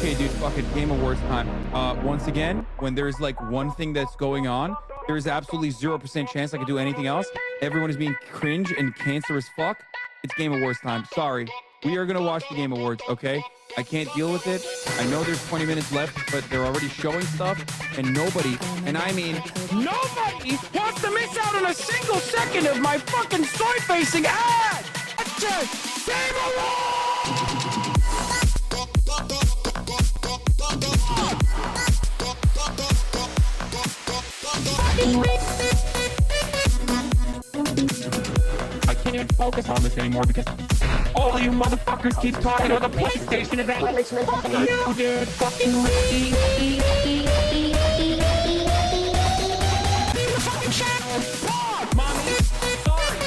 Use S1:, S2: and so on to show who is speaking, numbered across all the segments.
S1: Okay, dude, fucking Game Awards time. Once again, when there's like one thing that's going on, there is absolutely 0% chance I could do anything else. Everyone is being cringe and cancerous fuck. It's Game Awards time. Sorry. We are going to watch the Game Awards, okay? I can't deal with it. I know there's 20 minutes left, but they're already showing stuff, and nobody, and I mean nobody, wants to miss out on a single second of my fucking soy-facing ad! That's just Game Awards! I can't focus on this anymore because all you motherfuckers keep talking about the PlayStation event. Fuck you, dude. Fucking fucking channel. God, mommy, sorry.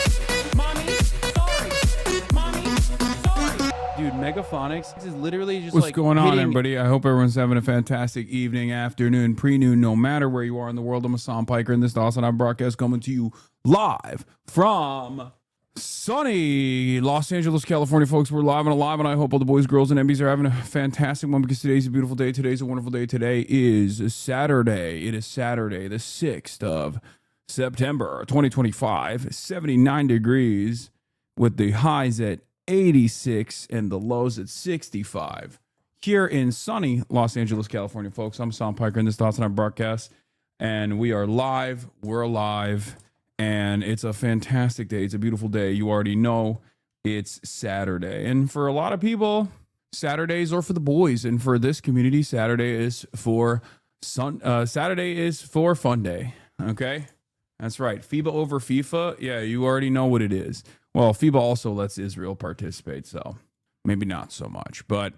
S1: Mommy, sorry. Mommy, sorry. Dude, Megaphonics is literally just
S2: What's
S1: like
S2: going on,
S1: hitting...
S2: everybody? I hope everyone's having a fantastic evening, afternoon, pre-noon, no matter where you are in the world. I'm Hassan Piker, and this is Awesome Night broadcast coming to you live from sunny Los Angeles, California, folks. We're live and alive, and I hope all the boys, girls, and MBs are having a fantastic one because today's a beautiful day. Today's a wonderful day. Today is Saturday. It is Saturday, the 6th of September, 2025, 79 degrees with the highs at 86 and the lows at 65. Here in sunny Los Angeles, California, folks. I'm Hassan Piker, and this is Awesome Night broadcast, and we are live. We're alive. And it's a fantastic day. It's a beautiful day. You already know it's Saturday. And for a lot of people, Saturdays are for the boys. And for this community, Saturday is for Saturday is for fun day. Okay? That's right. FIBA over FIFA. Yeah, you already know what it is. Well, FIBA also lets Israel participate, so maybe not so much. But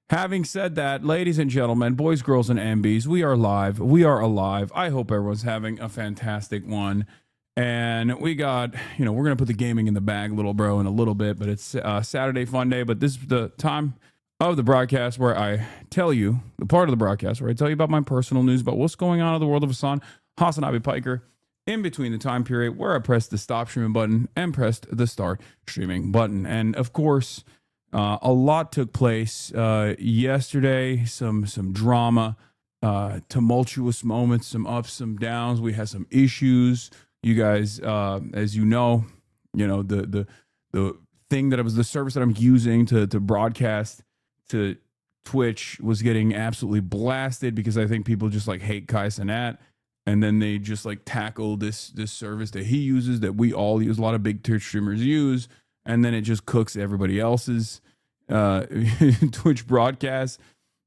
S2: having said that, ladies and gentlemen, boys, girls, and MBs, we are live. We are alive. I hope everyone's having a fantastic one. And we got, we're going to put the gaming in the bag, little bro, in a little bit, but it's Saturday fun day. But this is the time of the broadcast where I tell you, the part of the broadcast where I tell you about my personal news, about what's going on in the world of Hassan Abi Piker, in between the time period where I pressed the stop streaming button and pressed the start streaming button. And of course, a lot took place yesterday, some drama, tumultuous moments, some ups, some downs. We had some issues. You guys, as you know, the thing that the service that I'm using to broadcast to Twitch was getting absolutely blasted because I think people just like hate Kai Cenat, and then they just like tackle this service that he uses, that we all use, a lot of big Twitch streamers use, and then it just cooks everybody else's Twitch broadcast.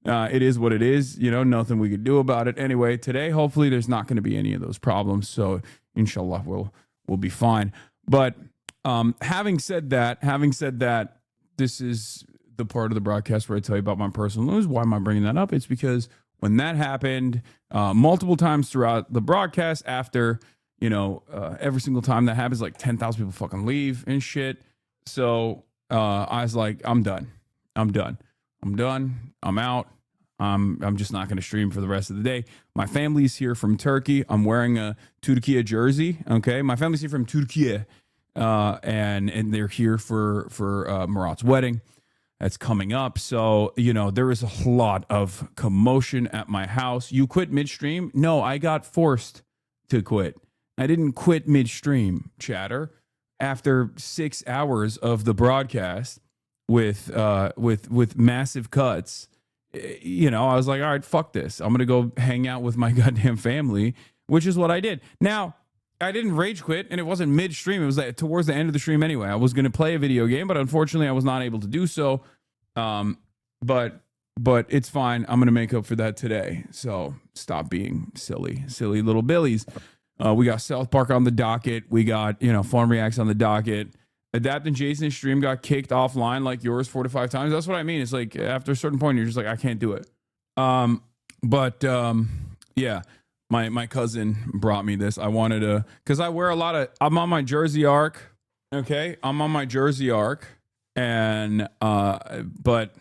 S2: It is what it is, nothing we could do about it. Anyway, today, hopefully there's not going to be any of those problems. So inshallah, we'll be fine. But having said that, this is the part of the broadcast where I tell you about my personal news. Why am I bringing that up? It's because when that happened multiple times throughout the broadcast, after, every single time that happens, like 10,000 people fucking leave and shit. So I was like, I'm done. I'm out. I'm just not going to stream for the rest of the day. My family's here from Turkey. I'm wearing a Turkey jersey. Okay, my family's here from Turkey, and they're here for Murat's wedding that's coming up. So there is a lot of commotion at my house. You quit midstream? No, I got forced to quit. I didn't quit midstream, chatter. After 6 hours of the broadcast with massive cuts. I was like, all right, fuck this. I'm going to go hang out with my goddamn family, which is what I did. Now, I didn't rage quit, and it wasn't midstream. It was like towards the end of the stream anyway. I was going to play a video game, but unfortunately I was not able to do so. But it's fine. I'm going to make up for that today. So stop being silly little billies. We got South Park on the docket. We got, Fun Reacts on the docket. Adapt and Jason's stream got kicked offline like yours 4 to 5 times. That's what I mean. It's like after a certain point, you're just like, I can't do it. Yeah, my cousin brought me this. I wanted to, because I wear I'm on my Jersey Arc. Okay, I'm on my Jersey Arc, and but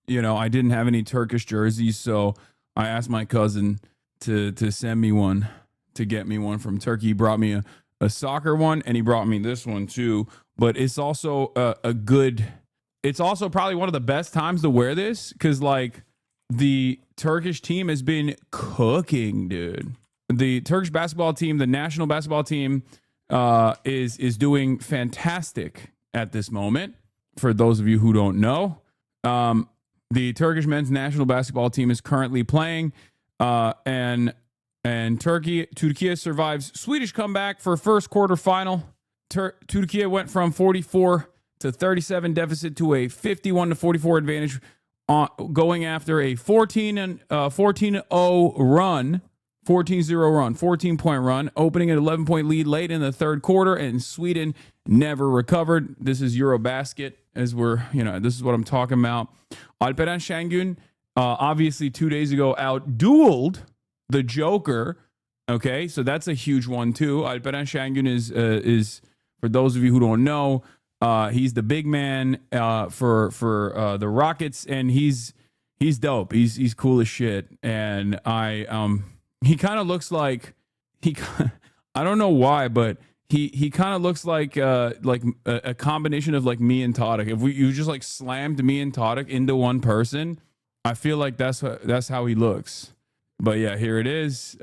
S2: I didn't have any Turkish jerseys, so I asked my cousin to send me one, to get me one from Turkey. He brought me a soccer one, and he brought me this one too. But it's also it's also probably one of the best times to wear this, because like the Turkish team has been cooking, dude. The Turkish basketball team, the national basketball team, is doing fantastic at this moment. For those of you who don't know, the Turkish men's national basketball team is currently playing, and Turkey survives Swedish comeback for first quarter final. Turkey went from 44 to 37 deficit to a 51 to 44 advantage, going after a 14-0 run. 14-point run, opening an 11-point lead late in the third quarter, and Sweden never recovered. This is Eurobasket, as this is what I'm talking about. Alperen Şengün, obviously 2 days ago, out-dueled the Joker. Okay, so that's a huge one too. Alperen Şengün is for those of you who don't know, he's the big man for the Rockets, and he's dope. He's cool as shit, and he kind of looks like I don't know why, but he kind of looks like a combination of like me and Tadic. If you just like slammed me and Tadic into one person, I feel like that's how he looks. But yeah, here it is.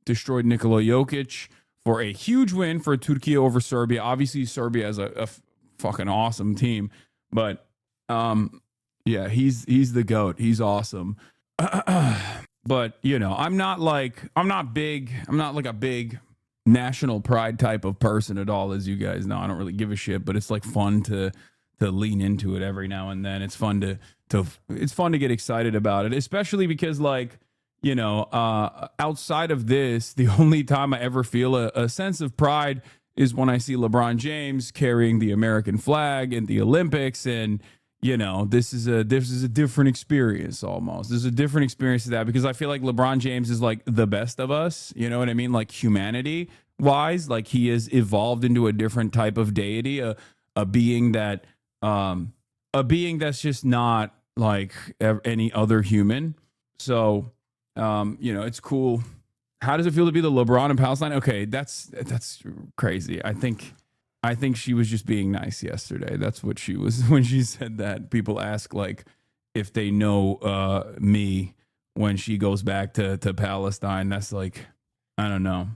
S2: Destroyed Nikola Jokic for a huge win for Turkey over Serbia. Obviously, Serbia has a fucking awesome team, but yeah, he's the GOAT. He's awesome. But I'm not like a big national pride type of person at all, as you guys know. I don't really give a shit, but it's like fun to lean into it every now and then. It's fun to get excited about it, especially because outside of this, the only time I ever feel a sense of pride is when I see LeBron James carrying the American flag in the Olympics, and this is a different experience almost. There's a different experience to that because I feel like LeBron James is like the best of us. You know what I mean? Like humanity wise, like he has evolved into a different type of deity, a being that's just not like any other human. So, it's cool. How does it feel to be the LeBron in Palestine? Okay, that's crazy. I think she was just being nice yesterday. That's what she was when she said that. People ask like if they know me when she goes back to Palestine. That's like, I don't know.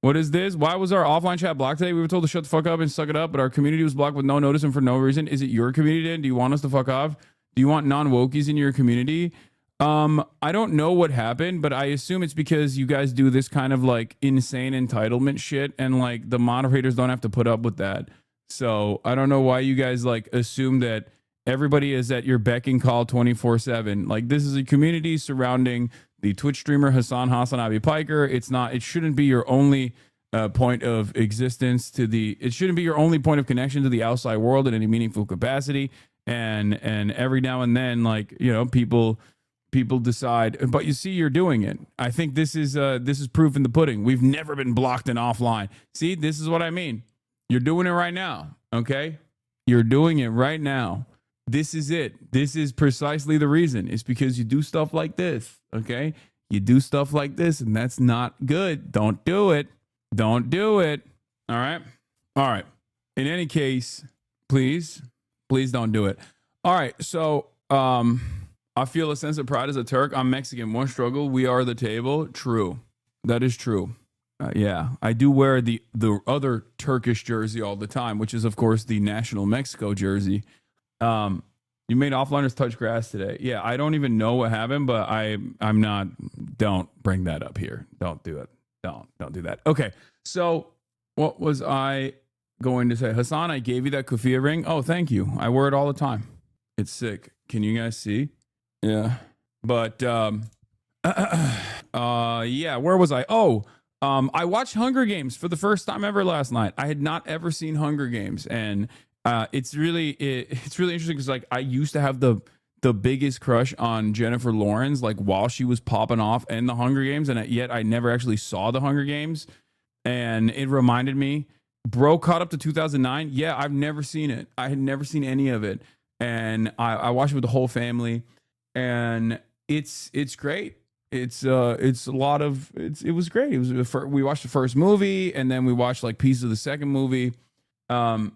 S2: What is this? Why was our offline chat blocked today? We were told to shut the fuck up and suck it up, but our community was blocked with no notice and for no reason. Is it your community then? Do you want us to fuck off? Do you want non-wokies in your community? I don't know what happened, but I assume it's because you guys do this kind of like insane entitlement shit, and like the moderators don't have to put up with that. So I don't know why you guys like assume that everybody is at your beck and call 24/7. Like this is a community surrounding the Twitch streamer Hassan Abi Piker. It shouldn't be your only point of existence it shouldn't be your only point of connection to the outside world in any meaningful capacity. And every now and then, like, people decide, but you see, you're doing it. I think this is proof in the pudding. We've never been blocked and offline. See, this is what I mean. You're doing it right now. Okay. You're doing it right now. This is it. This is precisely the reason. It's because you do stuff like this. Okay. You do stuff like this, and that's not good. Don't do it. Don't do it. All right. All right. In any case, please don't do it. All right. So, I feel a sense of pride as a Turk. I'm Mexican. One struggle. We are the table. True. That is true. Yeah. I do wear the other Turkish jersey all the time, which is, of course, the national Mexico jersey. You made offliners touch grass today. Yeah. I don't even know what happened, but I'm not. Don't bring that up here. Don't do it. Don't do that. Okay. So what was I going to say? Hassan, I gave you that kufiya ring. Oh, thank you. I wear it all the time. It's sick. Can you guys see? Yeah. But yeah, where was I? Oh, I watched Hunger Games for the first time ever last night. I had not ever seen Hunger Games, and it's really interesting because like I used to have the biggest crush on Jennifer Lawrence like while she was popping off in the Hunger Games, and yet I never actually saw the Hunger Games, and it reminded me, bro, caught up to 2009. Yeah, I've never seen it. I had never seen any of it, and I watched it with the whole family. And it's great. It was great. We watched the first movie, and then we watched like pieces of the second movie. It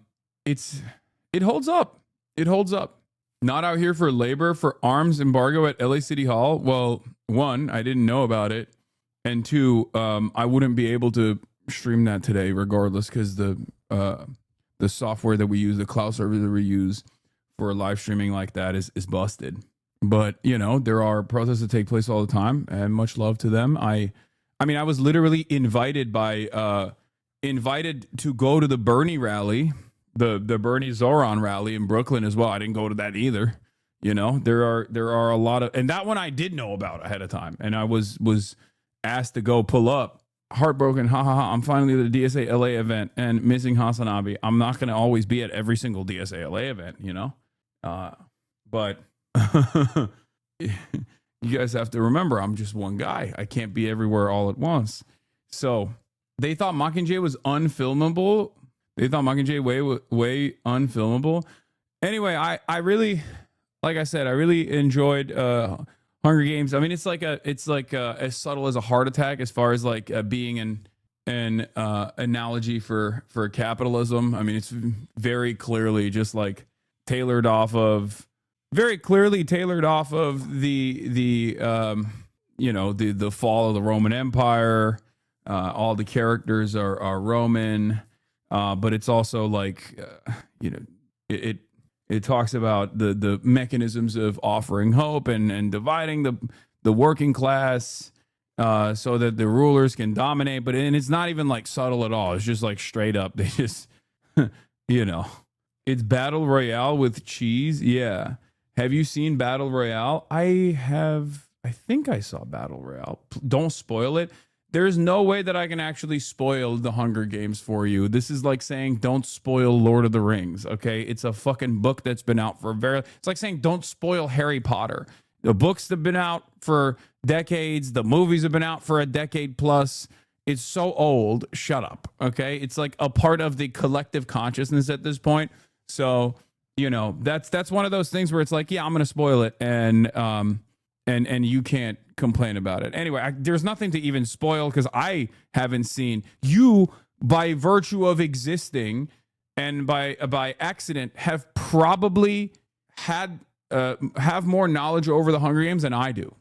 S2: holds up. It holds up. Not out here for labor for arms embargo at LA City Hall. Well, one, I didn't know about it, and two, I wouldn't be able to stream that today regardless because the software that we use, the cloud server that we use for live streaming like that is busted. But you know, there are protests that take place all the time, and much love to them. I mean, I was literally invited to go to the Bernie rally, the Bernie Zoran rally in Brooklyn as well. I didn't go to that either. You know, there are a lot of, and that one I did know about ahead of time, and I was asked to go pull up. Heartbroken, ha ha ha. I'm finally at the DSA LA event and missing Hasanabi. I'm not going to always be at every single DSA LA event, you know? But you guys have to remember, I'm just one guy. I can't be everywhere all at once. So they thought Mockingjay was unfilmable. They thought Mockingjay way unfilmable. Anyway, I really, like I said, I really enjoyed Hunger Games. I mean, it's like as subtle as a heart attack as far as like being an analogy for capitalism. I mean, it's very clearly just like tailored off of the you know, the fall of the Roman Empire. All the characters are Roman, but it's also like you know, it talks about the mechanisms of offering hope and dividing the working class so that the rulers can dominate. But it's not even like subtle at all. It's just like straight up. They just, you know, it's Battle Royale with cheese. Yeah. Have you seen Battle Royale? I have. I think I saw Battle Royale. Don't spoil it. There's no way that I can actually spoil the Hunger Games for you. This is like saying don't spoil Lord of the Rings, okay? It's a fucking book that's been out for it's like saying don't spoil Harry Potter. The books have been out for decades. The movies have been out for a decade plus. It's so old. Shut up, okay? It's like a part of the collective consciousness at this point. So, you know, that's one of those things where it's like, yeah, I'm going to spoil it. And you can't complain about it. Anyway, there's nothing to even spoil because I haven't seen. You, by virtue of existing and by accident, have probably have more knowledge over the Hunger Games than I do.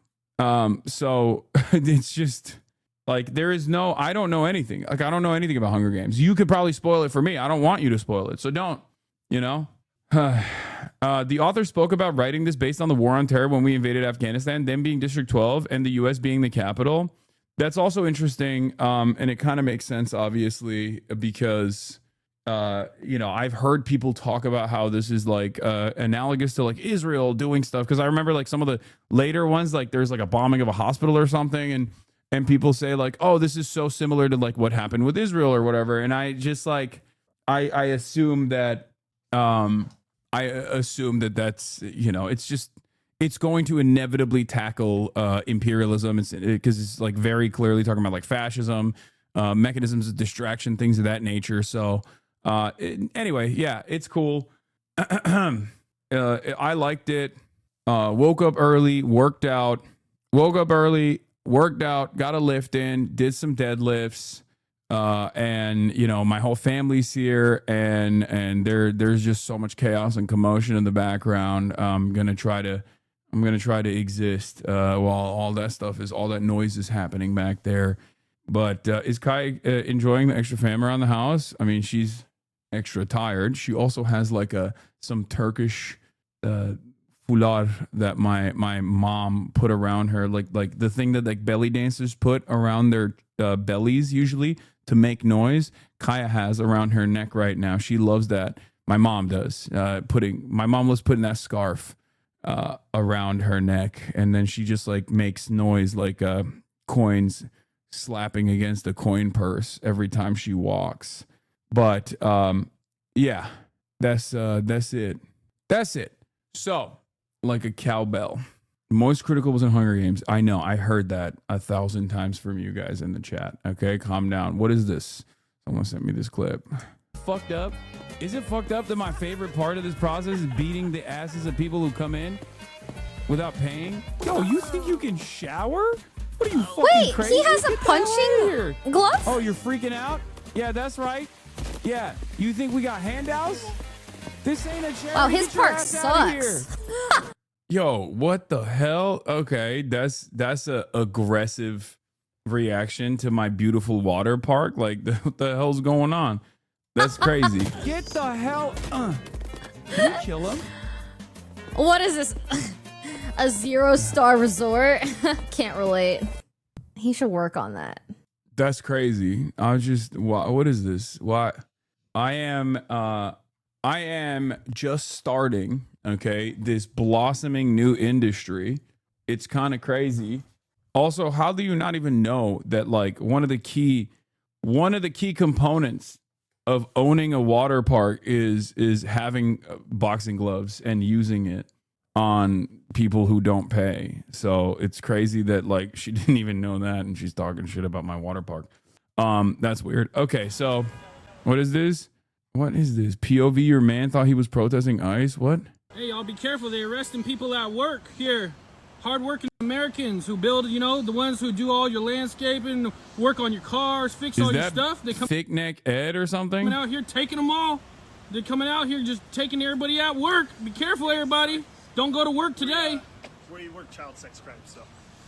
S2: So it's just like I don't know anything. Like I don't know anything about Hunger Games. You could probably spoil it for me. I don't want you to spoil it. So don't, you know. The author spoke about writing this based on the war on terror when we invaded Afghanistan, them being District 12 and the U.S. being the capital. That's also interesting, and it kind of makes sense, obviously, because, you know, I've heard people talk about how this is like analogous to like Israel doing stuff. Because I remember like some of the later ones, like there's like a bombing of a hospital or something, and people say like, oh, this is so similar to like what happened with Israel or whatever. And I just like I assume that. I assume that that's, you know, it's going to inevitably tackle imperialism because it's like very clearly talking about like fascism, mechanisms of distraction, things of that nature. So anyway, yeah, it's cool. I liked it. Woke up early, worked out, got a lift in, did some deadlifts. And you know, my whole family's here, and there's just so much chaos and commotion in the background. I'm gonna try to exist while all that noise is happening back there. But is Kai enjoying the extra fam around the house? I mean, she's extra tired. She also has like some Turkish foulard that my mom put around her, like the thing that like belly dancers put around their bellies usually to make noise. Kaya has around her neck right now. She loves that. My mom does. My mom was putting that scarf around her neck, and then she just like makes noise like coins slapping against a coin purse every time she walks. But yeah, that's it. That's it. So, like a cowbell. Most critical was in Hunger Games. I know. I heard that 1,000 times from you guys in the chat. Okay, calm down. What is this? Someone sent me this clip. Fucked up? Is it fucked up that my favorite part of this process is beating the asses of people who come in without paying? Yo, you think you can shower? What are you fucking crazy?
S3: He has a punching glove?
S2: Oh, you're freaking out? Yeah, that's right. Yeah, you think we got handouts? This ain't a charity.
S3: Wow, his
S2: Get your
S3: park
S2: ass outta here.
S3: sucks.
S2: Yo, what the hell? Okay, that's a aggressive reaction to my beautiful water park. Like, what the hell's going on? That's crazy. Get the hell. Can you kill him?
S3: What is this? A 0-star resort? Can't relate. He should work on that.
S2: That's crazy. I was just, what is this? Why? I am just starting, okay, this blossoming new industry. It's kind of crazy. Also, how do you not even know that, like, one of the key components of owning a water park is having boxing gloves and using it on people who don't pay. So it's crazy that, like, she didn't even know that and she's talking shit about my water park. That's weird. Okay, so what is this? What is this? POV, your man thought he was protesting ICE? What?
S4: Hey, y'all be careful. They're arresting people at work here. Hardworking Americans who build, you know, the ones who do all your landscaping, work on your cars, fix all your stuff. They come
S2: Thick Neck Ed or something?
S4: out here taking them all. They're coming out here just taking everybody at work. Be careful, everybody. Don't go to work today.
S5: Where you work child sex crimes, so.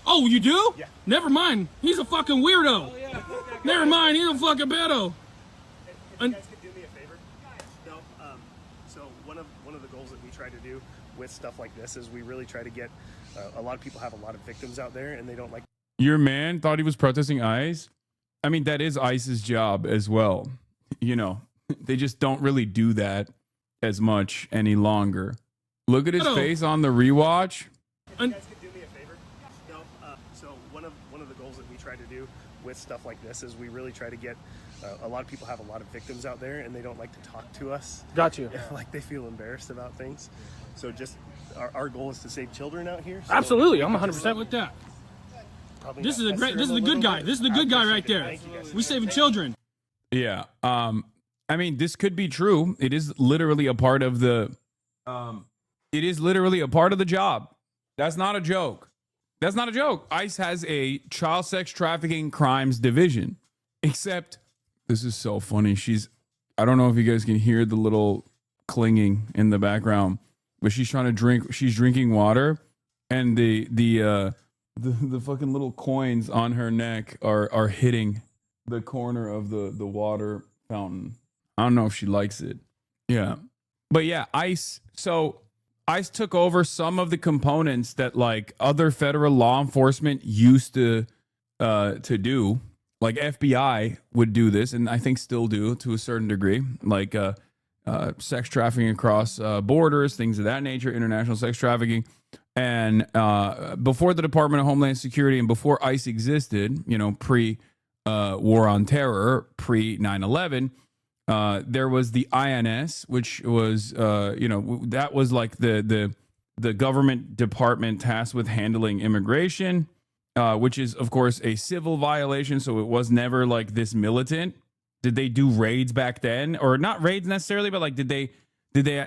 S4: Oh, you do?
S5: Yeah.
S4: Never mind. He's a fucking weirdo. Never mind. He's a fucking pedo.
S5: If you guys could do me a favor. No, so one of the goals that we try to do with stuff like this is we really try to get a lot of people have a lot of victims out there and they don't like.
S2: Your man thought he was protesting ICE? I mean, that is ICE's job as well. You know, they just don't really do that as much any longer. Look at his face on the rewatch.
S5: If you guys could do me a favor. No, so one of the goals that we try to do with stuff like this is we really try to get a lot of people have a lot of victims out there and they don't like to talk to us.
S4: Got you.
S5: Like they feel embarrassed about things. So just our goal is to save children out here. So
S4: Absolutely. I'm 100% with that.
S5: probably
S4: This
S5: not
S4: is a great, this is
S5: necessarily
S4: the good
S5: little
S4: guy.
S5: bit.
S4: This is the good guy right
S5: Appreciate it.
S4: there.
S5: Thank you guys.
S4: We saving children.
S2: Yeah. I mean, this could be true. It is literally a part of the job. That's not a joke. That's not a joke. ICE has a child sex trafficking crimes division. Except this is so funny. I don't know if you guys can hear the little clinging in the background, but she's trying to drink. She's drinking water, and the fucking little coins on her neck are hitting the corner of the water fountain. I don't know if she likes it. Yeah. But yeah, ICE. So ICE took over some of the components that like other federal law enforcement used to do. Like FBI would do this, and I think still do to a certain degree, like sex trafficking across borders, things of that nature, international sex trafficking. And before the Department of Homeland Security and before ICE existed, you know, pre-War on Terror, pre-9/11, there was the INS, which was, that was like the government department tasked with handling immigration, which is, of course, a civil violation. So it was never like this militant. Did they do raids back then? Or not raids necessarily, but like, did they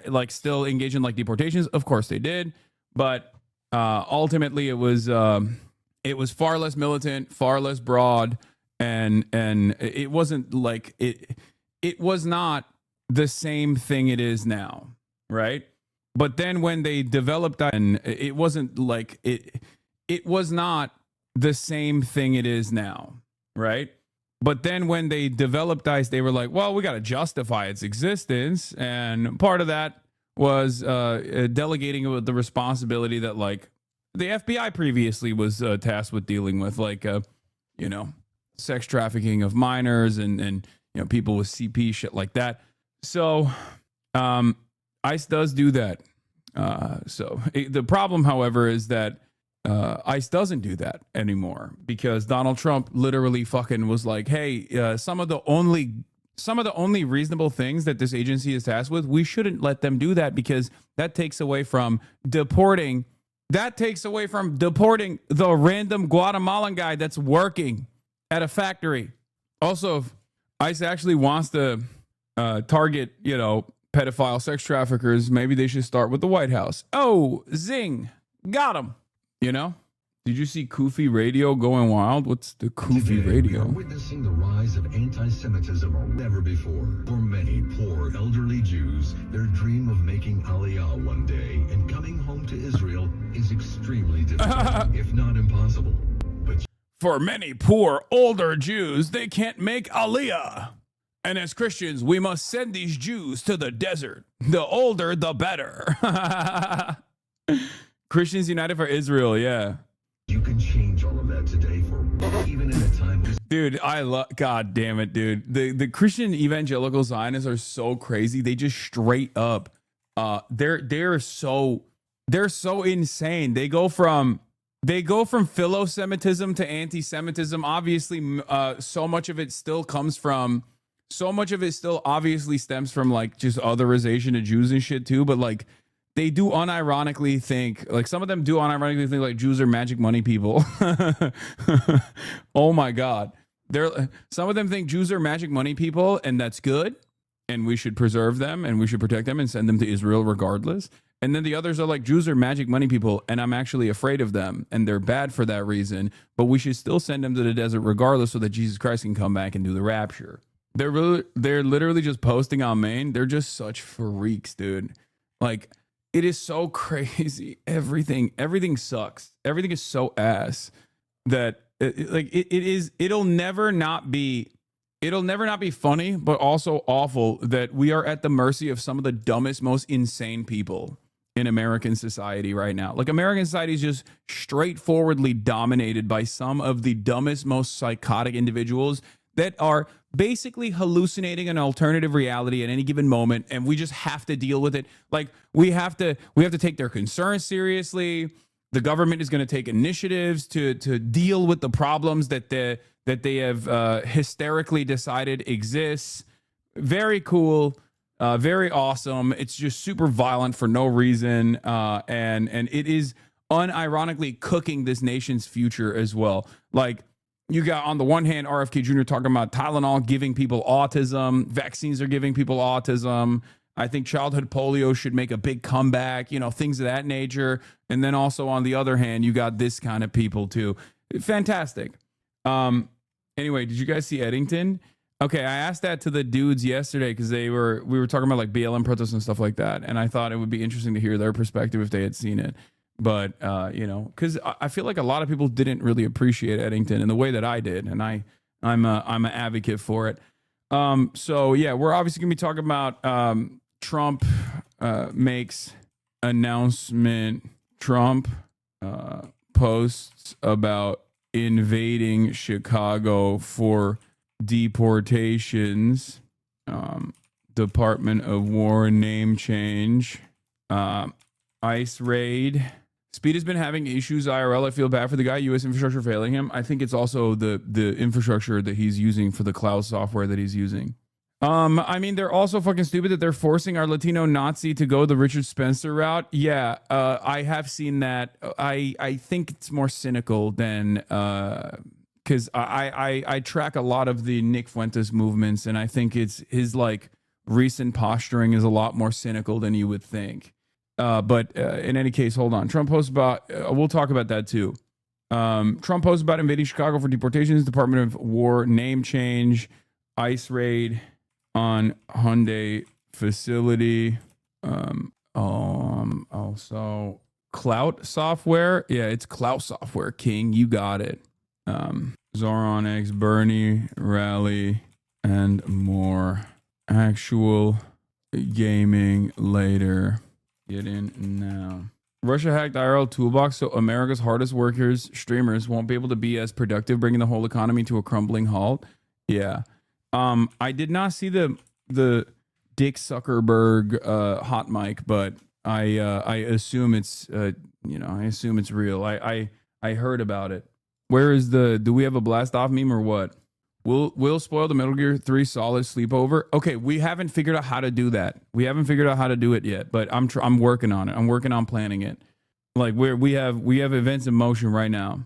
S2: like still engage in like deportations? Of course they did. But ultimately it was far less militant, far less broad. And it wasn't like it was not the same thing it is now. Right. But then when they developed that, and it wasn't like it was not the same thing it is now. Right. But then when they developed ICE, they were like, well, we got to justify its existence. And part of that was delegating with the responsibility that like the FBI previously was tasked with dealing with, like, sex trafficking of minors and people with CP, shit like that. So ICE does do that. The problem, however, is that ICE doesn't do that anymore because Donald Trump literally fucking was like, hey, some of the only reasonable things that this agency is tasked with, we shouldn't let them do that because that takes away from deporting the random Guatemalan guy that's working at a factory. Also, if ICE actually wants to target, pedophile sex traffickers, maybe they should start with the White House. Oh, zing. Got him. Did Did you see Kufi Radio going wild? What's the Kufi
S6: Today, we
S2: Radio?
S6: are witnessing the rise of anti-Semitism like never before. For many poor elderly Jews, their dream of making Aliyah one day and coming home to Israel is extremely difficult, if not impossible. But
S2: For many poor older Jews, they can't make Aliyah. And as Christians, we must send these Jews to the desert. The older, the better. Christians United for Israel, yeah.
S6: you can change all of that today for even in a time of
S2: Dude, I love, God damn it, dude. The Christian evangelical Zionists are so crazy. They just straight up, they're so insane. They go from philo-Semitism to anti-Semitism. Obviously, so much of it still obviously stems from like just otherization of Jews and shit too. But like, they do unironically think, like some of them do unironically think like Jews are magic money people. Oh my God. Some of them think Jews are magic money people, and that's good. And we should preserve them and we should protect them and send them to Israel regardless. And then the others are like, Jews are magic money people, and I'm actually afraid of them, and they're bad for that reason. But we should still send them to the desert regardless, so that Jesus Christ can come back and do the rapture. They're literally just posting on Maine. They're just such freaks, dude. Like, it is so crazy. Everything sucks. Everything is so ass that it'll never not be funny, but also awful that we are at the mercy of some of the dumbest, most insane people in American society right now. Like, American society is just straightforwardly dominated by some of the dumbest, most psychotic individuals that are basically hallucinating an alternative reality at any given moment, and we just have to deal with it. Like, we have to take their concerns seriously. The government is going to take initiatives to deal with the problems that they have hysterically decided exists. Very cool, very awesome. It's just super violent for no reason, and it is unironically cooking this nation's future as well. Like, you got on the one hand RFK Jr. talking about Tylenol giving people autism, vaccines are giving people autism. I think childhood polio should make a big comeback, things of that nature. And then also on the other hand, you got this kind of people too. Fantastic. Anyway, did you guys see Eddington? Okay, I asked that to the dudes yesterday because we were talking about like BLM protests and stuff like that, and I thought it would be interesting to hear their perspective if they had seen it. But because I feel like a lot of people didn't really appreciate Eddington in the way that I did, and I'm an advocate for it. So yeah, we're obviously gonna be talking about Trump makes announcement. Trump posts about invading Chicago for deportations. Department of War name change. ICE raid. Speed has been having issues IRL. I feel bad for the guy. U.S. infrastructure failing him. I think it's also the infrastructure that he's using for the cloud software that he's using. I mean, they're also fucking stupid that they're forcing our Latino Nazi to go the Richard Spencer route. Yeah, I have seen that. I think it's more cynical than because I track a lot of the Nick Fuentes movements, and I think it's his like recent posturing is a lot more cynical than you would think. But in any case, hold on. Trump posts about, we'll talk about that too. Trump posts about invading Chicago for deportations, Department of War name change, ICE raid on Hyundai facility. Also Clout software. Yeah, it's Clout software, King. You got it. Zoran X, Bernie, rally, and more. Actual gaming later. Get in now. Russia hacked IRL toolbox, so America's hardest workers, streamers, won't be able to be as productive, bringing the whole economy to a crumbling halt. Yeah. I did not see the Dick Zuckerberg hot mic, but I assume it's I assume it's real. I heard about it. Where is do we have a blast off meme or what? We'll spoil the Metal Gear 3 Solid sleepover. Okay, we haven't figured out how to do that. We haven't figured out how to do it yet, but I'm working on it. I'm working on planning it. Like we have events in motion right now.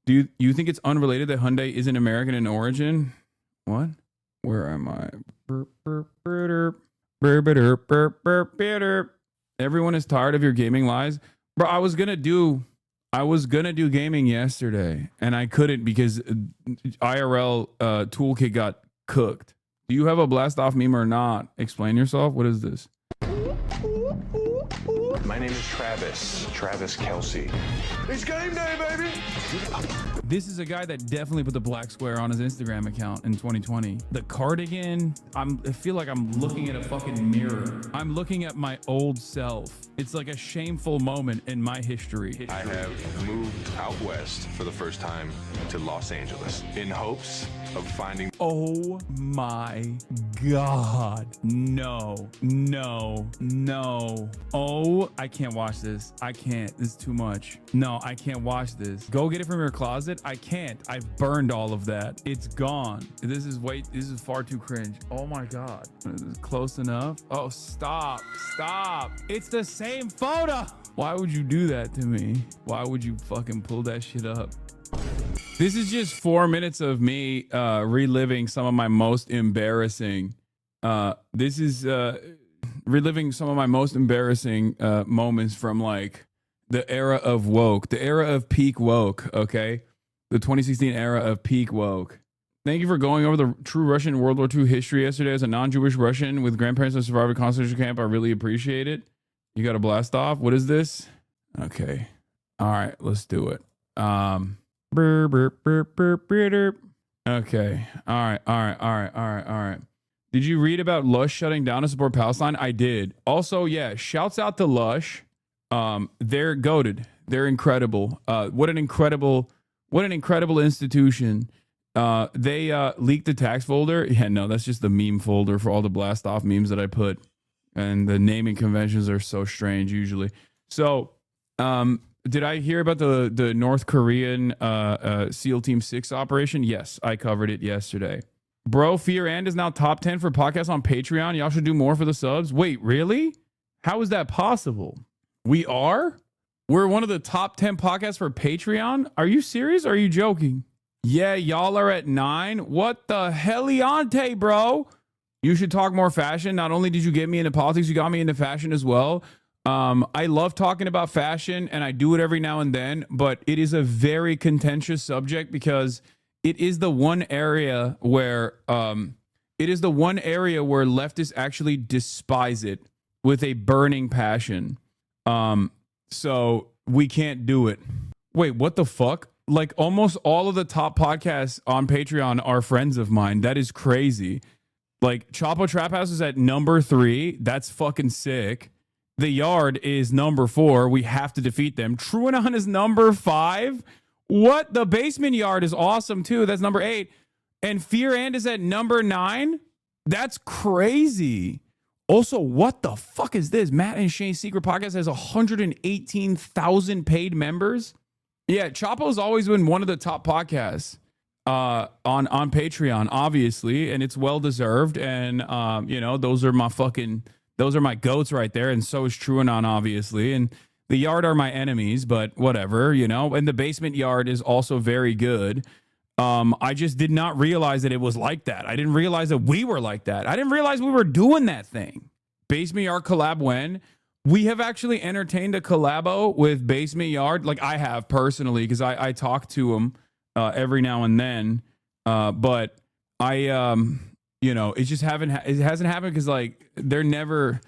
S2: Do you think it's unrelated that Hyundai isn't American in origin? What? Where am I? Everyone is tired of your gaming lies. Bro, I was gonna do I was gonna do gaming yesterday, and I couldn't because IRL toolkit got cooked. Do you have a blast off meme or not? Explain yourself. What is this?
S7: My name is Travis Kelsey. It's game day, baby.
S2: This is a guy that definitely put the black square on his Instagram account in 2020. The cardigan, I feel like I'm looking at a fucking mirror. I'm looking at my old self. It's like a shameful moment in my history.
S7: I have moved out west for the first time to Los Angeles in hopes of finding.
S2: Oh my God. No. Oh, I can't watch this. I can't. This is too much. No, I can't watch this. Go get it from your closet. I can't. I've burned all of that. It's gone. This is far too cringe. Oh my God. Is this close enough? Oh, stop. It's the same photo. Why would you do that to me? Why would you fucking pull that shit up? This is just 4 minutes of me reliving some of my most embarrassing. Reliving some of my most embarrassing moments from like the era of woke, the era of peak woke. Okay, the 2016 era of peak woke. Thank you for going over the true Russian World War II history yesterday as a non-Jewish Russian with grandparents that survived a concentration camp. I really appreciate it. You got a blast off. What is this? Okay. All right, let's do it. Okay. All right. Did you read about Lush shutting down to support Palestine? I did. Also, yeah, shouts out to Lush. They're goated. They're incredible. What an incredible institution. They leaked the tax folder. Yeah, no, that's just the meme folder for all the blast off memes that I put. And the naming conventions are so strange usually. So, did I hear about the North Korean SEAL Team 6 operation? Yes, I covered it yesterday. Bro, Fear and is now top 10 for podcasts on Patreon. Y'all should do more for the subs. Wait, really? How is that possible? We are? We're one of the top 10 podcasts for Patreon? Are you serious or are you joking? Yeah, y'all are at 9. What the heliante, bro? You should talk more fashion. Not only did you get me into politics, you got me into fashion as well. I love talking about fashion and I do it every now and then, but it is a very contentious subject because it is the one area where leftists actually despise it with a burning passion. So we can't do it. Wait, what the fuck? Like almost all of the top podcasts on Patreon are friends of mine. That is crazy. Like Chapo Trap House is at number 3. That's fucking sick. The Yard is number 4. We have to defeat them. TrueAnon is number 5. What? The Basement Yard is awesome too. That's number 8. And Fear and is at number 9. That's crazy. Also, what the fuck is this? Matt and Shane's Secret Podcast has 118,000 paid members. Yeah, Chapo's always been one of the top podcasts on Patreon, obviously, and it's well deserved. And those are my goats right there. And so is TrueAnon, obviously. And the Yard are my enemies, but whatever, and the Basement Yard is also very good. I just did not realize that it was like that. I didn't realize that we were like that. I didn't realize we were doing that thing. Basement Yard collab when? We have actually entertained a collabo with Basement Yard. Like I have personally, because I talk to them every now and then. But I, it just hasn't happened because like they're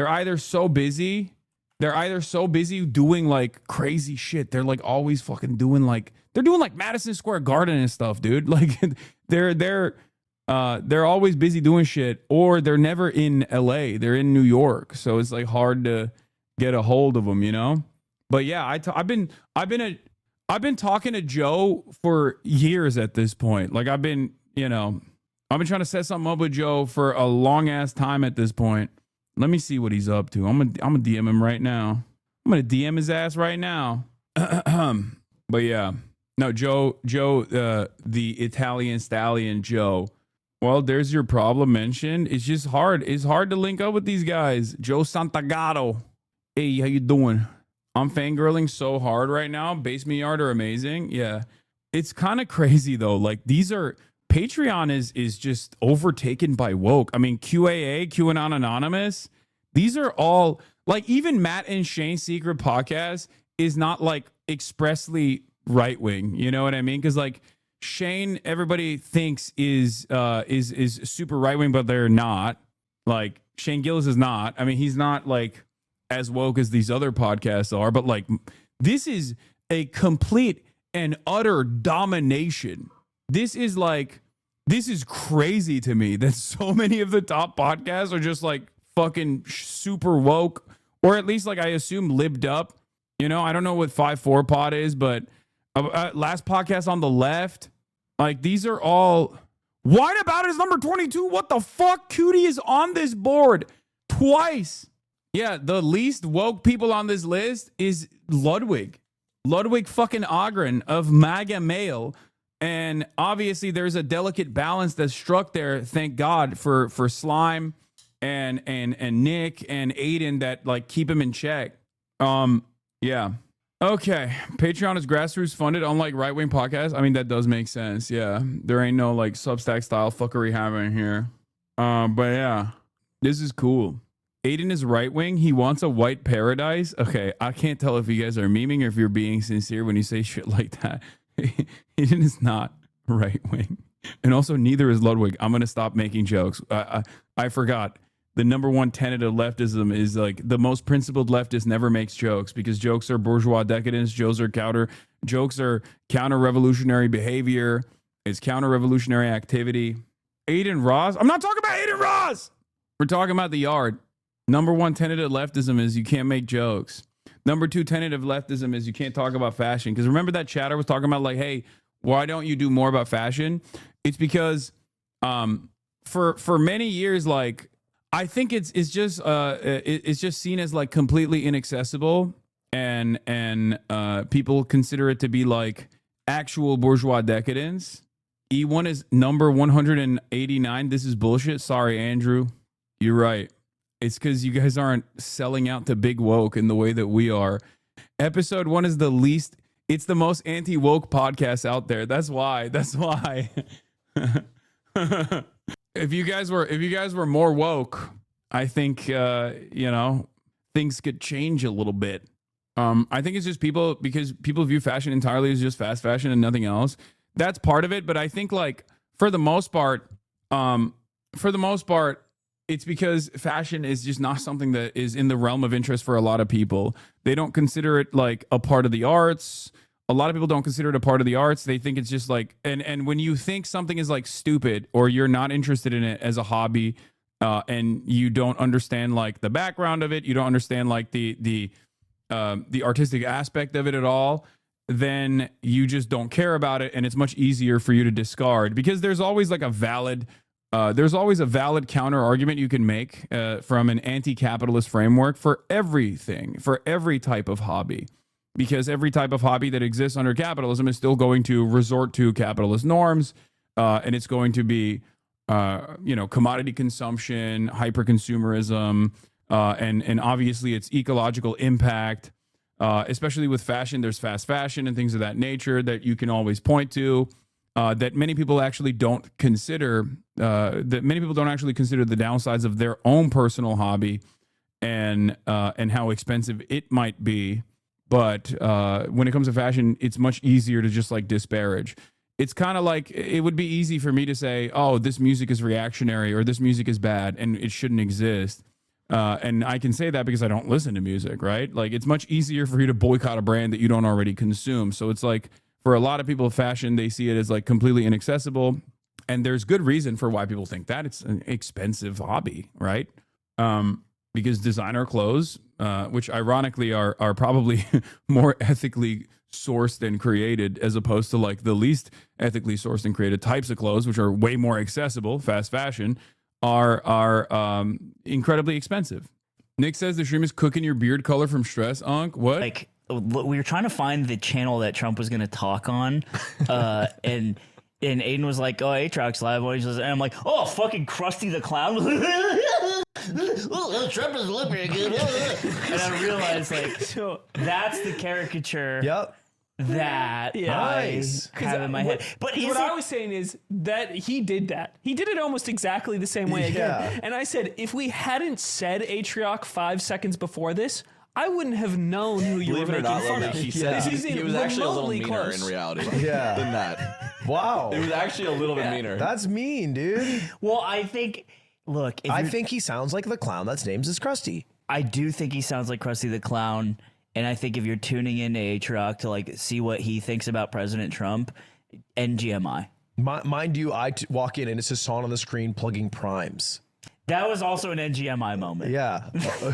S2: either so busy doing like crazy shit. They're like always fucking doing like Madison Square Garden and stuff, dude. Like they're always busy doing shit, or they're never in LA. They're in New York, so it's like hard to get a hold of them, But yeah, I've been talking to Joe for years at this point. Like I've been trying to set something up with Joe for a long ass time at this point. Let me see what he's up to. I'm gonna DM him right now. I'm gonna DM his ass right now. But yeah, no, Joe, the Italian stallion, Joe. Well, there's your problem mentioned. It's just hard. It's hard to link up with these guys. Joe Santagato. Hey, how you doing? I'm fangirling so hard right now. Basement Yard are amazing. Yeah, it's kind of crazy though. Like Patreon is just overtaken by woke. I mean, QAnon Anonymous, these are all like, even Matt and Shane's Secret Podcast is not like expressly right wing. You know what I mean? Because like Shane, everybody thinks is super right wing, but they're not. Like Shane Gillis is not. I mean, he's not like as woke as these other podcasts are, but like this is a complete and utter domination. This is crazy to me that so many of the top podcasts are just like fucking super woke, or at least like I assume libbed up. You know, I don't know what 5-4 pod is, but last podcast on the left, like these are all. Wine About It is number 22. What the fuck? Cutie is on this board twice. Yeah, the least woke people on this list is Ludwig fucking Ogren of MAGA Male. And obviously there's a delicate balance that's struck there. Thank God for Slime and Nick and Aiden that like keep him in check. Yeah. Okay. Patreon is grassroots funded, unlike right-wing podcasts. I mean, that does make sense. Yeah. There ain't no like Substack style fuckery happening here. But yeah, this is cool. Aiden is right wing. He wants a white paradise. Okay, I can't tell if you guys are memeing or if you're being sincere when you say shit like that. Aiden is not right wing, and also neither is Ludwig. I'm gonna stop making jokes. I forgot. The number one tenet of leftism is like the most principled leftist never makes jokes because jokes are bourgeois decadence. Jokes are counter-revolutionary behavior. It's counter-revolutionary activity. Aiden Ross. I'm not talking about Aiden Ross. We're talking about the yard. Number one tenet of leftism is you can't make jokes. Number two tenet of leftism is you can't talk about fashion. Because remember that chatter was talking about like, hey, why don't you do more about fashion? It's because for many years, like I think it's just seen as like completely inaccessible, and people consider it to be like actual bourgeois decadence. E1 is number 189. This is bullshit. Sorry, Andrew. You're right. It's because you guys aren't selling out to big woke in the way that we are. Episode 1 is it's the most anti-woke podcast out there. That's why. If you guys were more woke, I think, things could change a little bit. I think it's just because people view fashion entirely as just fast fashion and nothing else. That's part of it. But I think like for the most part, it's because fashion is just not something that is in the realm of interest for a lot of people. They don't consider it like a part of the arts. A lot of people don't consider it a part of the arts. They think it's just like, and when you think something is like stupid or you're not interested in it as a hobby, and you don't understand like the background of it, you don't understand like the artistic aspect of it at all, then you just don't care about it, and it's much easier for you to discard because there's always like a valid counter argument you can make from an anti-capitalist framework for everything, for every type of hobby. Because every type of hobby that exists under capitalism is still going to resort to capitalist norms, and it's going to be, commodity consumption, hyper-consumerism, and obviously its ecological impact, especially with fashion. There's fast fashion and things of that nature that you can always point to, that many people actually don't consider, the downsides of their own personal hobby and how expensive it might be. But when it comes to fashion, it's much easier to just like disparage. It's kind of like it would be easy for me to say, oh, this music is reactionary or this music is bad and it shouldn't exist. And I can say that because I don't listen to music, right? Like it's much easier for you to boycott a brand that you don't already consume. So it's like for a lot of people, fashion, they see it as like completely inaccessible. And there's good reason for why people think that. It's an expensive hobby, right? Because designer clothes, which ironically are probably more ethically sourced and created as opposed to like the least ethically sourced and created types of clothes, which are way more accessible, fast fashion, are incredibly expensive. Nick says the stream is cooking your beard color from stress. Unc, what?
S8: Like we were trying to find the channel that Trump was going to talk on, and Aiden was like, "Oh, Aatrox live," and I'm like, "Oh, fucking Krusty the Clown." Oh, Trump doesn't look very good. And I realized, like, so that's the caricature.
S9: Yep.
S8: That I have in my head. But
S9: what I was saying is that he did that. He did it almost exactly the same way again. And I said, if we hadn't said Atrioc 5 seconds before this, I wouldn't have known who you
S10: Believe
S9: were
S10: it or
S9: making
S10: not,
S9: fun
S10: Lovely,
S9: of.
S10: he said
S9: He's
S10: he was actually a little
S9: remotely
S10: meaner
S9: close.
S10: in reality
S11: Yeah.
S10: than that.
S11: Wow.
S10: It was actually a little bit meaner.
S11: That's mean, dude.
S8: Well, I think. Look, if
S11: I
S8: you're-
S11: think he sounds like the clown that's named as Krusty.
S8: I do think he sounds like Krusty the Clown, and I think if you're tuning in to Aatrox to like see what he thinks about President Trump, NGMI.
S11: Mind you, I walk in and it's Hassan on the screen plugging primes.
S8: That was also an NGMI moment.
S11: Yeah.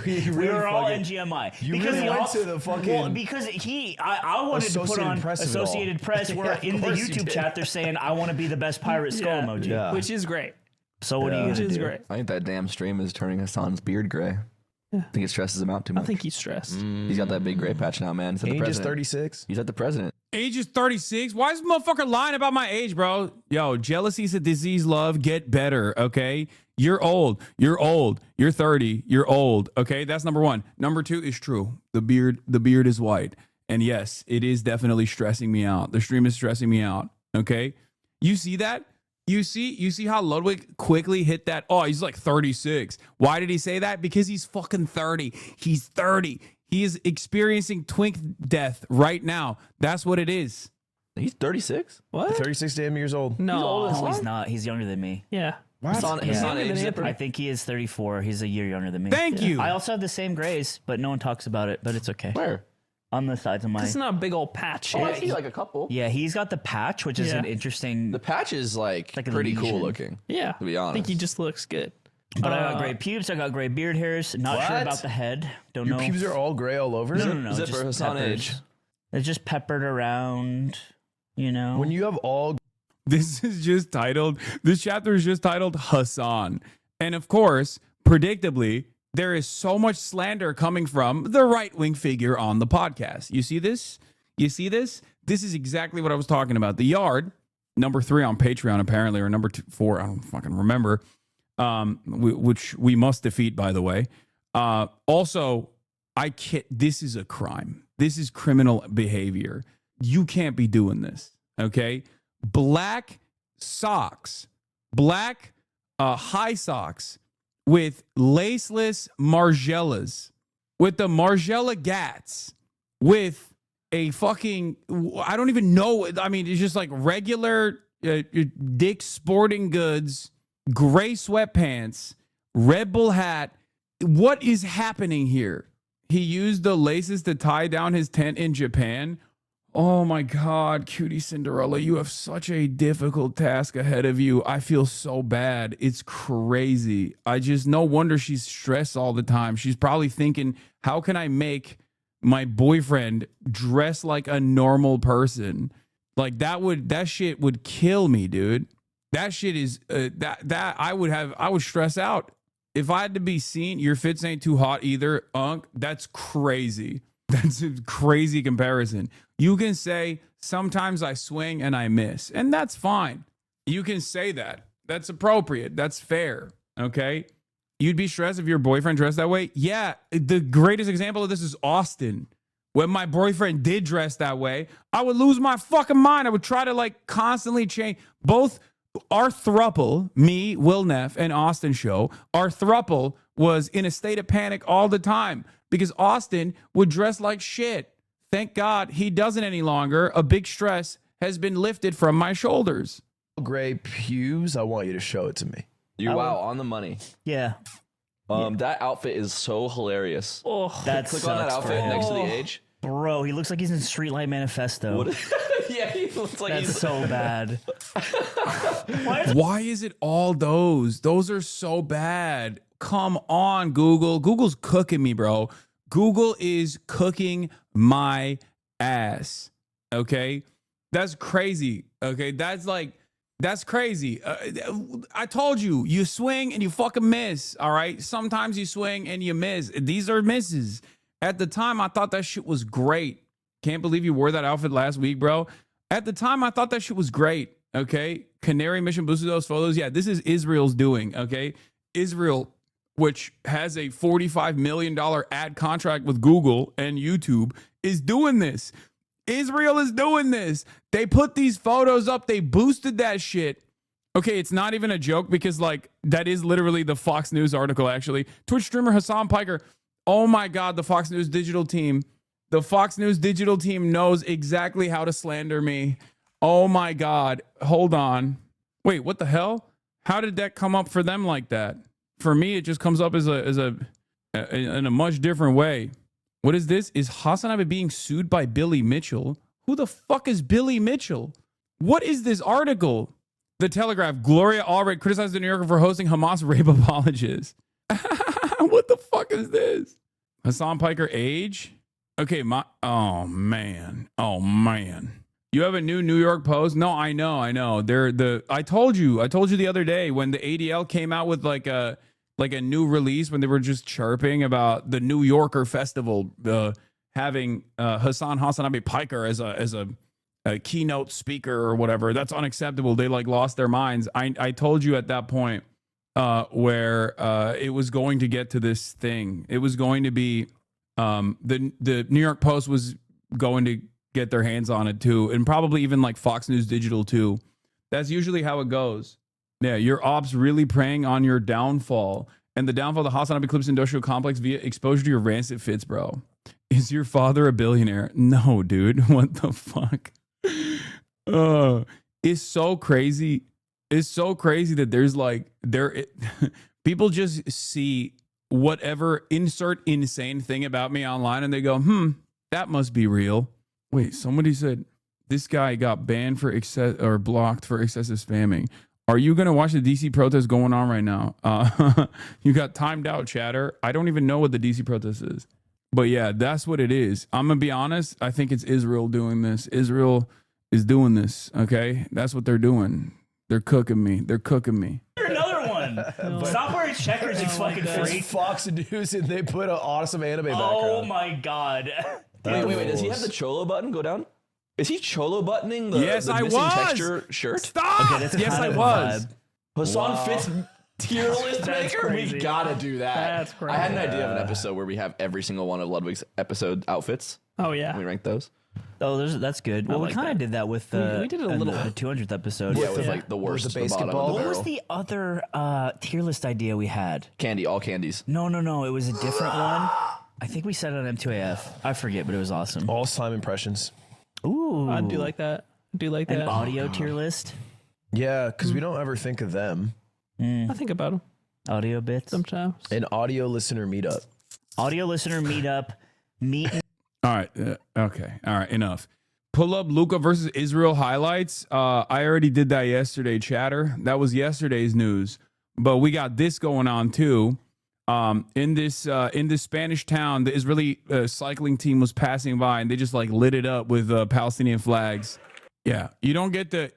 S11: He
S8: We
S11: really
S8: were all
S11: fucking-
S8: NGMI.
S11: You
S8: because
S11: really
S8: he
S11: went
S8: also,
S11: to the fucking
S8: well, because I wanted to put
S11: Associated
S8: on
S11: Press of it all.
S8: Associated Press where
S11: Yeah, of
S8: in the
S11: course you
S8: YouTube
S11: did.
S8: chat they're saying I want to be the best pirate skull
S9: Yeah.
S8: emoji.
S11: Yeah.
S9: Which is great.
S8: So what are you
S9: Which
S8: gonna
S9: is
S8: do?
S9: great.
S10: I think that damn stream is turning Hassan's beard gray. I think it stresses him out too
S9: I
S10: much.
S9: think he's stressed.
S10: He's got that big gray patch now, man. He's at the
S11: Age is
S10: president.
S11: 36.
S10: He's at the president.
S2: Age is 36. Why is this motherfucker lying about my age, bro? Yo, jealousy's a disease, love. Get better, okay? You're old. You're old. You're 30. You're old, okay? That's number one. Number two is true. The beard is white. And yes, it is definitely stressing me out. The stream is stressing me out, okay? You see that? You see how Ludwig quickly hit that? Oh, he's like 36. Why did he say that? Because he's fucking 30. He's 30. He is experiencing twink death right now. That's what it is.
S10: He's 36?
S9: What?
S11: 36 damn years old.
S9: No.
S8: No, he's not. He's younger than me.
S9: Yeah.
S10: Hassan
S8: Yeah.
S10: age
S9: Than
S10: zipper.
S8: I think he is 34. He's a year younger than me.
S2: Thank you.
S8: I also have the same grays, but no one talks about it. But it's okay.
S10: Where?
S8: On the sides of my.
S9: It's not a big old patch.
S10: Oh, I see like a couple.
S8: Yeah, he's got the patch, which is
S9: Yeah.
S8: an interesting.
S10: The patch is like
S8: like a
S10: pretty cool
S8: lesion.
S10: looking.
S9: Yeah.
S10: To be
S9: I think he
S10: honest.
S9: just looks good.
S8: But I got gray pubes. I got gray beard hairs. Not sure
S11: What?
S8: about the head. Don't
S11: Your
S8: know.
S11: pubes are all gray all over?
S8: no.
S10: Zipper
S8: just
S10: Hassan
S8: peppers.
S10: age.
S8: It's just peppered around. You know.
S11: When you have all
S2: This chapter is just titled Hassan. And of course, predictably, there is so much slander coming from the right-wing figure on the podcast. You see this? You see this? This is exactly what I was talking about. The Yard, number 3 on Patreon, apparently, or number 4, I don't fucking remember, which we must defeat, by the way. Also, this is a crime. This is criminal behavior. You can't be doing this, okay? Black socks, black high socks with laceless Margielas, with the Margiela Gats, with a fucking, I don't even know. I mean, it's just like regular Dick's Sporting Goods, gray sweatpants, Red Bull hat. What is happening here? He used the laces to tie down his tent in Japan. Oh my God, Cutie Cinderella, you have such a difficult task ahead of you. I feel so bad. It's crazy. No wonder she's stressed all the time. She's probably thinking, how can I make my boyfriend dress like a normal person? Like that shit would kill me, dude. That shit is I would stress out. If I had to be seen, your fits ain't too hot either, that's crazy. That's a crazy comparison. You can say, sometimes I swing and I miss, and that's fine. You can say that. That's appropriate. That's fair. Okay. You'd be stressed if your boyfriend dressed that way. Yeah. The greatest example of this is Austin. When my boyfriend did dress that way, I would lose my fucking mind. I would try to like constantly change both our throuple, me, Will Neff, and Austin show. Our throuple was in a state of panic all the time because Austin would dress like shit. Thank God he doesn't any longer. A big stress has been lifted from my shoulders.
S11: gray pubes, I want you to show it to me.
S10: Wow, on the money.
S8: Yeah.
S10: That outfit is so hilarious.
S9: Oh,
S8: That
S10: Click on that
S8: sucks for
S10: outfit
S8: him.
S10: next to the age.
S8: Bro, he looks like he's in Streetlight Manifesto.
S10: Yeah, he looks like
S8: That's
S10: he's
S8: so bad.
S2: Why is it all those? Those are so bad. Come on, Google. Google's cooking me, bro. Google is cooking my ass. Okay? That's crazy. Okay? That's crazy. I told you, you swing and you fucking miss. All right? Sometimes you swing and you miss. These are misses. At the time, I thought that shit was great. Can't believe you wore that outfit last week, bro. At the time, I thought that shit was great. Okay? Canary Mission boosted those photos. Yeah, this is Israel's doing. Okay? Israel, which has a $45 million ad contract with Google and YouTube, is doing this. Israel is doing this. They put these photos up. They boosted that shit. Okay, it's not even a joke because, like, that is literally the Fox News article, actually. Twitch streamer Hassan Piker Oh my God, the Fox News digital team. The Fox News digital team knows exactly how to slander me. Oh my God. Hold on. Wait, what the hell? How did that come up for them like that? For me, it just comes up in a much different way. What is this? Is Hasanabe being sued by Billy Mitchell? Who the fuck is Billy Mitchell? What is this article? The Telegraph. Gloria Allred criticized the New Yorker for hosting Hamas rape apologists. What the fuck is this? Hassan Piker age? Okay, oh man. You have a new New York Post? No, I know. I told you the other day when the ADL came out with like a new release when they were just chirping about the New Yorker Festival having Hassan Hasanabe Piker as a keynote speaker or whatever. That's unacceptable. They like lost their minds. I told you at that point where it was going to get to this thing. It was going to be the New York Post was going to get their hands on it too, and probably even like Fox News Digital too. That's usually how it goes. Yeah, your ops really preying on your downfall and the downfall of the Hasanabe Eclipse Industrial Complex via exposure to your rancid fits, bro. Is your father a billionaire? No, dude. What the fuck? It's so crazy. It's so crazy that there's like people just see whatever insert insane thing about me online and they go, that must be real. Wait, somebody said this guy got banned for blocked for excessive spamming. Are you going to watch the DC protest going on right now? You got timed out, chatter. I don't even know what the DC protest is. But yeah, that's what it is. I'm going to be honest. I think it's Israel doing this. Israel is doing this, okay? That's what they're doing. They're cooking me.
S8: Another one. Stop wearing checkers, you fucking freak.
S11: Fox News, and they put an awesome anime background.
S8: Oh my God.
S10: Wait. Does he have the Cholo button go down? Is he Cholo buttoning the,
S2: yes,
S10: the
S2: I
S10: missing
S2: was.
S10: texture shirt?
S2: Stop! Okay, yes, I was.
S10: Hassan Fitz tier list maker?
S9: Crazy.
S10: We gotta do that.
S9: That's crazy.
S10: I had an idea of an episode where we have every single one of Ludwig's episode outfits.
S9: Oh, yeah.
S10: We rank those.
S8: Oh, that's good. Well, we kind of did that with
S9: we did it a little
S8: the 200th episode.
S10: Yeah, with like the worst,
S11: the
S10: the bottom
S11: basketball.
S10: of the
S8: What was
S10: barrel.
S8: the other tier list idea we had?
S10: Candy, all candies.
S8: No. It was a different one. I think we said it on M2AF. I forget, but it was awesome.
S11: All time impressions.
S8: Ooh.
S9: I do like that.
S8: An audio tier list.
S11: Yeah, because we don't ever think of them.
S9: I think about them
S8: Audio bits.
S9: sometimes.
S11: An audio listener meetup.
S8: Audio listener meetup.
S2: All right. Okay. All right. Enough. Pull up Luka versus Israel highlights. I already did that yesterday, chatter. That was yesterday's news. But we got this going on too. In this Spanish town, the Israeli cycling team was passing by and they just like lit it up with Palestinian flags. Yeah, you don't get to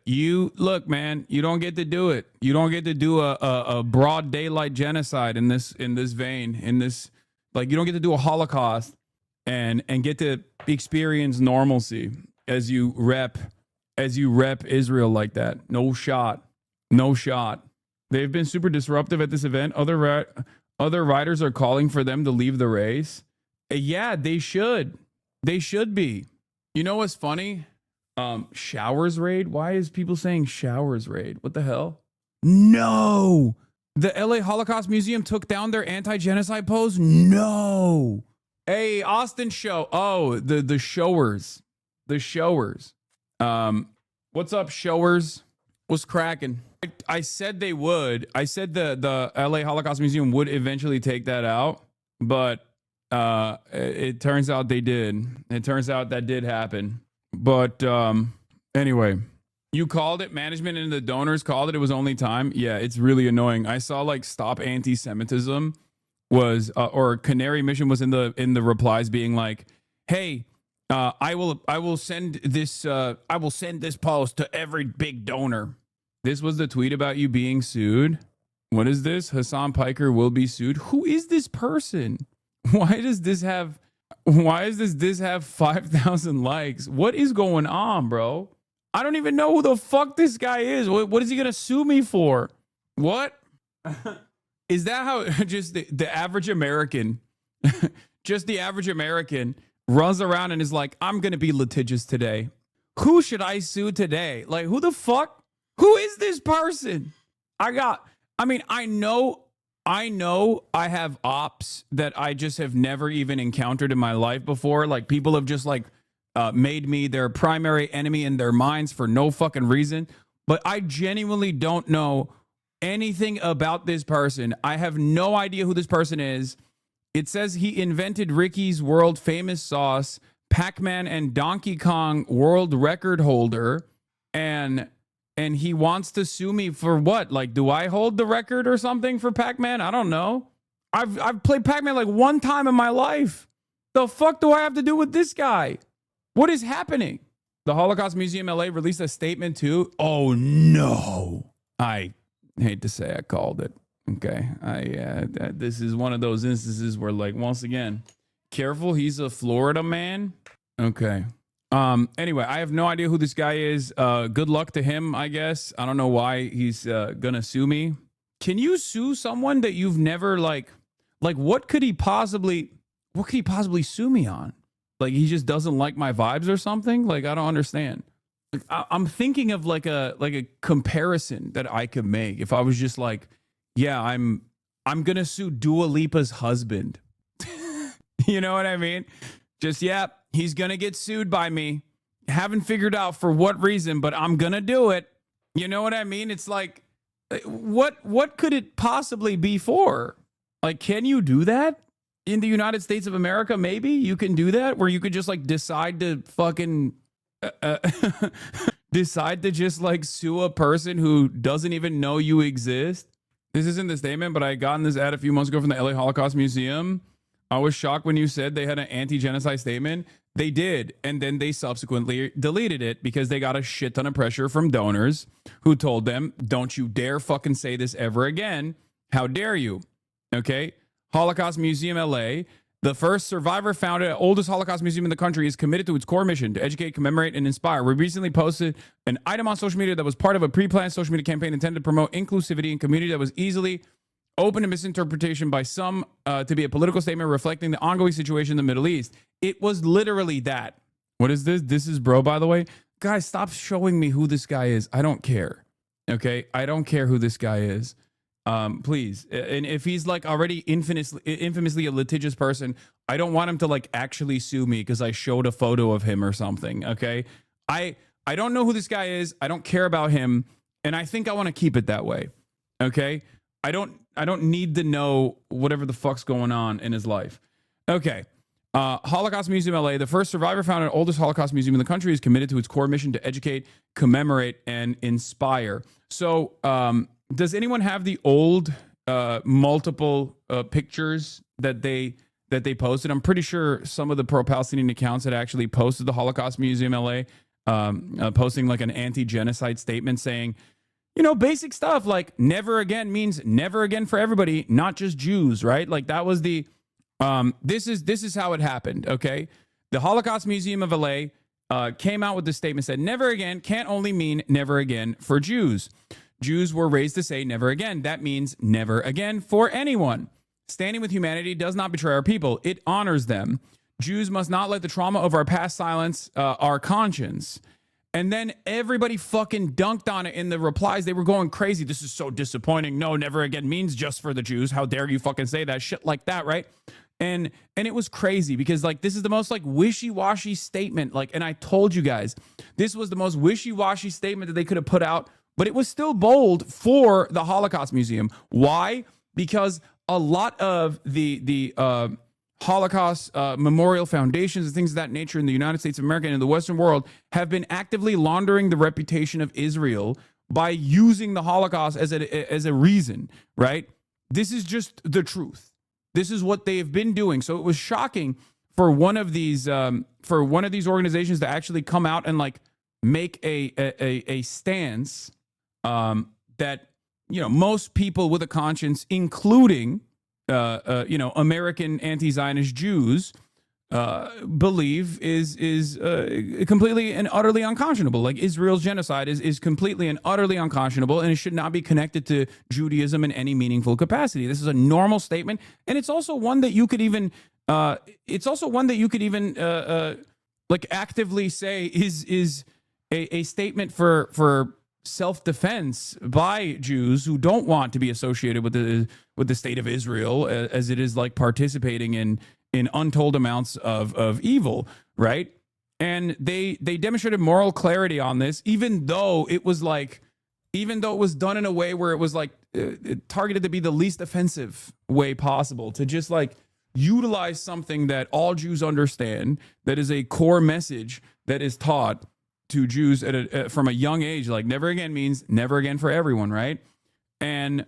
S2: look, man. You don't get to do it. You don't get to do a broad daylight genocide in this vein. Like you don't get to do a Holocaust and get to experience normalcy as you rep Israel like that. No shot. They've been super disruptive at this event. Other riders are calling for them to leave the race. Yeah, they should. They should be. You know what's funny? Showers raid. Why is people saying showers raid? What the hell? No. The LA Holocaust Museum took down their anti-genocide post? No. Hey, Austin show. Oh, the showers. The showers. What's up, showers? What's cracking? I said they would. I said the LA Holocaust Museum would eventually take that out, but it turns out they did. It turns out that did happen. But anyway, you called it, management and the donors called it. It was only time. Yeah, it's really annoying. I saw like Stop Anti-Semitism was or Canary Mission was in the replies being like, hey, I will send this post to every big donor. This was the tweet about you being sued. What is this? Hassan Piker will be sued. Who is this person? Why does this have 5,000 likes? What is going on, bro? I don't even know who the fuck this guy is. What is he gonna sue me for? What? Is that how just the average American, just the average American runs around and is like, I'm gonna be litigious today. Who should I sue today? Like, who the fuck? Who is this person? I know I know I have ops that I just have never even encountered in my life before. Like people have just like made me their primary enemy in their minds for no fucking reason. But I genuinely don't know anything about this person. I have no idea who this person is. It says he invented Ricky's world famous sauce, Pac-Man and Donkey Kong world record holder, and he wants to sue me for what? Like, do I hold the record or something for Pac-Man? I don't know. I've played Pac-Man like one time in my life. The fuck do I have to do with this guy? What is happening? The Holocaust Museum LA released a statement too. Oh no. I hate to say I called it. Okay. This is one of those instances where, like, once again, careful, he's a Florida man. Okay. Anyway, I have no idea who this guy is. Good luck to him, I guess. I don't know why he's gonna sue me. Can you sue someone that you've never like what could he possibly sue me on? Like he just doesn't like my vibes or something? Like I don't understand. Like, I'm thinking of like a comparison that I could make if I was just like, yeah, I'm gonna sue Dua Lipa's husband. You know what I mean? Just, yeah, he's gonna get sued by me. Haven't figured out for what reason, but I'm gonna do it. You know what I mean? It's like, what could it possibly be for? Like, can you do that in the United States of America? Maybe you can do that, where you could just like decide to fucking decide to just like sue a person who doesn't even know you exist. This isn't the statement, but I got in this ad a few months ago from the LA Holocaust Museum. I was shocked when you said they had an anti-genocide statement. They did, and then they subsequently deleted it because they got a shit ton of pressure from donors who told them, don't you dare fucking say this ever again. How dare you? Okay? Holocaust Museum LA, the first survivor-founded, oldest Holocaust museum in the country, is committed to its core mission to educate, commemorate, and inspire. We recently posted an item on social media that was part of a pre-planned social media campaign intended to promote inclusivity and community that was easily open to misinterpretation by some to be a political statement reflecting the ongoing situation in the Middle East. It was literally that. What is this? This is bro, by the way. Guys, stop showing me who this guy is. I don't care. Okay? I don't care who this guy is. Please. And if he's like already infamously a litigious person, I don't want him to like actually sue me because I showed a photo of him or something. Okay? I don't know who this guy is. I don't care about him. And I think I want to keep it that way. Okay? I don't need to know whatever the fuck's going on in his life. Okay. Holocaust Museum LA, the first survivor-founded oldest Holocaust museum in the country, is committed to its core mission to educate, commemorate, and inspire. So, does anyone have the old multiple pictures that they posted? I'm pretty sure some of the pro-Palestinian accounts had actually posted the Holocaust Museum LA, posting like an anti-genocide statement saying, you know, basic stuff like never again means never again for everybody, not just Jews, right? Like that was the, this is how it happened, okay? The Holocaust Museum of LA came out with this statement, said never again can't only mean never again for Jews. Jews were raised to say never again. That means never again for anyone. Standing with humanity does not betray our people. It honors them. Jews must not let the trauma of our past silence our conscience. And then everybody fucking dunked on it in the replies. They were going crazy. This is so disappointing. No, never again means just for the Jews. How dare you fucking say that shit like that, right? And it was crazy because like this is the most like wishy-washy statement. Like, and I told you guys, this was the most wishy-washy statement that they could have put out, but it was still bold for the Holocaust Museum. Why? Because a lot of the Holocaust memorial foundations and things of that nature in the United States of America and in the Western world have been actively laundering the reputation of Israel by using the Holocaust as a reason, right? This is just the truth. This is what they have been doing. So it was shocking for one of these organizations to actually come out and like make a stance that, you know, most people with a conscience, including American anti-Zionist Jews believe is completely and utterly unconscionable. Like Israel's genocide is completely and utterly unconscionable, and it should not be connected to Judaism in any meaningful capacity. This is a normal statement, and it's also one that you could even like actively say is a statement for self-defense by Jews who don't want to be associated with the state of Israel, as it is like participating in untold amounts of evil, right? And they demonstrated moral clarity on this, even though it was done in a way where it was like targeted to be the least offensive way possible, to just like utilize something that all Jews understand, that is a core message that is taught to Jews from a young age. Like, never again means never again for everyone, right? And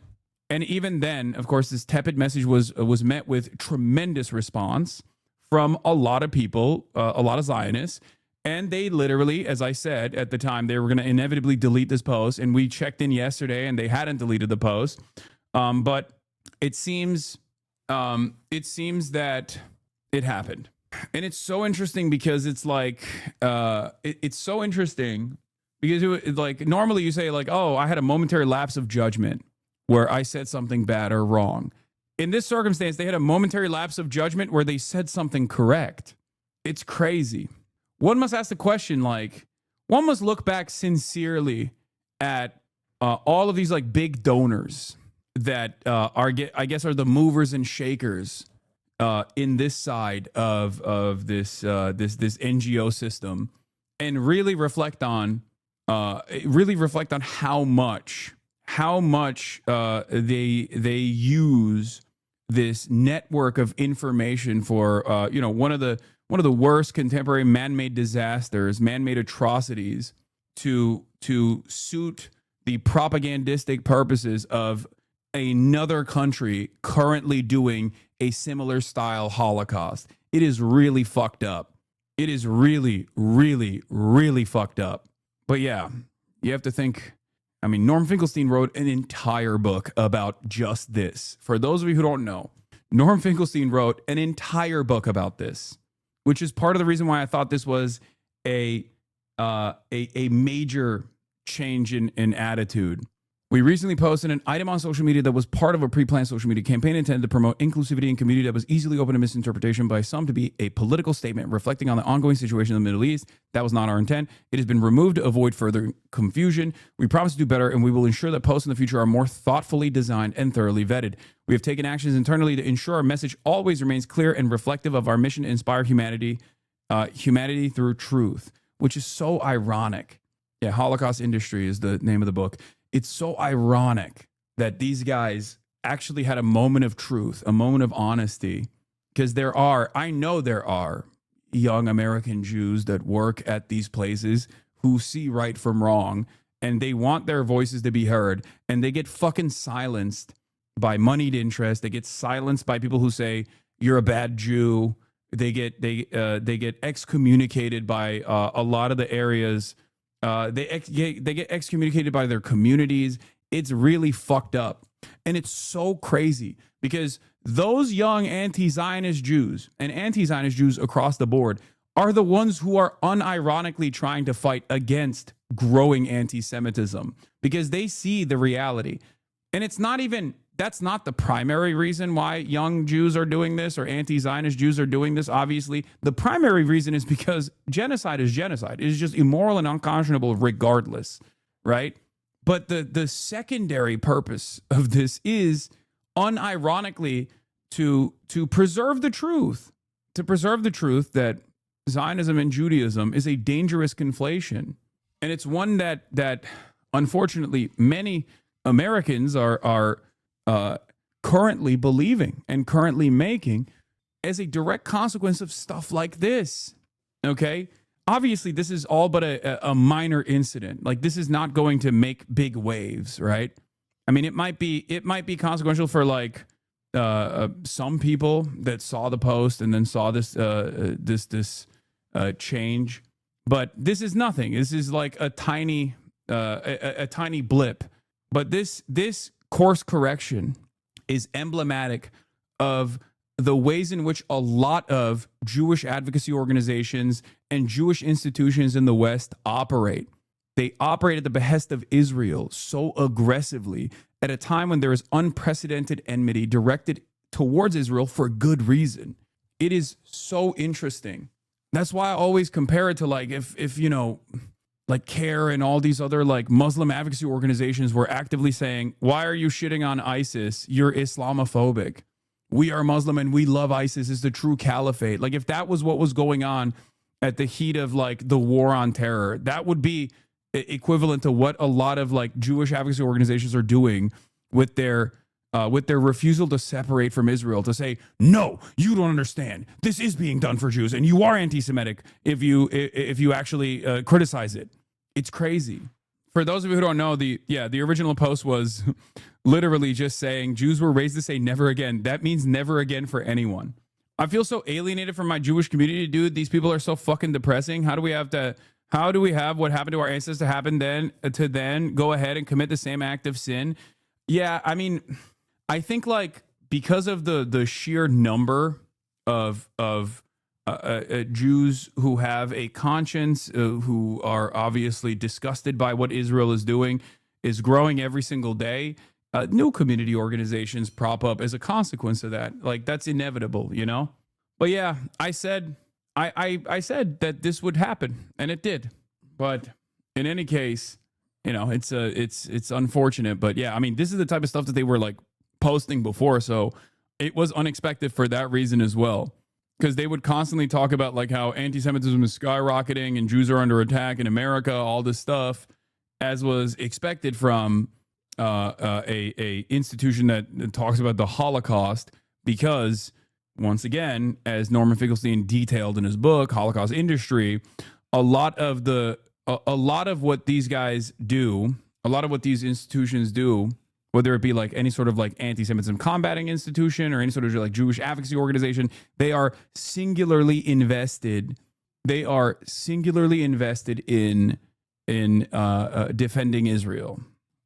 S2: even then, of course, this tepid message was met with tremendous response from a lot of people, a lot of Zionists. And they literally, as I said at the time, they were going to inevitably delete this post. And we checked in yesterday and they hadn't deleted the post. But it seems that it happened. And it's so interesting because it's like, it's so interesting because like normally you say like, oh, I had a momentary lapse of judgment where I said something bad or wrong. In this circumstance, they had a momentary lapse of judgment where they said something correct. It's crazy. One must ask the question, like, one must look back sincerely at all of these like big donors that are the movers and shakers in this side of this NGO system, and really reflect on how much they use this network of information for one of the worst contemporary man-made disasters, man-made atrocities to suit the propagandistic purposes of another country currently doing a similar style Holocaust. It is really fucked up. It is really, really, really fucked up. But yeah, you have to think. I mean, Norm Finkelstein wrote an entire book about just this. For those of you who don't know, Norm Finkelstein wrote an entire book about this, which is part of the reason why I thought this was a major change in attitude. We recently posted an item on social media that was part of a pre-planned social media campaign intended to promote inclusivity and community that was easily open to misinterpretation by some to be a political statement reflecting on the ongoing situation in the Middle East. That was not our intent. It has been removed to avoid further confusion. We promise to do better, and we will ensure that posts in the future are more thoughtfully designed and thoroughly vetted. We have taken actions internally to ensure our message always remains clear and reflective of our mission to inspire humanity through truth, which is so ironic. Yeah, Holocaust Industry is the name of the book. It's so ironic that these guys actually had a moment of truth, a moment of honesty, because I know there are young American Jews that work at these places who see right from wrong, and they want their voices to be heard, and they get fucking silenced by moneyed interest. They get silenced by people who say you're a bad Jew. They get excommunicated by a lot of the areas. They get excommunicated by their communities. It's really fucked up. And it's so crazy because those young anti-Zionist Jews and anti-Zionist Jews across the board are the ones who are unironically trying to fight against growing anti-Semitism because they see the reality. And that's not the primary reason why young Jews are doing this or anti-Zionist Jews are doing this. Obviously, the primary reason is because genocide is genocide. It is just immoral and unconscionable regardless, right? But the secondary purpose of this is unironically to preserve the truth, that Zionism and Judaism is a dangerous conflation. And it's one that unfortunately many Americans are currently believing and currently making as a direct consequence of stuff like this. Okay. Obviously, this is all but a minor incident. Like, this is not going to make big waves, right? I mean, it might be consequential for like some people that saw the post and then saw this change, but this is nothing. This is like a tiny blip. But this course correction is emblematic of the ways in which a lot of Jewish advocacy organizations and Jewish institutions in the West operate. They operate at the behest of Israel so aggressively at a time when there is unprecedented enmity directed towards Israel for good reason. It is so interesting. That's why I always compare it to like if like CARE and all these other like Muslim advocacy organizations were actively saying, why are you shitting on ISIS? You're Islamophobic. We are Muslim and we love ISIS. It's the true caliphate. Like if that was what was going on at the heat of like the war on terror, that would be equivalent to what a lot of like Jewish advocacy organizations are doing with their refusal to separate from Israel, to say, no, you don't understand. This is being done for Jews and you are anti-Semitic if you actually criticize it. It's crazy. For those of you who don't know, the original post was literally just saying Jews were raised to say never again. That means never again for anyone. I feel so alienated from my Jewish community, dude. These people are so fucking depressing. How do we have what happened to our ancestors happen to then go ahead and commit the same act of sin? Yeah, I mean, I think like because of the sheer number of Jews who have a conscience, who are obviously disgusted by what Israel is doing, is growing every single day. New community organizations prop up as a consequence of that. Like that's inevitable, you know? But yeah, I said that this would happen, and it did. But in any case, you know, it's unfortunate. But yeah, I mean, this is the type of stuff that they were like posting before, so it was unexpected for that reason as well. Because they would constantly talk about like how anti-Semitism is skyrocketing and Jews are under attack in America, all this stuff, as was expected from a institution that talks about the Holocaust, because once again, as Norman Finkelstein detailed in his book Holocaust Industry, a lot of what these guys do, a lot of what these institutions do, whether it be like any sort of like anti-Semitism combating institution or any sort of like Jewish advocacy organization, they are singularly invested. They are singularly invested in defending Israel.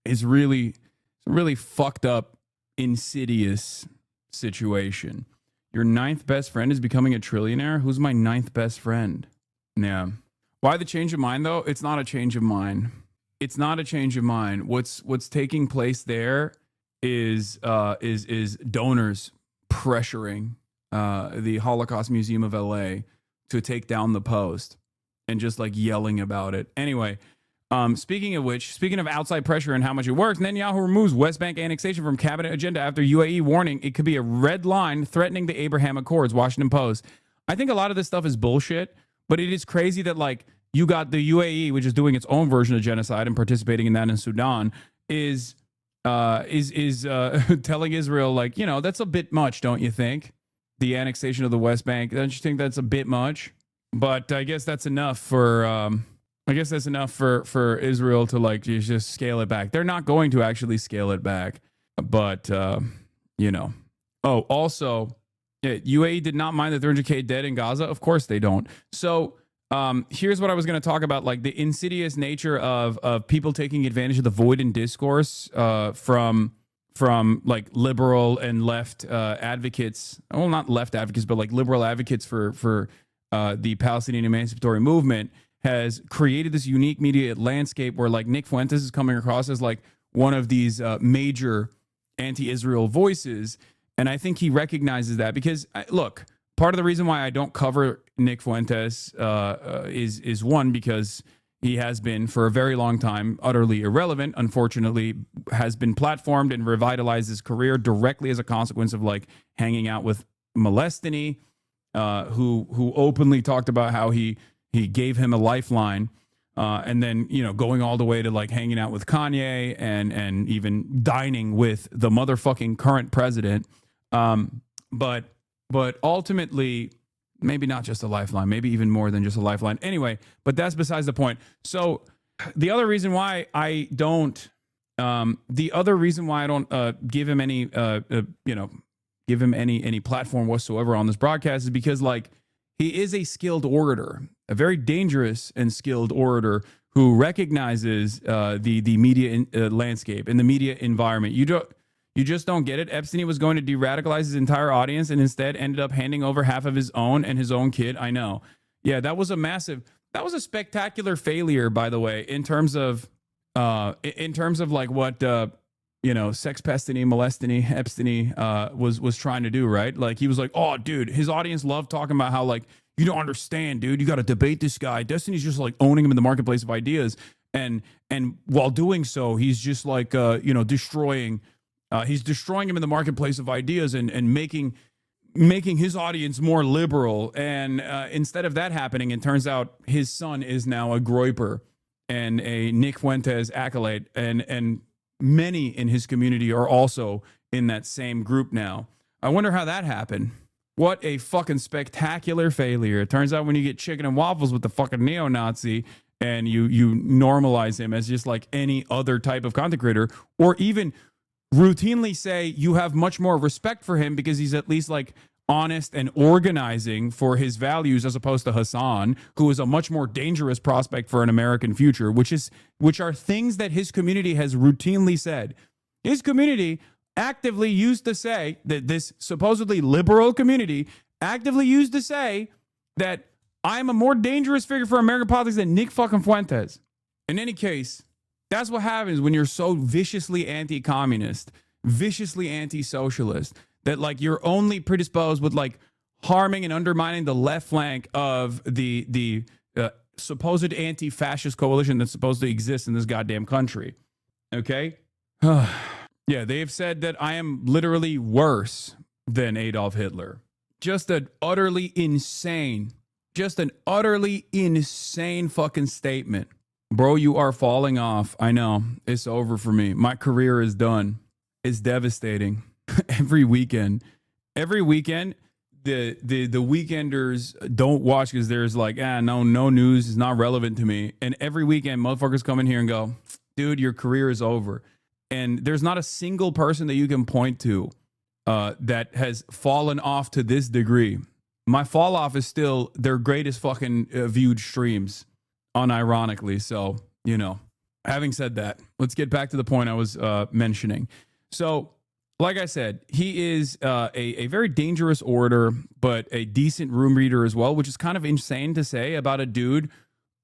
S2: It's really fucked up, insidious situation. Your ninth best friend is becoming a trillionaire? Who's my ninth best friend? Yeah. Why the change of mind though? It's not a change of mind. It's not a change of mind. What's taking place there is donors pressuring the Holocaust Museum of LA to take down the post and just like yelling about it. Anyway, speaking of outside pressure and how much it works, Netanyahu removes West Bank annexation from cabinet agenda after UAE warning it could be a red line threatening the Abraham Accords. Washington Post. I think a lot of this stuff is bullshit, but it is crazy that like you got the UAE, which is doing its own version of genocide and participating in that in Sudan, is telling Israel like, you know, that's a bit much, don't you think? The annexation of the West Bank, don't you think that's a bit much? But I guess that's enough for for Israel to like just scale it back. They're not going to actually scale it back, but you know. Oh, also, UAE did not mind the 300K dead in Gaza. Of course they don't. So here's what I was going to talk about, like the insidious nature of people taking advantage of the void in discourse from like liberal and left advocates. Well, not left advocates, but like liberal advocates for the Palestinian emancipatory movement, has created this unique media landscape where like Nick Fuentes is coming across as like one of these major anti-Israel voices. And I think he recognizes that because look, part of the reason why I don't cover Nick Fuentes is one, because he has been for a very long time utterly irrelevant, unfortunately, has been platformed and revitalized his career directly as a consequence of like hanging out with Molestany, who openly talked about how he gave him a lifeline, and then, you know, going all the way to like hanging out with Kanye and even dining with the motherfucking current president. But ultimately, maybe not just a lifeline, maybe even more than just a lifeline. Anyway, but that's besides the point. So the other reason why I don't, give him any, give him any platform whatsoever on this broadcast is because like he is a skilled orator, a very dangerous and skilled orator who recognizes the media landscape and the media environment. You just don't get it. Epstein was going to de-radicalize his entire audience and instead ended up handing over half of his own and his own kid. I know. Yeah, that was a spectacular failure, by the way, in terms of like what, Sexpestany, Molestany, Epstein was trying to do, right? Like he was like, oh, dude, his audience loved talking about how like, you don't understand, dude. You got to debate this guy. Destiny's just like owning him in the marketplace of ideas. And while doing so, he's just like, destroying. He's destroying him in the marketplace of ideas and making his audience more liberal. And instead of that happening, it turns out his son is now a groyper and a Nick Fuentes acolyte. And many in his community are also in that same group now. I wonder how that happened. What a fucking spectacular failure. It turns out when you get chicken and waffles with the fucking neo-Nazi and you normalize him as just like any other type of content creator, or even routinely say you have much more respect for him because he's at least like honest and organizing for his values, as opposed to Hassan, who is a much more dangerous prospect for an American future, which are things that his community has routinely said. His community actively used to say that this supposedly liberal community actively used to say that I'm a more dangerous figure for American politics than Nick fucking Fuentes. In any case, that's what happens when you're so viciously anti-communist, viciously anti-socialist, that like you're only predisposed with like harming and undermining the left flank of the supposed anti-fascist coalition that's supposed to exist in this goddamn country. Okay? Yeah, they've said that I am literally worse than Adolf Hitler. Just an utterly insane fucking statement. Bro, you are falling off. I know. It's over for me. My career is done. It's devastating. Every weekend, the weekenders don't watch because there's like, no news is not relevant to me. And every weekend, motherfuckers come in here and go, dude, your career is over. And there's not a single person that you can point to that has fallen off to this degree. My fall off is still their greatest fucking viewed streams, unironically. So, having said that, let's get back to the point I was mentioning. So, like I said, he is a very dangerous orator, but a decent room reader as well, which is kind of insane to say about a dude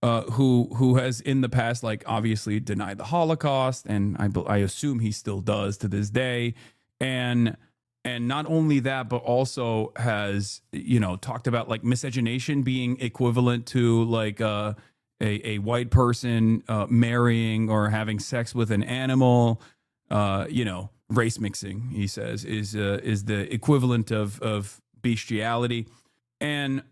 S2: who has in the past, like, obviously denied the Holocaust, and I assume he still does to this day, and not only that, but also has talked about like miscegenation being equivalent to like a white person marrying or having sex with an animal. Race mixing, he says, is the equivalent of bestiality, and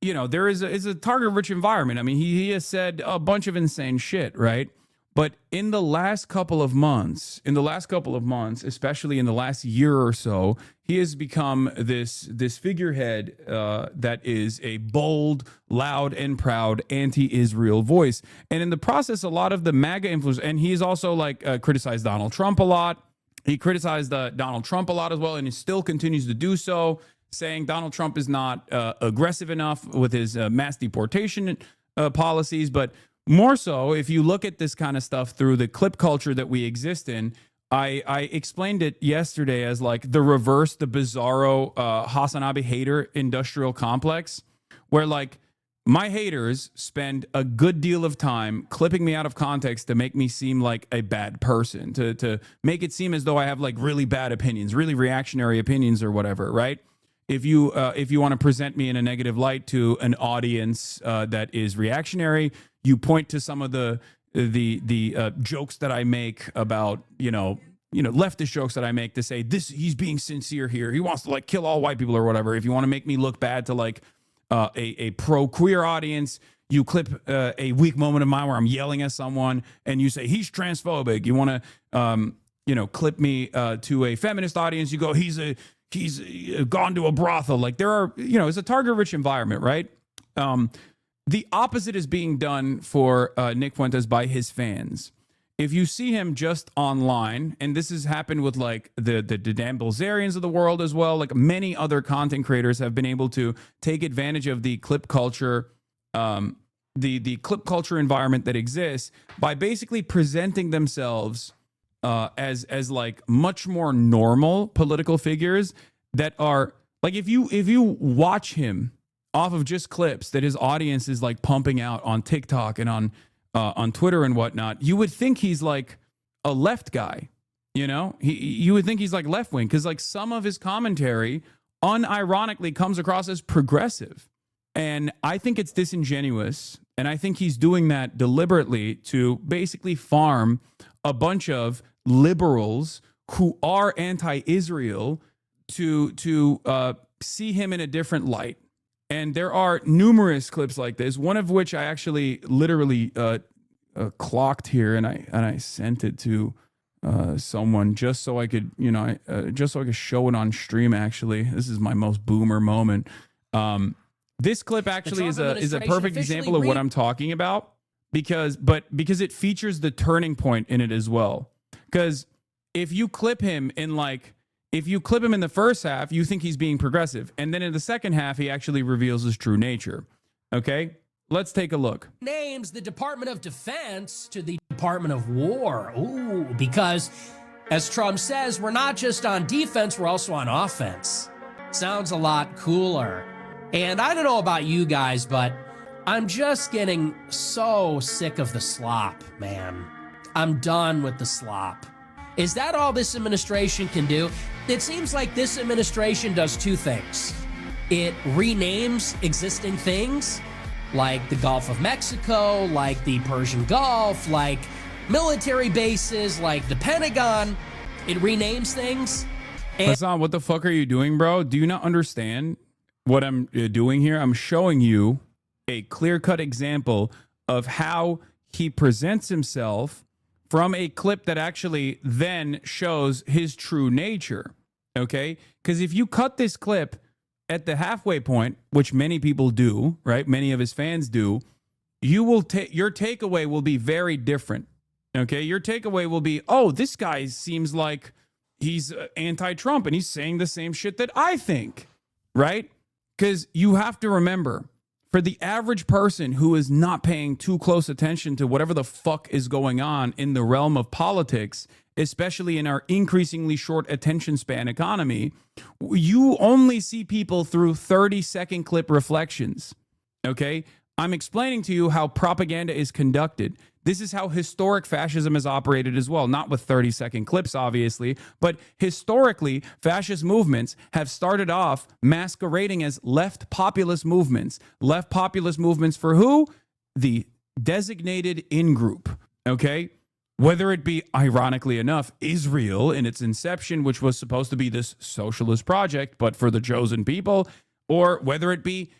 S2: there is a target-rich environment. I mean, he has said a bunch of insane shit, right? But in the last couple of months, especially in the last year or so, he has become this figurehead that is a bold, loud, and proud anti-Israel voice. And in the process, a lot of the MAGA influence, and he's also like criticized Donald Trump a lot. He criticized Donald Trump a lot as well, and he still continues to do so, saying Donald Trump is not aggressive enough with his mass deportation policies. But more so, if you look at this kind of stuff through the clip culture that we exist in, I explained it yesterday as like the bizarro Hasanabi hater industrial complex, where like my haters spend a good deal of time clipping me out of context to make me seem like a bad person, to make it seem as though I have like really bad opinions, really reactionary opinions or whatever, right? If you want to present me in a negative light to an audience that is reactionary, you point to some of the jokes that I make about leftist jokes that I make to say he's being sincere here. He wants to like kill all white people or whatever. If you want to make me look bad to like a pro queer audience, you clip a weak moment of mine where I'm yelling at someone and you say he's transphobic. You want to clip me to a feminist audience. You go he's gone to a brothel. Like there are, it's a target-rich environment, right? The opposite is being done for Nick Fuentes by his fans. If you see him just online, and this has happened with like the Dan Bilzerians of the world as well, like many other content creators have been able to take advantage of the clip culture, the clip culture environment that exists by basically presenting themselves as like much more normal political figures that are like, if you watch him off of just clips that his audience is like pumping out on TikTok and on Twitter and whatnot, you would think he's like a left guy, you would think he's like left wing, because like some of his commentary unironically comes across as progressive. And I think it's disingenuous. And I think he's doing that deliberately to basically farm a bunch of liberals who are anti-Israel to see him in a different light. And there are numerous clips like this, one of which I actually literally clocked here, and I sent it to someone just so I could, just so I could show it on stream. Actually, this is my most boomer moment. This clip actually is a perfect example of what I'm talking about because it features the turning point in it as well. Because if you clip him in the first half, you think he's being progressive, and then in the second half, he actually reveals his true nature. Okay, let's take a look.
S12: Names the Department of Defense to the Department of War. Ooh, because as Trump says, we're not just on defense, we're also on offense. Sounds a lot cooler. And I don't know about you guys, but I'm just getting so sick of the slop, man. I'm done with the slop. Is that all this administration can do? It seems like this administration does two things. It renames existing things, like the Gulf of Mexico, like the Persian Gulf, like military bases, like the Pentagon. It renames things.
S2: Hassan, what the fuck are you doing, bro? Do you not understand what I'm doing here? I'm showing you a clear-cut example of how he presents himself from a clip that actually then shows his true nature, okay? Because if you cut this clip at the halfway point, which many people do, right? Many of his fans do, you will your takeaway will be very different, okay? Your takeaway will be, oh, this guy seems like he's anti-Trump and he's saying the same shit that I think, right? Because you have to remember, for the average person who is not paying too close attention to whatever the fuck is going on in the realm of politics, especially in our increasingly short attention span economy, you only see people through 30-second clip reflections, okay? I'm explaining to you how propaganda is conducted. This is how historic fascism has operated as well, not with 30-second clips, obviously, but historically, fascist movements have started off masquerading as left populist movements. Left populist movements for who? The designated in-group, okay? Whether it be, ironically enough, Israel in its inception, which was supposed to be this socialist project, but for the chosen people, or whether it be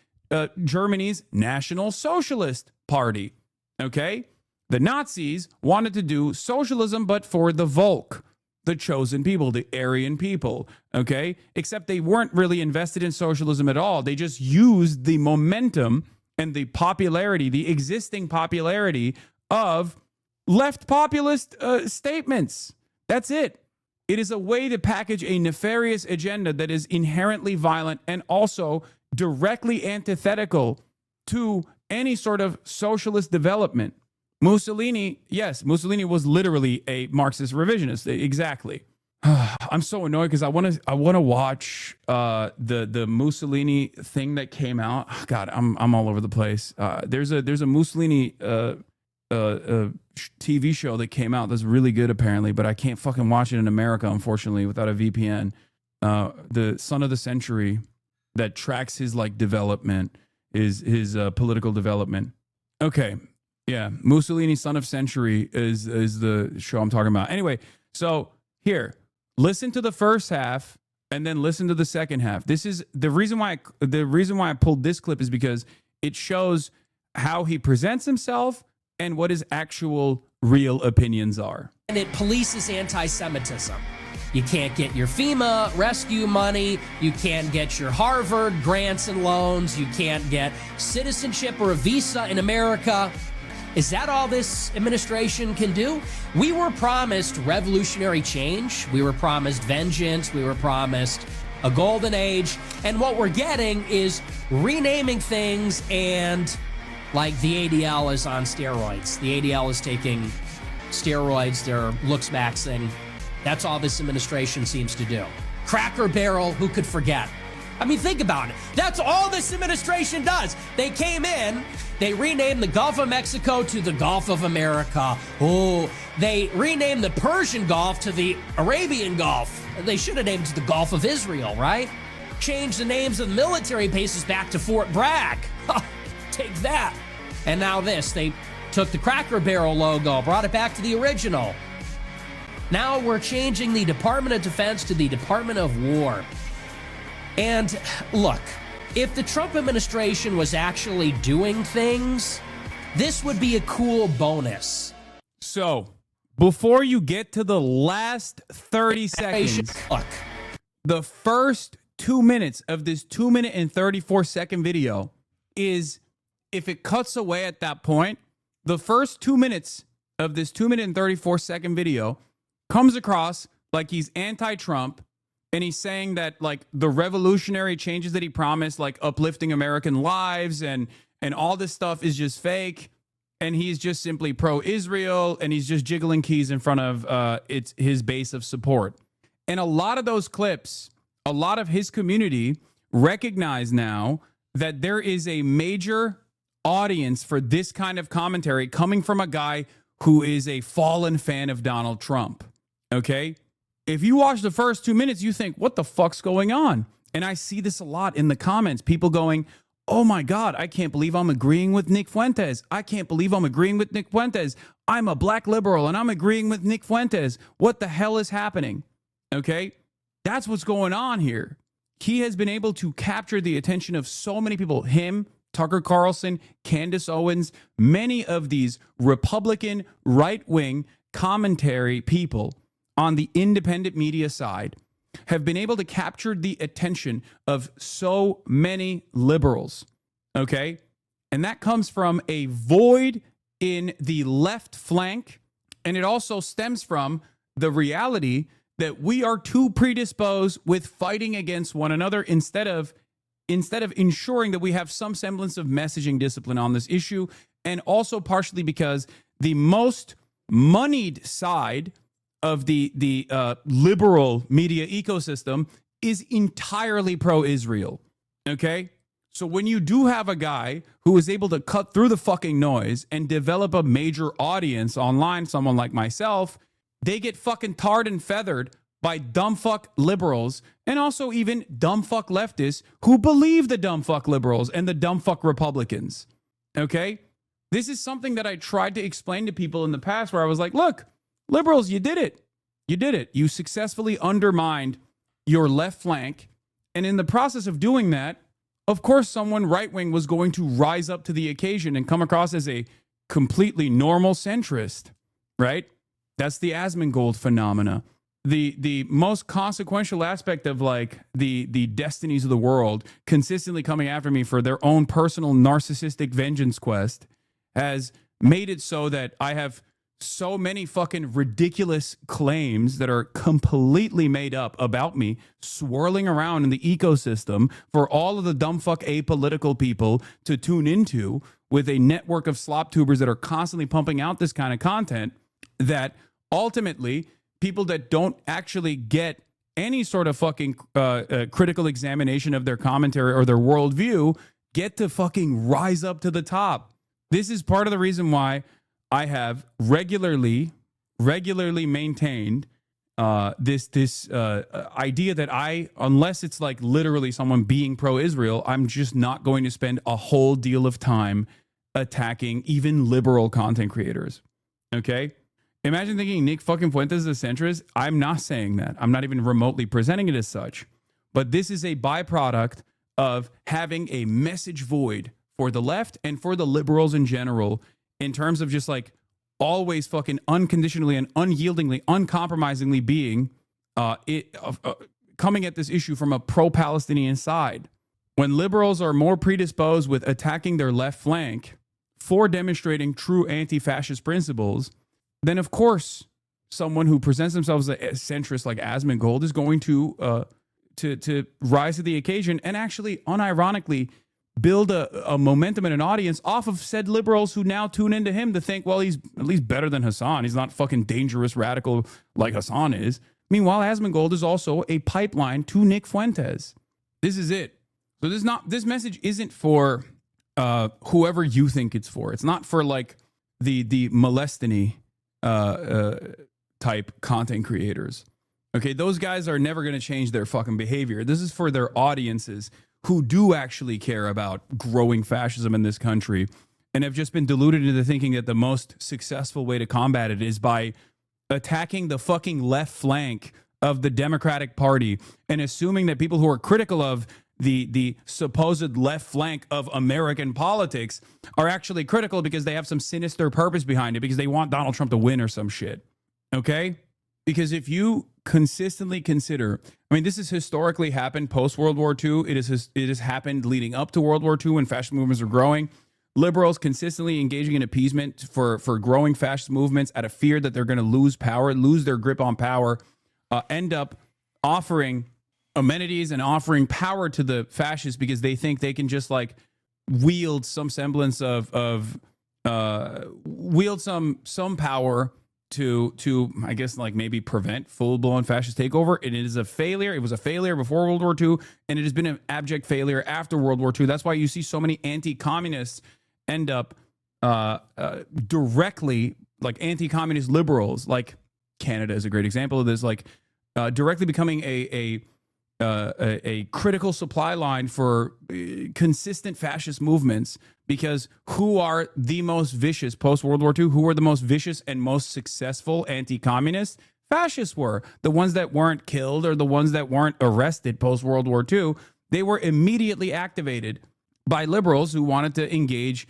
S2: Germany's National Socialist Party, okay? The Nazis wanted to do socialism, but for the Volk, the chosen people, the Aryan people, okay? Except they weren't really invested in socialism at all. They just used the momentum and the popularity, the existing popularity of left populist statements. That's it. It is a way to package a nefarious agenda that is inherently violent and also directly antithetical to any sort of socialist development. Mussolini, yes, Mussolini was literally a Marxist revisionist. Exactly. I'm so annoyed because I want to watch the Mussolini thing that came out. God, I'm all over the place. There's a Mussolini TV show that came out that's really good apparently, but I can't fucking watch it in America, unfortunately, without a VPN. The Son of the Century that tracks his development, his political development. Okay. Yeah, Mussolini, Son of Century is the show I'm talking about. Anyway, so here, listen to the first half and then listen to the second half. This is the reason why I pulled this clip is because it shows how he presents himself and what his actual real opinions are.
S12: And it polices anti-Semitism. You can't get your FEMA rescue money. You can't get your Harvard grants and loans. You can't get citizenship or a visa in America. Is that all this administration can do? We were promised revolutionary change. We were promised vengeance. We were promised a golden age. And what we're getting is renaming things, and like the ADL is on steroids. The ADL is taking steroids. They're looks maxing. That's all this administration seems to do. Cracker Barrel, who could forget? I mean, think about it. That's all this administration does. They came in, they renamed the Gulf of Mexico to the Gulf of America. Oh, they renamed the Persian Gulf to the Arabian Gulf. They should have named it the Gulf of Israel, right? changed the names of the military bases back to Fort Bragg. Take that. And now this. They took the Cracker Barrel logo, brought it back to the original. Now we're changing the Department of Defense to the Department of War. And look, if the Trump administration was actually doing things, this would be a cool bonus.
S2: So, before you get to the last 30 seconds,
S12: look,
S2: the first 2 minutes of this 2-minute and 34-second video is, if it cuts away at that point, the first 2 minutes of this 2-minute and 34-second video comes across like he's anti-Trump, and he's saying that like the revolutionary changes that he promised, like uplifting American lives and all this stuff is just fake, and he's just simply pro-Israel, and he's just jiggling keys in front of his base of support. And a lot of those clips, a lot of his community recognize now that there is a major audience for this kind of commentary coming from a guy who is a fallen fan of Donald Trump. Okay? If you watch the first 2 minutes, you think, what the fuck's going on? And I see this a lot in the comments. People going, oh my God, I can't believe I'm agreeing with Nick Fuentes. I can't believe I'm agreeing with Nick Fuentes. I'm a black liberal and I'm agreeing with Nick Fuentes. What the hell is happening? Okay? That's what's going on here. He has been able to capture the attention of so many people. Him, Tucker Carlson, Candace Owens, many of these Republican right-wing commentary people on the independent media side have been able to capture the attention of so many liberals, okay? And that comes from a void in the left flank, and it also stems from the reality that we are too predisposed with fighting against one another instead of ensuring that we have some semblance of messaging discipline on this issue, and also partially because the most moneyed side of the liberal media ecosystem is entirely pro-Israel, okay? So when you do have a guy who is able to cut through the fucking noise and develop a major audience online, someone like myself, they get fucking tarred and feathered by dumb fuck liberals and also even dumb fuck leftists who believe the dumb fuck liberals and the dumb fuck Republicans, okay? This is something that I tried to explain to people in the past where I was like, look, liberals, you did it. You did it. You successfully undermined your left flank. And in the process of doing that, of course, someone right-wing was going to rise up to the occasion and come across as a completely normal centrist, right? That's the Asmongold phenomena. The most consequential aspect of like the destinies of the world consistently coming after me for their own personal narcissistic vengeance quest has made it so that I have so many fucking ridiculous claims that are completely made up about me swirling around in the ecosystem for all of the dumb fuck apolitical people to tune into with a network of slop tubers that are constantly pumping out this kind of content, that ultimately people that don't actually get any sort of fucking critical examination of their commentary or their worldview get to fucking rise up to the top. This is part of the reason why I have regularly maintained this idea that unless it's like literally someone being pro-Israel, I'm just not going to spend a whole deal of time attacking even liberal content creators. Okay? Imagine thinking Nick fucking Fuentes is a centrist. I'm not saying that. I'm not even remotely presenting it as such. But this is a byproduct of having a message void for the left and for the liberals in general, in terms of just like always fucking unconditionally and unyieldingly, uncompromisingly being coming at this issue from a pro-Palestinian side. When liberals are more predisposed with attacking their left flank for demonstrating true anti-fascist principles, then of course someone who presents themselves as a centrist like Asmongold is going to rise to the occasion and actually unironically build a momentum and an audience off of said liberals who now tune into him to think, well, he's at least better than Hassan. He's not fucking dangerous radical like Hassan is. Meanwhile, Asmongold is also a pipeline to Nick Fuentes. This is it. So this message isn't for whoever you think it's for. It's not for like the molestiny type content creators. Okay, those guys are never going to change their fucking behavior. This is for their audiences who do actually care about growing fascism in this country and have just been deluded into thinking that the most successful way to combat it is by attacking the fucking left flank of the Democratic Party and assuming that people who are critical of the supposed left flank of American politics are actually critical because they have some sinister purpose behind it, because they want Donald Trump to win or some shit. Okay? Because if you consistently consider, I mean, this has historically happened post World War II. It has happened leading up to World War II when fascist movements were growing. Liberals consistently engaging in appeasement for growing fascist movements out of fear that they're going to lose power, lose their grip on power, end up offering amenities and offering power to the fascists because they think they can just like wield some semblance of wield some power to I guess like maybe prevent full-blown fascist takeover. And it is a failure. It was a failure before World War II, and it has been an abject failure after World War II. That's why you see so many anti-communists end up directly, like anti-communist liberals, like Canada is a great example of this, like directly becoming a critical supply line for consistent fascist movements. Because who are the most vicious post-World War II? Who were the most vicious and most successful anti-communists? Fascists were. The ones that weren't killed or the ones that weren't arrested post-World War II, they were immediately activated by liberals who wanted to engage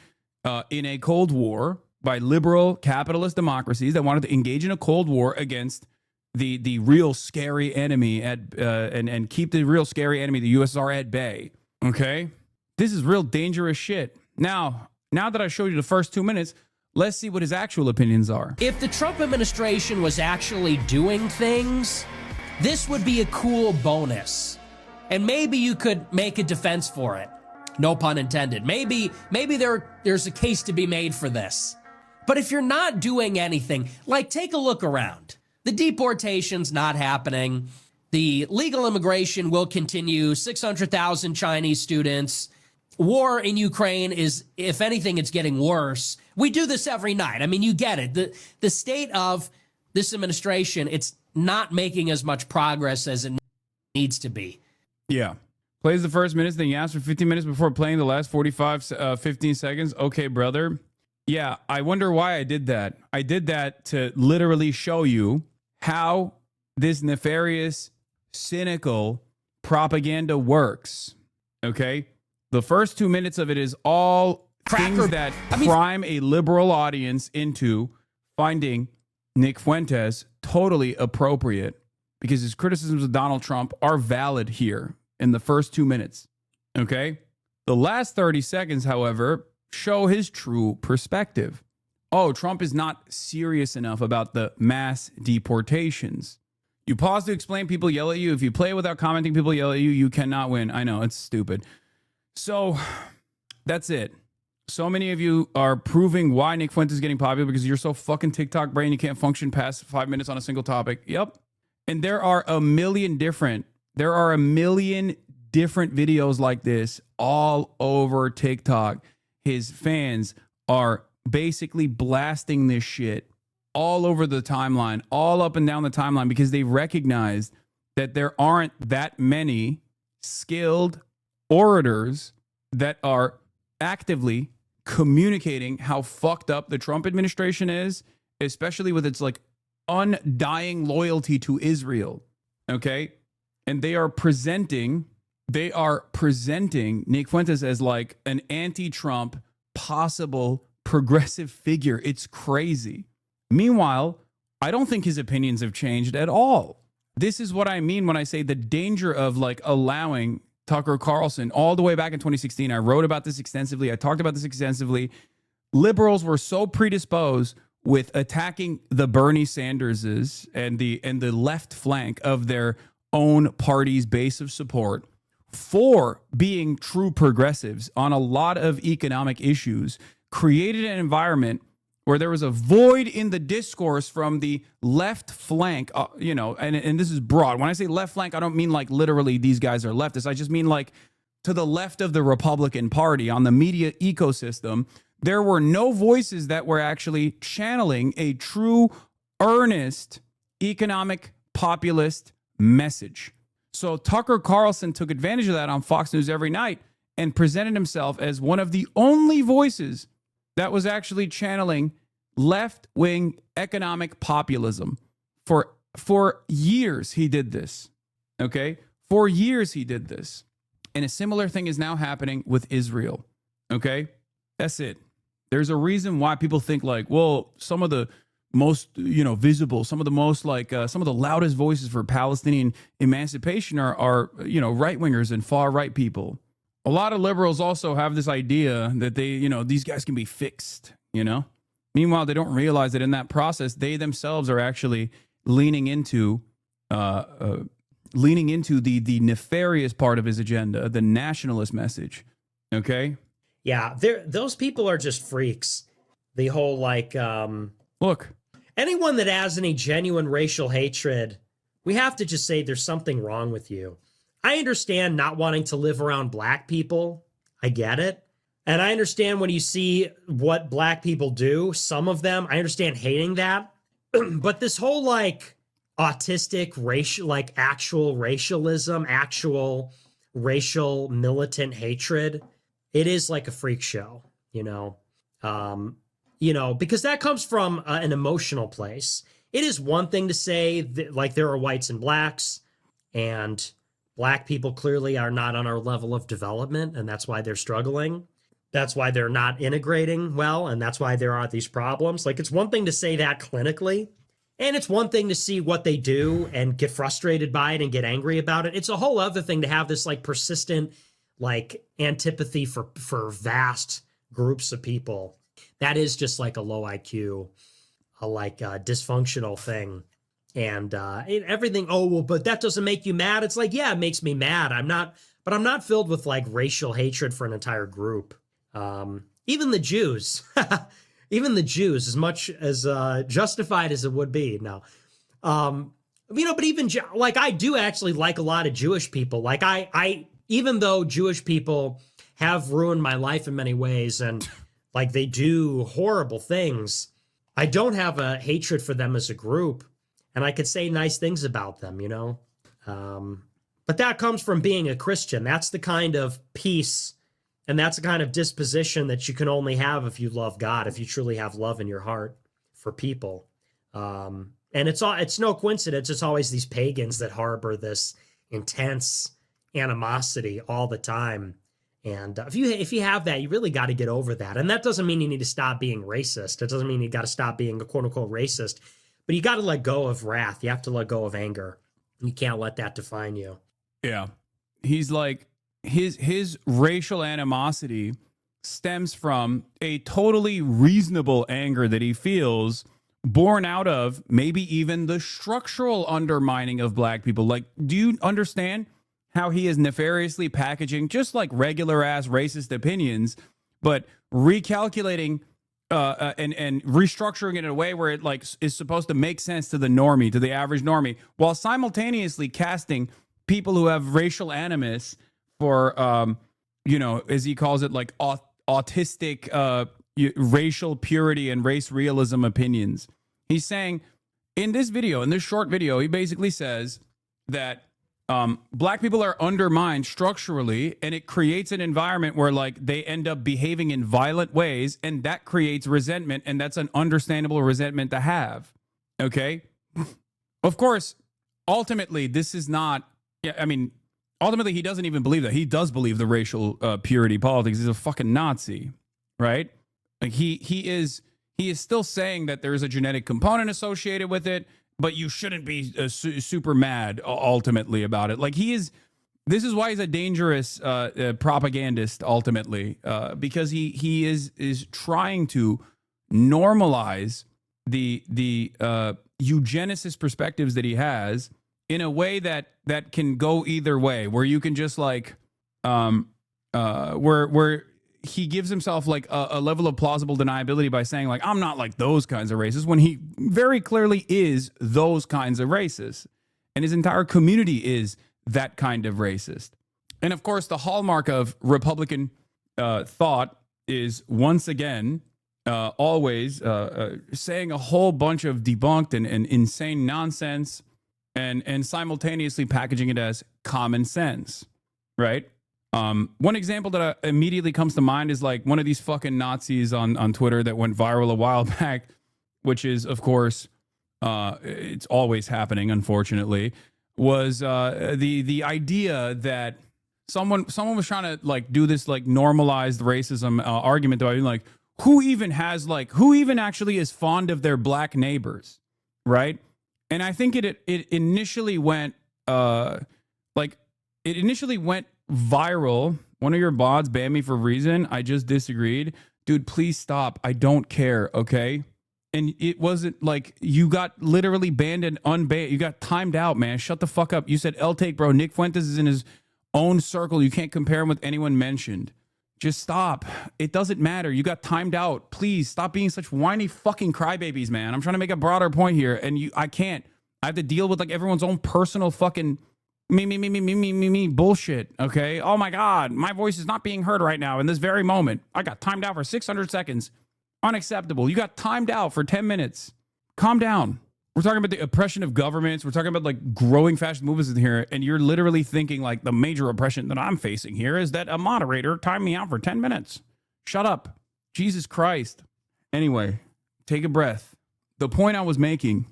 S2: in a Cold War, by liberal capitalist democracies that wanted to engage in a Cold War against the real scary enemy and keep the real scary enemy, the USSR, at bay. Okay? This is real dangerous shit. Now that I showed you the first 2 minutes, let's see what his actual opinions are.
S12: If the Trump administration was actually doing things, this would be a cool bonus. And maybe you could make a defense for it. No pun intended. Maybe there's a case to be made for this. But if you're not doing anything, like take a look around. The deportation's not happening. The legal immigration will continue. 600,000 Chinese students. War in Ukraine is, if anything, it's getting worse. We do this every night. I mean, you get it. The state of this administration, it's not making as much progress as it needs to be.
S2: Yeah. Plays the first minutes, then you ask for 15 minutes before playing the last 15 seconds. Okay, brother. Yeah, I wonder why I did that. I did that to literally show you how this nefarious, cynical propaganda works. Okay? The first 2 minutes of it is all things that prime a liberal audience into finding Nick Fuentes totally appropriate because his criticisms of Donald Trump are valid here in the first 2 minutes. Okay? The last 30 seconds, however, show his true perspective. Oh, Trump is not serious enough about the mass deportations. You pause to explain, people yell at you. If you play without commenting, people yell at you. You cannot win. I know, it's stupid. So that's it. So many of you are proving why Nick Fuentes is getting popular because you're so fucking TikTok brain you can't function past 5 minutes on a single topic. Yep. And there are a million different videos like this all over TikTok. His fans are basically blasting this shit all over the timeline, all up and down the timeline, because they recognize that there aren't that many skilled orators that are actively communicating how fucked up the Trump administration is, especially with its like undying loyalty to Israel. Okay? And they are presenting Nick Fuentes as like an anti-Trump possible progressive figure. It's crazy. Meanwhile, I don't think his opinions have changed at all. This is what I mean when I say the danger of like allowing Tucker Carlson all the way back in 2016. I wrote about this extensively. I talked about this extensively. Liberals were so predisposed with attacking the Bernie Sanderses and the left flank of their own party's base of support for being true progressives on a lot of economic issues, created an environment where there was a void in the discourse from the left flank, and this is broad. When I say left flank, I don't mean like literally these guys are leftists. I just mean like to the left of the Republican Party on the media ecosystem. There were no voices that were actually channeling a true, earnest economic populist message. So Tucker Carlson took advantage of that on Fox News Every Night and presented himself as one of the only voices that was actually channeling left-wing economic populism. For years he did this. Okay? For years he did this. And a similar thing is now happening with Israel. Okay? That's it. There's a reason why people think like, well, some of the most, visible, some of the most some of the loudest voices for Palestinian emancipation are right-wingers and far-right people. A lot of liberals also have this idea that these guys can be fixed, Meanwhile, they don't realize that in that process, they themselves are actually leaning into the nefarious part of his agenda, the nationalist message. Okay?
S13: Yeah, those people are just freaks. The whole
S2: look,
S13: anyone that has any genuine racial hatred, we have to just say there's something wrong with you. I understand not wanting to live around black people. I get it. And I understand when you see what black people do, some of them, I understand hating that. But this whole autistic racial, actual racialism, actual racial militant hatred, it is like a freak show, because that comes from an emotional place. It is one thing to say that, there are whites and blacks, and black people clearly are not on our level of development, and that's why they're struggling. That's why they're not integrating well, and that's why there are these problems. It's one thing to say that clinically, and it's one thing to see what they do and get frustrated by it and get angry about it. It's a whole other thing to have this persistent antipathy for vast groups of people. That is just a low IQ, a dysfunctional thing. And everything, but that doesn't make you mad. It's yeah, it makes me mad. I'm not filled with racial hatred for an entire group. Even the Jews, as much as justified as it would be. No. But even I do actually like a lot of Jewish people. I even though Jewish people have ruined my life in many ways and they do horrible things, I don't have a hatred for them as a group, and I could say nice things about them, but that comes from being a Christian. That's the kind of peace and that's the kind of disposition that you can only have if you love God, if you truly have love in your heart for people. And it's no coincidence. It's always these pagans that harbor this intense animosity all the time. And if you have that, you really got to get over that. And that doesn't mean you need to stop being racist. It doesn't mean you got to stop being a quote unquote racist, but you got to let go of wrath. You have to let go of anger. You can't let that define you.
S2: Yeah. He's his racial animosity stems from a totally reasonable anger that he feels born out of maybe even the structural undermining of black people. Do you understand how he is nefariously packaging just regular ass racist opinions, but recalculating and restructuring it in a way where it is supposed to make sense to the normie, to the average normie, while simultaneously casting people who have racial animus for, as he calls it, autistic racial purity and race realism opinions. He's saying in this short video, he basically says that black people are undermined structurally, and it creates an environment where they end up behaving in violent ways, and that creates resentment, and that's an understandable resentment to have. Okay? Of course, ultimately, this is not, ultimately, he doesn't even believe that. He does believe the racial purity politics. He's a fucking Nazi, right? He is still saying that there is a genetic component associated with it, but you shouldn't be super mad ultimately about it. This is why he's a dangerous propagandist ultimately, because he is trying to normalize the eugenicist perspectives that he has in a way that can go either way, where you can just where he gives himself a level of plausible deniability by saying I'm not like those kinds of racists, when he very clearly is those kinds of racists, and his entire community is that kind of racist. And of course, the hallmark of Republican thought is once again always saying a whole bunch of debunked and insane nonsense, and simultaneously packaging it as common sense, right? One example that immediately comes to mind is like one of these fucking Nazis on Twitter that went viral a while back, which is, of course, it's always happening, unfortunately, was the idea that someone was trying to like do this like normalized racism argument, though, like who even actually is fond of their black neighbors, right? And I think it initially went viral. One of your bots banned me for a reason. I just disagreed. Dude, please stop. I don't care, okay? And it wasn't like you got literally banned and unbanned. You got timed out, man. Shut the fuck up. You said L-Take, bro. Nick Fuentes is in his own circle. You can't compare him with anyone mentioned. Just stop. It doesn't matter. You got timed out. Please stop being such whiny fucking crybabies, man. I'm trying to make a broader point here, and I can't. I have to deal with like everyone's own personal fucking me bullshit. Okay. Oh my God, my voice is not being heard right now in this very moment. I got timed out for 600 seconds. Unacceptable. You got timed out for 10 minutes. Calm down. We're talking about the oppression of governments. We're talking about like growing fascist movements in here. And you're literally thinking like the major oppression that I'm facing here is that a moderator timed me out for 10 minutes. Shut up. Jesus Christ. Anyway, take a breath. The point I was making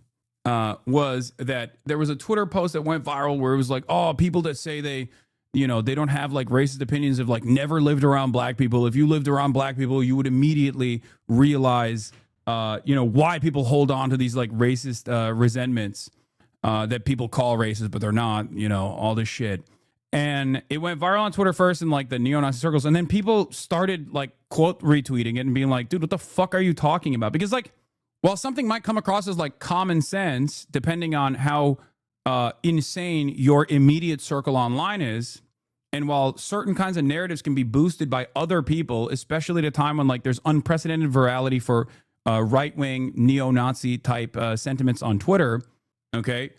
S2: was that there was a Twitter post that went viral where it was like, oh, people that say they don't have like racist opinions have like never lived around black people. If you lived around black people, you would immediately realize, why people hold on to these like racist resentments that people call racist, but they're not, all this shit. And it went viral on Twitter first in like the neo-Nazi circles. And then people started like quote retweeting it and being like, dude, what the fuck are you talking about? Because like, while something might come across as like common sense, depending on how insane your immediate circle online is, and while certain kinds of narratives can be boosted by other people, especially at a time when like there's unprecedented virality for right-wing neo-Nazi type sentiments on Twitter, okay,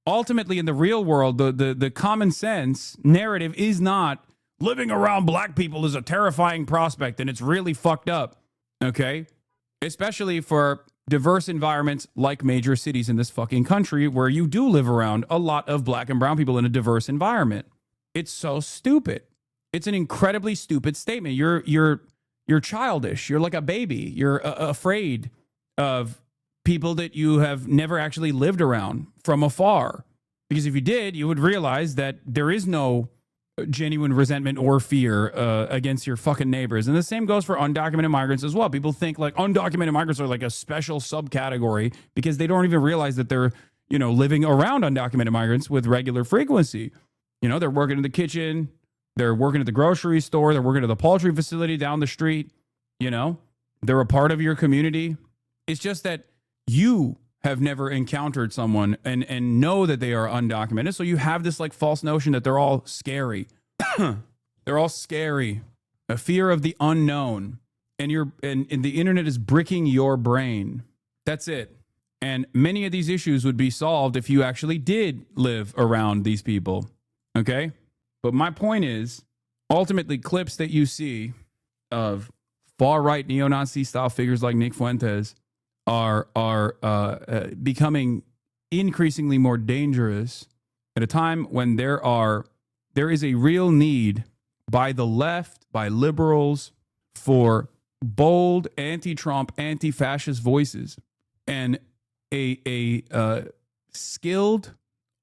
S2: ultimately in the real world, the common sense narrative is not living around black people is a terrifying prospect and it's really fucked up, okay, especially for diverse environments like major cities in this fucking country where you do live around a lot of black and brown people in a diverse environment. It's so stupid. It's an incredibly stupid statement. You're childish. You're like a baby. You're afraid of people that you have never actually lived around from afar. Because if you did, you would realize that there is no genuine resentment or fear against your fucking neighbors. And the same goes for undocumented migrants as well. People think like undocumented migrants are like a special subcategory because they don't even realize that they're, living around undocumented migrants with regular frequency. They're working in the kitchen, they're working at the grocery store, they're working at the poultry facility down the street. They're a part of your community. It's just that you have never encountered someone and know that they are undocumented. So you have this like false notion that they're all scary. They're all scary. A fear of the unknown. And the internet is bricking your brain. That's it. And many of these issues would be solved if you actually did live around these people. Okay? But my point is, ultimately, clips that you see of far-right neo-Nazi style figures like Nick Fuentes are becoming increasingly more dangerous at a time when there is a real need by the left, by liberals, for bold anti-Trump, anti-fascist voices. And a skilled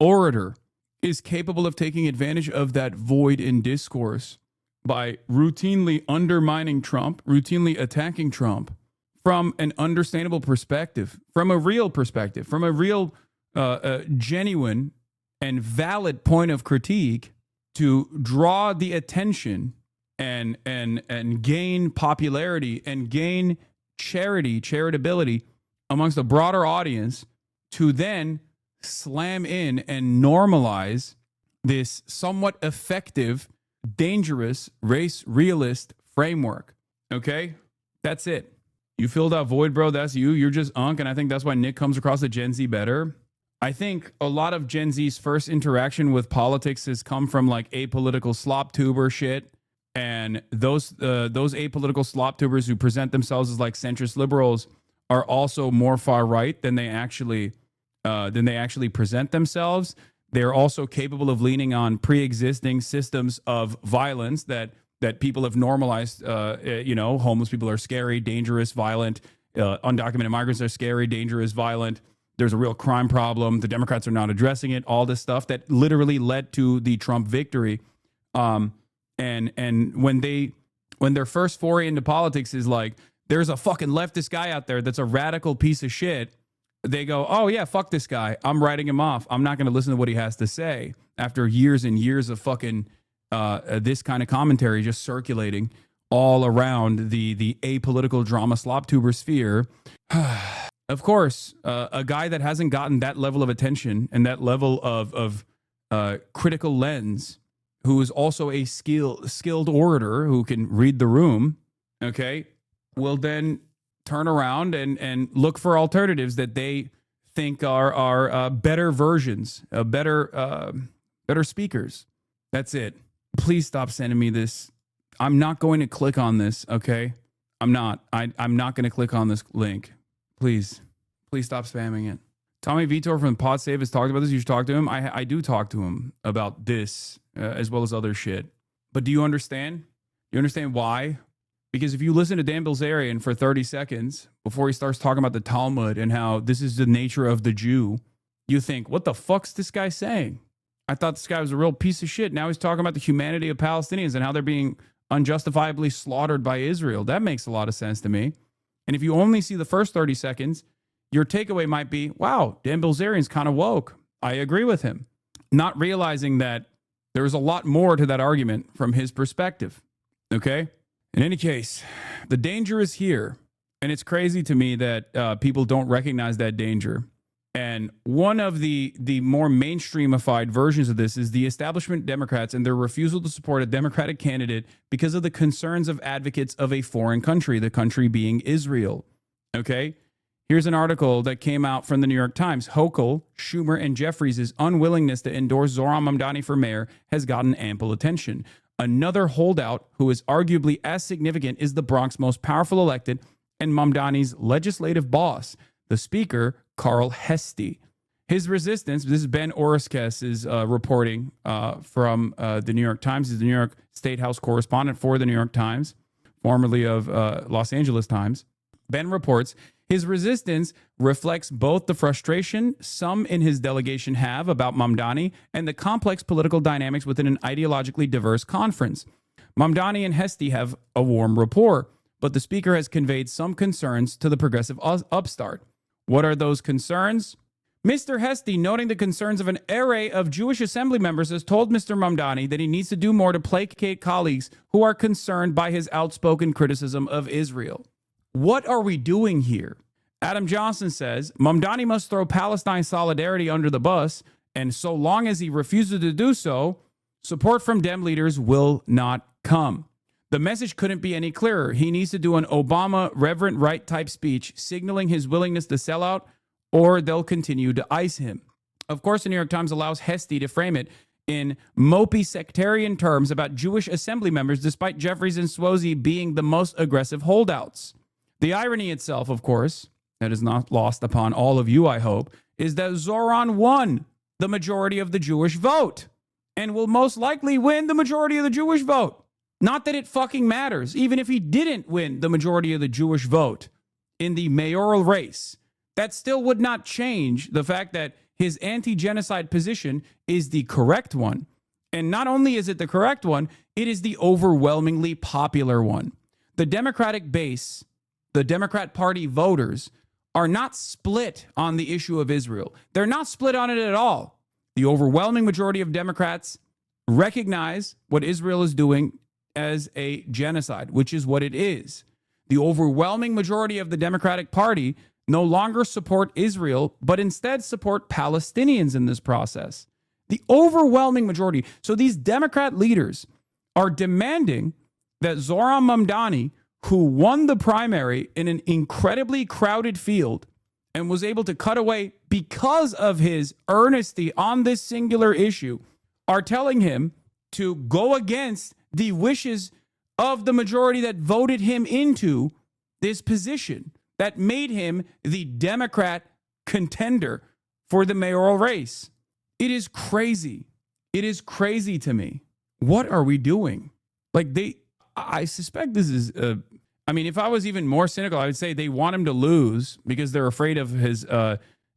S2: orator is capable of taking advantage of that void in discourse by routinely undermining Trump, routinely attacking Trump from an understandable perspective, from a real perspective, from a real genuine and valid point of critique to draw the attention and gain popularity and gain charitability amongst a broader audience to then slam in and normalize this somewhat effective, dangerous race realist framework. Okay? That's it. You filled out void, bro. That's you. You're just unk. And I think that's why Nick comes across the Gen Z better. I think a lot of Gen Z's first interaction with politics has come from like apolitical slop tuber shit. And those apolitical slop tubers who present themselves as like centrist liberals are also more far right than they actually than they actually present themselves. They're also capable of leaning on pre-existing systems of violence that people have normalized. Homeless people are scary, dangerous, violent. Undocumented migrants are scary, dangerous, violent. There's a real crime problem. The Democrats are not addressing it. All this stuff that literally led to the Trump victory. And when their first foray into politics is like, there's a fucking leftist guy out there that's a radical piece of shit, they go, oh yeah, fuck this guy. I'm writing him off. I'm not going to listen to what he has to say. After years and years of fucking this kind of commentary just circulating all around the apolitical drama slop tuber sphere. Of course, a guy that hasn't gotten that level of attention and that level of critical lens, who is also a skilled orator who can read the room, okay, will then turn around and look for alternatives that they think are better versions, better speakers. That's it. Please stop sending me this. I'm not going to click on this, okay? I'm not going to click on this link. Please stop spamming it. Tommy Vitor from Pod Save has talked about this. You should talk to him. I do talk to him about this as well as other shit. But do you understand? Do you understand why? Because if you listen to Dan Bilzerian for 30 seconds before he starts talking about the Talmud and how this is the nature of the Jew, you think, what the fuck's this guy saying? I thought this guy was a real piece of shit. Now he's talking about the humanity of Palestinians and how they're being unjustifiably slaughtered by Israel. That makes a lot of sense to me. And if you only see the first 30 seconds, your takeaway might be, wow, Dan Bilzerian's kind of woke. I agree with him. Not realizing that there's a lot more to that argument from his perspective. Okay? In any case, the danger is here. And it's crazy to me that people don't recognize that danger. And one of the more mainstreamified versions of this is the establishment Democrats and their refusal to support a Democratic candidate because of the concerns of advocates of a foreign country, the country being Israel. Okay? Here's an article that came out from the New York Times. Hochul, Schumer, and Jeffries' unwillingness to endorse Zohran Mamdani for mayor has gotten ample attention. Another holdout who is arguably as significant is the Bronx's most powerful elected and Mamdani's legislative boss, the Speaker, Carl Hesty. His resistance, this is Ben Oreskes' reporting from the New York Times. He's the New York State House correspondent for the New York Times, formerly of Los Angeles Times. Ben reports, his resistance reflects both the frustration some in his delegation have about Mamdani and the complex political dynamics within an ideologically diverse conference. Mamdani and Hesty have a warm rapport, but the speaker has conveyed some concerns to the progressive upstart. What are those concerns? Mr. Hesty, noting the concerns of an array of Jewish assembly members, has told Mr. Mamdani that he needs to do more to placate colleagues who are concerned by his outspoken criticism of Israel. What are we doing here? Adam Johnson says, Mamdani must throw Palestine solidarity under the bus, and so long as he refuses to do so, support from Dem leaders will not come. The message couldn't be any clearer. He needs to do an Obama Reverend Wright type speech, signaling his willingness to sell out, or they'll continue to ice him. Of course, the New York Times allows Hesty to frame it in mopey sectarian terms about Jewish assembly members, despite Jeffries and Swozy being the most aggressive holdouts. The irony itself, of course, that is not lost upon all of you, I hope, is that Zohran won the majority of the Jewish vote and will most likely win the majority of the Jewish vote. Not that it fucking matters, even if he didn't win the majority of the Jewish vote in the mayoral race. That still would not change the fact that his anti-genocide position is the correct one. And not only is it the correct one, it is the overwhelmingly popular one. The Democratic base, the Democrat Party voters, are not split on the issue of Israel. They're not split on it at all. The overwhelming majority of Democrats recognize what Israel is doing as a genocide, which is what it is. The overwhelming majority of the Democratic Party no longer support Israel, but instead support Palestinians in this process. The overwhelming majority. So these Democrat leaders are demanding that Zohran Mamdani, who won the primary in an incredibly crowded field and was able to cut away because of his earnesty on this singular issue, are telling him to go against the wishes of the majority that voted him into this position, that made him the Democrat contender for the mayoral race. It is crazy. It is crazy to me. What are we doing? Like I suspect this is, I mean, if I was even more cynical, I would say they want him to lose because they're afraid of his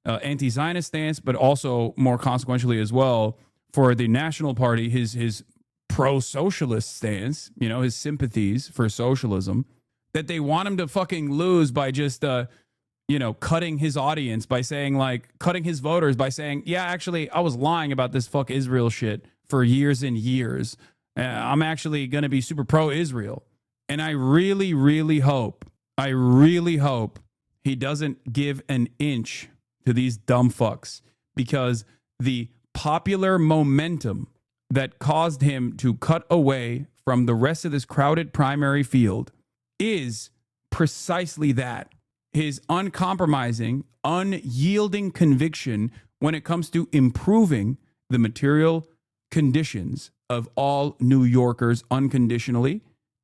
S2: anti-Zionist stance, but also more consequentially as well for the National Party, his pro-socialist stance, you know, his sympathies for socialism, that they want him to fucking lose by just, you know, cutting his audience by saying, like, cutting his voters by saying, yeah, actually, I was lying about this fuck Israel shit for years and years. I'm actually going to be super pro-Israel. And I really, really hope he doesn't give an inch to these dumb fucks, because the popular momentum that caused him to cut away from the rest of this crowded primary field is precisely that. His uncompromising, unyielding conviction when it comes to improving the material conditions of all New Yorkers unconditionally.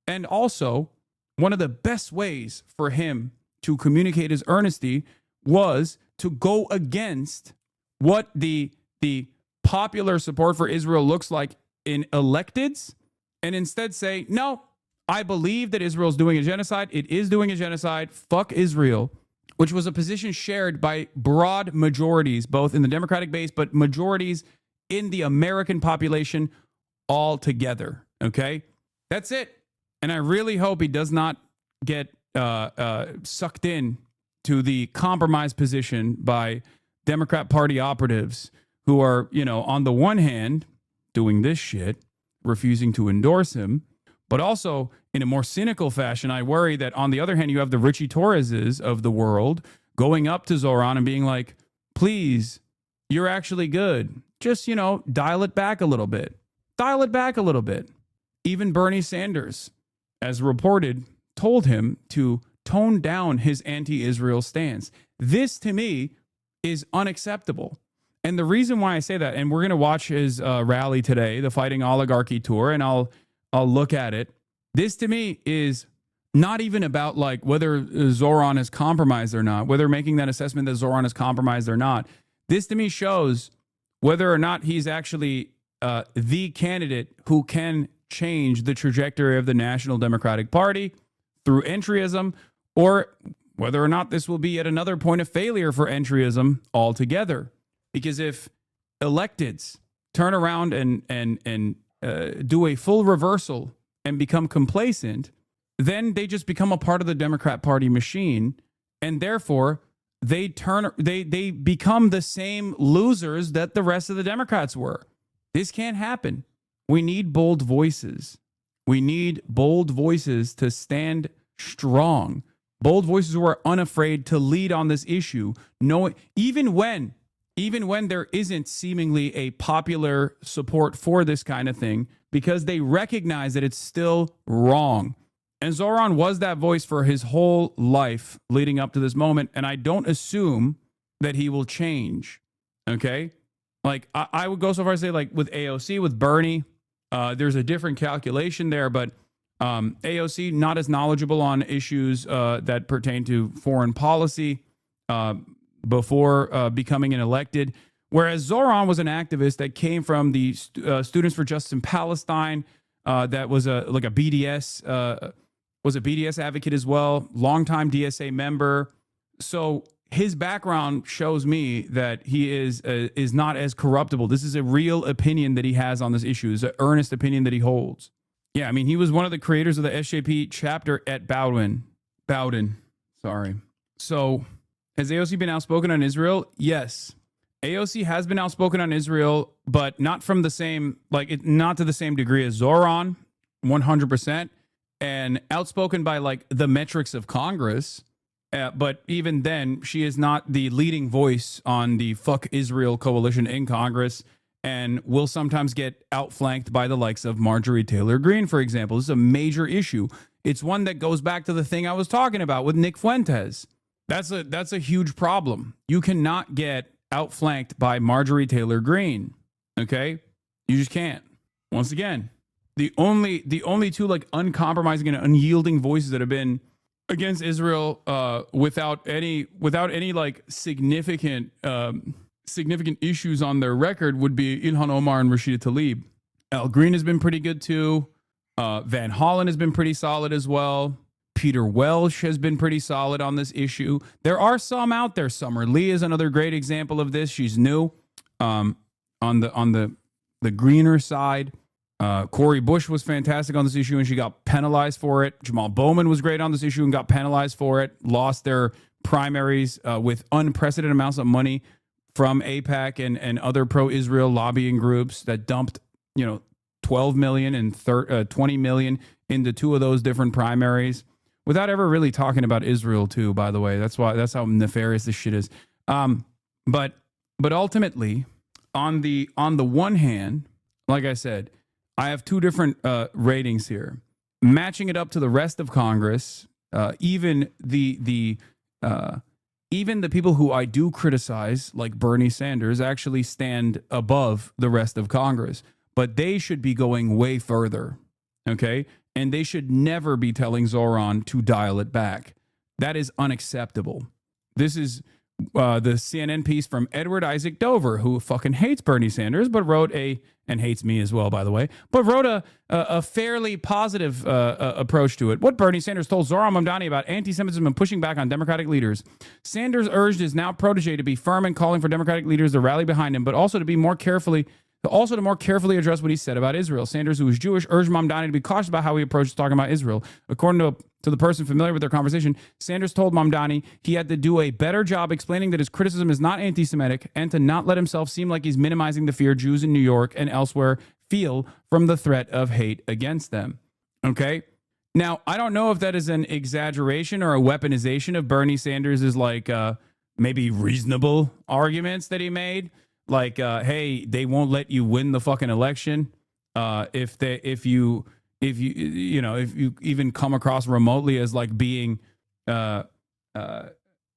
S2: And also, one of the best ways for him to communicate his earnesty was to go against what the popular support for Israel looks like in electeds, and instead say, no, I believe that Israel's doing a genocide. It is doing a genocide. Fuck Israel, which was a position shared by broad majorities, both in the Democratic base, but majorities in the American population altogether. Okay? That's it. And I really hope he does not get sucked in to the compromise position by Democrat Party operatives who are, you know, on the one hand, doing this shit, refusing to endorse him, but also in a more cynical fashion, I worry that on the other hand, you have the Richie Torreses of the world going up to Zoran and being like, please, you're actually good. Just, you know, dial it back a little bit. Dial it back a little bit. Even Bernie Sanders, as reported, told him to tone down his anti-Israel stance. This, to me, is unacceptable. And the reason why I say that, and we're going to watch his rally today, the Fighting Oligarchy Tour, and I'll look at it. This, to me, is not even about like whether Zoran is compromised or not, whether making that assessment that Zoran is compromised or not. This, to me, shows whether or not he's actually the candidate who can change the trajectory of the National Democratic Party through entryism, or whether or not this will be at another point of failure for entryism altogether. Because if electeds turn around and do a full reversal and become complacent, then they just become a part of the Democrat Party machine, and therefore they become the same losers that the rest of the Democrats were. This can't happen. We need bold voices. We need bold voices to stand strong. Bold voices who are unafraid to lead on this issue, even when there isn't seemingly a popular support for this kind of thing, because they recognize that it's still wrong. And Zoran was that voice for his whole life leading up to this moment, and I don't assume that he will change, okay? Like, I would go so far as to say, like, with AOC, with Bernie, there's a different calculation there, but AOC not as knowledgeable on issues that pertain to foreign policy before becoming an elected, whereas Zoran was an activist that came from the Students for Justice in Palestine, that was a BDS was a BDS advocate as well, longtime DSA member. So his background shows me that he is not as corruptible. This is a real opinion that he has on this issue. It's an earnest opinion that he holds. Yeah, I mean, he was one of the creators of the SJP chapter at Bowdoin. Sorry. So has AOC been outspoken on Israel? Yes. AOC has been outspoken on Israel, but not from the same, not to the same degree as Zoran, 100%, and outspoken by like the metrics of Congress. But even then, she is not the leading voice on the Fuck Israel coalition in Congress, and will sometimes get outflanked by the likes of Marjorie Taylor Greene, for example. This is a major issue. It's one that goes back to the thing I was talking about with Nick Fuentes. That's a huge problem. You cannot get outflanked by Marjorie Taylor Greene. Okay? You just can't. Once again, the only two like uncompromising and unyielding voices that have been against Israel without any like significant significant issues on their record would be Ilhan Omar and Rashida Tlaib. Al Green has been pretty good too. Van Hollen has been pretty solid as well. Peter Welsh has been pretty solid on this issue. There are some out there. Summer Lee is another great example of this. She's new on the greener side. Cori Bush was fantastic on this issue and she got penalized for it. Jamal Bowman was great on this issue and got penalized for it. Lost their primaries with unprecedented amounts of money from AIPAC and other pro-Israel lobbying groups that dumped, 12 million and 20 million into two of those different primaries without ever really talking about Israel too, by the way. That's how nefarious this shit is. But ultimately, on the one hand, like I said, I have two different ratings here. Matching it up to the rest of Congress, even the people who I do criticize, like Bernie Sanders, actually stand above the rest of Congress. But they should be going way further, okay? And they should never be telling Zoran to dial it back. That is unacceptable. This is the CNN piece from Edward Isaac Dover, who fucking hates Bernie Sanders, but wrote and hates me as well, by the way, but wrote a fairly positive approach to it. What Bernie Sanders told Zoran Mamdani about anti-Semitism and pushing back on Democratic leaders. Sanders urged his now protege to be firm in calling for Democratic leaders to rally behind him, but also to more carefully address what he said about Israel. Sanders, who is Jewish, urged Mamdani to be cautious about how he approaches talking about Israel. According to the person familiar with their conversation, Sanders told Mamdani he had to do a better job explaining that his criticism is not anti-Semitic and to not let himself seem like he's minimizing the fear Jews in New York and elsewhere feel from the threat of hate against them. Okay? Now, I don't know if that is an exaggeration or a weaponization of Bernie Sanders' maybe reasonable arguments that he made. Like, hey, they won't let you win the fucking election if you even come across remotely as like being if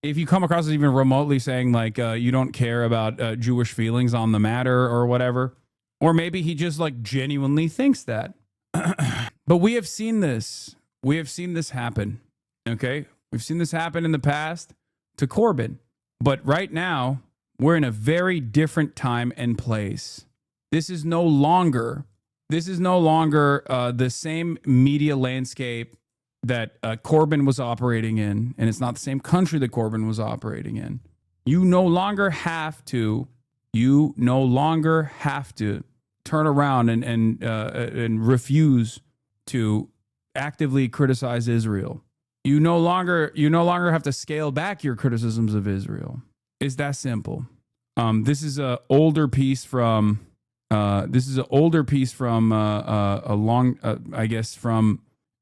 S2: you come across as even remotely saying like you don't care about Jewish feelings on the matter or whatever, or maybe he just like genuinely thinks that. But we have seen this. We have seen this happen. Okay, we've seen this happen in the past to Corbyn, but right now, we're in a very different time and place. This is no longer the same media landscape that Corbyn was operating in, and it's not the same country that Corbyn was operating in. You no longer have to turn around and refuse to actively criticize Israel. You no longer have to scale back your criticisms of Israel. It's that simple. This is an older piece from from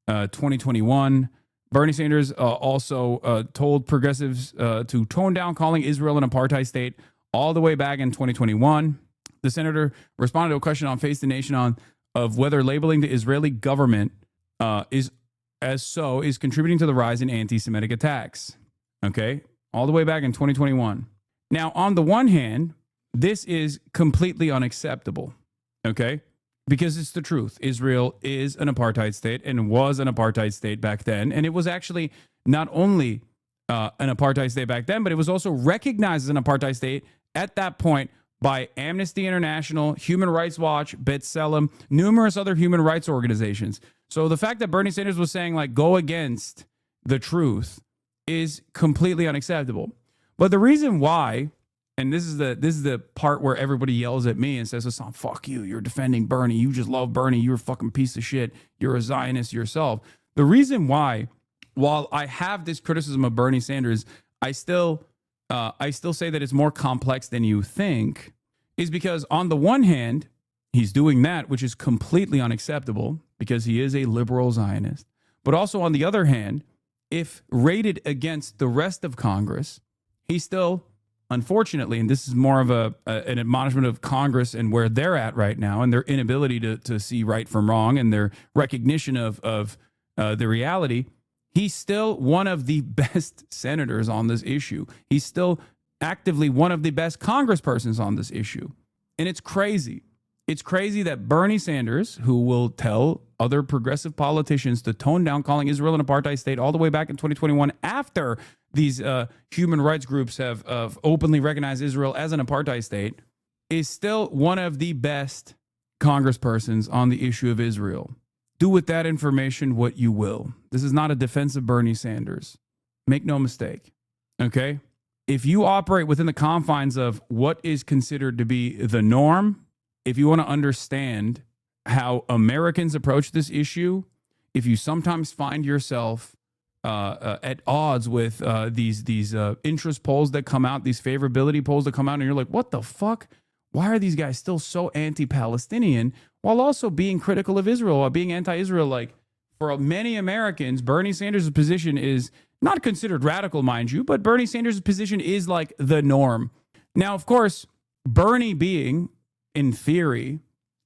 S2: 2021. Bernie Sanders also told progressives to tone down calling Israel an apartheid state all the way back in 2021. The senator responded to a question on Face the Nation of whether labeling the Israeli government is contributing to the rise in anti-Semitic attacks. Okay, all the way back in 2021. Now, on the one hand, this is completely unacceptable, okay? Because it's the truth. Israel is an apartheid state and was an apartheid state back then. And it was actually not only an apartheid state back then, but it was also recognized as an apartheid state at that point by Amnesty International, Human Rights Watch, B'Tselem, numerous other human rights organizations. So the fact that Bernie Sanders was saying, like, go against the truth is completely unacceptable. But the reason why, and this is the part where everybody yells at me and says, "Hassan, fuck you. You're defending Bernie. You just love Bernie. You're a fucking piece of shit. You're a Zionist yourself." The reason why, while I have this criticism of Bernie Sanders, I still say that it's more complex than you think, is because on the one hand, he's doing that, which is completely unacceptable because he is a liberal Zionist. But also on the other hand, if rated against the rest of Congress, he still, unfortunately, and this is more of an admonishment of Congress and where they're at right now and their inability to see right from wrong and their recognition of the reality, he's still one of the best senators on this issue. He's still actively one of the best congresspersons on this issue. And it's crazy. It's crazy that Bernie Sanders, who will tell other progressive politicians to tone down calling Israel an apartheid state all the way back in 2021 after these human rights groups have openly recognized Israel as an apartheid state, is still one of the best congresspersons on the issue of Israel. Do with that information what you will. This is not a defense of Bernie Sanders. Make no mistake. Okay? If you operate within the confines of what is considered to be the norm, if you want to understand how Americans approach this issue, if you sometimes find yourself at odds with these interest polls that come out, these favorability polls that come out, and you're like, what the fuck? Why are these guys still so anti-Palestinian while also being critical of Israel, while being anti-Israel? Like, for many Americans, Bernie Sanders' position is not considered radical, mind you, but Bernie Sanders' position is like the norm. Now, of course, Bernie being, in theory,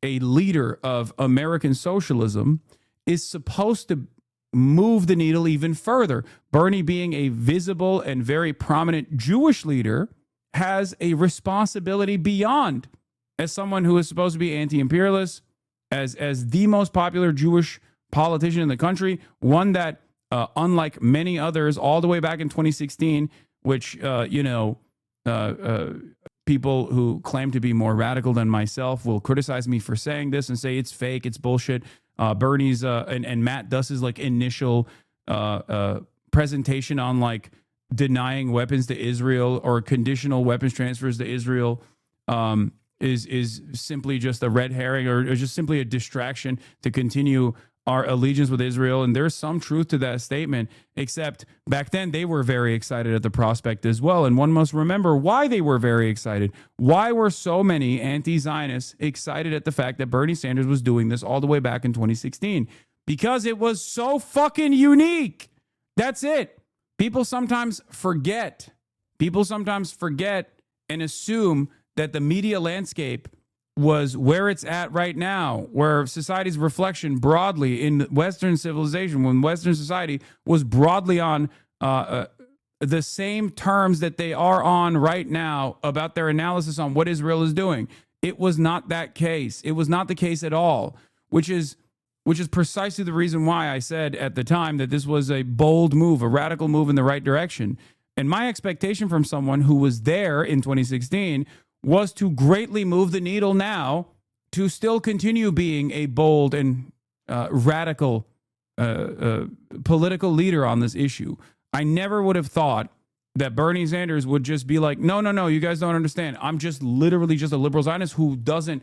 S2: a leader of American socialism is supposed to move the needle even further. Bernie being a visible and very prominent Jewish leader has a responsibility beyond, as someone who is supposed to be anti-imperialist, as the most popular Jewish politician in the country, one that, unlike many others, all the way back in 2016, which, people who claim to be more radical than myself will criticize me for saying this and say it's fake, it's bullshit. Bernie's and Matt Duss's like initial presentation on like denying weapons to Israel or conditional weapons transfers to Israel is simply just a red herring or just simply a distraction to continue our allegiance with Israel. And there's some truth to that statement, except back then they were very excited at the prospect as well. And one must remember why they were very excited. Why were so many anti-Zionists excited at the fact that Bernie Sanders was doing this all the way back in 2016? Because it was so fucking unique. That's it. People sometimes forget. People sometimes forget and assume that the media landscape was where it's at right now, where society's reflection broadly in Western civilization, when Western society was broadly on the same terms that they are on right now about their analysis on what Israel is doing. It was not that case. It was not the case at all, which is precisely the reason why I said at the time that this was a bold move, a radical move in the right direction. And my expectation from someone who was there in 2016 was to greatly move the needle now, to still continue being a bold and radical political leader on this issue. I never would have thought that Bernie Sanders would just be like, no, you guys don't understand. I'm just literally just a liberal Zionist who doesn't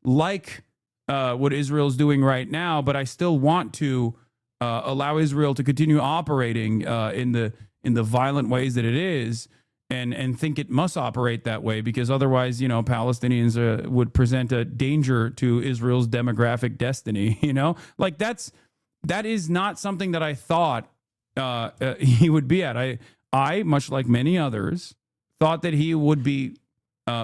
S2: like what Israel's doing right now, but I still want to allow Israel to continue operating in the violent ways that it is. And think it must operate that way because otherwise, Palestinians would present a danger to Israel's demographic destiny. Like that is not something that I thought he would be at. I, much like many others, thought that he would be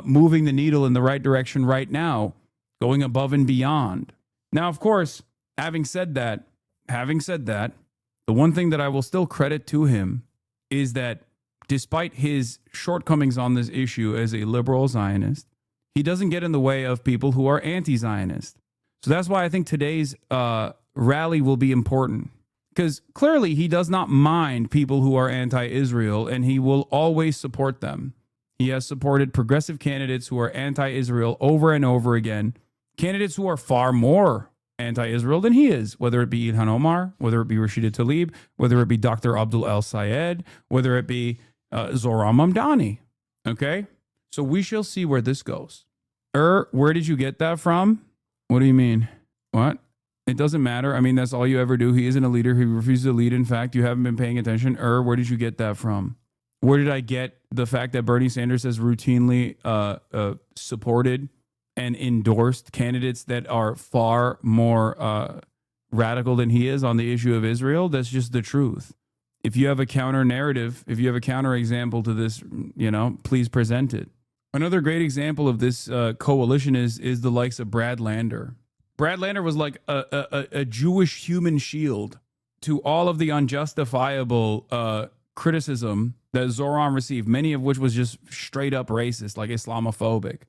S2: moving the needle in the right direction right now, going above and beyond. Now, of course, having said that, the one thing that I will still credit to him is that despite his shortcomings on this issue as a liberal Zionist, he doesn't get in the way of people who are anti-Zionist. So that's why I think today's rally will be important, because clearly he does not mind people who are anti-Israel, and he will always support them. He has supported progressive candidates who are anti-Israel over and over again, candidates who are far more anti-Israel than he is, whether it be Ilhan Omar, whether it be Rashida Tlaib, whether it be Dr. Abdul El-Sayed, whether it be Zohran Mamdani. Okay? So we shall see where this goes. Where did you get that from? What do you mean? What? It doesn't matter. I mean, that's all you ever do. He isn't a leader. He refuses to lead. In fact, you haven't been paying attention. Where did you get that from? Where did I get the fact that Bernie Sanders has routinely supported and endorsed candidates that are far more radical than he is on the issue of Israel? That's just the truth. If you have a counter narrative, if you have a counter example to this, please present it. Another great example of this coalition is the likes of Brad Lander. Brad Lander was like a Jewish human shield to all of the unjustifiable criticism that Zohran received, many of which was just straight up racist, like Islamophobic.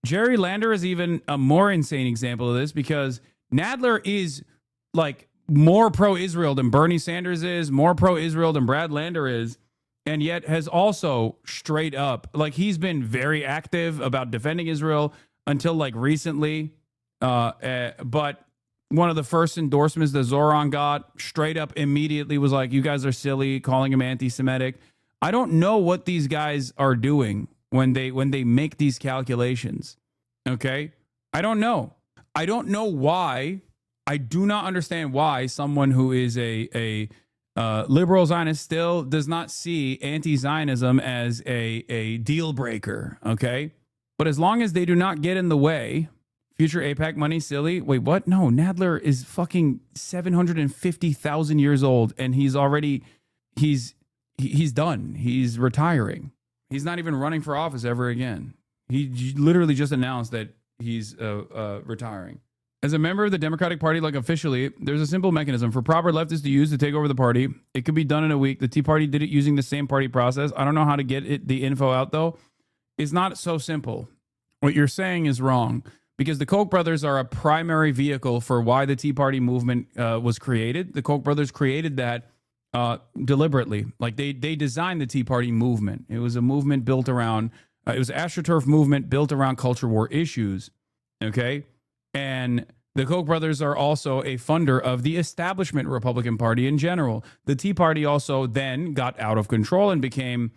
S2: Jerry Lander is even a more insane example of this because Nadler is like more pro-Israel than Bernie Sanders is, more pro-Israel than Brad Lander is. and yet has also straight up, like, he's been very active about defending Israel until like recently. But one of the first endorsements that Zoran got straight up immediately was like, you guys are silly, calling him anti-Semitic. I don't know what these guys are doing when they make these calculations. Okay? I don't know. I don't know why. I do not understand why someone who is a liberal Zionist still does not see anti-Zionism as a deal breaker. Okay? But as long as they do not get in the way, future AIPAC money, silly. Wait, what? No, Nadler is fucking 750,000 years old, and he's already, he's done. He's retiring. He's not even running for office ever again. He literally just announced that he's retiring. As a member of the Democratic Party, like officially, there's a simple mechanism for proper leftists to use to take over the party. It could be done in a week. The Tea Party did it using the same party process. I don't know how to get the info out, though. It's not so simple. What you're saying is wrong, because the Koch brothers are a primary vehicle for why the Tea Party movement was created. The Koch brothers created that deliberately. Like they designed the Tea Party movement. It was a movement built around, it was an AstroTurf movement built around culture war issues. Okay. And the Koch brothers are also a funder of the establishment Republican Party in general. The Tea Party also then got out of control and became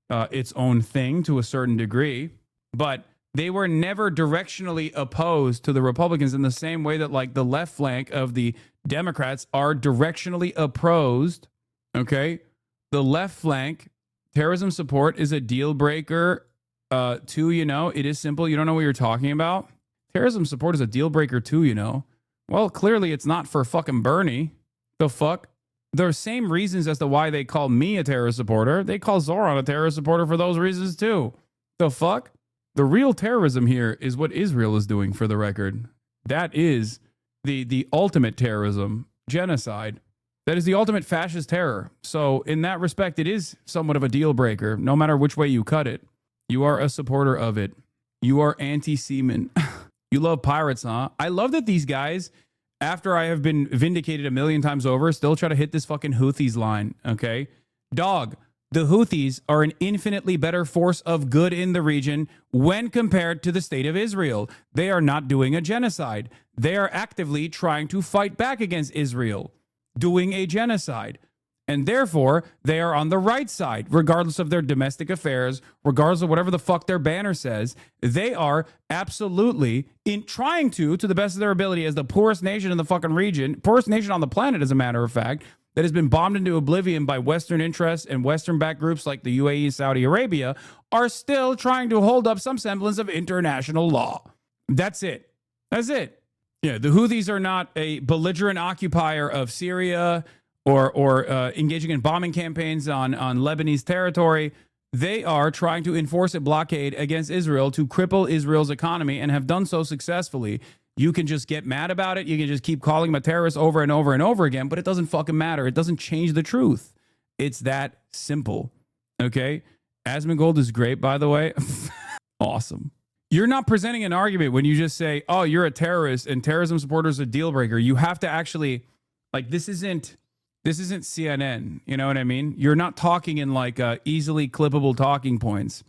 S2: its own thing to a certain degree. But they were never directionally opposed to the Republicans in the same way that like the left flank of the Democrats are directionally opposed. Okay. The left flank, terrorism support is a deal breaker. Too, you know, it is simple. You don't know what you're talking about. Terrorism support is a deal breaker too, you know. Well, clearly it's not for fucking Bernie. The fuck? There are same reasons as to why they call me a terrorist supporter. They call Zoran a terrorist supporter for those reasons too. The fuck? The real terrorism here is what Israel is doing, for the record. That is the ultimate terrorism, genocide. That is the ultimate fascist terror. So in that respect, it is somewhat of a deal breaker, no matter which way you cut it. You are a supporter of it. You are anti-Seaman. You love pirates, huh? I love that these guys, after I have been vindicated a million times over, still try to hit this fucking Houthis line, okay? Dog, the Houthis are an infinitely better force of good in the region when compared to the state of Israel. They are not doing a genocide. They are actively trying to fight back against Israel, doing a genocide. And therefore, they are on the right side, regardless of their domestic affairs, regardless of whatever the fuck their banner says. They are absolutely in trying to the best of their ability, as the poorest nation in the fucking region, poorest nation on the planet, as a matter of fact, that has been bombed into oblivion by Western interests and Western-backed groups like the UAE and Saudi Arabia, are still trying to hold up some semblance of international law. That's it. That's it. Yeah, the Houthis are not a belligerent occupier of Syria or engaging in bombing campaigns on Lebanese territory. They are trying to enforce a blockade against Israel to cripple Israel's economy, and have done so successfully. You can just get mad about it. You can just keep calling him a terrorist over and over and over again, but it doesn't fucking matter. It doesn't change the truth. It's that simple. Okay? Asmongold is great, by the way. Awesome. You're not presenting an argument when you just say, oh, you're a terrorist and terrorism supporters are a deal breaker. You have to actually, like, this isn't CNN. You know what I mean? You're not talking in like easily clippable talking points.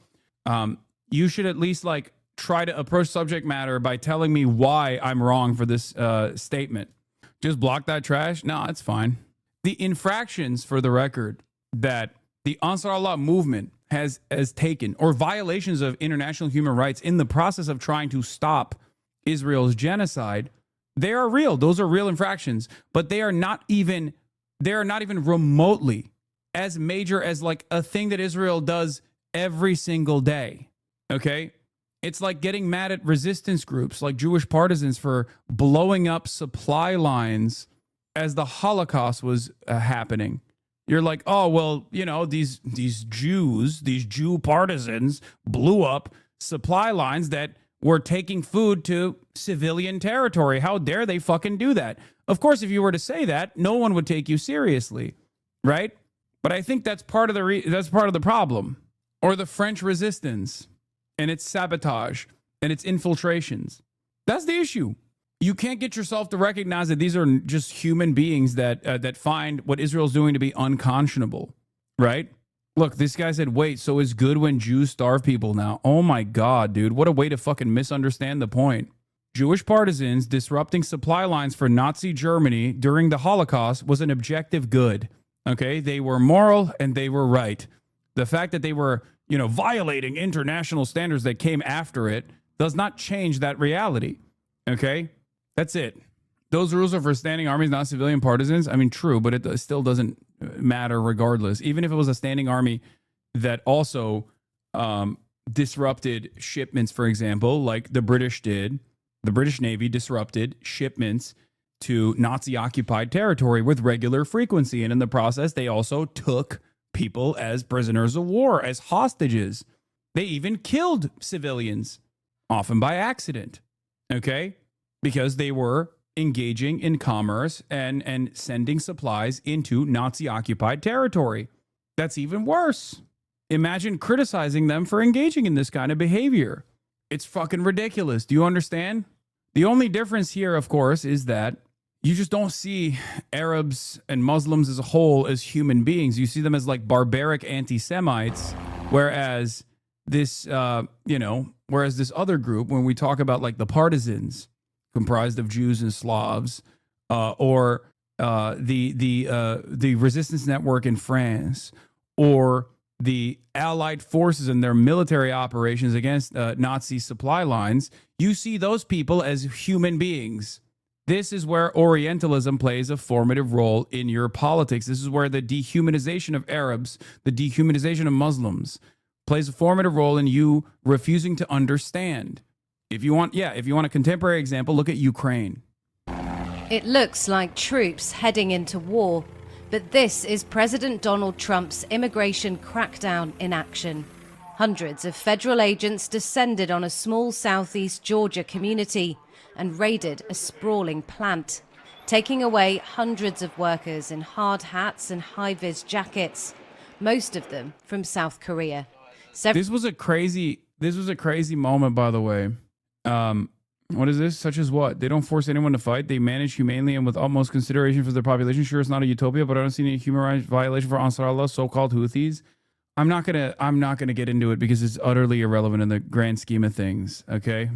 S2: You should at least like try to approach subject matter by telling me why I'm wrong for this statement. Just block that trash? No, it's fine. The infractions, for the record, that the Ansar Allah movement has taken, or violations of international human rights in the process of trying to stop Israel's genocide, they are real. Those are real infractions, but they are not even remotely as major as like a thing that Israel does every single day. Okay? It's like getting mad at resistance groups like Jewish partisans for blowing up supply lines as the Holocaust was happening. You're like, oh, well, you know, these Jew partisans blew up supply lines that were taking food to civilian territory. How dare they fucking do that? Of course, if you were to say that, no one would take you seriously, right? But I think that's part of the problem. Or the French resistance and its sabotage and its infiltrations. That's the issue. You can't get yourself to recognize that these are just human beings that find what Israel's doing to be unconscionable, right? Look, this guy said, wait, so it's good when Jews starve people now. Oh my God, dude. What a way to fucking misunderstand the point. Jewish partisans disrupting supply lines for Nazi Germany during the Holocaust was an objective good. Okay? They were moral and they were right. The fact that they were, violating international standards that came after it does not change that reality. Okay? That's it. Those rules are for standing armies, not civilian partisans. I mean, true, but it still doesn't matter regardless. Even if it was a standing army that also disrupted shipments, for example, like the British did, the British Navy disrupted shipments to Nazi-occupied territory with regular frequency. And in the process, they also took people as prisoners of war, as hostages. They even killed civilians, often by accident, okay? Because they were engaging in commerce and sending supplies into Nazi-occupied territory. That's even worse. Imagine criticizing them for engaging in this kind of behavior. It's fucking ridiculous. Do you understand? The only difference here, of course, is that you just don't see Arabs and Muslims as a whole as human beings. You see them as like barbaric anti-Semites, whereas this, whereas this other group, when we talk about like the partisans comprised of Jews and Slavs, or the resistance network in France, or the Allied forces and their military operations against Nazi supply lines, you see those people as human beings. This is where Orientalism plays a formative role in your politics. This is where the dehumanization of Arabs, the dehumanization of Muslims, plays a formative role in you refusing to understand. If you want a contemporary example, look at Ukraine.
S14: It looks like troops heading into war, but this is President Donald Trump's immigration crackdown in action. Hundreds of federal agents descended on a small southeast Georgia community and raided a sprawling plant, taking away hundreds of workers in hard hats and high-vis jackets, most of them from South Korea.
S2: This was a crazy moment, by the way. What is this? Such as what? They don't force anyone to fight. They manage humanely and with utmost consideration for their population. Sure, it's not a utopia, but I don't see any human rights violation for Ansar Allah, so-called Houthis. I'm not gonna get into it because it's utterly irrelevant in the grand scheme of things. Okay,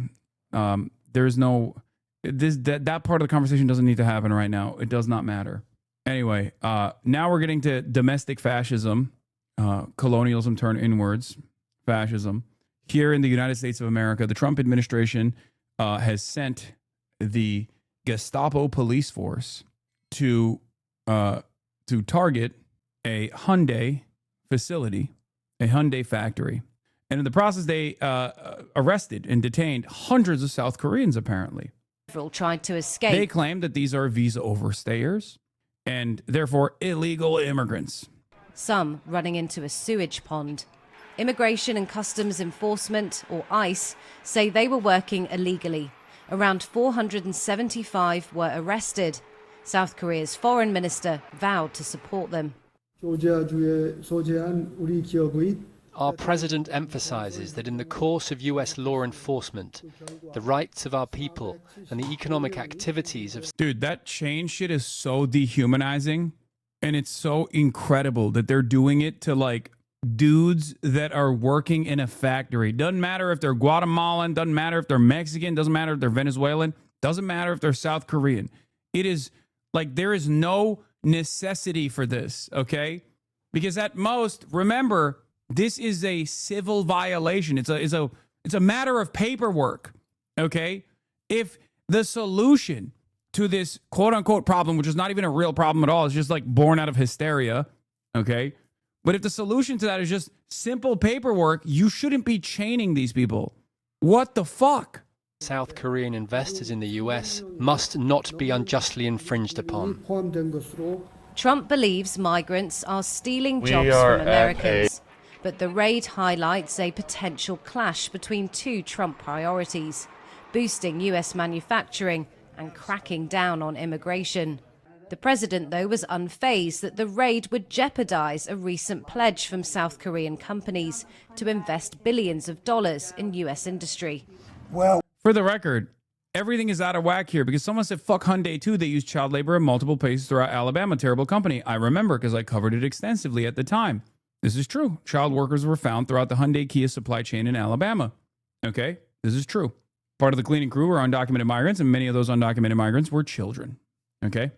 S2: there's no that part of the conversation doesn't need to happen right now. It does not matter. Anyway, now we're getting to domestic fascism, colonialism turned inwards, fascism. Here in the United States of America, the Trump administration has sent the Gestapo police force to target a Hyundai facility, a Hyundai factory. And in the process, they arrested and detained hundreds of South Koreans, apparently.
S14: Tried to escape.
S2: They claim that these are visa overstayers and therefore illegal immigrants.
S14: Some running into a sewage pond. Immigration and Customs Enforcement, or ICE, say they were working illegally. Around 475 were arrested. South Korea's foreign minister vowed to support them.
S15: Our president emphasizes that in the course of US law enforcement, the rights of our people and the economic activities of...
S2: Dude, that chain shit is so dehumanizing, and it's so incredible that they're doing it to like dudes that are working in a factory. Doesn't matter if they're Guatemalan, doesn't matter if they're Mexican, doesn't matter if they're Venezuelan, doesn't matter if they're South Korean. It is like there is no necessity for this, okay? Because at most, remember, this is a civil violation. It's a matter of paperwork, okay? If the solution to this quote-unquote problem, which is not even a real problem at all, it's just like born out of hysteria, okay? But if the solution to that is just simple paperwork, you shouldn't be chaining these people. What the fuck?
S15: South Korean investors in the US must not be unjustly infringed upon.
S14: Trump believes migrants are stealing jobs from Americans. But the raid highlights a potential clash between two Trump priorities, boosting US manufacturing and cracking down on immigration. The president, though, was unfazed that the raid would jeopardize a recent pledge from South Korean companies to invest billions of dollars in US industry.
S2: Well, for the record, everything is out of whack here because someone said, fuck Hyundai too. They use child labor in multiple places throughout Alabama. Terrible company. I remember because I covered it extensively at the time. This is true. Child workers were found throughout the Hyundai Kia supply chain in Alabama. Okay, this is true. Part of the cleaning crew were undocumented migrants, and many of those undocumented migrants were children. Okay,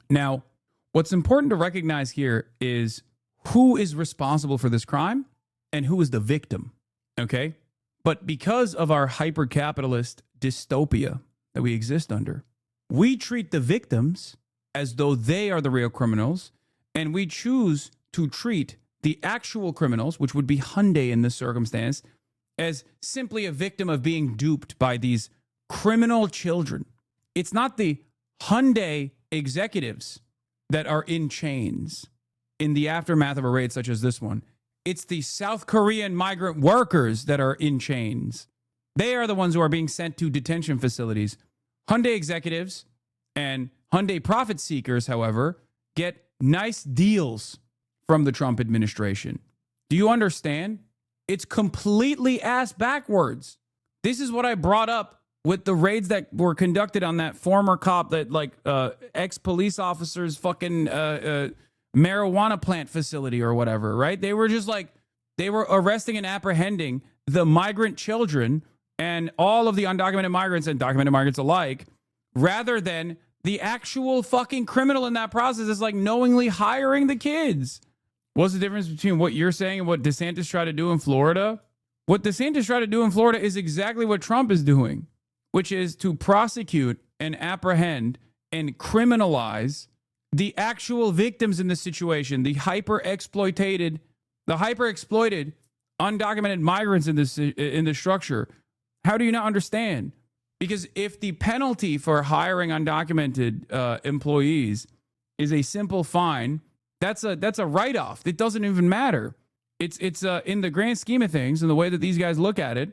S2: now what's important to recognize here is who is responsible for this crime and who is the victim. Okay, but because of our hyper-capitalist dystopia that we exist under, we treat the victims as though they are the real criminals, and we choose to treat the actual criminals, which would be Hyundai in this circumstance, as simply a victim of being duped by these criminal children. It's not the Hyundai executives that are in chains in the aftermath of a raid such as this one. It's the South Korean migrant workers that are in chains. They are the ones who are being sent to detention facilities. Hyundai executives and Hyundai profit seekers, however, get nice deals from the Trump administration. Do you understand? It's completely ass backwards. This is what I brought up with the raids that were conducted on that former cop, that like ex-police officer's fucking marijuana plant facility or whatever, right? They were just like, they were arresting and apprehending the migrant children and all of the undocumented migrants and documented migrants alike, rather than the actual fucking criminal in that process is like knowingly hiring the kids. What's the difference between what you're saying and what DeSantis tried to do in Florida? What DeSantis tried to do in Florida is exactly what Trump is doing, which is to prosecute and apprehend and criminalize the actual victims in this situation, the hyper-exploited undocumented migrants in this structure. How do you not understand? Because if the penalty for hiring undocumented employees is a simple fine, that's a write-off. It doesn't even matter. It's in the grand scheme of things, and the way that these guys look at it,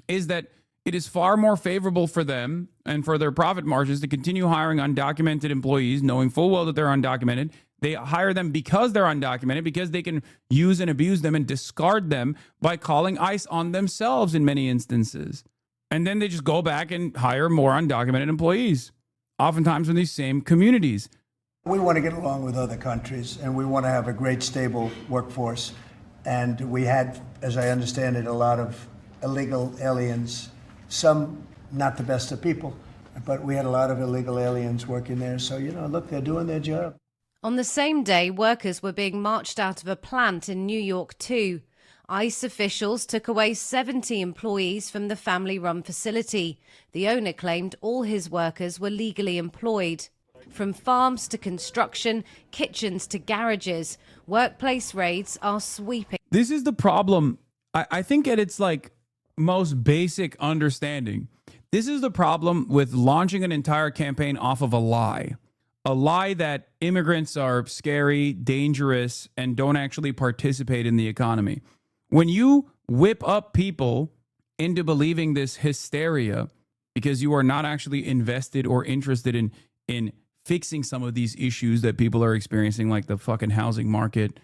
S2: is that it is far more favorable for them and for their profit margins to continue hiring undocumented employees, knowing full well that they're undocumented. They hire them because they're undocumented, because they can use and abuse them and discard them by calling ICE on themselves in many instances. And then they just go back and hire more undocumented employees, oftentimes from these same communities.
S16: We want to get along with other countries, and we want to have a great, stable workforce. And we had, as I understand it, a lot of illegal aliens, some not the best of people, but we had a lot of illegal aliens working there. So, you know, look, they're doing their job.
S14: On the same day, workers were being marched out of a plant in New York too. ICE officials took away 70 employees from the family-run facility. The owner claimed all his workers were legally employed. From farms to construction, kitchens to garages, workplace raids are sweeping.
S2: This is the problem. I think at its like most basic understanding, this is the problem with launching an entire campaign off of a lie that immigrants are scary, dangerous, and don't actually participate in the economy. When you whip up people into believing this hysteria because you are not actually invested or interested in fixing some of these issues that people are experiencing, like the fucking housing market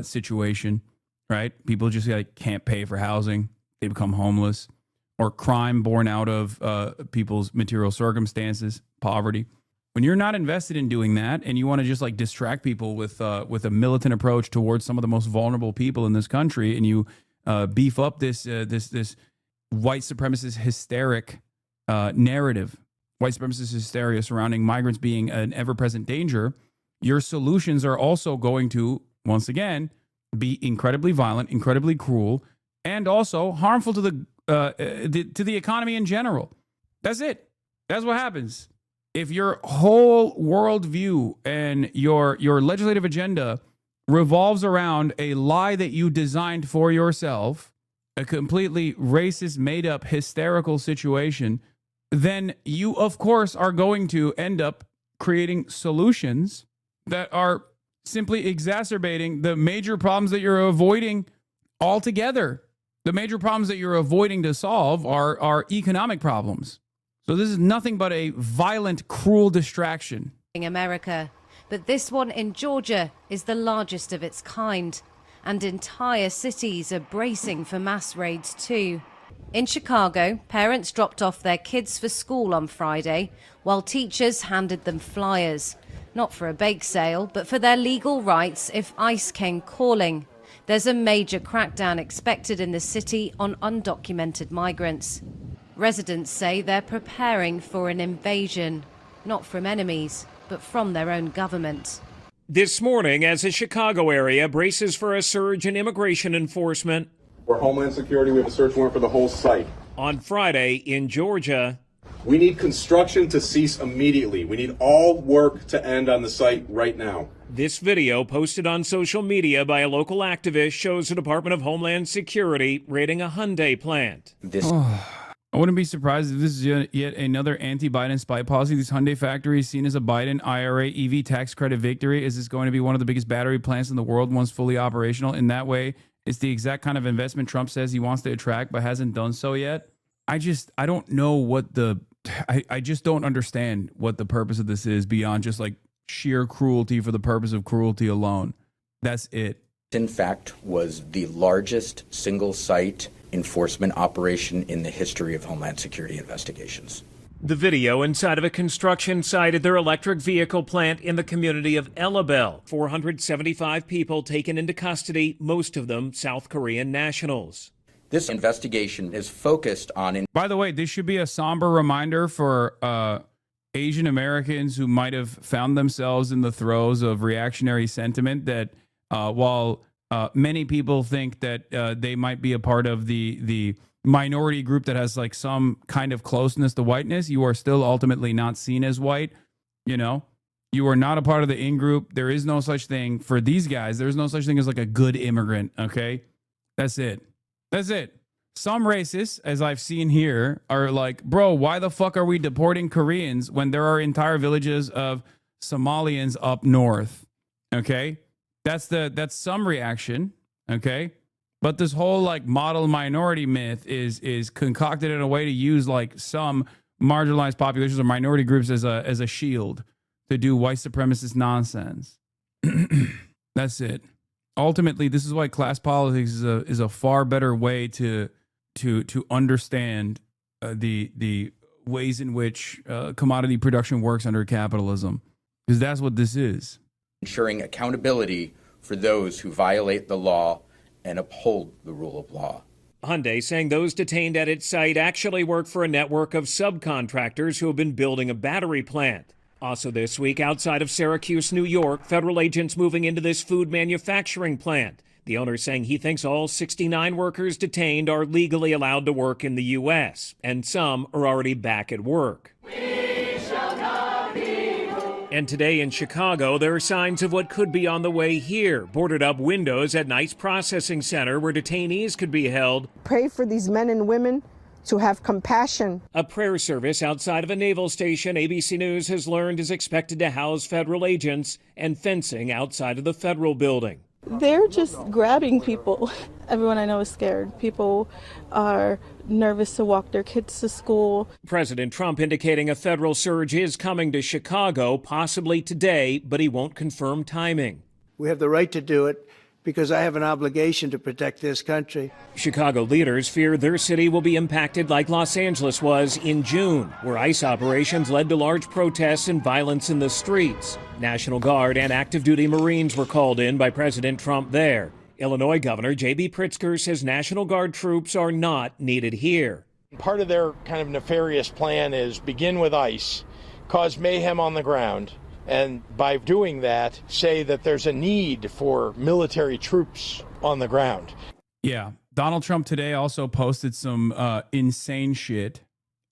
S2: situation, right? People just like can't pay for housing. They become homeless, or crime born out of people's material circumstances, poverty. When you're not invested in doing that, and you want to just like distract people with a militant approach towards some of the most vulnerable people in this country, and you beef up this white supremacist hysteric narrative, white supremacist hysteria surrounding migrants being an ever-present danger, your solutions are also going to, once again, be incredibly violent, incredibly cruel, and also harmful to the economy in general. That's it. That's what happens. If your whole worldview and your legislative agenda revolves around a lie that you designed for yourself, a completely racist, made-up, hysterical situation, then you, of course, are going to end up creating solutions that are simply exacerbating the major problems that you're avoiding altogether. The major problems that you're avoiding to solve are economic problems. So this is nothing but a violent, cruel distraction.
S14: America, but this one in Georgia is the largest of its kind, and entire cities are bracing for mass raids too. In Chicago, parents dropped off their kids for school on Friday, while teachers handed them flyers, not for a bake sale, but for their legal rights if ICE came calling. There's a major crackdown expected in the city on undocumented migrants. Residents say they're preparing for an invasion, not from enemies, but from their own government.
S17: This morning, as the Chicago area braces for a surge in immigration enforcement.
S18: For Homeland Security, we have a search warrant for the whole site.
S17: On Friday in Georgia.
S18: We need construction to cease immediately. We need all work to end on the site right now.
S17: This video posted on social media by a local activist shows the Department of Homeland Security raiding a Hyundai plant.
S2: I wouldn't be surprised if this is yet another anti-Biden spy policy. This Hyundai factory is seen as a Biden IRA EV tax credit victory. Is this going to be one of the biggest battery plants in the world once fully operational? In that way, it's the exact kind of investment Trump says he wants to attract but hasn't done so yet. I don't know what I just don't understand what the purpose of this is beyond just like sheer cruelty for the purpose of cruelty alone. That's it.
S19: In fact, was the largest single site enforcement operation in the history of Homeland Security investigations.
S17: The video inside of a construction site at their electric vehicle plant in the community of Ellabelle. 475 people taken into custody, most of them South Korean nationals.
S19: This investigation is focused on...
S2: By the way, this should be a somber reminder for Asian Americans who might have found themselves in the throes of reactionary sentiment that while many people think that they might be a part of the minority group that has like some kind of closeness to whiteness, you are still ultimately not seen as white. You know, you are not a part of the in-group. There is no such thing for these guys. There's no such thing as like a good immigrant. Okay, that's it. That's it. Some racists, as I've seen here, are like, bro, why the fuck are we deporting Koreans when there are entire villages of Somalians up north? Okay, that's some reaction. Okay, but this whole like model minority myth is concocted in a way to use like some marginalized populations or minority groups as a shield to do white supremacist nonsense. That's it. Ultimately, this is why class politics is a far better way to understand the ways in which commodity production works under capitalism, because that's what this is.
S19: Ensuring accountability for those who violate the law and uphold the rule of law.
S17: Hyundai saying those detained at its site actually work for a network of subcontractors who have been building a battery plant. Also this week, outside of Syracuse, New York, federal agents moving into this food manufacturing plant. The owner saying he thinks all 69 workers detained are legally allowed to work in the U.S., and some are already back at work. And today in Chicago, there are signs of what could be on the way here. Boarded up windows at Nice Processing Center where detainees could be held.
S20: Pray for these men and women to have compassion.
S17: A prayer service outside of a naval station, ABC News has learned, is expected to house federal agents, and fencing outside of the federal building.
S21: They're just grabbing people. Everyone I know is scared. People are nervous to walk their kids to school.
S17: President Trump indicating a federal surge is coming to Chicago, possibly today, but he won't confirm timing.
S16: We have the right to do it because I have an obligation to protect this country.
S17: Chicago leaders fear their city will be impacted like Los Angeles was in June, where ICE operations led to large protests and violence in the streets. National Guard and active duty Marines were called in by President Trump there. Illinois Governor J.B. Pritzker says National Guard troops are not needed here.
S22: Part of their kind of nefarious plan is begin with ICE, cause mayhem on the ground, and by doing that, say that there's a need for military troops on the ground.
S2: Yeah. Donald Trump today also posted some insane shit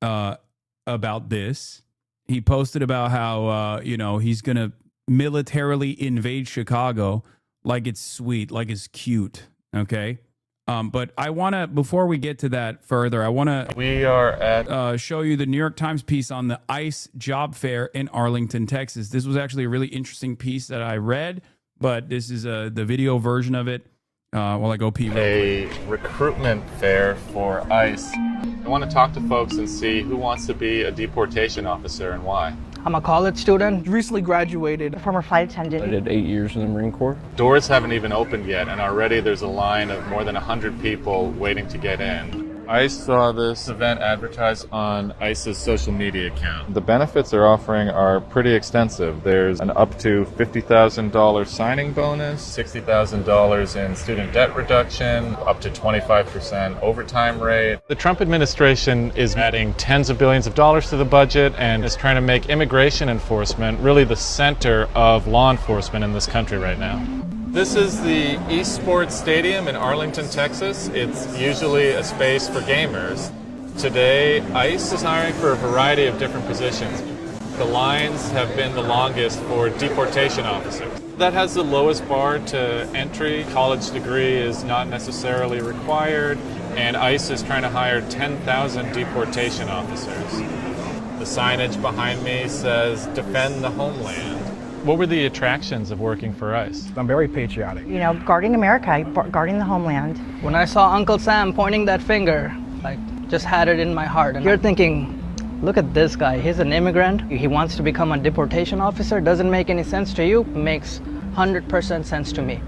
S2: about this. He posted about how, he's going to militarily invade Chicago like it's sweet, like it's cute. Okay. But I want to, before we get to that further, I want to show you the New York Times piece on the ICE job fair in Arlington, Texas. This was actually a really interesting piece that I read, but this is the video version of it while I go pee.
S23: A recruitment fair for ICE. I want to talk to folks and see who wants to be a deportation officer and why.
S24: I'm a college student, recently graduated.
S25: Former flight attendant.
S23: I did 8 years in the Marine Corps. Doors haven't even opened yet, and already there's a line of more than 100 people waiting to get in. ICE saw this event advertised on ICE's social media account. The benefits they're offering are pretty extensive. There's an up to $50,000 signing bonus, $60,000 in student debt reduction, up to 25% overtime rate. The Trump administration is adding tens of billions of dollars to the budget and is trying to make immigration enforcement really the center of law enforcement in this country right now. This is the eSports Stadium in Arlington, Texas. It's usually a space for gamers. Today, ICE is hiring for a variety of different positions. The lines have been the longest for deportation officers. That has the lowest bar to entry. College degree is not necessarily required, and ICE is trying to hire 10,000 deportation officers. The signage behind me says, "Defend the homeland." What were the attractions of working for ICE?
S24: I'm very patriotic.
S1: You know, guarding America, guarding the homeland.
S24: When I saw Uncle Sam pointing that finger, I just had it in my heart. And you're thinking, look at this guy. He's an immigrant. He wants to become a deportation officer. Doesn't make any sense to you. Makes 100% sense to me.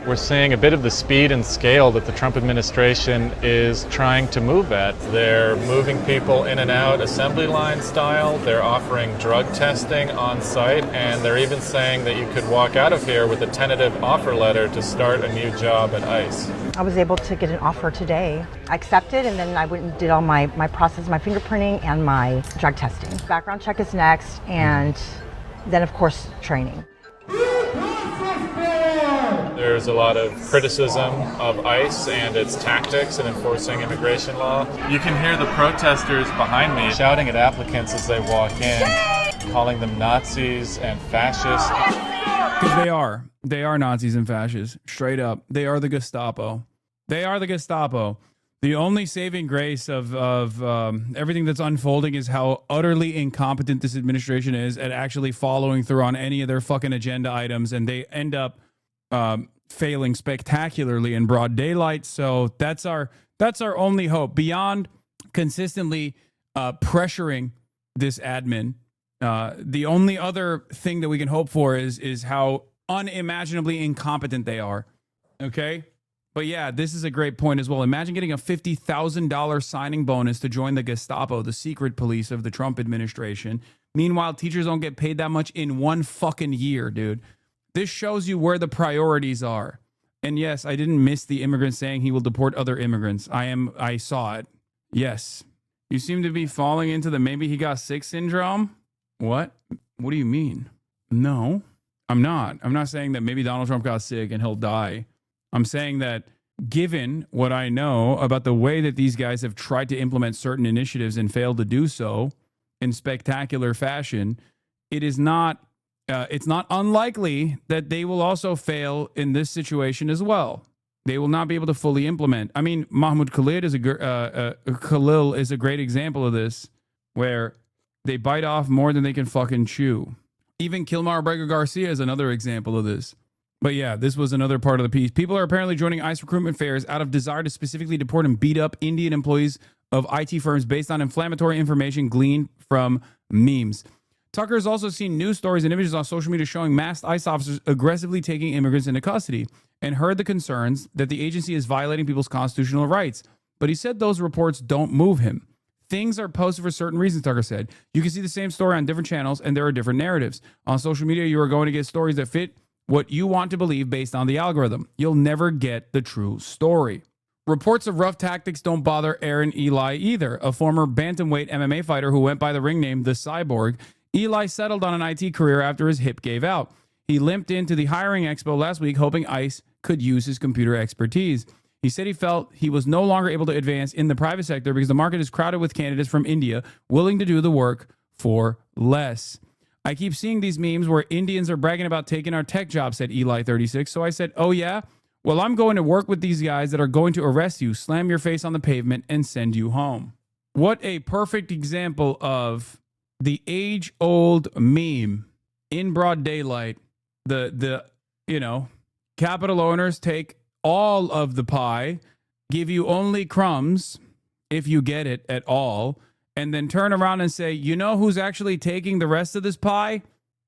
S23: We're seeing a bit of the speed and scale that the Trump administration is trying to move at. They're moving people in and out assembly line style. They're offering drug testing on site, and they're even saying that you could walk out of here with a tentative offer letter to start a new job at ICE.
S1: I was able to get an offer today. I accepted, and then I went and did all my process, my fingerprinting and my drug testing. Background check is next, and then of course training.
S23: There's a lot of criticism of ICE and its tactics in enforcing immigration law. You can hear the protesters behind me shouting at applicants as they walk in, calling them Nazis and fascists.
S2: Because they are. They are Nazis and fascists. Straight up. They are the Gestapo. They are the Gestapo. The only saving grace of everything that's unfolding is how utterly incompetent this administration is at actually following through on any of their fucking agenda items, and they end up failing spectacularly in broad daylight. So that's our only hope beyond consistently pressuring this admin. The only other thing that we can hope for is how unimaginably incompetent they are. Okay. But yeah, this is a great point as well. Imagine getting a $50,000 signing bonus to join the Gestapo, the secret police of the Trump administration. Meanwhile, teachers don't get paid that much in one fucking year, dude. This shows you where the priorities are. And yes, I didn't miss the immigrant saying he will deport other immigrants. I saw it. Yes. You seem to be falling into the maybe he got sick syndrome. What? What do you mean? No, I'm not. I'm not saying that maybe Donald Trump got sick and he'll die. I'm saying that given what I know about the way that these guys have tried to implement certain initiatives and failed to do so in spectacular fashion, it is not it's not unlikely that they will also fail in this situation as well. They will not be able to fully implement. I mean, Mahmoud Khalil is a great example of this, where they bite off more than they can fucking chew. Even Kilmar Brega Garcia is another example of this. But yeah, this was another part of the piece. People are apparently joining ICE recruitment fairs out of desire to specifically deport and beat up Indian employees of IT firms based on inflammatory information gleaned from memes. Tucker has also seen news stories and images on social media showing masked ICE officers aggressively taking immigrants into custody and heard the concerns that the agency is violating people's constitutional rights. But he said those reports don't move him. Things are posted for certain reasons, Tucker said. You can see the same story on different channels and there are different narratives. On social media, you are going to get stories that fit what you want to believe based on the algorithm. You'll never get the true story. Reports of rough tactics don't bother Aaron Eli either, a former bantamweight MMA fighter who went by the ring name The Cyborg. Eli settled on an IT career after his hip gave out. He limped into the hiring expo last week hoping ICE could use his computer expertise. He said he felt he was no longer able to advance in the private sector because the market is crowded with candidates from India willing to do the work for less. I keep seeing these memes where Indians are bragging about taking our tech job, said Eli 36. So I said, oh yeah? Well, I'm going to work with these guys that are going to arrest you, slam your face on the pavement, and send you home. What a perfect example of the age-old meme in broad daylight. The capital owners take all of the pie, give you only crumbs if you get it at all, and then turn around and say, you know who's actually taking the rest of this pie?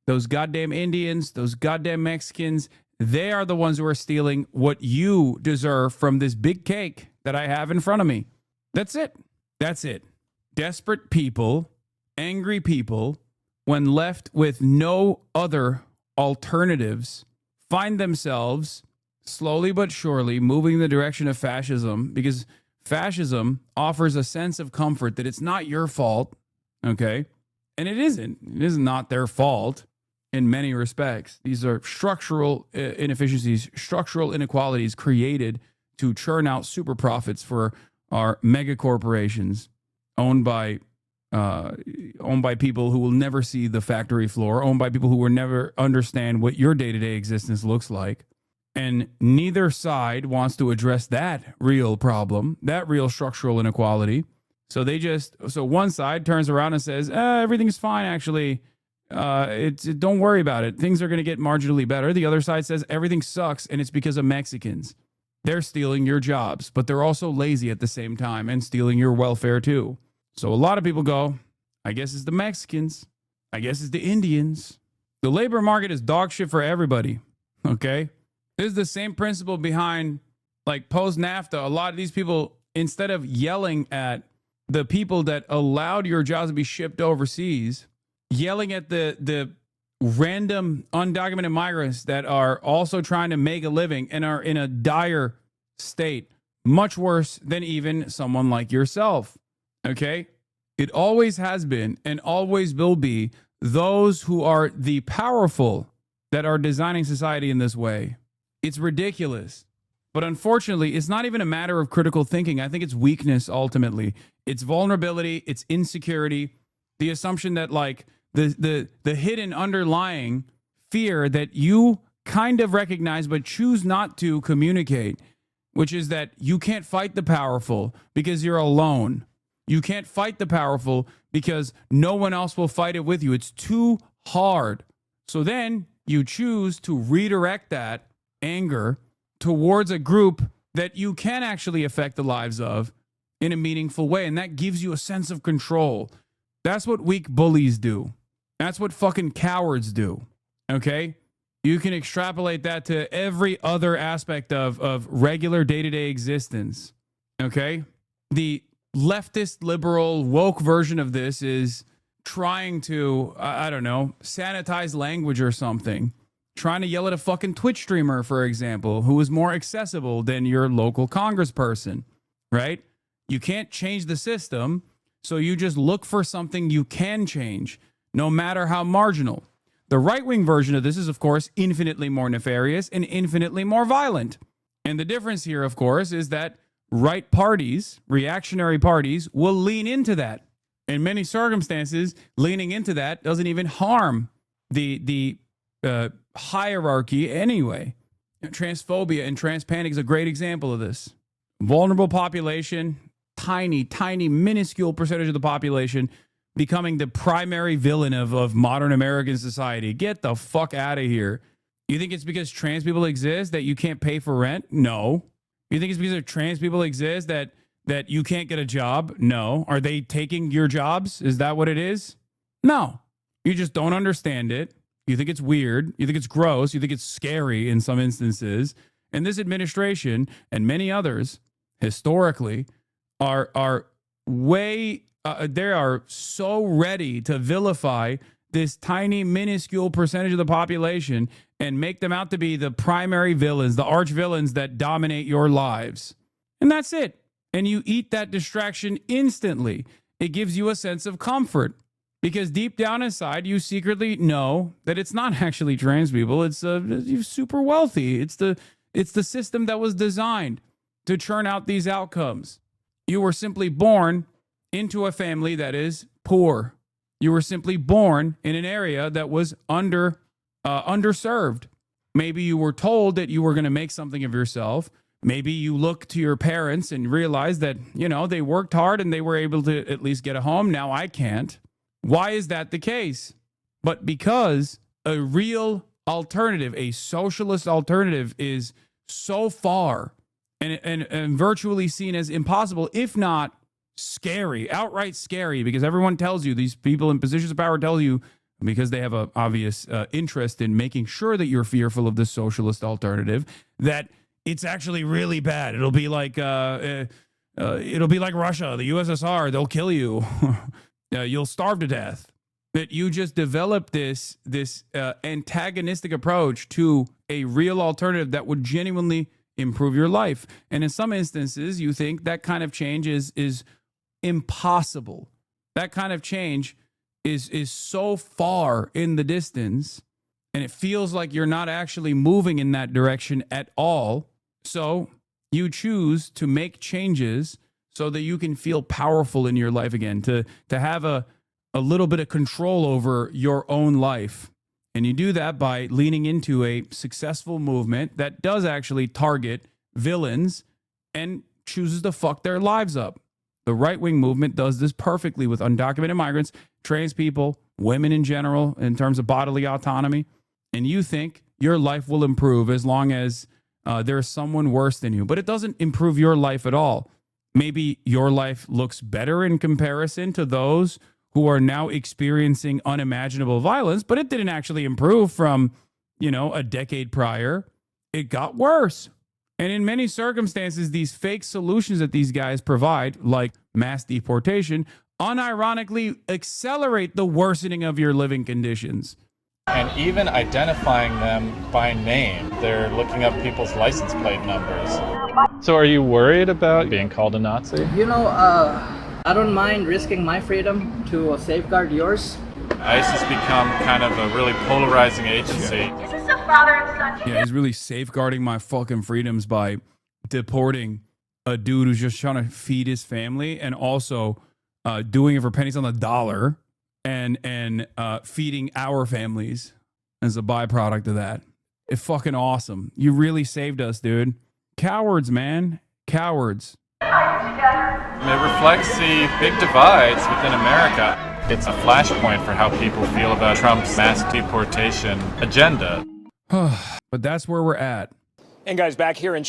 S2: Those goddamn Indians, those goddamn Mexicans. They are the ones who are stealing what you deserve from this big cake that I have in front of me. That's it. That's it. Desperate people, angry people, when left with no other alternatives, find themselves slowly but surely moving in the direction of fascism, because fascism offers a sense of comfort that it's not your fault, okay? And it isn't. It is not their fault in many respects. These are structural inefficiencies, structural inequalities created to churn out super profits for our mega corporations owned by people who will never see the factory floor, owned by people who will never understand what your day-to-day existence looks like. And neither side wants to address that real problem, that real structural inequality. So one side turns around and says, everything's fine, actually. Don't worry about it. Things are going to get marginally better. The other side says everything sucks, and it's because of Mexicans. They're stealing your jobs, but they're also lazy at the same time and stealing your welfare too. So a lot of people go, I guess it's the Mexicans. I guess it's the Indians. The labor market is dog shit for everybody, okay? This is the same principle behind, like, post-NAFTA. A lot of these people, instead of yelling at the people that allowed your jobs to be shipped overseas, yelling at the random undocumented migrants that are also trying to make a living and are in a dire state, much worse than even someone like yourself, okay? It always has been and always will be those who are the powerful that are designing society in this way. It's ridiculous. But unfortunately, it's not even a matter of critical thinking. I think it's weakness ultimately. It's vulnerability, it's insecurity, the assumption that, like, the hidden underlying fear that you kind of recognize but choose not to communicate, which is that you can't fight the powerful because you're alone. You can't fight the powerful because no one else will fight it with you. It's too hard. So then you choose to redirect that anger towards a group that you can actually affect the lives of in a meaningful way. And that gives you a sense of control. That's what weak bullies do. That's what fucking cowards do. Okay? You can extrapolate that to every other aspect of regular day-to-day existence. Okay? The leftist, liberal, woke version of this is trying to, I don't know, sanitize language or something. Trying to yell at a fucking Twitch streamer, for example, who is more accessible than your local congressperson, right? You can't change the system, so you just look for something you can change, no matter how marginal. The right-wing version of this is, of course, infinitely more nefarious and infinitely more violent. And the difference here, of course, is that right parties, reactionary parties, will lean into that. In many circumstances, leaning into that doesn't even harm the hierarchy anyway. Transphobia and transpanic is a great example of this. Vulnerable population, tiny, minuscule percentage of the population becoming the primary villain of modern American society. Get the fuck out of here. You think it's because trans people exist that you can't pay for rent? No. You think it's because trans people exist that you can't get a job? No. Are they taking your jobs? Is that what it is? No. You just don't understand it. You think it's weird. You think it's gross. You think it's scary in some instances. And this administration and many others historically are way, they are so ready to vilify this tiny, minuscule percentage of the population and make them out to be the primary villains, the arch villains that dominate your lives. And that's it. And you eat that distraction instantly. It gives you a sense of comfort. Because deep down inside, you secretly know that it's not actually trans people. It's you're super wealthy. It's the system that was designed to churn out these outcomes. You were simply born into a family that is poor. You were simply born in an area that was underserved. Maybe you were told that you were going to make something of yourself. Maybe you look to your parents and realize that, you know, they worked hard and they were able to at least get a home. Now I can't. Why is that the case? But because a real alternative, a socialist alternative, is so far and virtually seen as impossible, if not scary, outright scary, because everyone tells you, these people in positions of power tell you, because they have an obvious interest in making sure that you're fearful of the socialist alternative, that it's actually really bad. It'll be like it'll be like Russia, the USSR, they'll kill you. You'll starve to death. That you just develop this antagonistic approach to a real alternative that would genuinely improve your life. And in some instances, you think that kind of change is impossible. That kind of change is so far in the distance, and it feels like you're not actually moving in that direction at all. So you choose to make changes so that you can feel powerful in your life again, to have a little bit of control over your own life. And you do that by leaning into a successful movement that does actually target villains and chooses to fuck their lives up. The right-wing movement does this perfectly with undocumented migrants, trans people, women in general, in terms of bodily autonomy. And you think your life will improve as long as there's someone worse than you. But it doesn't improve your life at all. Maybe your life looks better in comparison to those who are now experiencing unimaginable violence, but it didn't actually improve from, a decade prior. It got worse. And in many circumstances, these fake solutions that these guys provide, like mass deportation, unironically accelerate the worsening of your living conditions.
S23: And even identifying them by name, they're looking up people's license plate numbers. So are you worried about being called a Nazi?
S24: I don't mind risking my freedom to safeguard yours.
S23: ICE has become kind of a really polarizing agency.
S3: Is this a father and son?
S2: Yeah, he's really safeguarding my fucking freedoms by deporting a dude who's just trying to feed his family, and also doing it for pennies on the dollar, and feeding our families as a byproduct of that. It's fucking awesome. You really saved us, dude. Cowards, man. Cowards.
S23: It reflects the big divides within America. It's a flashpoint for how people feel about Trump's mass deportation agenda.
S2: But that's where we're at.
S4: And guys, back here in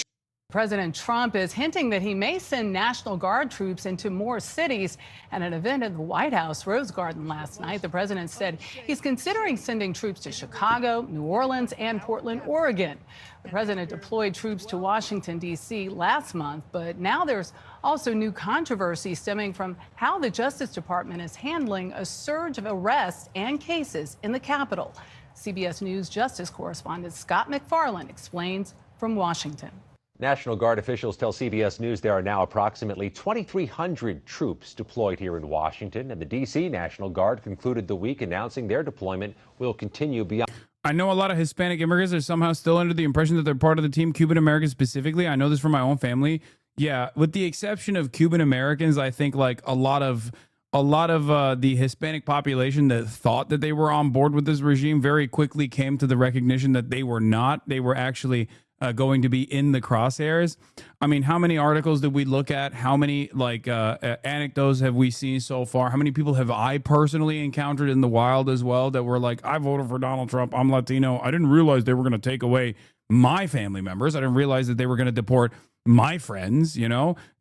S5: President Trump is hinting that he may send National Guard troops into more cities. At an event at the White House Rose Garden last night, the president said he's considering sending troops to Chicago, New Orleans, and Portland, Oregon. The president deployed troops to Washington, D.C. last month, but now there's also new controversy stemming from how the Justice Department is handling a surge of arrests and cases in the Capitol. CBS News Justice correspondent Scott McFarland explains from Washington.
S6: National Guard officials tell CBS News there are now approximately 2,300 troops deployed here in Washington, and the D.C. National Guard concluded the week announcing their deployment will continue beyond.
S2: I know a lot of Hispanic immigrants are somehow still under the impression that they're part of the team, Cuban Americans specifically. I know this from my own family. Yeah, with the exception of Cuban Americans, I think like a lot of the Hispanic population that thought that they were on board with this regime very quickly came to the recognition that they were not. They were actually going to be in the crosshairs. I mean, how many articles did we look at? How many anecdotes have we seen so far? How many people have I personally encountered in the wild as well that were like, I voted for Donald Trump, I'm Latino, I didn't realize they were going to take away my family members. I didn't realize that they were going to deport my friends.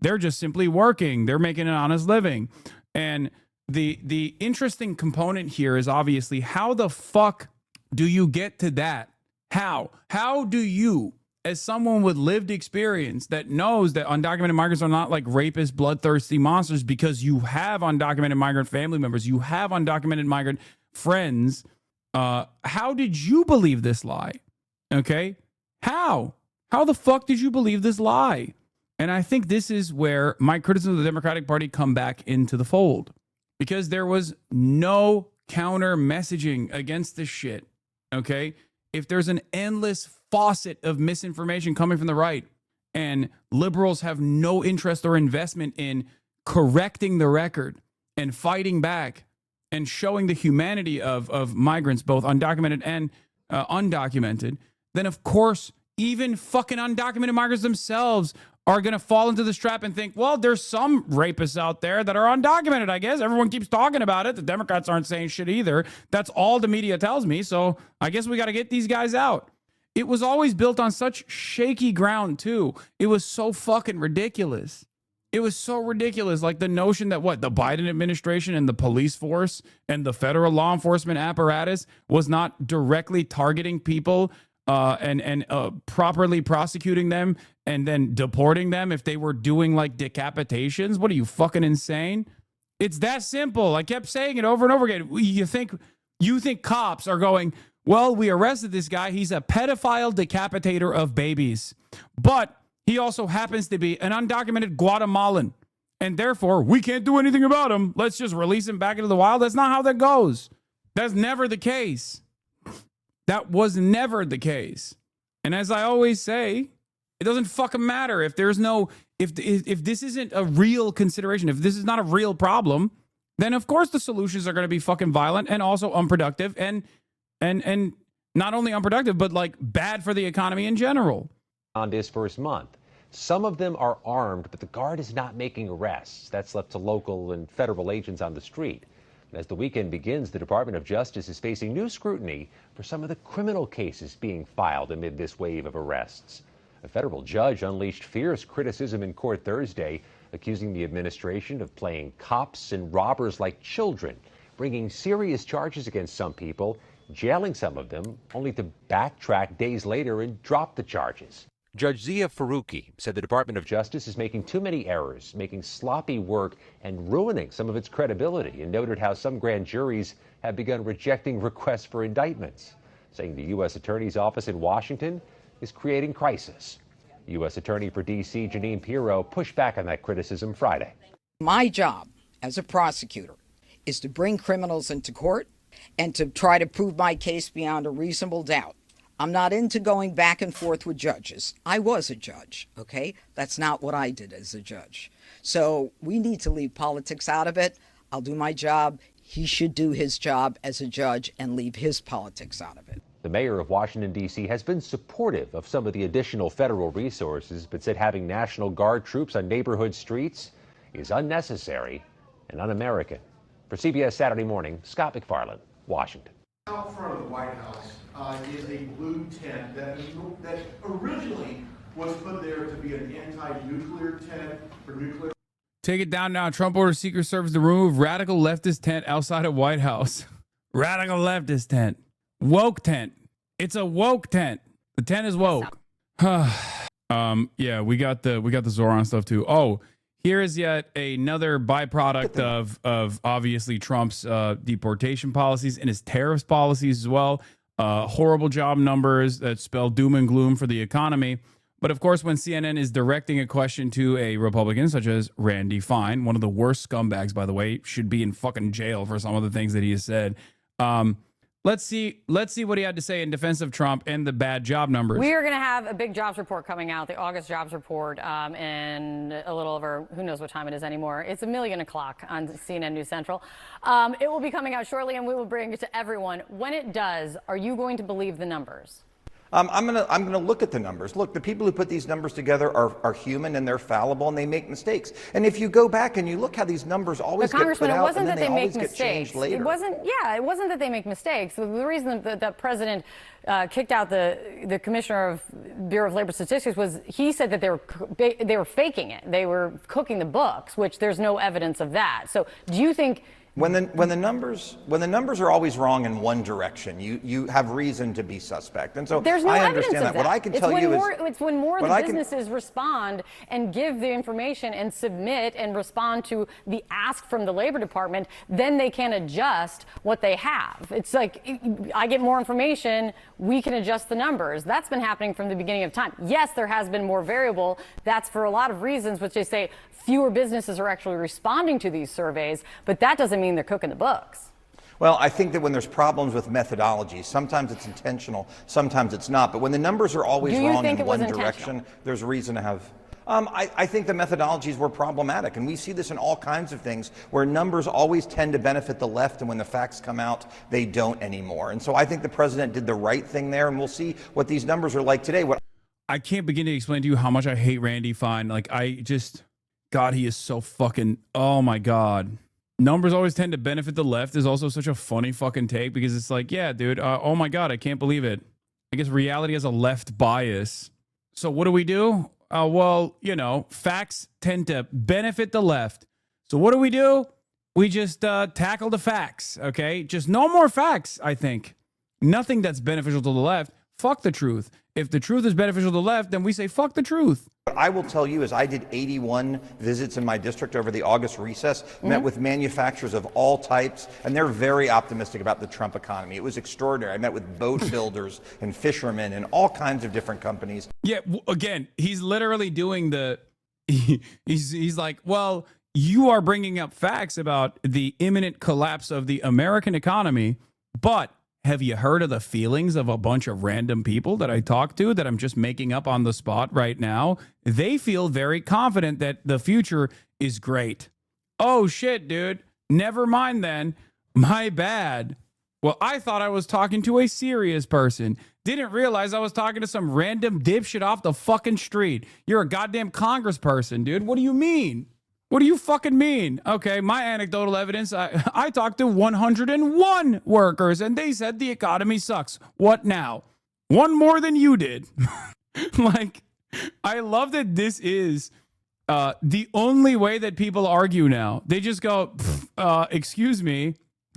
S2: They're just simply working. They're making an honest living. And the interesting component here is obviously, how the fuck do you get to that? How do you, as someone with lived experience that knows that undocumented migrants are not like rapist, bloodthirsty monsters, because you have undocumented migrant family members, you have undocumented migrant friends, how did you believe this lie? Okay? How the fuck did you believe this lie? And I think this is where my criticism of the Democratic Party come back into the fold, because there was no counter messaging against this shit. Okay? If there's an endless faucet of misinformation coming from the right, and liberals have no interest or investment in correcting the record and fighting back and showing the humanity of migrants, both undocumented and undocumented, then of course, even fucking undocumented migrants themselves are going to fall into the trap and think, well, there's some rapists out there that are undocumented, I guess. Everyone keeps talking about it. The Democrats aren't saying shit either. That's all the media tells me. So I guess we got to get these guys out. It was always built on such shaky ground, too. It was so fucking ridiculous. It was so ridiculous. Like the notion that the Biden administration and the police force and the federal law enforcement apparatus was not directly targeting people and properly prosecuting them and then deporting them if they were doing like decapitations? What are you, fucking insane? It's that simple. I kept saying it over and over again. You think cops are going, well, we arrested this guy. He's a pedophile decapitator of babies. But he also happens to be an undocumented Guatemalan. And therefore, we can't do anything about him. Let's just release him back into the wild. That's not how that goes. That's never the case. That was never the case. And as I always say, it doesn't fucking matter if there's no, if this isn't a real consideration, if this is not a real problem, then of course the solutions are going to be fucking violent and also unproductive and not only unproductive, but like bad for the economy in general.
S6: On this first month, some of them are armed, but the Guard is not making arrests. That's left to local and federal agents on the street. As the weekend begins, the Department of Justice is facing new scrutiny for some of the criminal cases being filed amid this wave of arrests. A federal judge unleashed fierce criticism in court Thursday, accusing the administration of playing cops and robbers like children, bringing serious charges against some people, jailing some of them, only to backtrack days later and drop the charges. Judge Zia Faruqi said the Department of Justice is making too many errors, making sloppy work, and ruining some of its credibility, and noted how some grand juries have begun rejecting requests for indictments, saying the U.S. Attorney's Office in Washington is creating crisis. U.S. Attorney for D.C. Janine Pirro pushed back on that criticism Friday.
S4: My job as a prosecutor is to bring criminals into court and to try to prove my case beyond a reasonable doubt. I'm not into going back and forth with judges. I was a judge, okay? That's not what I did as a judge. So we need to leave politics out of it. I'll do my job. He should do his job as a judge and leave his politics out of it.
S6: The mayor of Washington, D.C. has been supportive of some of the additional federal resources, but said having National Guard troops on neighborhood streets is unnecessary and un-American. For CBS Saturday Morning, Scott McFarland, Washington.
S7: Out front of the White House is a blue tent that originally was put there to be an anti-nuclear tent for nuclear.
S2: Take it down now. Trump orders Secret Service to remove radical leftist tent outside of White House. Radical leftist tent. Woke tent. It's a woke tent. The tent is woke. Yeah, we got the Zoran stuff too. Oh, here is yet another byproduct of obviously Trump's deportation policies and his tariffs policies as well. Horrible job numbers that spell doom and gloom for the economy. But of course, when CNN is directing a question to a Republican such as Randy Fine, one of the worst scumbags, by the way, should be in fucking jail for some of the things that he has said. Let's see what he had to say in defense of Trump and the bad job numbers.
S9: We are going to have a big jobs report coming out, the August jobs report, in a little over, who knows what time it is anymore. It's 1:00 on CNN News Central. It will be coming out shortly, and we will bring it to everyone. When it does, are you going to believe the numbers?
S10: I'm gonna look at the numbers. Look, the people who put these numbers together are human and they're fallible and they make mistakes. And if you go back and you look how these numbers always get put out and then they always get changed later.
S9: It wasn't that they make mistakes. The reason that the president kicked out the commissioner of Bureau of Labor Statistics was he said that they were faking it. They were cooking the books, which there's no evidence of that. So do you think?
S10: When the numbers are always wrong in one direction, you have reason to be suspect, and so
S9: there's no
S10: I
S9: evidence
S10: understand
S9: of
S10: that. What I can tell you is
S9: it's when more of the businesses respond and give the information and submit and respond to the ask from the Labor Department, then they can adjust what they have. It's like I get more information, we can adjust the numbers. That's been happening from the beginning of time. Yes, there has been more variable. That's for a lot of reasons, which they say fewer businesses are actually responding to these surveys, but that doesn't mean they're cooking the books.
S10: Well, I think that when there's problems with methodology, sometimes it's intentional, sometimes it's not. But when the numbers are always wrong in one direction, there's reason to have. I think the methodologies were problematic, and we see this in all kinds of things where numbers always tend to benefit the left, and when the facts come out, they don't anymore. And so I think the president did the right thing there, and we'll see what these numbers are like today.
S2: I can't begin to explain to you how much I hate Randy Fine. Like, God, he is so fucking, oh my God. Numbers always tend to benefit the left is also such a funny fucking take because it's like, yeah, dude, oh my God, I can't believe it. I guess reality has a left bias. So what do? Well, facts tend to benefit the left. So what do? We just tackle the facts, okay? Just no more facts, I think. Nothing that's beneficial to the left. Fuck the truth. If the truth is beneficial to the left, then we say fuck the truth.
S10: What I will tell you is I did 81 visits in my district over the August recess, met with manufacturers of all types, and they're very optimistic about the Trump economy. It was extraordinary. I met with boat builders and fishermen and all kinds of different companies.
S2: Yeah, again, he's literally doing the, he's like, well, you are bringing up facts about the imminent collapse of the American economy, but have you heard of the feelings of a bunch of random people that I talked to that I'm just making up on the spot right now? They feel very confident that the future is great. Oh, shit, dude. Never mind then. My bad. Well, I thought I was talking to a serious person. Didn't realize I was talking to some random dipshit off the fucking street. You're a goddamn congressperson, dude. What do you mean? What do you fucking mean? Okay, my anecdotal evidence, I talked to 101 workers and they said the economy sucks. What now? One more than you did. Like, I love that this is the only way that people argue now. They just go, excuse me,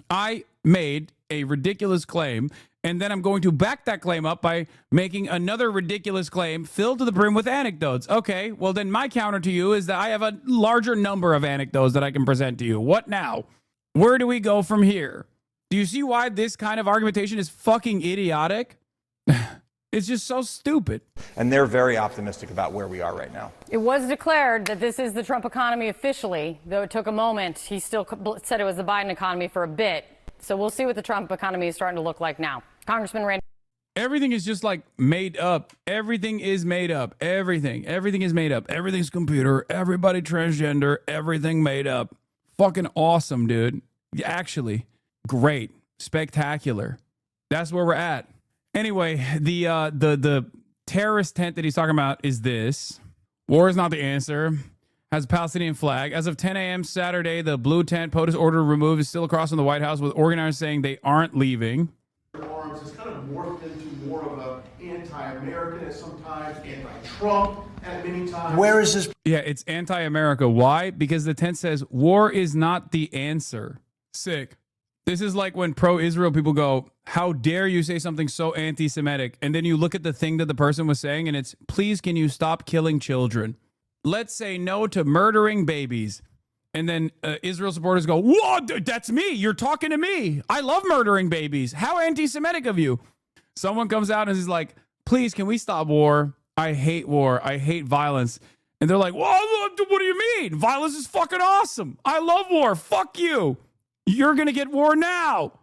S2: I made a ridiculous claim, and then I'm going to back that claim up by making another ridiculous claim filled to the brim with anecdotes. Okay, well then my counter to you is that I have a larger number of anecdotes that I can present to you. What now? Where do we go from here? Do you see why this kind of argumentation is fucking idiotic? It's just so stupid.
S10: And they're very optimistic about where we are right now.
S9: It was declared that this is the Trump economy officially, though it took a moment. He still said it was the Biden economy for a bit. So we'll see what the Trump economy is starting to look like now. Congressman Randy.
S2: Everything is just like made up. Everything is made up. Everything is made up. Everything's computer. Everybody transgender. Everything made up. Fucking awesome, dude. Actually, great. Spectacular. That's where we're at. Anyway, the terrorist tent that he's talking about is this. War is not the answer. Has a Palestinian flag. As of 10 a.m. Saturday, the blue tent POTUS order removed is still across from the White House, with organizers saying they aren't leaving.
S7: Arms has kind of morphed into more of an anti-American at sometimes, anti-Trump at many times.
S16: Where is this?
S2: Yeah, it's anti-America. Why? Because the tent says war is not the answer. Sick. This is like when pro-Israel people go, how dare you say something so anti-Semitic? And then you look at the thing that the person was saying and it's, please, can you stop killing children? Let's say no to murdering babies. And then Israel supporters go, whoa, that's me. You're talking to me. I love murdering babies. How anti-Semitic of you. Someone comes out and is like, please, can we stop war? I hate war. I hate violence. And they're like, whoa, what do you mean? Violence is fucking awesome. I love war. Fuck you. You're going to get war now.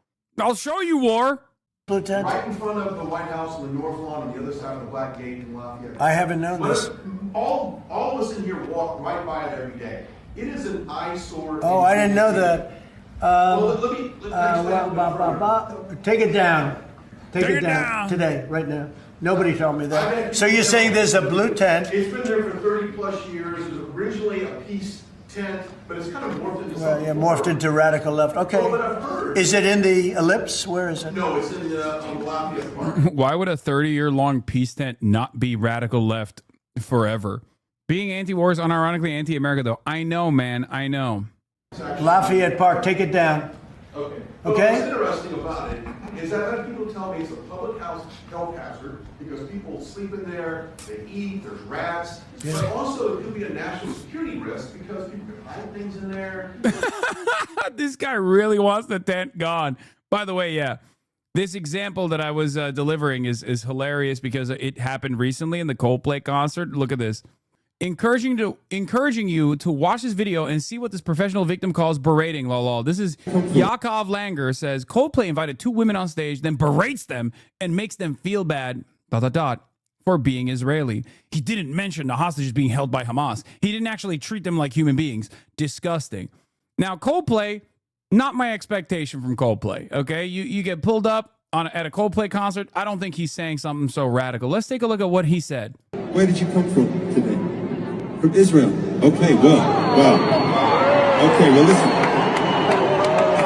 S2: I'll show you war.
S16: Lieutenant?
S7: Right in front of the White House on the North Lawn, on the other side of the Black Gate in Lafayette.
S16: I haven't known this.
S7: All of us in here walk right by it every day. It is an eyesore.
S16: Oh, I didn't know that.
S7: Well, let me
S16: Take it down. Take it down today, right now. Nobody told me that. So you're saying there's a blue tent?
S7: It's been there for 30 plus years. It was originally a peace tent, but it's kind of morphed into something.
S16: Yeah, morphed into radical left. Okay.
S7: Well, but I've heard.
S16: Is it in the Ellipse? Where is it?
S7: No, it's in the Lafayette Park.
S2: Why would a 30-year-long peace tent not be radical left forever? Being anti-war is unironically anti-America, though. I know, man. I know.
S16: Lafayette Park. Take it down.
S7: Okay.
S16: Okay.
S7: What's interesting about it is that I've had people tell me it's a public health hazard because people sleep in there, they eat, there's rats. Yeah. But also it could be a national security risk because people can hide things in there.
S2: This guy really wants the tent gone. By the way, yeah. This example that I was delivering is hilarious because it happened recently in the Coldplay concert. Look at this. Encouraging you to watch this video and see what this professional victim calls berating. Lol. This is Yakov Langer says Coldplay invited two women on stage, then berates them and makes them feel bad. ... for being Israeli. He didn't mention the hostages being held by Hamas. He didn't actually treat them like human beings. Disgusting. Now Coldplay, not my expectation from Coldplay. Okay, you get pulled up at a Coldplay concert. I don't think he's saying something so radical. Let's take a look at what he said.
S8: Where did you come from today? From Israel. Okay, well. Okay, well, listen.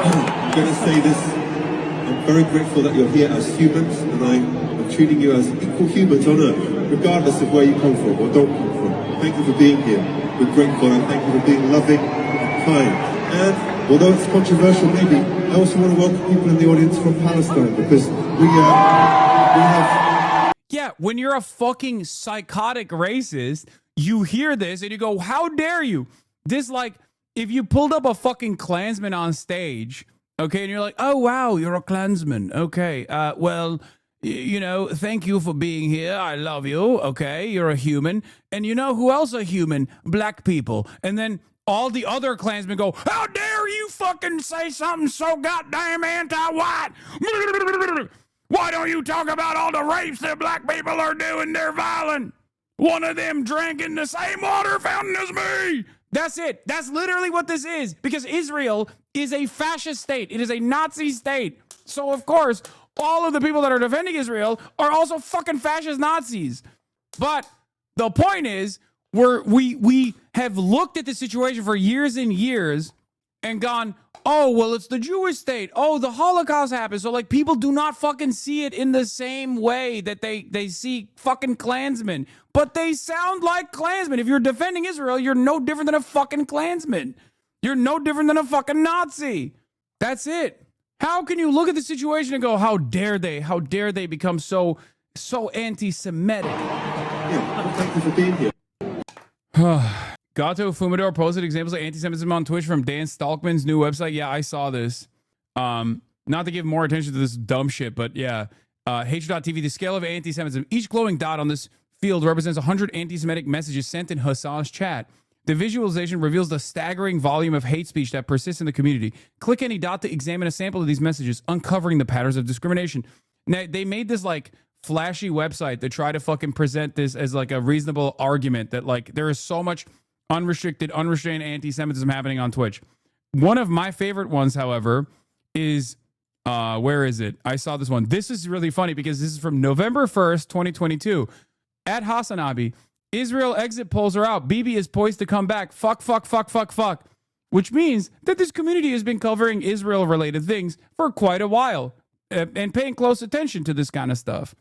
S8: I'm going to say this. I'm very grateful that you're here as humans, and I'm treating you as equal humans on earth, regardless of where you come from or don't come from. Thank you for being here. We're grateful, and thank you for being loving and kind. And although it's controversial, maybe, I also want to welcome people in the audience from Palestine, because we have...
S2: Yeah, when you're a fucking psychotic racist, you hear this and you go, how dare you? This, like, if you pulled up a fucking Klansman on stage, okay, and you're like, oh, wow, you're a Klansman. Okay, well, you know, thank you for being here. I love you. Okay, you're a human. And you know who else are human? Black people. And then all the other Klansmen go, how dare you fucking say something so goddamn anti-white? Why don't you talk about all the rapes that black people are doing? They're violent. One of them drank in the same water fountain as me. That's it. That's literally what this is. Because Israel is a fascist state. It is a Nazi state. So, of course, all of the people that are defending Israel are also fucking fascist Nazis. But the point is, we have looked at the situation for years and years and gone, oh, well, it's the Jewish state. Oh, the Holocaust happened. So, like, people do not fucking see it in the same way that they see fucking Klansmen. But they sound like Klansmen. If you're defending Israel, you're no different than a fucking Klansman. You're no different than a fucking Nazi. That's it. How can you look at the situation and go, how dare they? How dare they become so anti-Semitic?
S8: Yeah, thank you for being here.
S2: Gato Fumador posted examples of anti-Semitism on Twitch from Dan Stalkman's new website. Yeah, I saw this. Not to give more attention to this dumb shit, but yeah. Hatred.tv, the scale of anti-Semitism. Each glowing dot on this field represents 100 anti-Semitic messages sent in Hassan's chat. The visualization reveals the staggering volume of hate speech that persists in the community. Click any dot to examine a sample of these messages, uncovering the patterns of discrimination. Now, they made this like flashy website to try to fucking present this as like a reasonable argument that like there is so much unrestrained anti-Semitism happening on Twitch. One of my favorite ones, however, is where is it? I saw this one. This is really funny because this is from November 1st, 2022. At Hassanabi, Israel exit polls are out. Bibi is poised to come back. Fuck. Which means that this community has been covering Israel-related things for quite a while and paying close attention to this kind of stuff.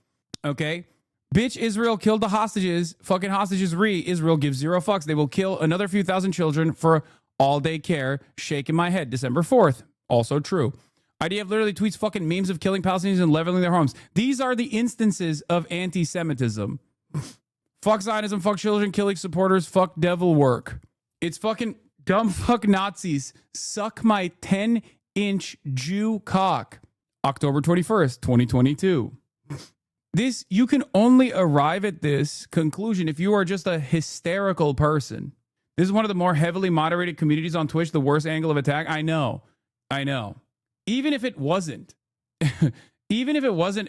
S2: Okay? Bitch, Israel killed the hostages. Fucking hostages Israel gives zero fucks. They will kill another few thousand children for all they care. Shaking my head. December 4th. Also true. IDF literally tweets fucking memes of killing Palestinians and leveling their homes. These are the instances of anti-Semitism. Fuck Zionism, fuck children, killing supporters, fuck devil work. It's fucking dumb fuck Nazis. Suck my 10-inch Jew cock. October 21st, 2022. This, you can only arrive at this conclusion if you are just a hysterical person. This is one of the more heavily moderated communities on Twitch, the worst angle of attack. I know. Even if it wasn't,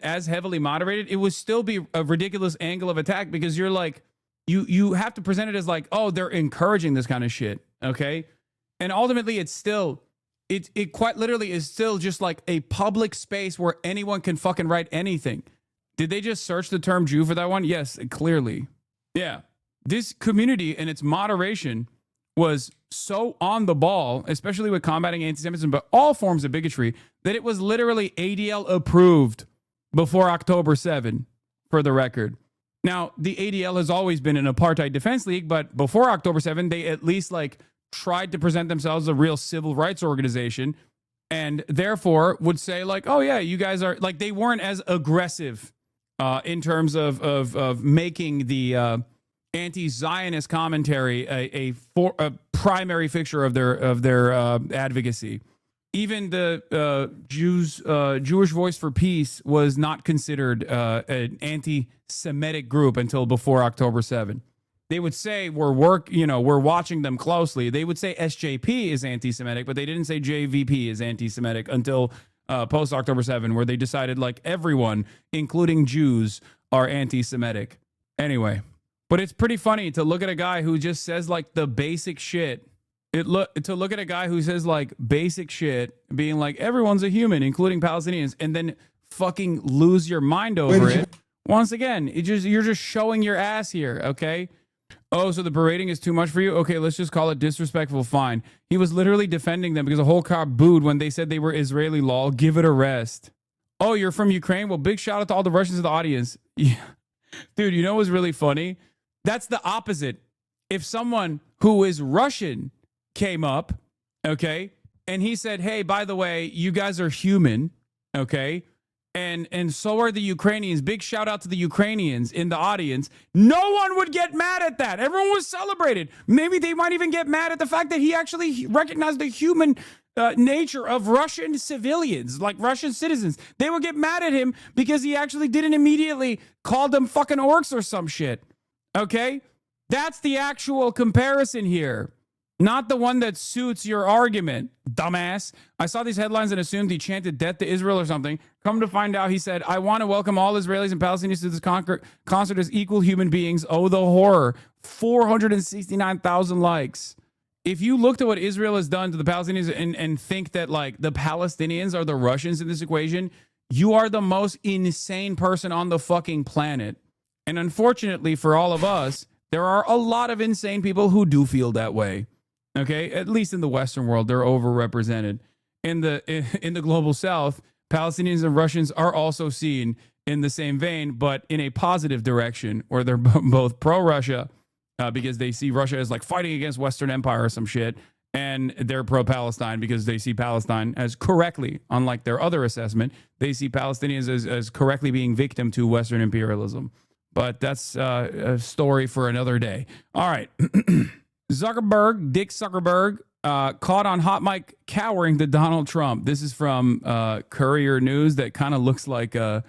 S2: as heavily moderated, it would still be a ridiculous angle of attack because you're like, you have to present it as like, oh, they're encouraging this kind of shit, okay? And ultimately, it's still, it quite literally is still just like a public space where anyone can fucking write anything. Did they just search the term Jew for that one? Yes, clearly. Yeah. This community and its moderation was so on the ball, especially with combating anti-Semitism, but all forms of bigotry, that it was literally ADL approved before October 7, for the record. Now, the ADL has always been an apartheid defense league, but before October 7, they at least like tried to present themselves as a real civil rights organization and therefore would say like, oh yeah, you guys are like, they weren't as aggressive in terms of making the anti-Zionist commentary a primary fixture of their advocacy. Even the Jewish Voice for Peace was not considered an anti-Semitic group until before October 7. They would say we're watching them closely. They would say SJP is anti-Semitic, but they didn't say JVP is anti-Semitic until post October 7, where they decided like everyone, including Jews, are anti-Semitic. Anyway. But it's pretty funny to look at a guy who just says like the basic shit. To look at a guy who says like basic shit, being like everyone's a human, including Palestinians, and then fucking lose your mind over it. Once again, you're just showing your ass here, okay? Oh, so the berating is too much for you? Okay, let's just call it disrespectful. Fine. He was literally defending them because the whole crowd booed when they said they were Israeli. Lol. Give it a rest. Oh, you're from Ukraine? Well, big shout out to all the Russians in the audience. Yeah. Dude, you know what's really funny? That's the opposite. If someone who is Russian came up, okay, and he said, hey, by the way, you guys are human, okay, and so are the Ukrainians. Big shout out to the Ukrainians in the audience. No one would get mad at that. Everyone was celebrated. Maybe they might even get mad at the fact that he actually recognized the human nature of Russian civilians, like Russian citizens. They would get mad at him because he actually didn't immediately call them fucking orcs or some shit. Okay? That's the actual comparison here. Not the one that suits your argument, dumbass. I saw these headlines and assumed he chanted death to Israel or something. Come to find out, he said, I want to welcome all Israelis and Palestinians to this concert as equal human beings. Oh, the horror. 469,000 likes. If you looked at what Israel has done to the Palestinians and think that, like, the Palestinians are the Russians in this equation, you are the most insane person on the fucking planet. And unfortunately for all of us, there are a lot of insane people who do feel that way. Okay, at least in the Western world, they're overrepresented. In the global South, Palestinians and Russians are also seen in the same vein, but in a positive direction, where they're both pro-Russia because they see Russia as like fighting against Western Empire or some shit, and they're pro-Palestine because they see Palestine as correctly, unlike their other assessment, they see Palestinians as correctly being victim to Western imperialism. But that's a story for another day. All right. Dick Zuckerberg, caught on hot mic cowering to Donald Trump. This is from Courier News. That kind of looks like they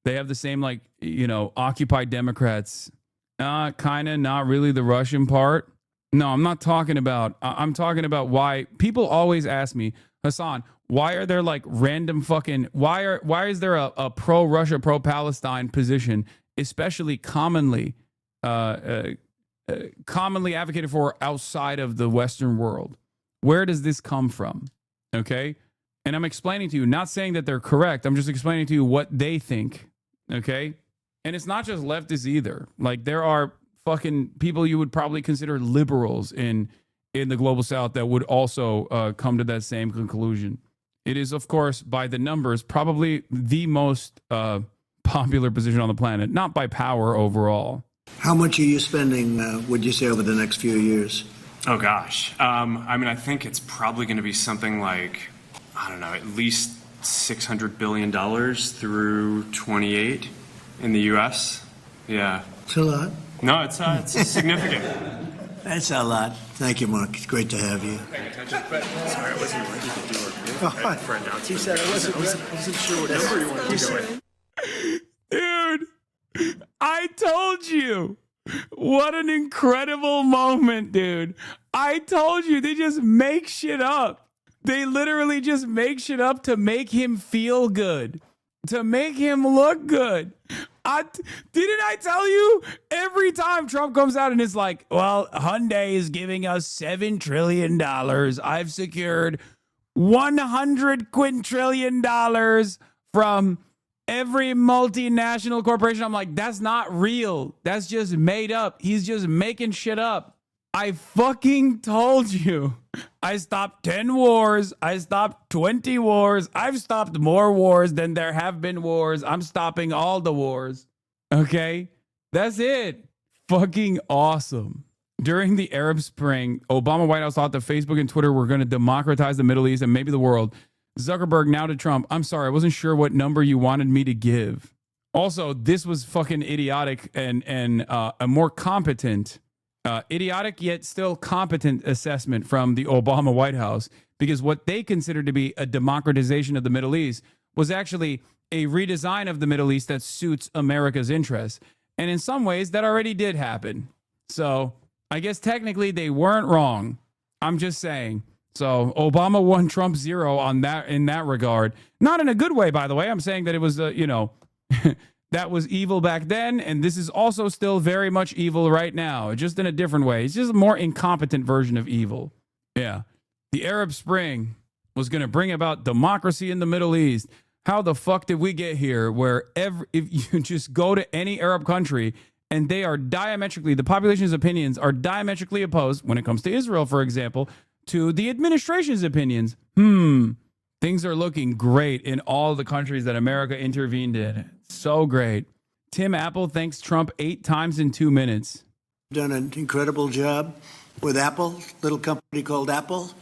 S2: have the same, like, you know, Occupy Democrats. Kind of, not really the Russian part. No, I'm not talking about. I'm talking about why people always ask me, Hassan, why are there like random fucking? Why is there a pro-Russia, pro-Palestine position, especially commonly advocated for outside of the Western world? Where does this come from? Okay. And I'm explaining to you, not saying that they're correct. I'm just explaining to you what they think. Okay. And it's not just leftists either. Like, there are fucking people you would probably consider liberals in the global South that would also come to that same conclusion. It is, of course, by the numbers, probably the most popular position on the planet, not by power overall.
S16: How much are you spending, would you say, over the next few years?
S11: Oh, gosh. I mean, I think it's probably going to be something like, I don't know, at least $600 billion through 28 in the U.S. Yeah.
S16: It's a lot.
S11: No, it's significant.
S16: That's a lot. Thank you, Mark. It's great to have you.
S11: Sorry, I wasn't ready to do
S16: Oh,
S11: for announcement.
S16: he said I wasn't sure what number you wanted to go with.
S2: Dude, I told you. What an incredible moment, dude. I told you, they just make shit up. They literally just make shit up to make him feel good, to make him look good. Didn't I tell you? Every time Trump comes out and is like, well, Hyundai is giving us $7 trillion. I've secured $100 quintillion from every multinational corporation. I'm like, that's not real. That's just made up. He's just making shit up. I fucking told you. I stopped 10 wars. I stopped 20 wars. I've stopped more wars than there have been wars. I'm stopping all the wars. Okay? That's it. Fucking awesome. During the Arab Spring, Obama White House thought that Facebook and Twitter were going to democratize the Middle East and maybe the world. Zuckerberg now to Trump. I'm sorry, I wasn't sure what number you wanted me to give. Also, this was fucking idiotic and a more competent, idiotic yet still competent assessment from the Obama White House, because what they considered to be a democratization of the Middle East was actually a redesign of the Middle East that suits America's interests. And in some ways, that already did happen. So I guess technically they weren't wrong. I'm just saying. So Obama won, Trump 0 on that, in that regard. Not in a good way, by the way. I'm saying that it was, that was evil back then, and this is also still very much evil right now, just in a different way. It's just a more incompetent version of evil. Yeah. The Arab Spring was going to bring about democracy in the Middle East. How the fuck did we get here where if you just go to any Arab country and they are diametrically, the population's opinions are diametrically opposed, when it comes to Israel, for example, to the administration's opinions. Things are looking great in all the countries that America intervened in. So great. Tim Apple thanks Trump 8 times in 2 minutes.
S16: Done an incredible job with Apple, little company called Apple.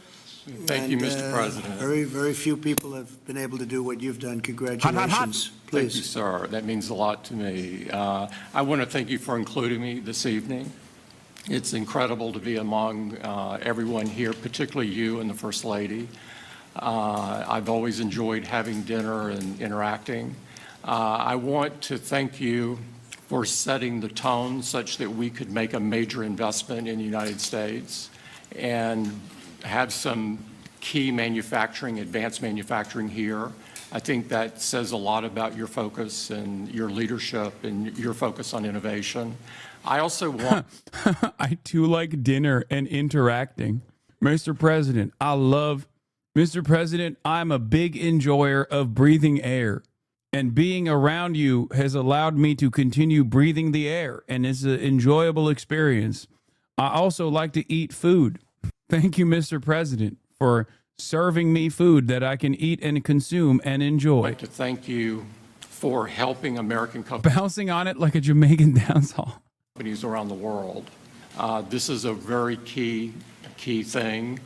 S12: Thank you, Mr. President.
S16: Very few people have been able to do what you've done. Congratulations. Please.
S12: Thank you, sir. That means a lot to me. I want to thank you for including me this evening. It's incredible to be among everyone here, particularly you and the First Lady. I've always enjoyed having dinner and interacting. I want to thank you for setting the tone such that we could make a major investment in the United States and have some key manufacturing, advanced manufacturing here. I think that says a lot about your focus and your leadership and your focus on innovation. I also want...
S2: I do like dinner and interacting. Mr. President, Mr. President, I'm a big enjoyer of breathing air. And being around you has allowed me to continue breathing the air. And it's an enjoyable experience. I also like to eat food. Thank you, Mr. President, for serving me food that I can eat and consume and enjoy.
S12: I'd like to thank you for helping American companies.
S2: Bouncing on it like a Jamaican dancehall.
S12: Companies around the world. This is a very key thing,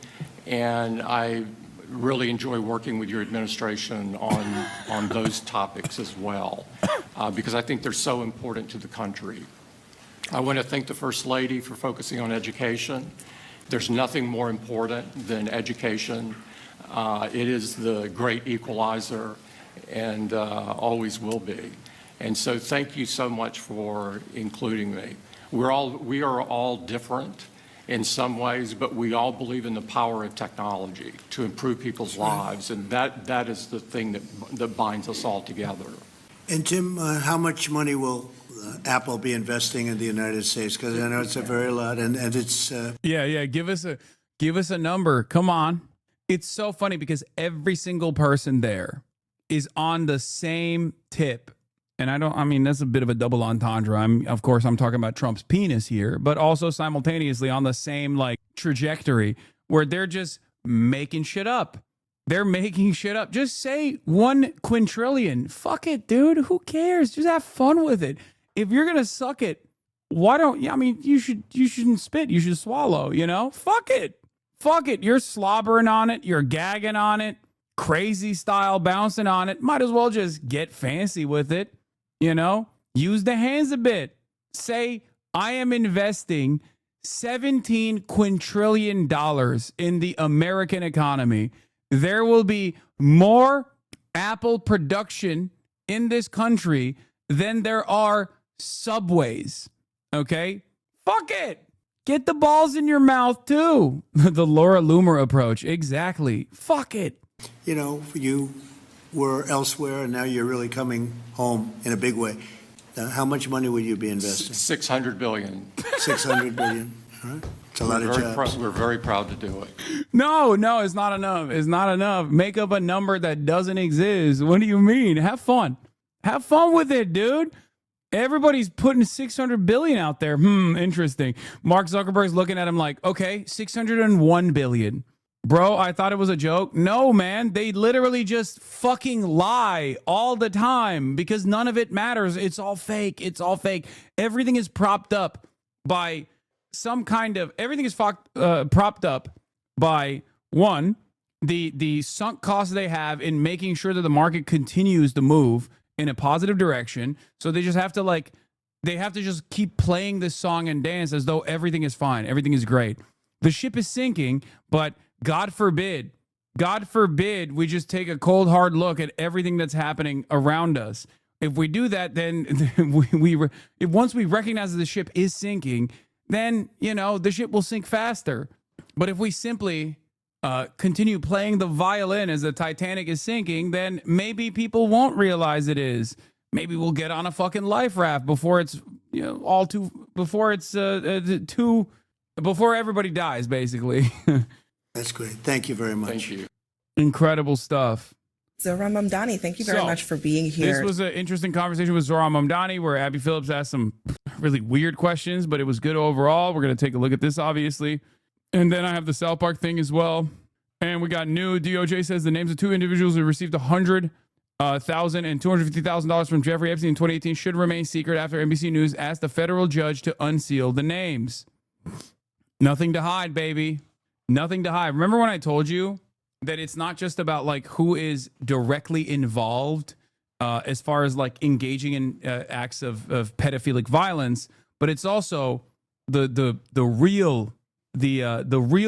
S12: and I really enjoy working with your administration on those topics as well, because I think they're so important to the country. I want to thank the First Lady for focusing on education. There's nothing more important than education. It is the great equalizer and always will be. And so thank you so much for including me. We are all different in some ways, but we all believe in the power of technology to improve people's lives, and that is the thing that binds us all together.
S16: And Tim, how much money will Apple be investing in the United States? Because I know it's a very lot, and it's
S2: yeah. Give us a number. Come on. It's so funny because every single person there is on the same tip. And I mean, that's a bit of a double entendre. Of course, I'm talking about Trump's penis here, but also simultaneously on the same like trajectory where they're just making shit up. They're making shit up. Just say 1 quintillion. Fuck it, dude. Who cares? Just have fun with it. If you're gonna suck it, why don't you? I mean, you shouldn't spit. You should swallow. You know, fuck it. Fuck it. You're slobbering on it. You're gagging on it. Crazy style bouncing on it. Might as well just get fancy with it. You know, use the hands a bit. Say, I am investing $17 quintillion in the American economy. There will be more Apple production in this country than there are subways. Okay? Fuck it. Get the balls in your mouth, too. The Laura Loomer approach. Exactly. Fuck it.
S16: You know, you were elsewhere, and now you're really coming home in a big way. How much money would you be investing?
S12: $600 billion.
S16: $600 billion. All right. It's a lot of jobs.
S12: We're very proud to do it.
S2: No, it's not enough. It's not enough. Make up a number that doesn't exist. What do you mean? Have fun. Have fun with it, dude. Everybody's putting $600 billion out there. Interesting. Mark Zuckerberg's looking at him like, okay, $601 billion. Bro, I thought it was a joke. No, man, they literally just fucking lie all the time because none of it matters. It's all fake. It's all fake. Everything is propped up by everything is propped up by one, the sunk costs they have in making sure that the market continues to move in a positive direction. So they just have to just keep playing this song and dance as though everything is fine. Everything is great. The ship is sinking, but God forbid we just take a cold, hard look at everything that's happening around us. If we do that, then once we recognize that the ship is sinking, then, the ship will sink faster. But if we simply continue playing the violin as the Titanic is sinking, then maybe people won't realize it is. Maybe we'll get on a fucking life raft before it's, before everybody dies, basically.
S16: That's great. Thank you very much.
S12: Thank you.
S2: Incredible stuff.
S13: Zohran Mamdani, thank you very much for being here.
S2: This was an interesting conversation with Zohran Mamdani where Abby Phillips asked some really weird questions, but it was good overall. We're going to take a look at this, obviously. And then I have the South Park thing as well. And we got new. DOJ says the names of 2 individuals who received $100,000 and $250,000 from Jeffrey Epstein in 2018 should remain secret after NBC News asked the federal judge to unseal the names. Nothing to hide, baby. Nothing to hide. Remember when I told you that it's not just about like who is directly involved as far as like engaging in acts of pedophilic violence, but it's also the real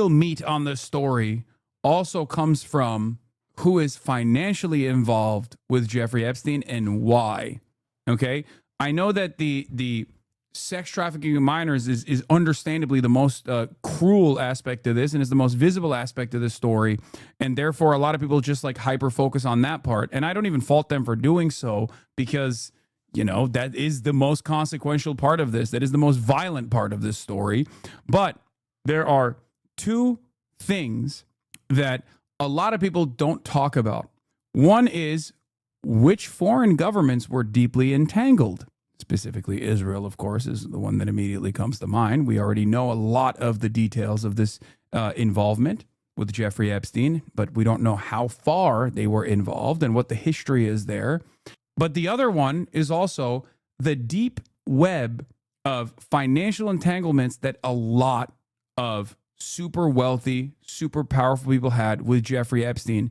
S2: meat on the story also comes from who is financially involved with Jeffrey Epstein and why. Okay, I know that the sex trafficking of minors is understandably the most cruel aspect of this and is the most visible aspect of this story, and therefore a lot of people just like hyper focus on that part, and I don't even fault them for doing so, because you know that is the most consequential part of this, that is the most violent part of this story. But there are two things that a lot of people don't talk about. One is which foreign governments were deeply entangled. Specifically, Israel, of course, is the one that immediately comes to mind. We already know a lot of the details of this involvement with Jeffrey Epstein, but we don't know how far they were involved and what the history is there. But the other one is also the deep web of financial entanglements that a lot of super wealthy, super powerful people had with Jeffrey Epstein.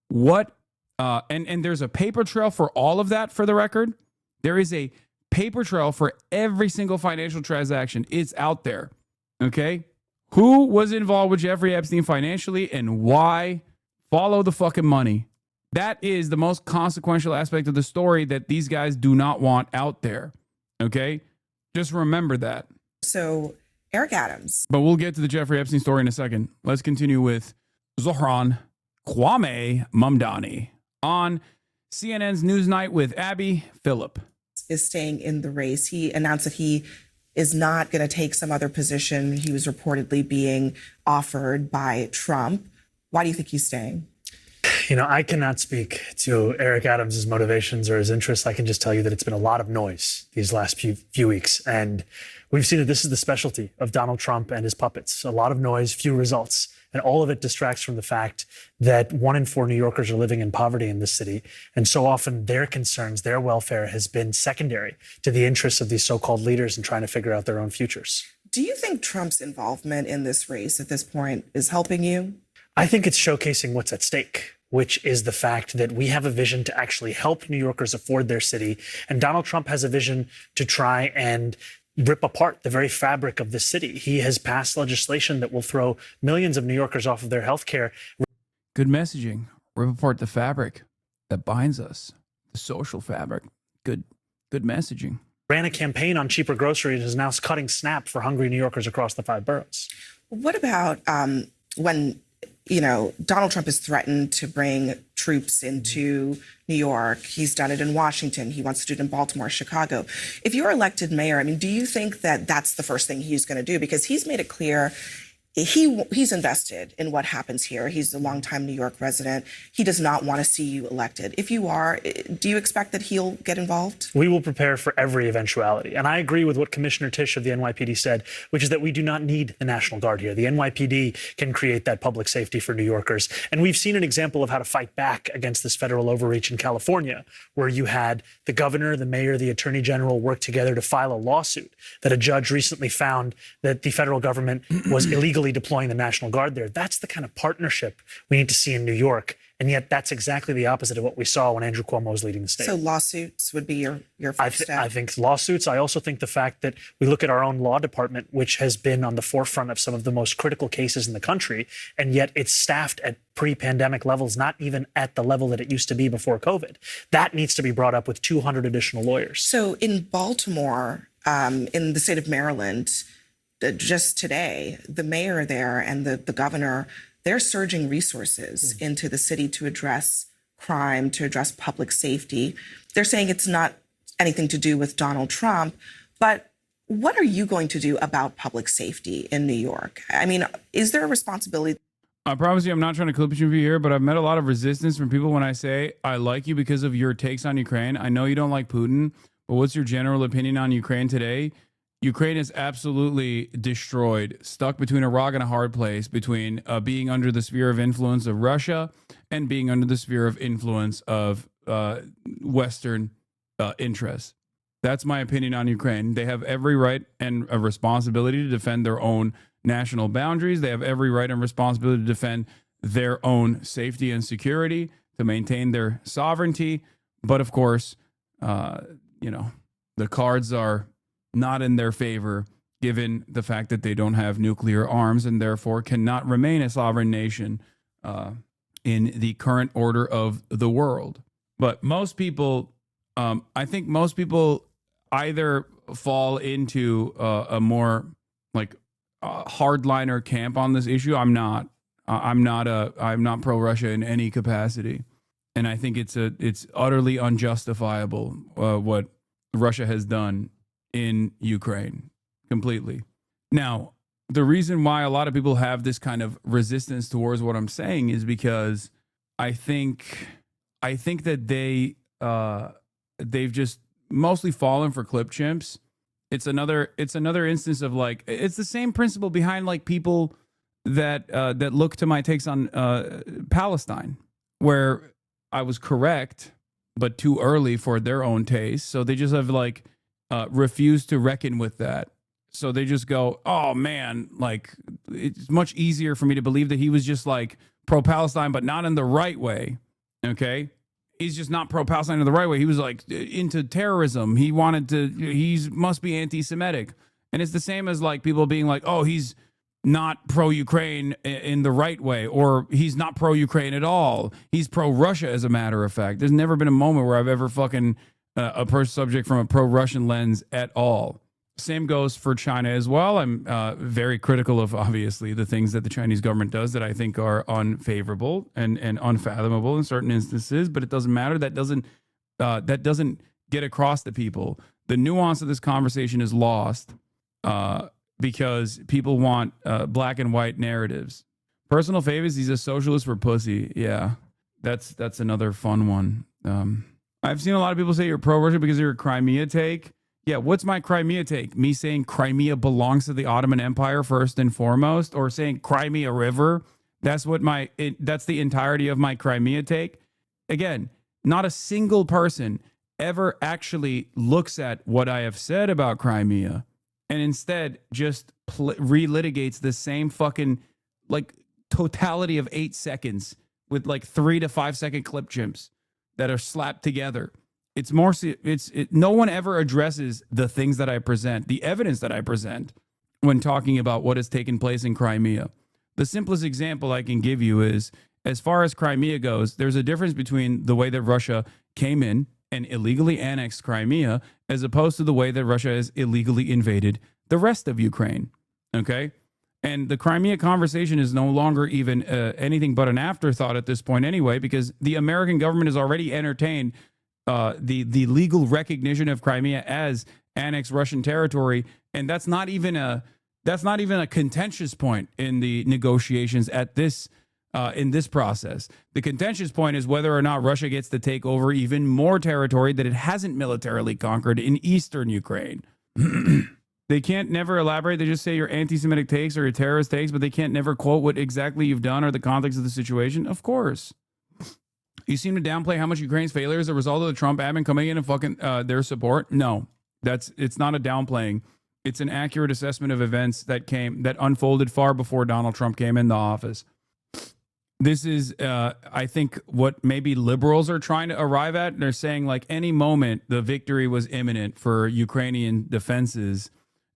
S2: And there's a paper trail for all of that, for the record. There is a paper trail for every single financial transaction. It's out there. Okay? Who was involved with Jeffrey Epstein financially and why? Follow the fucking money. That is the most consequential aspect of the story that these guys do not want out there. Okay? Just remember that.
S13: So, Eric Adams.
S2: But we'll get to the Jeffrey Epstein story in a second. Let's continue with Zohran Kwame Mamdani on CNN's Newsnight with Abby Phillip.
S13: Is staying in the race. He announced that he is not going to take some other position he was reportedly being offered by Trump. Why do you think he's staying?
S14: You know, I cannot speak to Eric Adams' motivations or his interests. I can just tell you that it's been a lot of noise these last few weeks. And we've seen that this is the specialty of Donald Trump and his puppets. A lot of noise, few results. And all of it distracts from the fact that 1 in 4 New Yorkers are living in poverty in this city. And so often their concerns, their welfare has been secondary to the interests of these so-called leaders in trying to figure out their own futures.
S13: Do you think Trump's involvement in this race at this point is helping you?
S14: I think it's showcasing what's at stake, which is the fact that we have a vision to actually help New Yorkers afford their city. And Donald Trump has a vision to try and rip apart the very fabric of the city. He has passed legislation that will throw millions of New Yorkers off of their health care.
S2: Good messaging. Rip apart the fabric that binds us, the social fabric. Good messaging.
S14: Ran a campaign on cheaper groceries and is now cutting SNAP for hungry New Yorkers across the 5 boroughs.
S13: What about when, Donald Trump has threatened to bring troops into New York? He's done it in Washington. He wants to do it in Baltimore, Chicago. If you're elected mayor, do you think that that's the first thing he's going to do? Because he's made it clear he's invested in what happens here. He's a longtime New York resident. He does not want to see you elected. If you are, do you expect that he'll get involved?
S14: We will prepare for every eventuality. And I agree with what Commissioner Tisch of the NYPD said, which is that we do not need the National Guard here. The NYPD can create that public safety for New Yorkers. And we've seen an example of how to fight back against this federal overreach in California, where you had the governor, the mayor, the attorney general work together to file a lawsuit that a judge recently found that the federal government was illegally deploying the National Guard there. That's the kind of partnership we need to see in New York. And yet that's exactly the opposite of what we saw when Andrew Cuomo was leading the state.
S13: So lawsuits would be your first step?
S14: I think lawsuits. I also think the fact that we look at our own law department, which has been on the forefront of some of the most critical cases in the country, and yet it's staffed at pre-pandemic levels, not even at the level that it used to be before COVID. That needs to be brought up with 200 additional lawyers.
S13: So in Baltimore, in the state of Maryland, just today, the mayor there and the governor, they're surging resources into the city to address crime, to address public safety. They're saying it's not anything to do with Donald Trump, but what are you going to do about public safety in New York? Is there a responsibility?
S2: I promise you I'm not trying to clip you here, but I've met a lot of resistance from people when I say I like you because of your takes on Ukraine. I know you don't like Putin, but what's your general opinion on Ukraine today? Ukraine is absolutely destroyed, stuck between a rock and a hard place, between being under the sphere of influence of Russia and being under the sphere of influence of Western interests. That's my opinion on Ukraine. They have every right and a responsibility to defend their own national boundaries. They have every right and responsibility to defend their own safety and security, to maintain their sovereignty. But of course, the cards are not in their favor, given the fact that they don't have nuclear arms and therefore cannot remain a sovereign nation in the current order of the world. But most people, I think most people either fall into a more like hardliner camp on this issue. I'm not pro-Russia in any capacity. And I think it's utterly unjustifiable what Russia has done in Ukraine, completely. Now, the reason why a lot of people have this kind of resistance towards what I'm saying is because I think that they've just mostly fallen for clip chimps. It's another instance of like, it's the same principle behind like people that look to my takes on Palestine, where I was correct, but too early for their own taste. So they just have like refused to reckon with that. So they just go, oh man, like it's much easier for me to believe that he was just like pro-Palestine, but not in the right way. Okay. He's just not pro-Palestine in the right way. He was like into terrorism. He must be anti-Semitic. And it's the same as like people being like, oh, he's not pro-Ukraine in the right way, or he's not pro-Ukraine at all. He's pro-Russia, as a matter of fact. There's never been a moment where I've ever fucking approached subject from a pro-Russian lens at all. Same goes for China as well. I'm very critical of, obviously, the things that the Chinese government does that I think are unfavorable and unfathomable in certain instances, but it doesn't matter. That doesn't get across to people. The nuance of this conversation is lost because people want black and white narratives. Personal favors, he's a socialist for pussy. Yeah, that's another fun one. I've seen a lot of people say you're pro-Russia because you're a Crimea take. Yeah, what's my Crimea take? Me saying Crimea belongs to the Ottoman Empire first and foremost, or saying Crimea River? That's the entirety of my Crimea take. Again, not a single person ever actually looks at what I have said about Crimea and instead just relitigates the same fucking like totality of 8 seconds with like 3 to 5 second clip chimps that are slapped together. No one ever addresses the things that I present, the evidence that I present when talking about what has taken place in Crimea. The simplest example I can give you is, as far as Crimea goes, there's a difference between the way that Russia came in and illegally annexed Crimea as opposed to the way that Russia has illegally invaded the rest of Ukraine. Okay? And the Crimea conversation is no longer even anything but an afterthought at this point anyway, because the American government has already entertained the legal recognition of Crimea as annexed Russian territory, and that's not even a contentious point in the negotiations at this in this process. The contentious point is whether or not Russia gets to take over even more territory that it hasn't militarily conquered in eastern Ukraine. They can't never elaborate. They just say your anti-Semitic takes or your terrorist takes, but they can't never quote what exactly you've done or the context of the situation. Of course. You seem to downplay how much Ukraine's failure is a result of the Trump admin coming in and fucking their support. No, it's not a downplaying. It's an accurate assessment of events that unfolded far before Donald Trump came into office. This is, I think, what maybe liberals are trying to arrive at. They're saying like any moment the victory was imminent for Ukrainian defenses,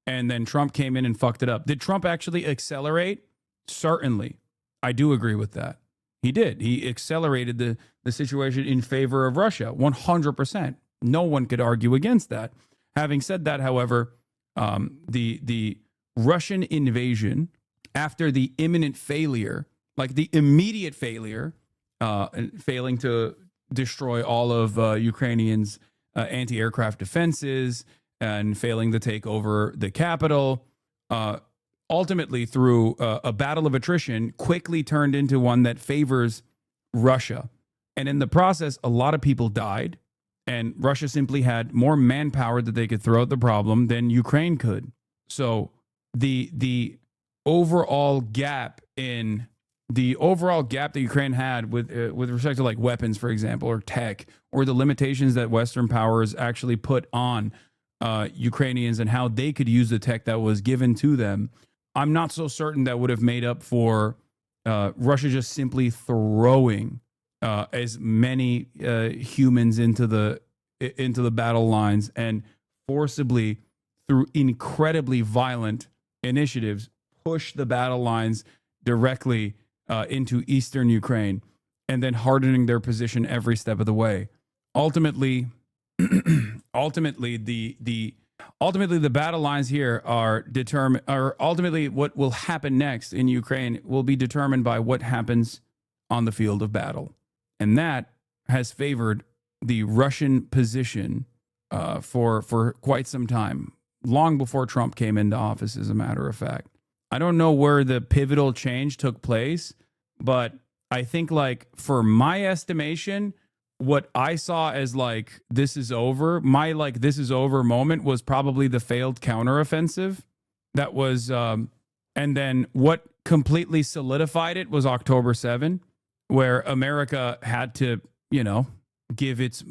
S2: and then Trump came in and fucked it up. Did Trump actually accelerate? Certainly. I do agree with that. He did. He accelerated the situation in favor of Russia, 100%. No one could argue against that. Having said that, however, the Russian invasion, after the imminent failure, like the immediate failure, failing to destroy all of Ukrainians' anti-aircraft defenses and failing to take over the capital, ultimately through a battle of attrition, quickly turned into one that favors Russia. And in the process, a lot of people died, and Russia simply had more manpower that they could throw at the problem than Ukraine could. So the overall gap that Ukraine had with respect to like weapons, for example, or tech, or the limitations that Western powers actually put on Ukrainians and how they could use the tech that was given to them, I'm not so certain that would have made up for Russia just simply throwing as many humans into the battle lines and forcibly, through incredibly violent initiatives, push the battle lines directly into eastern Ukraine, and then hardening their position every step of the way. Ultimately, ultimately the battle lines here are determined, or ultimately what will happen next in Ukraine will be determined by what happens on the field of battle. And that has favored the Russian position for quite some time, long before Trump came into office, as a matter of fact. I don't know where the pivotal change took place, but I think, like, for my estimation, what I saw as like, this is over, my like, this is over moment was probably the failed counteroffensive. That was, and then what completely solidified it was October 7, where America had to, you know, give its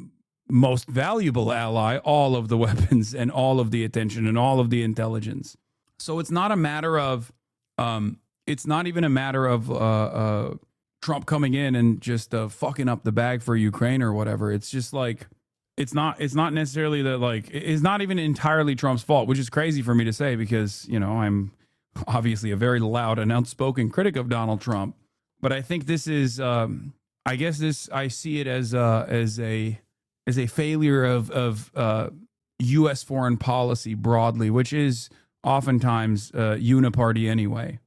S2: most valuable ally all of the weapons and all of the attention and all of the intelligence. So it's not a matter of, it's not even a matter of Trump coming in and just fucking up the bag for Ukraine or whatever. It's just like, it's not necessarily that, like, it's not even entirely Trump's fault, which is crazy for me to say because, you know, I'm obviously a very loud and outspoken critic of Donald Trump. But I think this is, I guess this, I see it as a failure of U.S. foreign policy broadly, which is oftentimes uniparty anyway,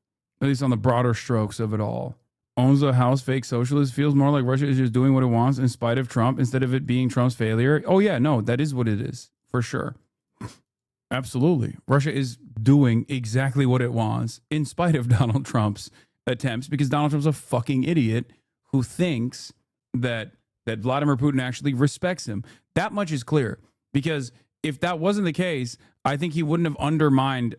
S2: at least on the broader strokes of it all. Owns a house, fake socialist, feels more like Russia is just doing what it wants in spite of Trump instead of it being Trump's failure. Oh yeah, no, that is what it is, for sure. Absolutely. Russia is doing exactly what it wants in spite of Donald Trump's attempts, because Donald Trump's a fucking idiot who thinks that Vladimir Putin actually respects him. That much is clear, because if that wasn't the case, I think he wouldn't have undermined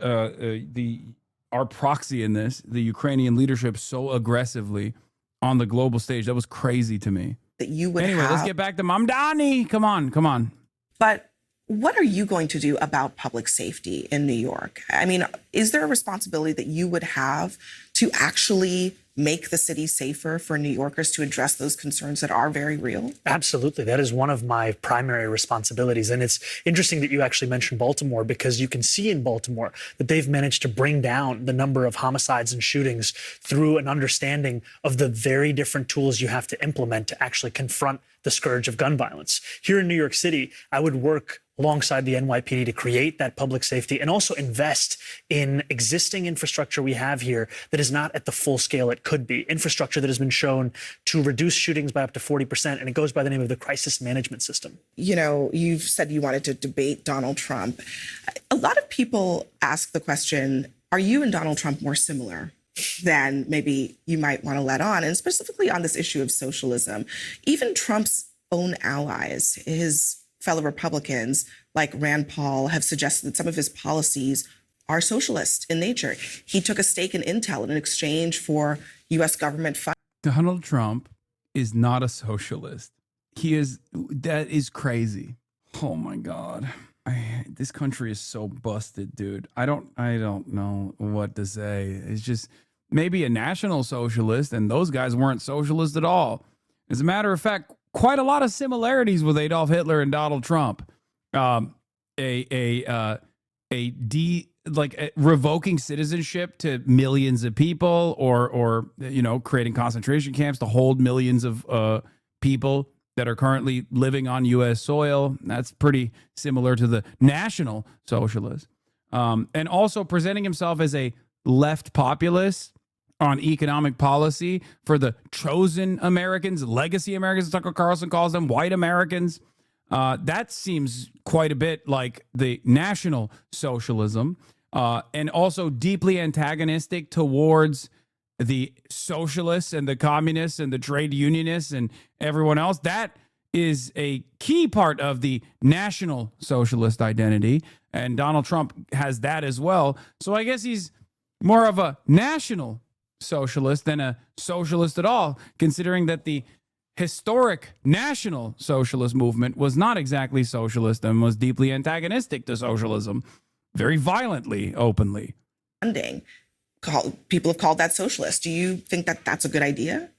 S2: our proxy in this, the Ukrainian leadership, so aggressively on the global stage. That was crazy to me.
S13: That you would
S2: anyway, let's get back to Mamdani. Come on.
S13: But what are you going to do about public safety in New York? I mean, is there a responsibility that you would have to actually make the city safer for New Yorkers, to address those concerns that are very real?
S14: Absolutely. That is one of my primary responsibilities. And it's interesting that you actually mentioned Baltimore, because you can see in Baltimore that they've managed to bring down the number of homicides and shootings through an understanding of the very different tools you have to implement to actually confront the scourge of gun violence. Here in New York City, I would work alongside the NYPD to create that public safety and also invest in existing infrastructure we have here that is not at the full scale it could be. Infrastructure that has been shown to reduce shootings by up to 40%, and it goes by the name of the crisis management system.
S13: You know, you've said you wanted to debate Donald Trump. A lot of people ask the question, are you and Donald Trump more similar than maybe you might want to let on? And specifically on this issue of socialism, even Trump's own allies, his fellow Republicans like Rand Paul, have suggested that some of his policies are socialist in nature. He took a stake in Intel in exchange for U.S. government funds.
S2: Donald Trump is not a socialist. He is. That is crazy. Oh my God. This country is so busted, dude. I don't know what to say. It's just maybe a national socialist, and those guys weren't socialist at all. As a matter of fact, quite a lot of similarities with Adolf Hitler and Donald Trump. Revoking citizenship to millions of people, or you know, creating concentration camps to hold millions of people that are currently living on U.S. soil. That's pretty similar to the National Socialist. And also presenting himself as a left populist on economic policy for the chosen Americans, legacy Americans, Tucker Carlson calls them, white Americans. That seems quite a bit like the National Socialism, and also deeply antagonistic towards the socialists and the communists and the trade unionists and everyone else. That is a key part of the National Socialist identity, and Donald Trump has that as well. So I guess he's more of a national socialist than a socialist at all, considering that the historic National Socialist movement was not exactly socialist and was deeply antagonistic to socialism, very violently, openly.
S13: Funding. people have called that socialist. Do you think that that's a good idea?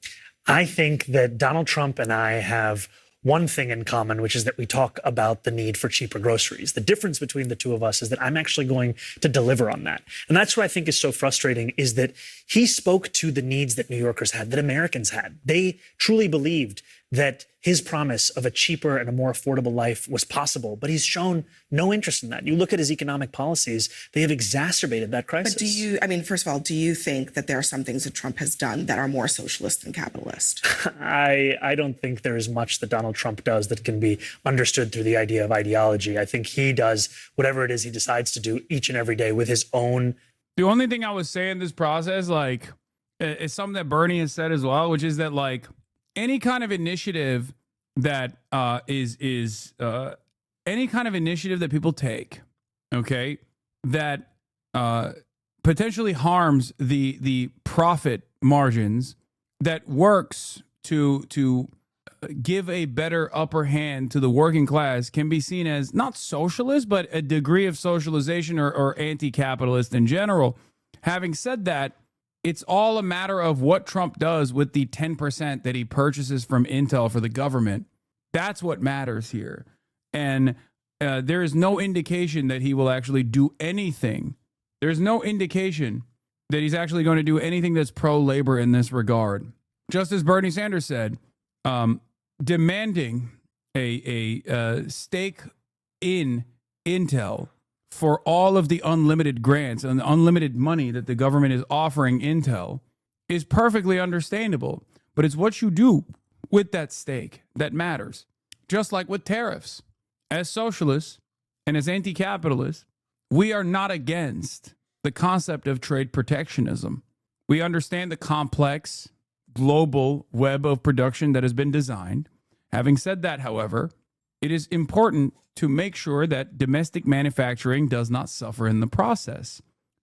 S14: I think that Donald Trump and I have one thing in common, which is that we talk about the need for cheaper groceries. The difference between the two of us is that I'm actually going to deliver on that. And that's what I think is so frustrating, is that he spoke to the needs that New Yorkers had, that Americans had. They truly believed that his promise of a cheaper and a more affordable life was possible, but he's shown no interest in that. You look at his economic policies, they have exacerbated that crisis.
S13: But first of all, do you think that there are some things that Trump has done that are more socialist than capitalist?
S14: I don't think there is much that Donald Trump does that can be understood through the idea of ideology. I think he does whatever it is he decides to do each and every day with his own.
S2: The only thing I would say in this process, like, is something that Bernie has said as well, which is that, like, any kind of initiative that any kind of initiative that people take, okay, that potentially harms the profit margins, that works to give a better upper hand to the working class, can be seen as not socialist, but a degree of socialization or anti-capitalist in general. Having said that, it's all a matter of what Trump does with the 10% that he purchases from Intel for the government. That's what matters here. And there is no indication that he will actually do anything. There's no indication that he's actually going to do anything that's pro-labor in this regard. Just as Bernie Sanders said, demanding a stake in Intel for all of the unlimited grants and the unlimited money that the government is offering Intel is perfectly understandable. But it's what you do with that stake that matters. Just like with tariffs. As socialists and as anti-capitalists, we are not against the concept of trade protectionism. We understand the complex global web of production that has been designed. Having said that, however, it is important to make sure that domestic manufacturing does not suffer in the process.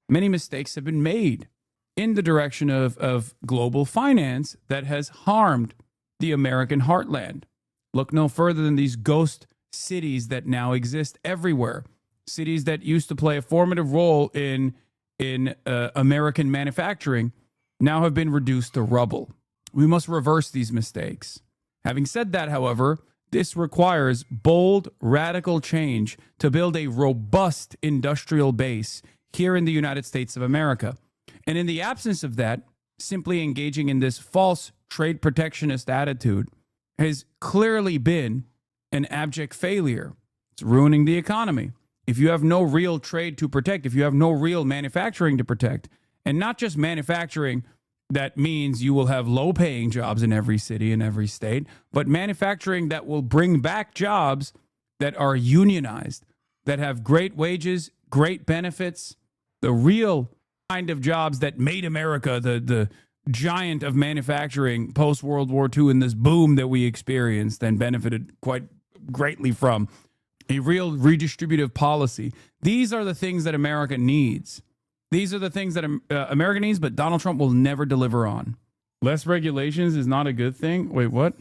S2: Many mistakes have been made in the direction of global finance that has harmed the American heartland. Look no further than these ghost cities that now exist everywhere. Cities that used to play a formative role in American manufacturing now have been reduced to rubble. We must reverse these mistakes. Having said that, however, this requires bold, radical change to build a robust industrial base here in the United States of America. And in the absence of that, simply engaging in this false trade protectionist attitude has clearly been an abject failure. It's ruining the economy. If you have no real trade to protect, if you have no real manufacturing to protect, and not just manufacturing, that means you will have low-paying jobs in every city, in every state, but manufacturing that will bring back jobs that are unionized, that have great wages, great benefits, the real kind of jobs that made America the giant of manufacturing post-World War II in this boom that we experienced and benefited quite greatly from. A real redistributive policy. These are the things that America needs. These are the things that America needs, but Donald Trump will never deliver on. Less regulations is not a good thing. Wait, what?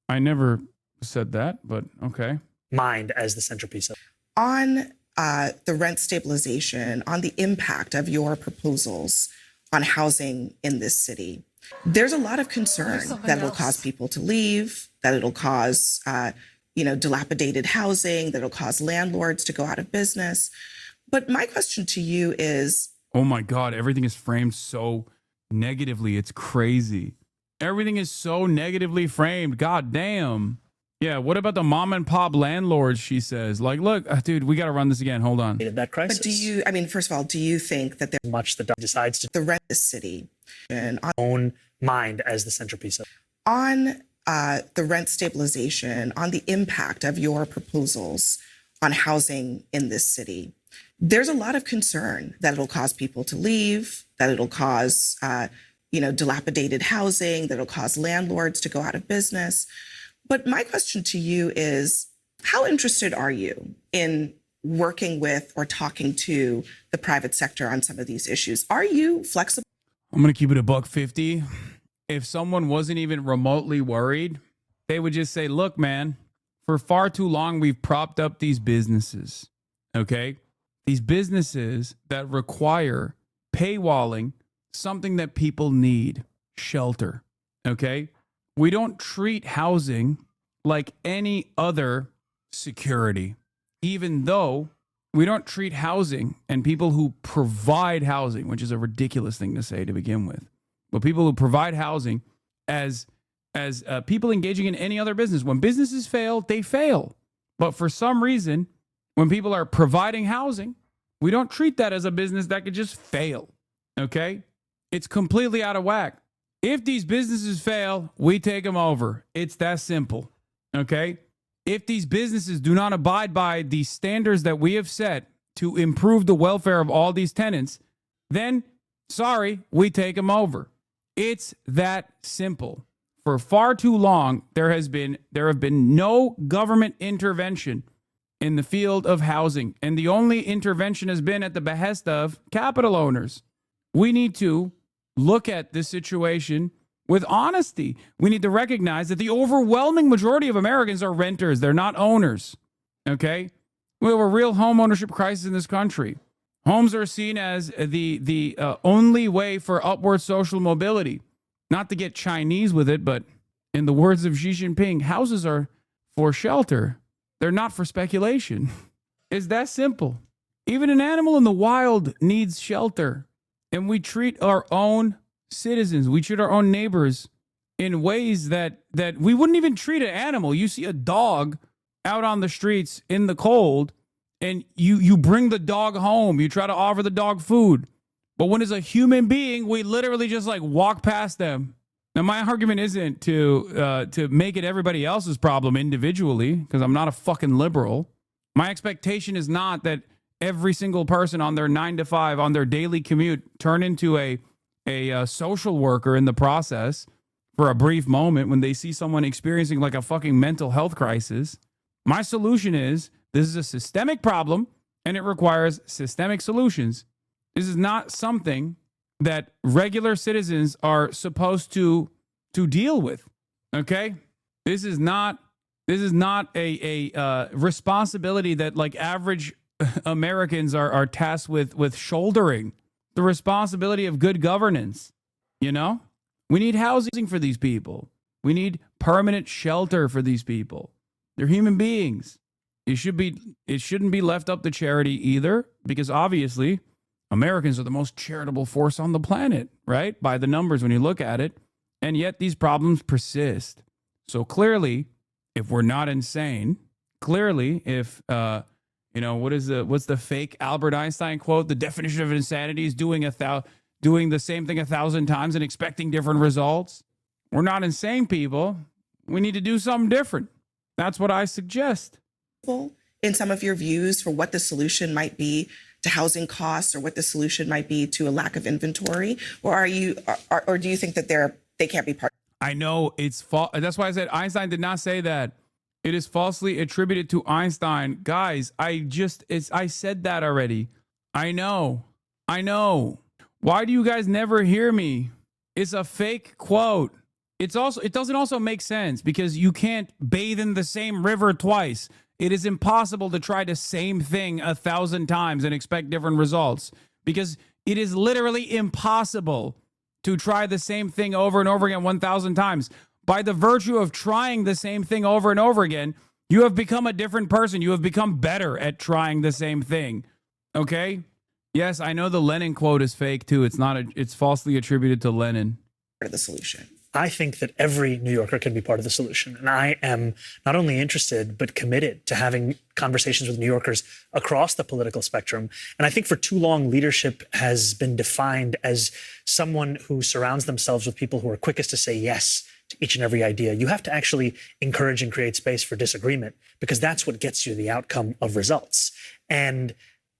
S2: I never said that, but okay.
S14: Mind as the centerpiece of.
S13: On the rent stabilization, on the impact of your proposals on housing in this city, there's a lot of concern that it'll cause people to leave, that it'll cause dilapidated housing, that it'll cause landlords to go out of business. But my question to you is,
S2: oh my God, everything is framed so negatively. It's crazy. Everything is so negatively framed. God damn. Yeah, what about the mom and pop landlords, she says? Like, look, dude, we got to run this again. Hold on.
S14: That crisis.
S13: But do you, first of all, do you think that there's
S14: much that decides to
S13: the rent this city and
S14: own mind as the centerpiece of.
S13: On the rent stabilization, on the impact of your proposals on housing in this city, there's a lot of concern that it'll cause people to leave, that it'll cause, dilapidated housing, that it'll cause landlords to go out of business. But my question to you is, how interested are you in working with or talking to the private sector on some of these issues? Are you flexible?
S2: I'm going to keep it $1.50. If someone wasn't even remotely worried, they would just say, look, man, for far too long, we've propped up these businesses, okay? These businesses that require paywalling something that people need, shelter. Okay? We don't treat housing like any other security, even though we don't treat housing and people who provide housing, which is a ridiculous thing to say to begin with, but people who provide housing as people engaging in any other business. When businesses fail, they fail. But for some reason, when people are providing housing, we don't treat that as a business that could just fail. Okay? It's completely out of whack. If these businesses fail, we take them over. It's that simple. Okay? If these businesses do not abide by the standards that we have set to improve the welfare of all these tenants, then, sorry, we take them over. It's that simple. For far too long, there have been no government intervention in the field of housing, and the only intervention has been at the behest of capital owners. We need to look at this situation with honesty. We need to recognize that the overwhelming majority of Americans are renters. They're not owners. Okay? We have a real home ownership crisis in this country. Homes are seen as the only way for upward social mobility. Not to get Chinese with it, but in the words of Xi Jinping, houses are for shelter. They're not for speculation. It's that simple. Even an animal in the wild needs shelter. And we treat our own citizens, we treat our own neighbors in ways that we wouldn't even treat an animal. You see a dog out on the streets in the cold, and you bring the dog home. You try to offer the dog food. But when it's a human being, we literally just like walk past them. Now, my argument isn't to make it everybody else's problem individually, because I'm not a fucking liberal. My expectation is not that every single person on their 9 to 5, on their daily commute, turn into a social worker in the process for a brief moment when they see someone experiencing like a fucking mental health crisis. My solution is this is a systemic problem and it requires systemic solutions. This is not something that regular citizens are supposed to deal with. Okay? This is not a responsibility that like average Americans are tasked with shouldering. The responsibility of good governance. You know, we need housing for these people. We need permanent shelter for these people. They're human beings. It shouldn't be left up to charity either, because obviously Americans are the most charitable force on the planet, right? By the numbers when you look at it. And yet these problems persist. So clearly, if we're not insane, clearly if what's the fake Albert Einstein quote? The definition of insanity is doing the same thing 1,000 times and expecting different results. We're not insane people. We need to do something different. That's what I suggest.
S13: In some of your views for what the solution might be to housing costs, or what the solution might be to a lack of inventory, or do you think that they can't be part?
S2: I know it's false. That's why I said Einstein did not say that. It is falsely attributed to Einstein. Guys, I said that already. I know. Why do you guys never hear me? It's a fake quote. It doesn't also make sense because you can't bathe in the same river twice. It is impossible to try the same thing 1,000 times and expect different results, because it is literally impossible to try the same thing over and over again 1,000 times. By the virtue of trying the same thing over and over again, you have become a different person. You have become better at trying the same thing. Okay? Yes, I know the Lenin quote is fake too. It's falsely attributed to Lenin.
S13: Part of the solution.
S14: I think that every New Yorker can be part of the solution. And I am not only interested, but committed to having conversations with New Yorkers across the political spectrum. And I think for too long, leadership has been defined as someone who surrounds themselves with people who are quickest to say yes to each and every idea. You have to actually encourage and create space for disagreement, because that's what gets you the outcome of results. And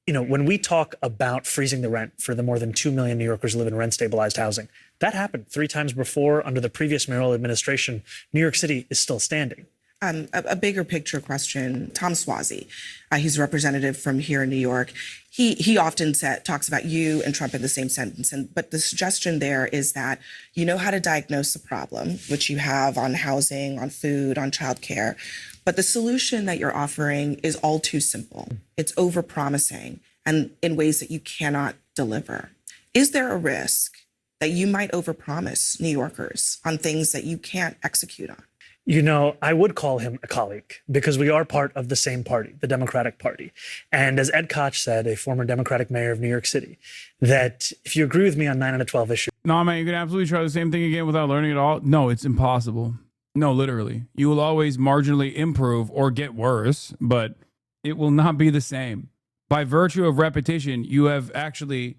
S14: when we talk about freezing the rent for the more than 2 million New Yorkers who live in rent-stabilized housing, that happened 3 times before under the previous mayoral administration. New York City is still standing.
S13: A bigger picture question. Tom Suozzi, he's a representative from here in New York. He often talks about you and Trump in the same sentence. But the suggestion there is that you know how to diagnose the problem, which you have on housing, on food, on childcare. But the solution that you're offering is all too simple. It's overpromising and in ways that you cannot deliver. Is there a risk that you might overpromise New Yorkers on things that you can't execute on?
S14: You know, I would call him a colleague because we are part of the same party, the Democratic Party. And as Ed Koch said, a former Democratic mayor of New York City, that if you agree with me on 9 out of 12 issues.
S2: No, man, you can absolutely try the same thing again without learning it all. No, it's impossible. No, literally. You will always marginally improve or get worse, but it will not be the same. By virtue of repetition, you have actually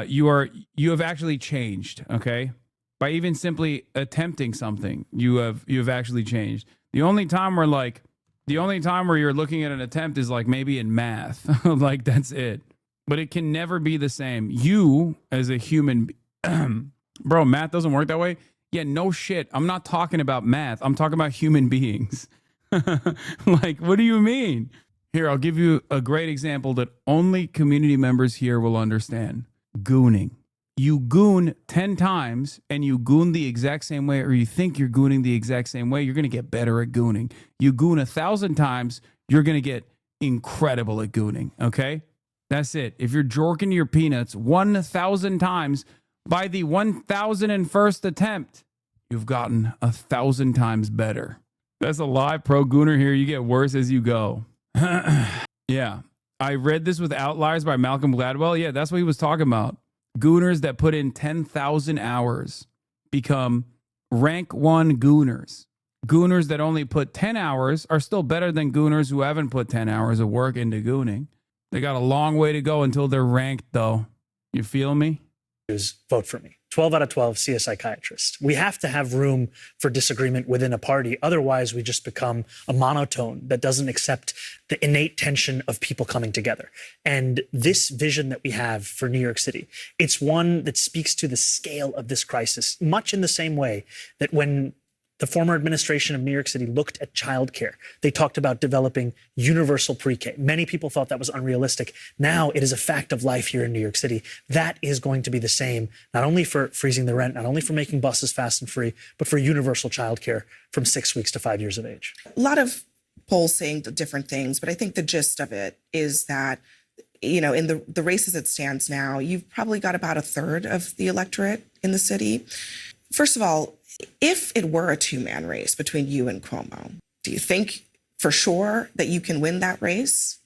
S2: you have actually changed, okay? By even simply attempting something, you have actually changed. The only time where you're looking at an attempt is like maybe in math. Like that's it. But it can never be the same. You as a human bro, math doesn't work that way. Yeah, no shit. I'm not talking about math. I'm talking about human beings. Like, what do you mean? Here, I'll give you a great example that only community members here will understand. Gooning. You goon 10 times and you goon the exact same way, or you think you're gooning the exact same way, you're going to get better at gooning. You goon 1,000 times, you're going to get incredible at gooning, okay? That's it. If you're jorking your peanuts 1,000 times, by the 1,001st attempt, you've gotten 1,000 times better. That's a live pro gooner here. You get worse as you go. Yeah. I read this with Outliers by Malcolm Gladwell. Yeah, that's what he was talking about. Gooners that put in 10,000 hours become rank 1 gooners. Gooners that only put 10 hours are still better than gooners who haven't put 10 hours of work into gooning. They got a long way to go until they're ranked, though. You feel me?
S14: Vote for me. 12 out of 12, see a psychiatrist. We have to have room for disagreement within a party. Otherwise, we just become a monotone that doesn't accept the innate tension of people coming together. And this vision that we have for New York City, it's one that speaks to the scale of this crisis, much in the same way that when the former administration of New York City looked at childcare, they talked about developing universal pre-K. Many people thought that was unrealistic. Now it is a fact of life here in New York City. That is going to be the same, not only for freezing the rent, not only for making buses fast and free, but for universal childcare from 6 weeks to 5 years of age.
S13: A lot of polls saying different things, but I think the gist of it is that, you know, in the race as it stands now, you've probably got about a third of the electorate in the city. First of all, if it were a two-man race between you and Cuomo, do you think for sure that you can win that race?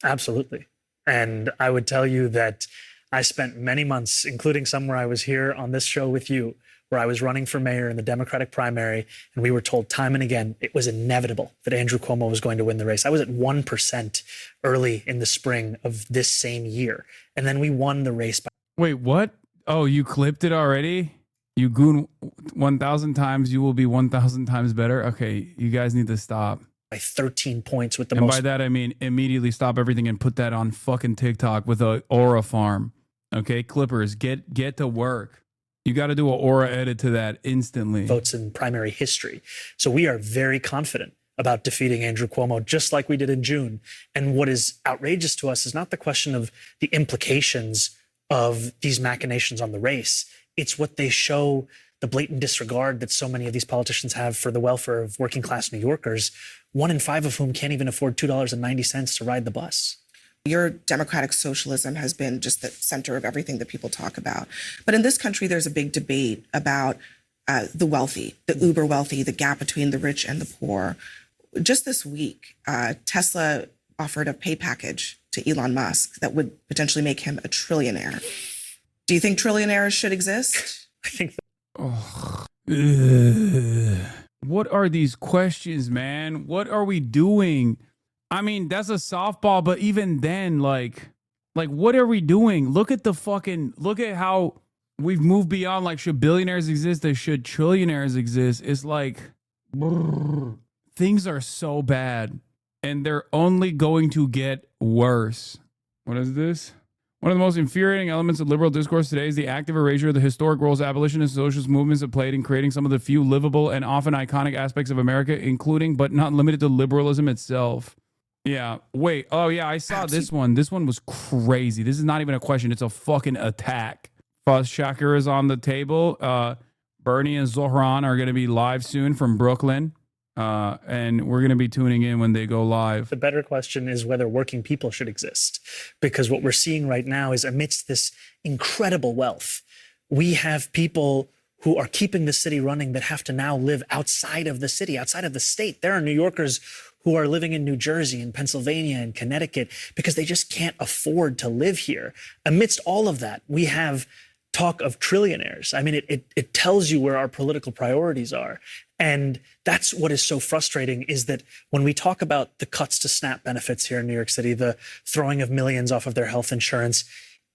S14: Absolutely. And I would tell you that I spent many months, including some where I was here on this show with you, where I was running for mayor in the Democratic primary, and we were told time and again it was inevitable that Andrew Cuomo was going to win the race. I was at 1% early in the spring of this same year, and then we won the race.
S2: Wait, what? Oh, you clipped it already? You goon 1,000 times, you will be 1,000 times better. Okay, you guys need to stop.
S14: By 13 points with the
S2: and
S14: most.
S2: by that, I mean immediately stop everything and put that on fucking TikTok with a Aura farm. Okay, Clippers, get to work. You got to do an Aura edit to that instantly.
S14: Votes in primary history. So we are very confident about defeating Andrew Cuomo, just like we did in June. And what is outrageous to us is not the question of the implications of these machinations on the race. It's what they show, the blatant disregard that so many of these politicians have for the welfare of working class New Yorkers, 1 in 5 of whom can't even afford $2.90 to ride the bus.
S13: Your democratic socialism has been just the center of everything that people talk about. But in this country, there's a big debate about the wealthy, the uber wealthy, the gap between the rich and the poor. Just this week, Tesla offered a pay package to Elon Musk that would potentially make him a trillionaire. Do you think trillionaires should exist?
S14: I think.
S2: What are these questions, man? What are we doing? I mean, that's a softball, but even then, like what are we doing? Look at how we've moved beyond, like, should billionaires exist? They should trillionaires exist. It's like, things are so bad, and they're only going to get worse. What is this? One of the most infuriating elements of liberal discourse today is the active erasure of the historic roles abolitionist and socialist movements have played in creating some of the few livable and often iconic aspects of America, including but not limited to liberalism itself. Yeah. Wait. Oh, yeah. I saw this one. This one was crazy. This is not even a question. It's a fucking attack. Fuzz Shakur is on the table. Bernie and Zohran are going to be live soon from Brooklyn. And we're going to be tuning in when they go live.
S14: The better question is whether working people should exist, because what we're seeing right now is amidst this incredible wealth, we have people who are keeping the city running that have to now live outside of the city, outside of the state. There are New Yorkers who are living in New Jersey and Pennsylvania and Connecticut because they just can't afford to live here. Amidst all of that, we have talk of trillionaires. I mean, it tells you where our political priorities are. And that's what is so frustrating, is that when we talk about the cuts to SNAP benefits here in New York City, the throwing of millions off of their health insurance,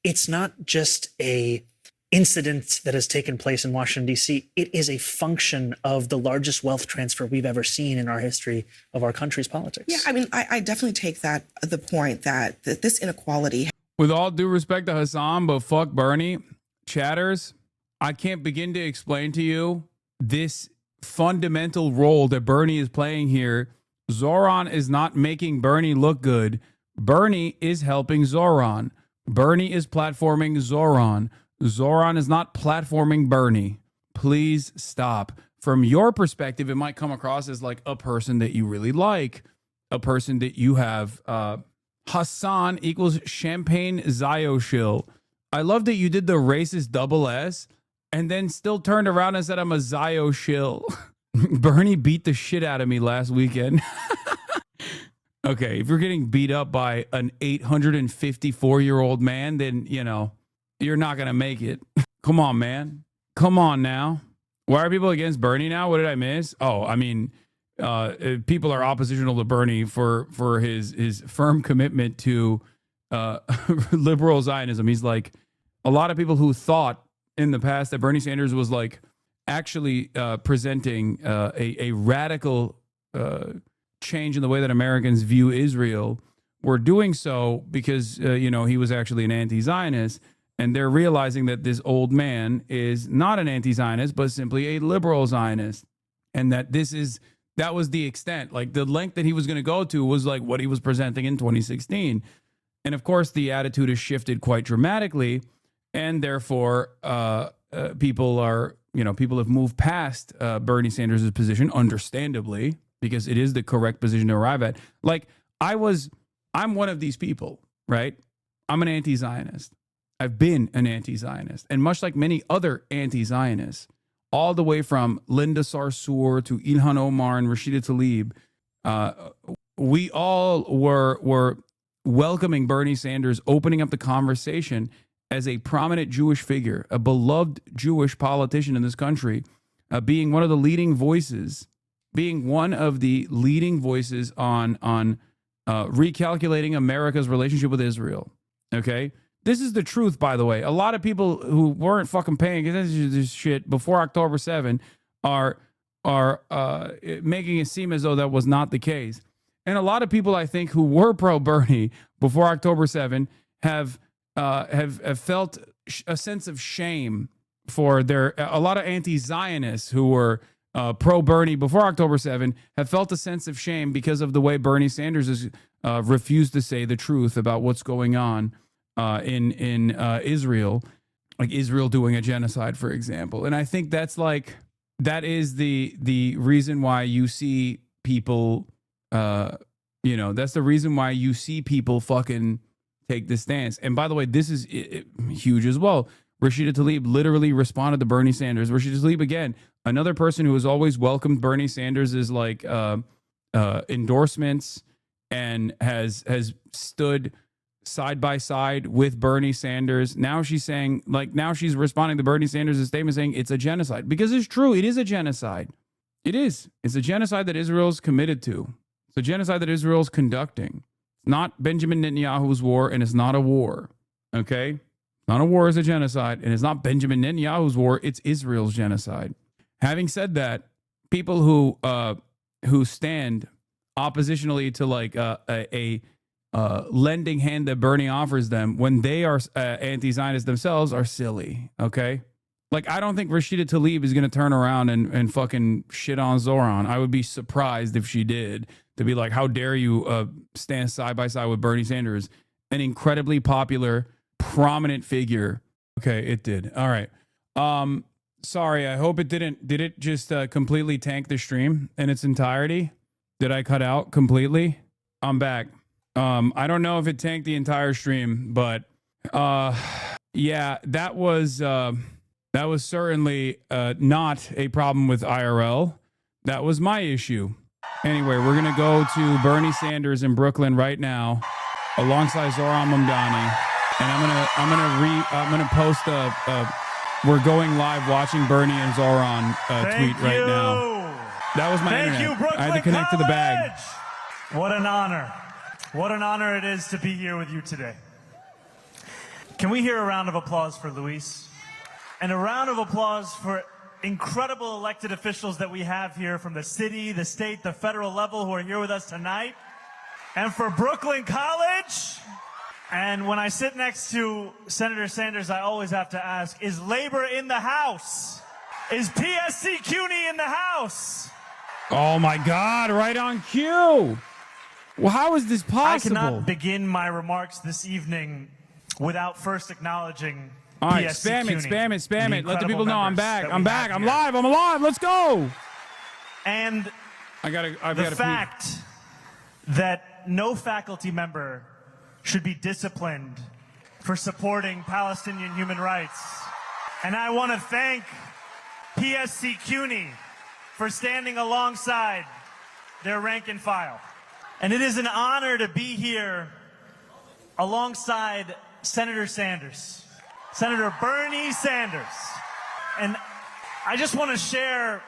S14: it's not just a incident that has taken place in Washington, D.C. It is a function of the largest wealth transfer we've ever seen in our history of our country's politics.
S13: Yeah, I mean, I definitely take the point that this inequality.
S2: With all due respect to Hassan, but fuck Bernie, chatters, I can't begin to explain to you this fundamental role that Bernie is playing here. Zoran is not making Bernie look good. Bernie is helping Zoran. Bernie is platforming Zoran. Zoran is not platforming Bernie. Please stop. From your perspective, it might come across as like a person that you really like, a person that you have. Hassan equals Champagne Zioshil. I love that you did the racist double S and then still turned around and said I'm a Zioshil. Bernie beat the shit out of me last weekend. Okay, if you're getting beat up by an 854-year-old man, then, you know, you're not going to make it. Come on, man. Come on now. Why are people against Bernie now? What did I miss? Oh, I mean, people are oppositional to Bernie for his firm commitment to liberal Zionism. He's like, a lot of people who thought in the past that Bernie Sanders was like actually presenting a radical change in the way that Americans view Israel were doing so because, he was actually an anti-Zionist. And they're realizing that this old man is not an anti-Zionist, but simply a liberal Zionist. And that that was the extent, like the length that he was going to go to was like what he was presenting in 2016. And of course, the attitude has shifted quite dramatically. And therefore, people have moved past Bernie Sanders' position, understandably, because it is the correct position to arrive at. Like I'm one of these people, right? I'm an anti-Zionist. I've been an anti-Zionist. And much like many other anti-Zionists, all the way from Linda Sarsour to Ilhan Omar and Rashida Tlaib, we all were welcoming Bernie Sanders, opening up the conversation as a prominent Jewish figure, a beloved Jewish politician in this country, being one of the leading voices on recalculating America's relationship with Israel. Okay? This is the truth, by the way. A lot of people who weren't fucking paying attention to this shit before October 7 are making it seem as though that was not the case. And a lot of people, I think, who were pro-Bernie before October 7 have felt a sense of shame for a lot of anti-Zionists who were pro-Bernie before October 7 have felt a sense of shame because of the way Bernie Sanders has refused to say the truth about what's going on in Israel, like Israel doing a genocide, for example. And I think that is the reason why you see people, that's the reason why you see people fucking take this stance. And by the way, this is huge as well. Rashida Tlaib literally responded to Bernie Sanders. Rashida Tlaib, again, another person who has always welcomed Bernie Sanders' endorsements and has stood side by side with Bernie Sanders. Now she's responding to Bernie Sanders' statement saying it's a genocide, because it's true. It is a genocide. It is. It's a genocide that Israel's committed to. It's a genocide that Israel's conducting. It's not Benjamin Netanyahu's war, and it's not a war. Okay? Not a war, is a genocide, and it's not Benjamin Netanyahu's war. It's Israel's genocide. Having said that, people who stand oppositionally to like a lending hand that Bernie offers them when they are anti-Zionist themselves are silly, okay? Like, I don't think Rashida Tlaib is going to turn around and fucking shit on Zoran. I would be surprised if she did, to be like, how dare you stand side by side with Bernie Sanders, an incredibly popular, prominent figure. Okay, it did. All right. Sorry, I hope it didn't. Did it just completely tank the stream in its entirety? Did I cut out completely? I'm back. I don't know if it tanked the entire stream, but yeah, that was That was certainly not a problem with IRL. That was my issue. Anyway, we're going to go to Bernie Sanders in Brooklyn right now alongside Zohran Mamdani. And I'm gonna post we're going live watching Bernie and Zohran tweet right now. That was my internet.
S15: Brooklyn
S2: I had to connect to the bag.
S15: College! What an honor. What an honor it is to be here with you today. Can we hear a round of applause for Luis? And a round of applause for incredible elected officials that we have here from the city, the state, the federal level who are here with us tonight. And for Brooklyn College. And when I sit next to Senator Sanders, I always have to ask, is labor in the house? Is PSC CUNY in the house?
S2: Oh my God, right on cue. Well, how is this possible?
S15: I cannot begin my remarks this evening without first acknowledging
S2: all right,
S15: PSC
S2: spam
S15: CUNY,
S2: it, spam it, spam it. Let the people know I'm back.
S15: that
S2: I'm
S15: we
S2: back.
S15: have
S2: I'm
S15: here.
S2: live. I'm alive. Let's go.
S15: And
S2: I've got
S15: the
S2: to
S15: fact that no faculty member should be disciplined for supporting Palestinian human rights. And I want to thank PSC CUNY for standing alongside their rank and file. And it is an honor to be here alongside Senator Sanders, Senator Bernie Sanders. And I just want to share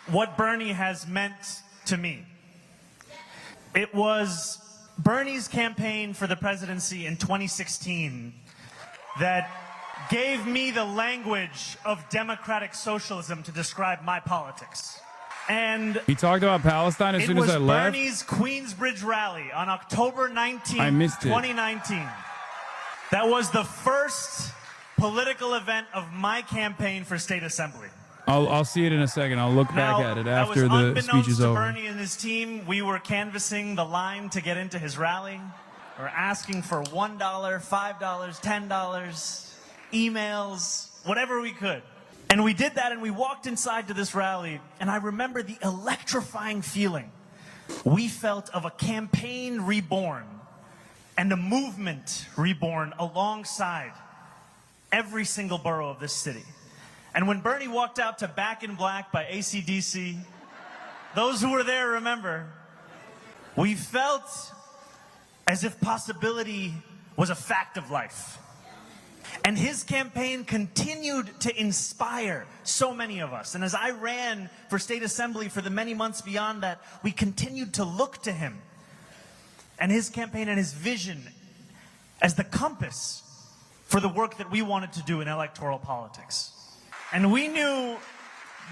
S15: what Bernie has meant to me. It was Bernie's campaign for the presidency in 2016 that gave me the language of democratic socialism to describe my politics. And
S2: he talked about Palestine as soon as I left.
S15: It was Bernie's Queensbridge rally on October 19,
S2: I missed it.
S15: 2019. That was the first political event of my campaign for state assembly.
S2: I'll see it in a second. I'll look back at it after the speech is
S15: to
S2: over.
S15: Bernie and his team, we were canvassing the line to get into his rally. We're asking for $1, $5, $10, emails, whatever we could. And we did that, and we walked inside to this rally, and I remember the electrifying feeling we felt of a campaign reborn and a movement reborn alongside every single borough of this city. And when Bernie walked out to Back in Black by AC/DC, those who were there remember, we felt as if possibility was a fact of life. And his campaign continued to inspire so many of us. And as I ran for state assembly for the many months beyond that, we continued to look to him and his campaign and his vision as the compass for the work that we wanted to do in electoral politics. And we knew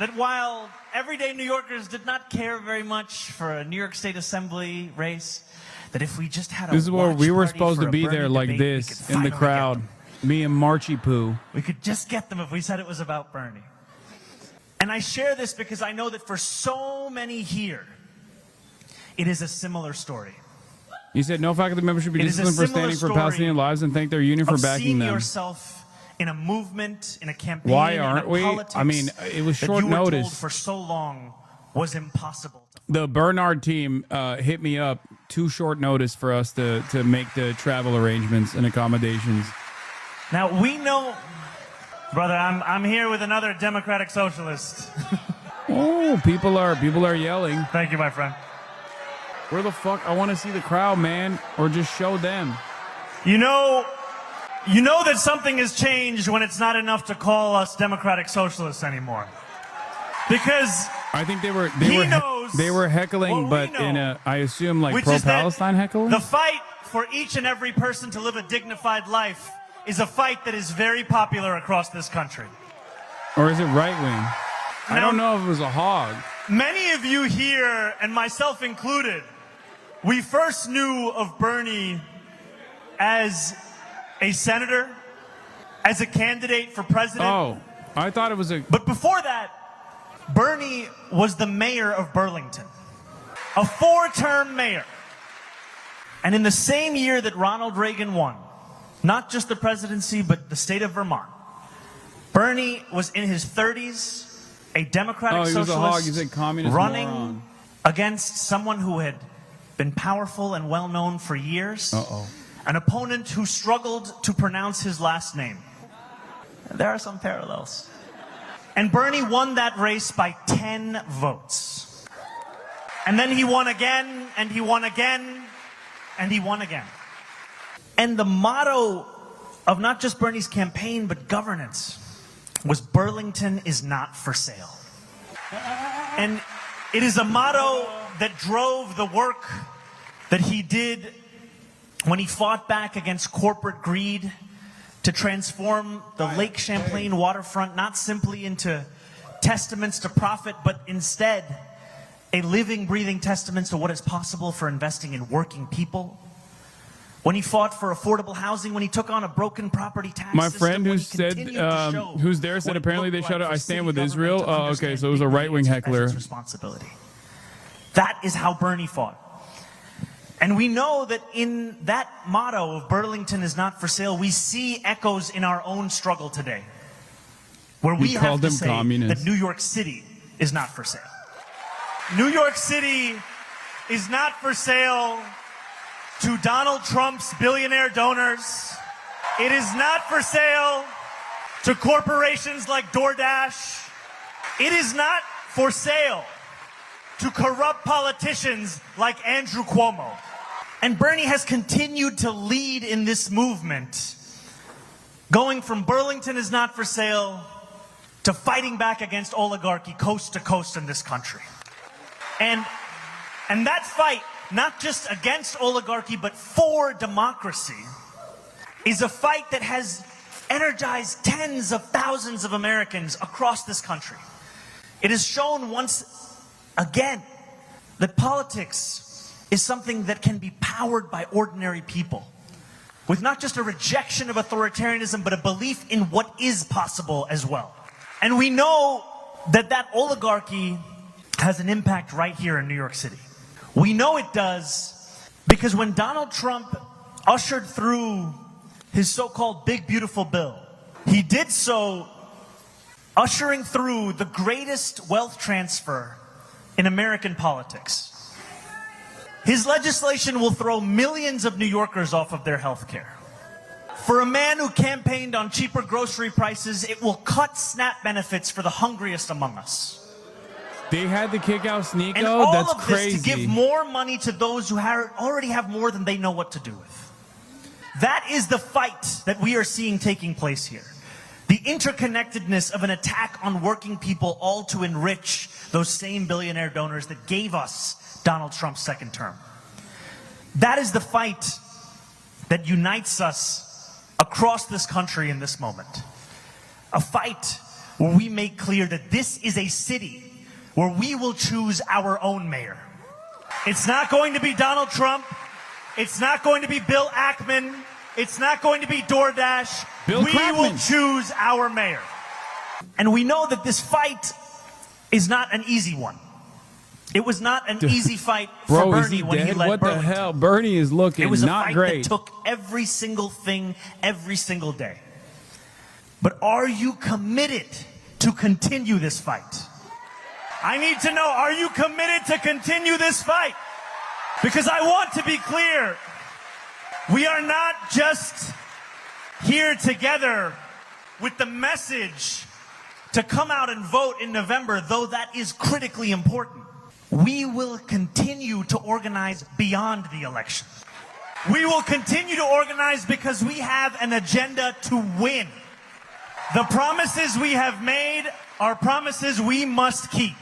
S15: that while everyday New Yorkers did not care very much for a New York State Assembly race, that if we just had a
S2: This is where we were
S15: watch party
S2: supposed
S15: for
S2: to
S15: a
S2: be
S15: Bernie
S2: there like
S15: debate, we
S2: this
S15: could
S2: in the
S15: finally
S2: crowd. Me and Marchie Poo.
S15: We could just get them if we said it was about Bernie. And I share this because I know that for so many here, it is a similar story.
S2: He said no faculty member should be
S15: It is a
S2: disciplined for
S15: similar
S2: standing for
S15: story
S2: Palestinian lives and thank their union for
S15: of
S2: backing
S15: seeing
S2: them.
S15: yourself in a movement, in a campaign,
S2: Why aren't
S15: in a
S2: we?
S15: politics
S2: I mean, it was
S15: that
S2: short
S15: you were told
S2: notice.
S15: for so long was impossible.
S2: The Bernard team hit me up too short notice for us to make the travel arrangements and accommodations.
S15: Now we know, brother, I'm here with another democratic socialist.
S2: Oh, people are yelling.
S15: Thank you, my friend.
S2: Where the fuck? I want to see the crowd, man, or just show them.
S15: You know that something has changed when it's not enough to call us democratic socialists anymore. Because
S2: I think they were
S15: what
S2: heckling,
S15: we
S2: but
S15: know,
S2: in a, I assume, like
S15: which is that
S2: pro-Palestine heckling.
S15: the fight for each and every person to live a dignified life is a fight that is very popular across this country.
S2: Or is it right wing? I don't know if it was a hog.
S15: Many of you here, and myself included, we first knew of Bernie as a senator, as a candidate for president.
S2: Oh, I thought it was a...
S15: But before that, Bernie was the mayor of Burlington, a 4-term mayor. And in the same year that Ronald Reagan won, not just the presidency, but the state of Vermont, Bernie was in his 30s, a democratic
S2: he was
S15: socialist
S2: a hog. He said communist
S15: running
S2: moron.
S15: against someone who had been powerful and well-known for years, an opponent who struggled to pronounce his last name. There are some parallels. And Bernie won that race by 10 votes. And then he won again, and he won again, and he won again. And the motto of not just Bernie's campaign, but governance was Burlington is not for sale. And it is a motto that drove the work that he did when he fought back against corporate greed to transform the Lake Champlain waterfront not simply into testaments to profit, but instead a living, breathing testament to what is possible for investing in working people. When he fought for affordable housing, when he took on a broken property tax
S2: My
S15: system,
S2: friend who
S15: when he
S2: said,
S15: continued to show
S2: who's there said
S15: what it
S2: apparently they
S15: looked
S2: shut
S15: like
S2: it. I
S15: for
S2: stand
S15: city
S2: with
S15: government
S2: Israel.
S15: to
S2: Oh, okay,
S15: understand
S2: so it was a right-wing heckler.
S15: its responsibility. That is how Bernie fought. And we know that in that motto of Burlington is not for sale, we see echoes in our own struggle today, where we have to say that New York City is not for sale. New York City is not for sale to Donald Trump's billionaire donors. It is not for sale to corporations like DoorDash. It is not for sale to corrupt politicians like Andrew Cuomo. And Bernie has continued to lead in this movement, going from Burlington is not for sale to fighting back against oligarchy coast to coast in this country. And that fight, not just against oligarchy, but for democracy, is a fight that has energized tens of thousands of Americans across this country. It has shown once again that politics is something that can be powered by ordinary people, with not just a rejection of authoritarianism, but a belief in what is possible as well. And we know that that oligarchy has an impact right here in New York City. We know it does because when Donald Trump ushered through his so-called Big Beautiful Bill, he did so ushering through the greatest wealth transfer in American politics. His legislation will throw millions of New Yorkers off of their health care. For a man who campaigned on cheaper grocery prices, it will cut SNAP benefits for the hungriest among us.
S2: They had to kick out Sneeko?
S15: And all
S2: That's
S15: of
S2: crazy.
S15: this to give more money to those who already have more than they know what to do with. That is the fight that we are seeing taking place here. The interconnectedness of an attack on working people, all to enrich those same billionaire donors that gave us Donald Trump's second term. That is the fight that unites us across this country in this moment. A fight where we make clear that this is a city where we will choose our own mayor. It's not going to be Donald Trump. It's not going to be Bill Ackman. It's not going to be DoorDash. We will choose our mayor. And we know that this fight is not an easy one. It was not an easy fight for Bernie when he led
S2: What
S15: Burlington.
S2: the hell? Bernie is looking
S15: It was a
S2: not
S15: fight
S2: great.
S15: that took every single thing, every single day. But are you committed to continue this fight? I need to know, are you committed to continue this fight? Because I want to be clear, we are not just here together with the message to come out and vote in November, though that is critically important. We will continue to organize beyond the election. We will continue to organize because we have an agenda to win. The promises we have made are promises we must keep.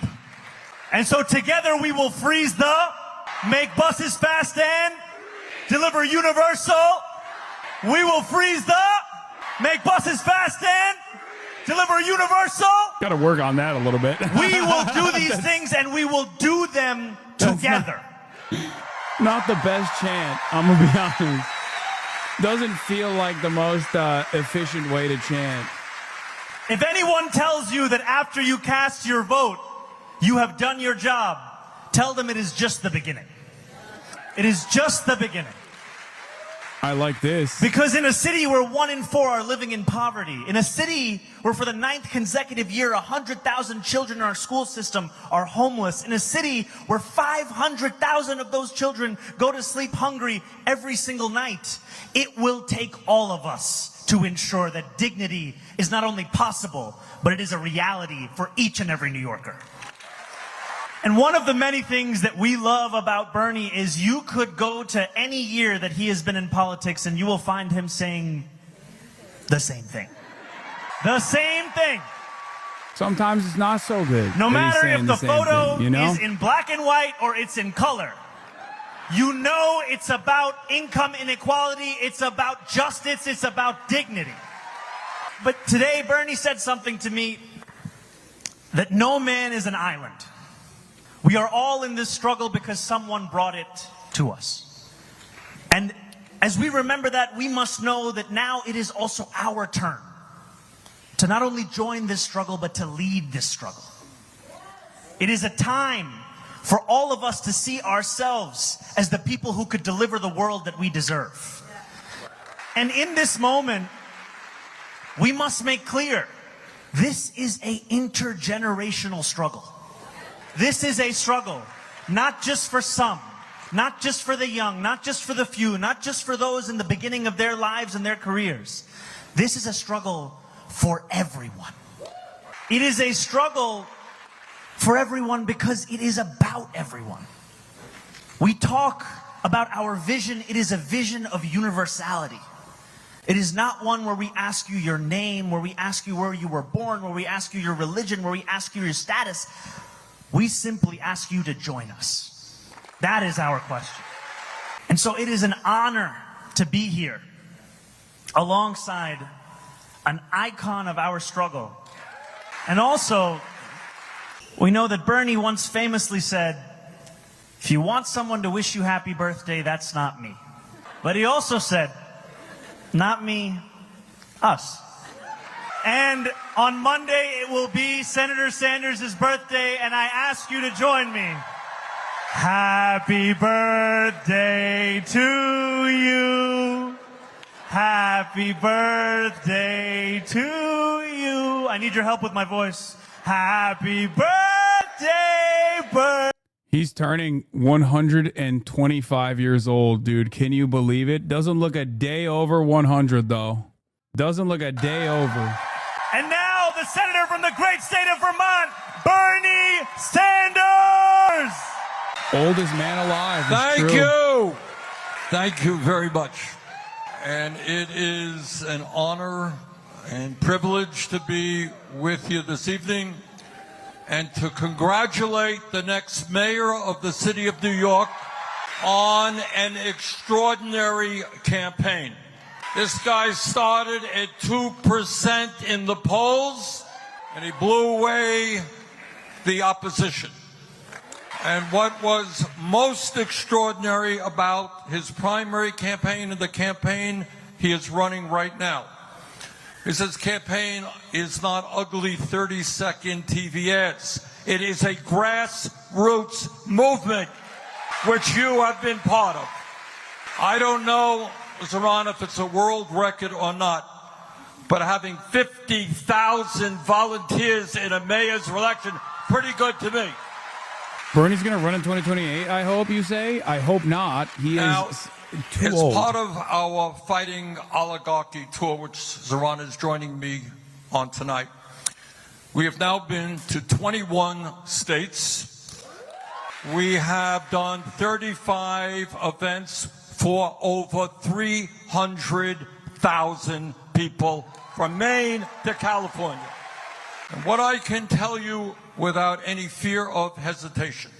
S15: And so together we will freeze the, make buses fast and deliver universal. We will freeze the, make buses fast and deliver universal.
S2: Got to work on that a little bit.
S15: We will do these things and we will do them together.
S2: Not the best chant, I'm going to be honest. Doesn't feel like the most efficient way to chant.
S15: If anyone tells you that after you cast your vote, you have done your job, tell them it is just the beginning. It is just the beginning.
S2: I like this.
S15: Because in a city where 1 in 4 are living in poverty, in a city where for the 9th consecutive year, 100,000 children in our school system are homeless, in a city where 500,000 of those children go to sleep hungry every single night, it will take all of us to ensure that dignity is not only possible, but it is a reality for each and every New Yorker. And one of the many things that we love about Bernie is you could go to any year that he has been in politics and you will find him saying the same thing. The same thing.
S2: Sometimes it's not so good.
S15: No matter if the photo
S2: thing, you know?
S15: is in black and white or it's in color, you know it's about income inequality, it's about justice, it's about dignity. But today Bernie said something to me that no man is an island. We are all in this struggle because someone brought it to us. And as we remember that, we must know that now it is also our turn to not only join this struggle, but to lead this struggle. It is a time for all of us to see ourselves as the people who could deliver the world that we deserve. And in this moment, we must make clear, this is an intergenerational struggle. This is a struggle, not just for some, not just for the young, not just for the few, not just for those in the beginning of their lives and their careers. This is a struggle for everyone. It is a struggle for everyone because it is about everyone. We talk about our vision. It is a vision of universality. It is not one where we ask you your name, where we ask you where you were born, where we ask you your religion, where we ask you your status. We simply ask you to join us. That is our question. And so it is an honor to be here alongside an icon of our struggle. And also, we know that Bernie once famously said, if you want someone to wish you happy birthday, that's not me. But he also said, not me, us. And on Monday, it will be Senator Sanders' birthday, and I ask you to join me. Happy birthday to you. Happy birthday to you. I need your help with my voice. Happy birthday,
S2: He's turning 125 years old, dude. Can you believe it? Doesn't look a day over 100, though. Doesn't look a day over.
S15: And now the senator from the great state of Vermont, Bernie Sanders.
S2: Oldest man alive.
S18: Thank you. Thank you very much. And it is an honor and privilege to be with you this evening and to congratulate the next mayor of the city of New York on an extraordinary campaign. This guy started at 2% in the polls, and he blew away the opposition. And what was most extraordinary about his primary campaign and the campaign he is running right now is his campaign is not ugly 30-second TV ads. It is a grassroots movement, which you have been part of. I don't know, Zoran, if it's a world record or not, but having 50,000 volunteers in a mayor's election, pretty good to me.
S2: Bernie's going to run in 2028, I hope you say? I hope not. He is too old.
S18: As part of our Fighting Oligarchy tour, which Zoran is joining me on tonight, we have now been to 21 states. We have done 35 events for over 300,000 people from Maine to California. And what I can tell you without any fear of hesitation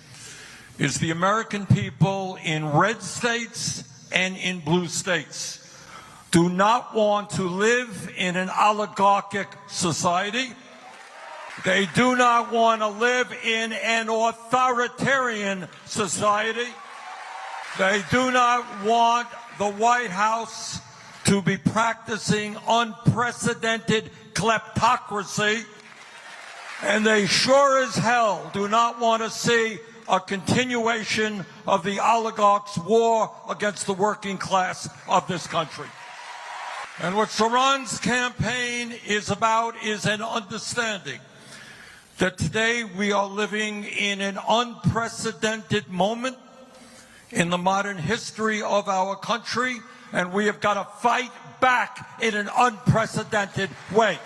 S18: is the American people in red states and in blue states do not want to live in an oligarchic society. They do not want to live in an authoritarian society. They do not want the White House to be practicing unprecedented kleptocracy. And they sure as hell do not want to see a continuation of the oligarchs' war against the working class of this country. And what Zoran's campaign is about is an understanding that today we are living in an unprecedented moment in the modern history of our country, and we have got to fight back in an unprecedented way.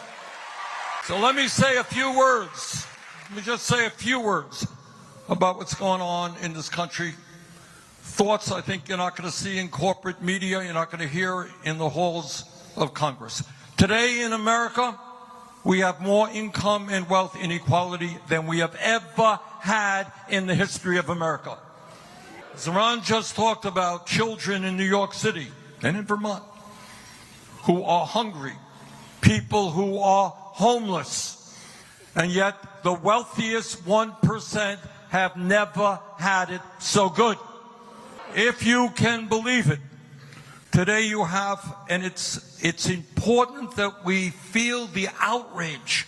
S18: So let me say a few words. Let me just say a few words about what's going on in this country. Thoughts I think you're not going to see in corporate media, you're not going to hear in the halls of Congress. Today in America, we have more income and wealth inequality than we have ever had in the history of America. Zoran just talked about children in New York City and in Vermont who are hungry, people who are homeless, and yet the wealthiest 1% have never had it so good. If you can believe it, today you have, and it's important that we feel the outrage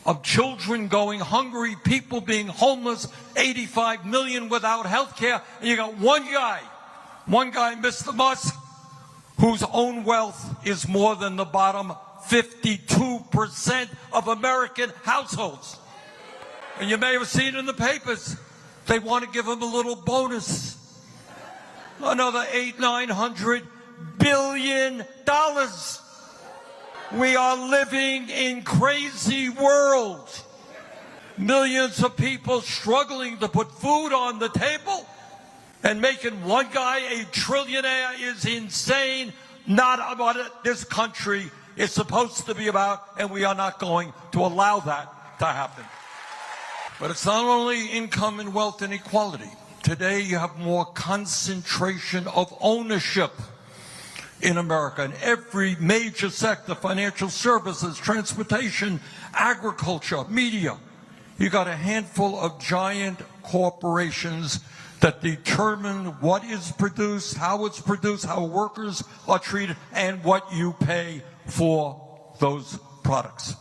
S18: of children going hungry, people being homeless, 85 million without health care, and you got one guy, Mr. Musk, whose own wealth is more than the bottom 52% of American households. And you may have seen in the papers, they want to give him a little bonus. Another $800-900 billion. We are living in crazy world. Millions of people struggling to put food on the table, and making one guy a trillionaire is insane. Not what this country is supposed to be about, and we are not going to allow that to happen. But it's not only income and wealth inequality. Today you have more concentration of ownership in America in every major sector: financial services, transportation, agriculture, media. You got a handful of giant corporations that determine what is produced, how workers are treated, and what you pay for those products.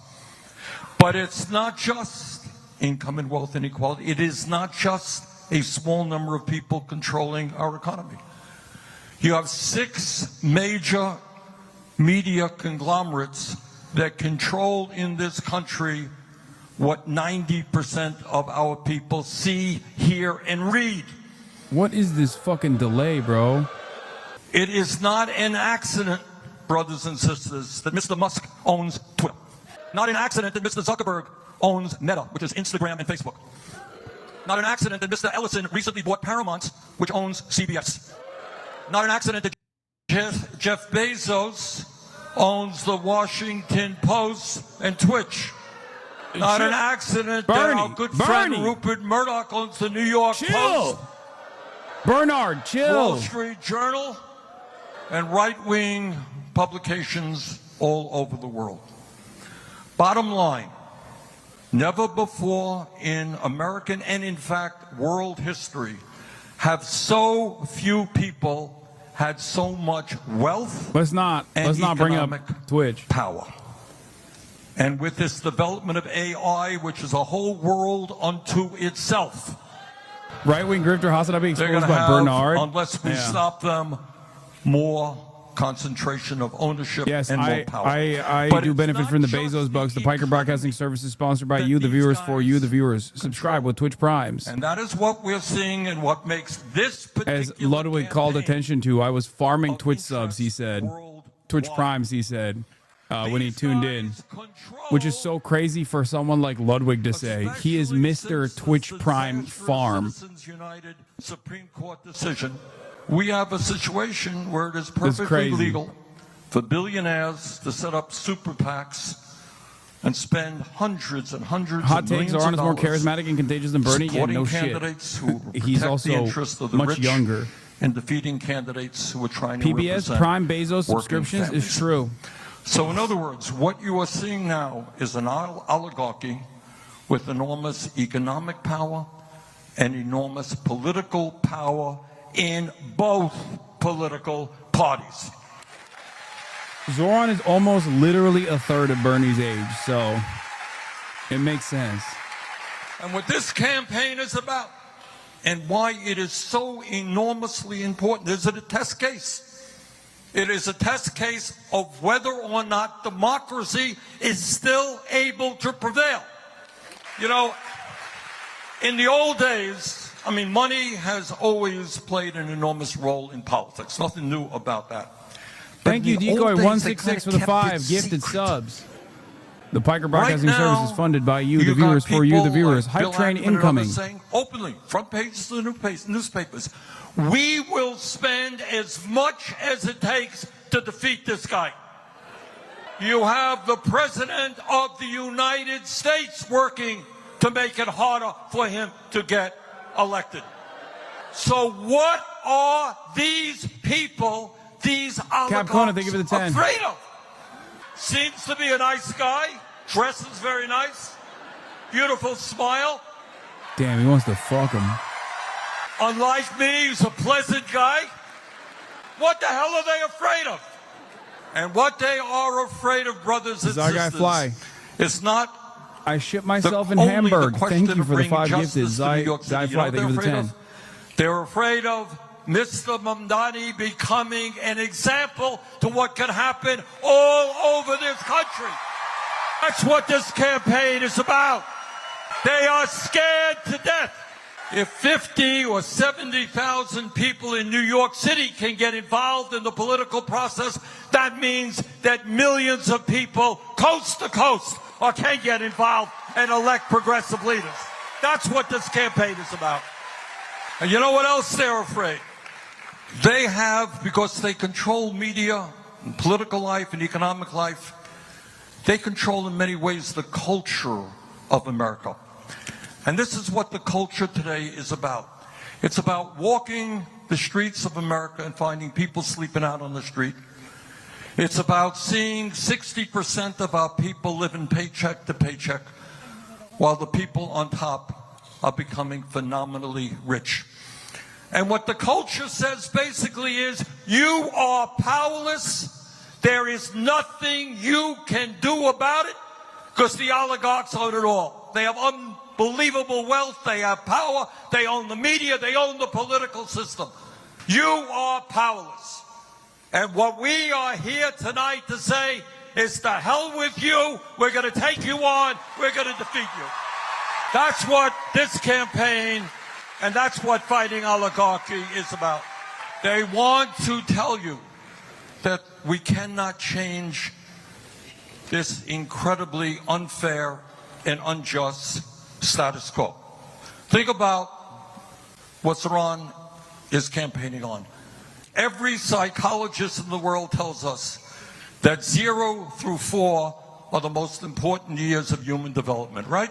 S18: But it's not just income and wealth inequality. It is not just a small number of people controlling our economy. You have 6 major media conglomerates that control in this country what 90% of our people see, hear, and read.
S2: What is this fucking delay, bro?
S18: It is not an accident, brothers and sisters, that Mr. Musk owns Twitter. Not an accident that Mr. Zuckerberg owns Meta, which is Instagram and Facebook. Not an accident that Mr. Ellison recently bought Paramount, which owns CBS. Not an accident that Jeff Bezos owns the Washington Post and Twitch. Not an accident that our good friend Rupert Murdoch owns the New York Post.
S2: Bernard, chill.
S18: Wall Street Journal, and right-wing publications all over the world. Bottom line, never before in American and in fact world history have so few people had so much wealth.
S2: Let's not bring up Twitch
S18: power. And with this development of AI, which is a whole world unto itself,
S2: right-wing grifter Hassan being
S18: they're
S2: exposed
S18: going to
S2: by
S18: have,
S2: Bernard.
S18: unless we stop them, more concentration of ownership and more power.
S2: I
S18: But
S2: do
S18: it's
S2: benefit
S18: not
S2: from the
S18: just
S2: Bezos bucks. The Piker Broadcasting Service is sponsored by you, the viewers, for you, the viewers. Subscribe with Twitch Primes.
S18: And that is what we're seeing, and what makes this particular
S2: As Ludwig called attention to, I was farming Twitch subs, he said. Twitch Primes, he said, when he tuned in. Which is so crazy for someone like Ludwig to say. He is Mr. Twitch Prime Farm.
S18: United Supreme Court decision. We have a situation where it is perfectly legal for billionaires to set up super PACs and spend hundreds and hundreds
S2: Hot
S18: of
S2: takes
S18: millions
S2: are
S18: of
S2: more
S18: dollars
S2: charismatic and contagious than Bernie. Yeah,
S18: supporting
S2: no shit.
S18: candidates who
S2: He's
S18: protect
S2: also
S18: the interests of the
S2: much
S18: rich
S2: younger.
S18: and defeating candidates who are trying to
S2: PBS
S18: represent
S2: Prime Bezos
S18: working
S2: subscriptions
S18: families.
S2: is true.
S18: So in other words, what you are seeing now is an oligarchy with enormous economic power and enormous political power in both political parties.
S2: Zoran is almost literally a third of Bernie's age, so it makes sense.
S18: And what this campaign is about and why it is so enormously important. Is it a test case? It is a test case of whether or not democracy is still able to prevail. You know, in the old days, I mean, money has always played an enormous role in politics. Nothing new about that.
S2: Thank you, Decoy166 for the 5 gifted subs. The Piker Broadcasting Service is funded by you, the viewers, for you, the viewers. Hype Train incoming.
S18: Saying openly, front pages of the newspapers, we will spend as much as it takes to defeat this guy. You have the President of the United States working to make it harder for him to get elected. So what are these people, these oligarchs,
S2: thank you for the 10.
S18: afraid of? Seems to be a nice guy, dresses very nice, beautiful smile.
S2: Damn, he wants to fuck him.
S18: Unlike me, he's a pleasant guy. What the hell are they afraid of? And what they are afraid of, brothers and
S2: Zai Guy
S18: sisters,
S2: Fly.
S18: it's not.
S2: I ship myself in Hamburg. Thank you for the 5 gifted. Zai Guy Fly, thank you for the 10.
S18: They're afraid of Mr. Mamdani becoming an example to what can happen all over this country. That's what this campaign is about. They are scared to death. If 50 or 70,000 people in New York City can get involved in the political process, that means that millions of people coast to coast can get involved and elect progressive leaders. That's what this campaign is about. And you know what else they're afraid? They have, because they control media, and political life, and economic life, they control in many ways the culture of America. And this is what the culture today is about. It's about walking the streets of America and finding people sleeping out on the street. It's about seeing 60% of our people living paycheck to paycheck, while the people on top are becoming phenomenally rich. And what the culture says basically is, you are powerless. There is nothing you can do about it, because the oligarchs own it all. They have unbelievable wealth. They have power. They own the media. They own the political system. You are powerless. And what we are here tonight to say is, to hell with you. We're going to take you on. We're going to defeat you. That's what this campaign and that's what fighting oligarchy is about. They want to tell you that we cannot change this incredibly unfair and unjust status quo. Think about what Saran is campaigning on. Every psychologist in the world tells us that 0 through 4 are the most important years of human development, right?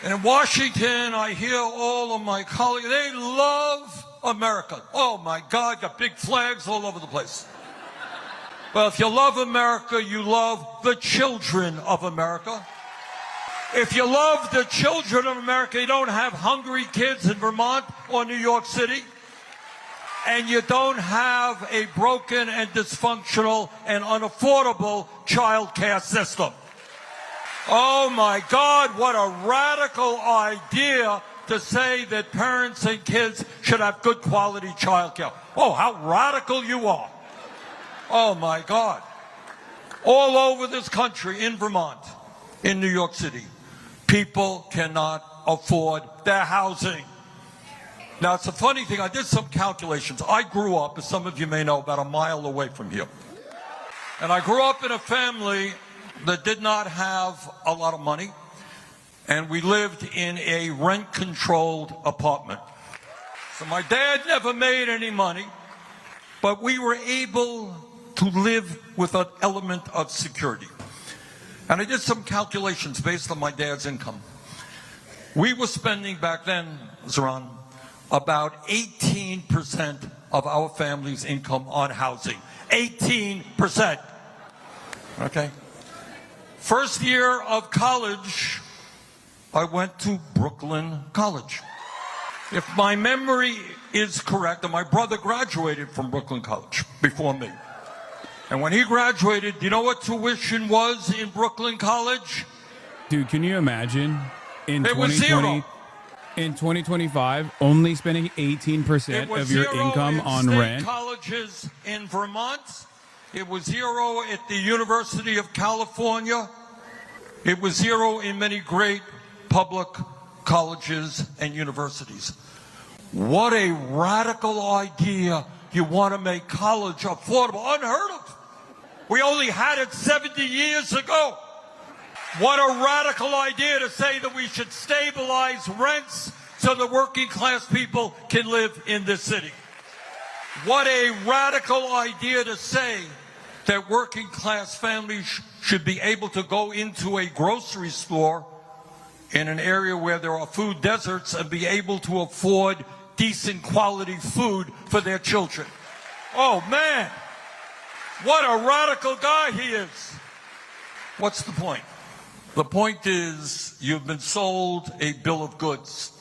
S18: And in Washington, I hear all of my colleagues, they love America. Oh my God, got big flags all over the place. Well, if you love America, you love the children of America. If you love the children of America, you don't have hungry kids in Vermont or New York City. And you don't have a broken and dysfunctional and unaffordable child care system. Oh my God, what a radical idea to say that parents and kids should have good quality child care. Oh, how radical you are. Oh my God. All over this country, in Vermont, in New York City, people cannot afford their housing. Now, it's a funny thing. I did some calculations. I grew up, as some of you may know, about a mile away from here. And I grew up in a family that did not have a lot of money, and we lived in a rent-controlled apartment. So my dad never made any money, but we were able to live with an element of security. And I did some calculations based on my dad's income. We were spending back then, Zaran, about 18% of our family's income on housing. 18%. Okay? First year of college, I went to Brooklyn College. If my memory is correct, and my brother graduated from Brooklyn College before me. And when he graduated, do you know what tuition was in Brooklyn College?
S2: Dude, can you imagine in
S18: It was
S2: 2020?
S18: zero.
S2: In 2025, only spending 18% of your income on rent.
S18: Colleges in Vermont. It was zero at the University of California. It was zero in many great public colleges and universities. What a radical idea. You want to make college affordable. Unheard of. We only had it 70 years ago. What a radical idea to say that we should stabilize rents so that working class people can live in this city. What a radical idea to say that working class families should be able to go into a grocery store in an area where there are food deserts and be able to afford decent quality food for their children. Oh man, what a radical guy he is. What's the point? The point is you've been sold a bill of goods.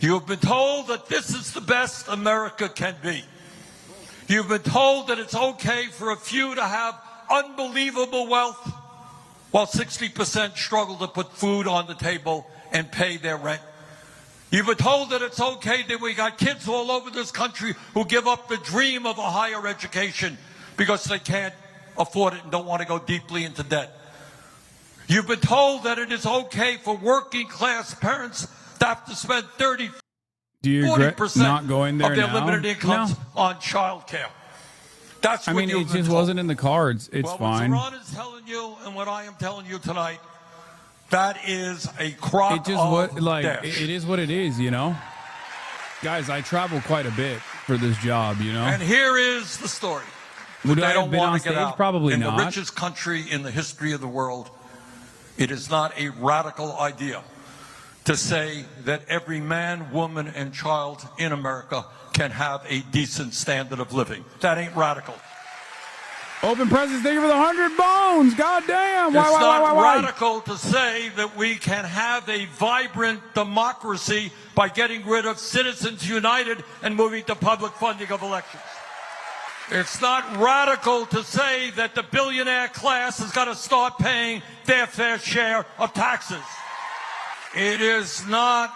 S18: You've been told that this is the best America can be. You've been told that it's okay for a few to have unbelievable wealth while 60% struggle to put food on the table and pay their rent. You've been told that it's okay that we got kids all over this country who give up the dream of a higher education because they can't afford it and don't want to go deeply into debt. You've been told that it is okay for working class parents to have to spend 30,
S2: Do you regret
S18: 40%
S2: not going there
S18: of their
S2: now?
S18: limited incomes
S2: No.
S18: on childcare. That's
S2: I
S18: what
S2: mean,
S18: you've
S2: it
S18: been
S2: just
S18: told.
S2: wasn't in the cards. It's
S18: Well,
S2: fine.
S18: what Saran is telling you and what I am telling you tonight, that is a crock
S2: It just
S18: of
S2: what like
S18: dash.
S2: it is what it is, you know. Guys, I travel quite a bit for this job, you know.
S18: And here is the story.
S2: Would
S18: they
S2: I have
S18: don't
S2: been
S18: want
S2: on
S18: to get
S2: stage?
S18: out.
S2: Probably
S18: in
S2: not.
S18: the richest country in the history of the world, it is not a radical idea to say that every man, woman, and child in America can have a decent standard of living. That ain't radical.
S2: Open presents, thank you for the 100 bones. God damn.
S18: It's not radical to say that we can have a vibrant democracy by getting rid of Citizens United and moving to public funding of elections. It's not radical to say that the billionaire class has got to start paying their fair share of taxes. It is not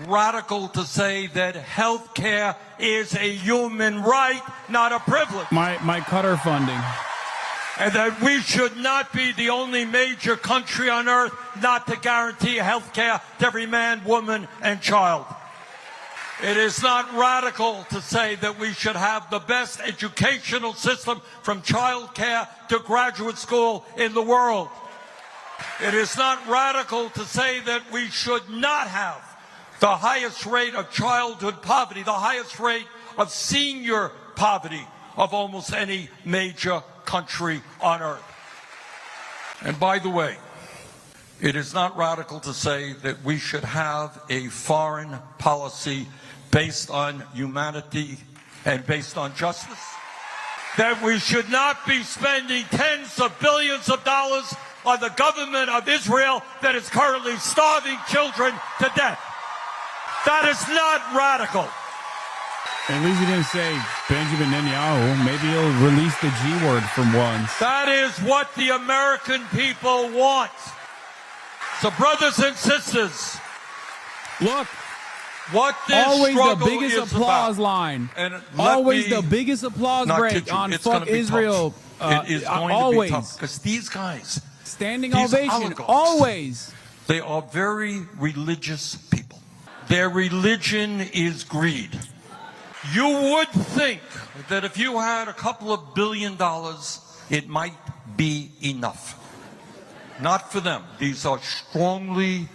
S18: radical to say that health care is a human right, not a privilege.
S2: My Qatar funding.
S18: And that we should not be the only major country on earth not to guarantee health care to every man, woman, and child. It is not radical to say that we should have the best educational system from child care to graduate school in the world. It is not radical to say that we should not have the highest rate of childhood poverty, the highest rate of senior poverty of almost any major country on earth. And by the way, it is not radical to say that we should have a foreign policy based on humanity and based on justice. That we should not be spending tens of billions of dollars on the government of Israel that is currently starving children to death. That is not radical.
S2: At least he didn't say Benjamin Netanyahu. Maybe he'll release the G word from once.
S18: That is what the American people want. So brothers and sisters,
S2: look,
S18: what this
S2: always the
S18: struggle
S2: biggest
S18: is
S2: applause
S18: about.
S2: line.
S18: And
S2: Always
S18: let
S2: the
S18: me
S2: biggest applause
S18: not
S2: break
S18: kid you.
S2: on
S18: It's
S2: Fuck
S18: gonna be
S2: Israel.
S18: tough. It is going
S2: always.
S18: to be tough because these guys,
S2: Standing
S18: these
S2: ovation.
S18: oligarchs,
S2: Always.
S18: they are very religious people. Their religion is greed. You would think that if you had a couple of $1 billion, it might be enough. Not for them. These are strongly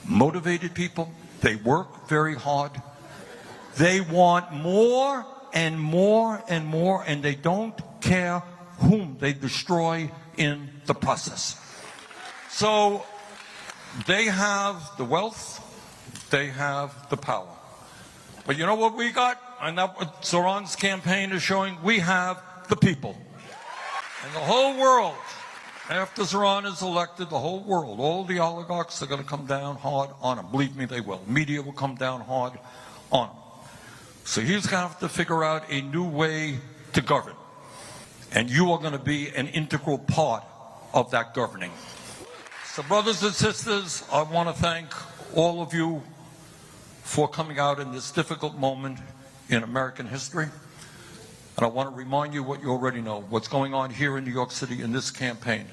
S18: motivated people. They work very hard. They want more and more and more, and they don't care whom they destroy in the process. So they have the wealth, they have the power. But you know what we got? And that's what Saran's campaign is showing. We have the people. And the whole world, after Saran is elected, the whole world, all the oligarchs are going to come down hard on him. Believe me, they will. Media will come down hard on him. So he's going to have to figure out a new way to govern. And you are going to be an integral part of that governing. So brothers and sisters, I want to thank all of you for coming out in this difficult moment in American history. And I want to remind you what you already know. What's going on here in New York City in this campaign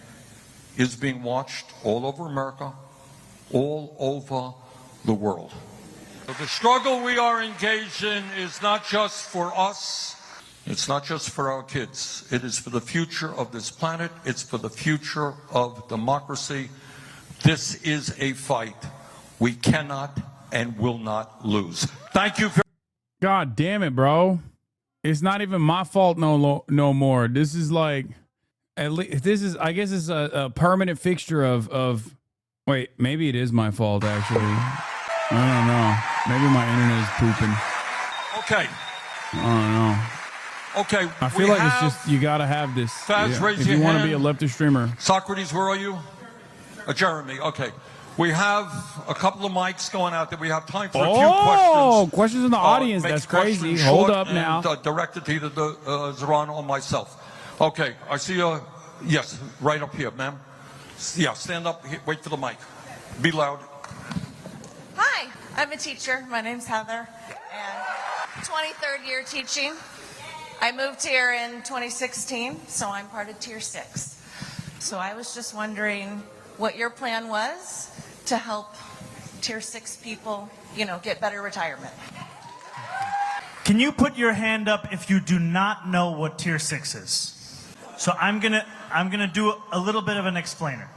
S18: is being watched all over America, all over the world. The struggle we are engaged in is not just for us, it's not just for our kids. It is for the future of this planet, it's for the future of democracy. This is a fight we cannot and will not lose. Thank you.
S2: God damn it, bro. It's not even my fault no more. This is like, at least this is, I guess it's a permanent fixture of, wait, maybe it is my fault actually. I don't know. Maybe my internet is pooping.
S18: Okay.
S2: I don't know.
S18: Okay.
S2: I feel like it's just, you gotta have this.
S18: Faz, raise
S2: if
S18: your
S2: you want to
S18: hand.
S2: be a leftist streamer.
S18: Socrates, where are you? Jeremy, okay. We have a couple of mics going out there. We have time for a few questions.
S2: Oh, questions in the audience.
S18: Make
S2: That's
S18: the questions
S2: crazy.
S18: short
S2: Hold up
S18: and,
S2: now.
S18: Directed to either Zoran or myself. Okay, I see you. Yes, right up here, ma'am. Yeah, stand up. Wait for the mic. Be loud.
S17: Hi, I'm a teacher. My name's Heather, and 23rd year teaching. I moved here in 2016, so I'm part of Tier 6. So I was just wondering what your plan was to help Tier 6 people, get better retirement.
S15: Can you put your hand up if you do not know what Tier 6 is? So I'm gonna do a little bit of an explainer.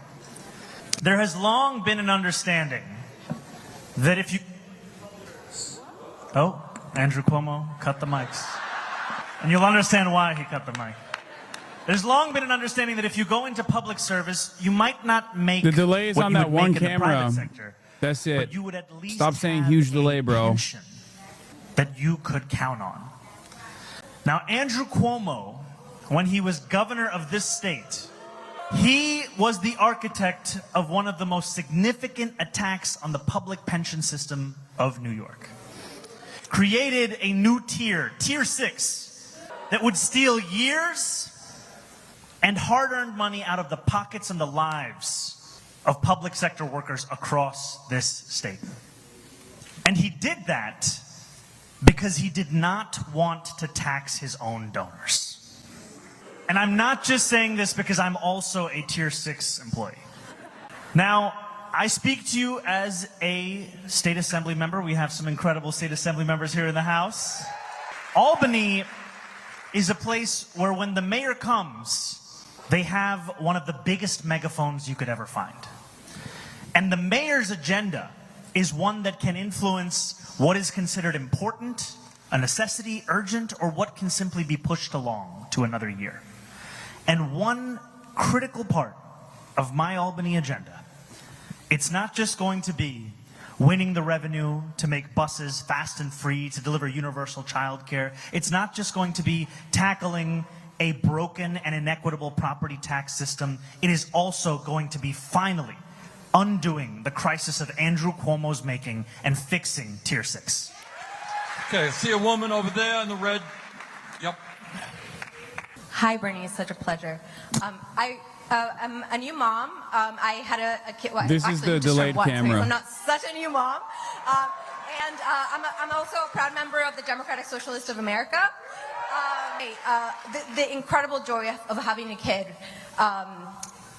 S15: There has long been an understanding that if you... Oh, Andrew Cuomo cut the mics. And you'll understand why he cut the mic. There's long been an understanding that if you go into public service, you might not make
S2: The delay is
S15: what
S2: on
S15: you
S2: that
S15: would
S2: one
S15: make in the
S2: camera.
S15: private sector,
S2: That's it.
S15: but you would at least
S2: Stop saying
S15: have
S2: huge
S15: a
S2: delay, bro.
S15: pension that you could count on. Now, Andrew Cuomo, when he was governor of this state, he was the architect of one of the most significant attacks on the public pension system of New York. Created a new tier, Tier 6, that would steal years and hard-earned money out of the pockets and the lives of public sector workers across this state. And he did that because he did not want to tax his own donors. And I'm not just saying this because I'm also a Tier 6 employee. Now, I speak to you as a state assembly member. We have some incredible state assembly members here in the House. Albany is a place where when the mayor comes, they have one of the biggest megaphones you could ever find. And the mayor's agenda is one that can influence what is considered important, a necessity, urgent, or what can simply be pushed along to another year. And one critical part of my Albany agenda, it's not just going to be winning the revenue to make buses fast and free, to deliver universal childcare. It's not just going to be tackling a broken and inequitable property tax system. It is also going to be finally undoing the crisis of Andrew Cuomo's making and fixing Tier 6.
S18: Okay, I see a woman over there in the red. Yep.
S19: Hi, Bernie. It's such a pleasure. I'm a new mom. I had a kid. Well,
S2: This is
S19: actually,
S2: the
S19: just
S2: delayed
S19: turned one,
S2: camera.
S19: So I'm not such a new mom. I'm also a proud member of the Democratic Socialists of America. The incredible joy of having a kid.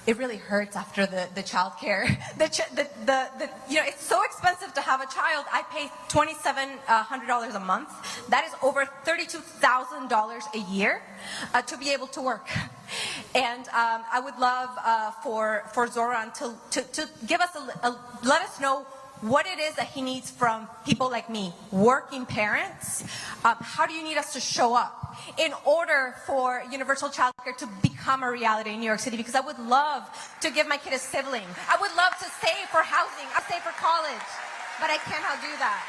S19: It really hurts after the child care. It's so expensive to have a child. I pay $2,700 a month. That is over $32,000 a year to be able to work. And I would love for Zoran to give us let us know what it is that he needs from people like me, working parents. How do you need us to show up in order for universal childcare to become a reality in New York City? Because I would love to give my kid a sibling. I would love to save for housing, I save for college, but I cannot do that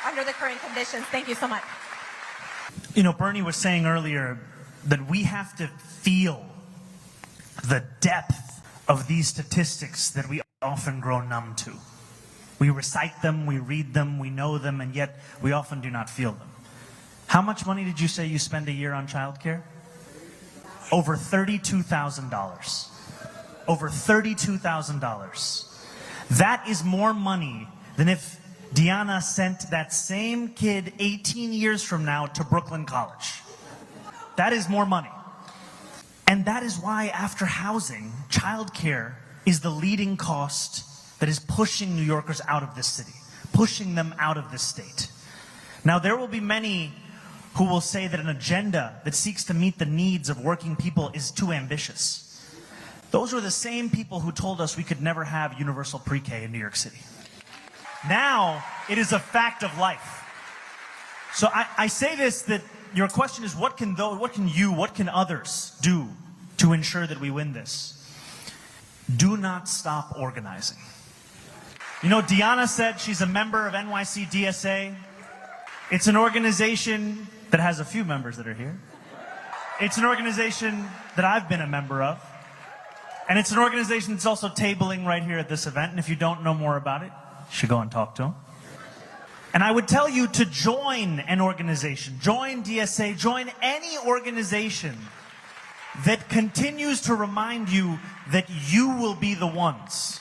S19: under the current conditions. Thank you so much.
S15: Bernie was saying earlier that we have to feel the depth of these statistics that we often grow numb to. We recite them, we read them, we know them, and yet we often do not feel them. How much money did you say you spend a year on childcare? Over $32,000. Over $32,000. That is more money than if Deanna sent that same kid 18 years from now to Brooklyn College. That is more money. And that is why, after housing, childcare is the leading cost that is pushing New Yorkers out of this city, pushing them out of this state. Now, there will be many who will say that an agenda that seeks to meet the needs of working people is too ambitious. Those were the same people who told us we could never have universal pre-K in New York City. Now, it is a fact of life. So I say this, that your question is, what can others do to ensure that we win this? Do not stop organizing. You know, Deanna said she's a member of NYC DSA. It's an organization that has a few members that are here. It's an organization that I've been a member of. And it's an organization that's also tabling right here at this event. And if you don't know more about it, you should go and talk to them. And I would tell you to join an organization, join DSA, join any organization that continues to remind you that you will be the ones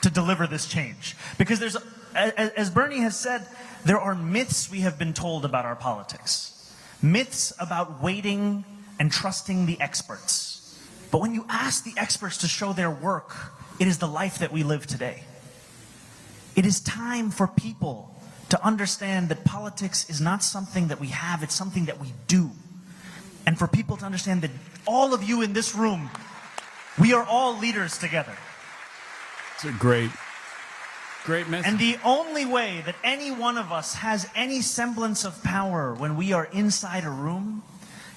S15: to deliver this change. Because there's, as Bernie has said, there are myths we have been told about our politics. Myths about waiting and trusting the experts. But when you ask the experts to show their work, it is the life that we live today. It is time for people to understand that politics is not something that we have, it's something that we do. And for people to understand that all of you in this room, we are all leaders together.
S2: It's a great message.
S15: And the only way that any one of us has any semblance of power when we are inside a room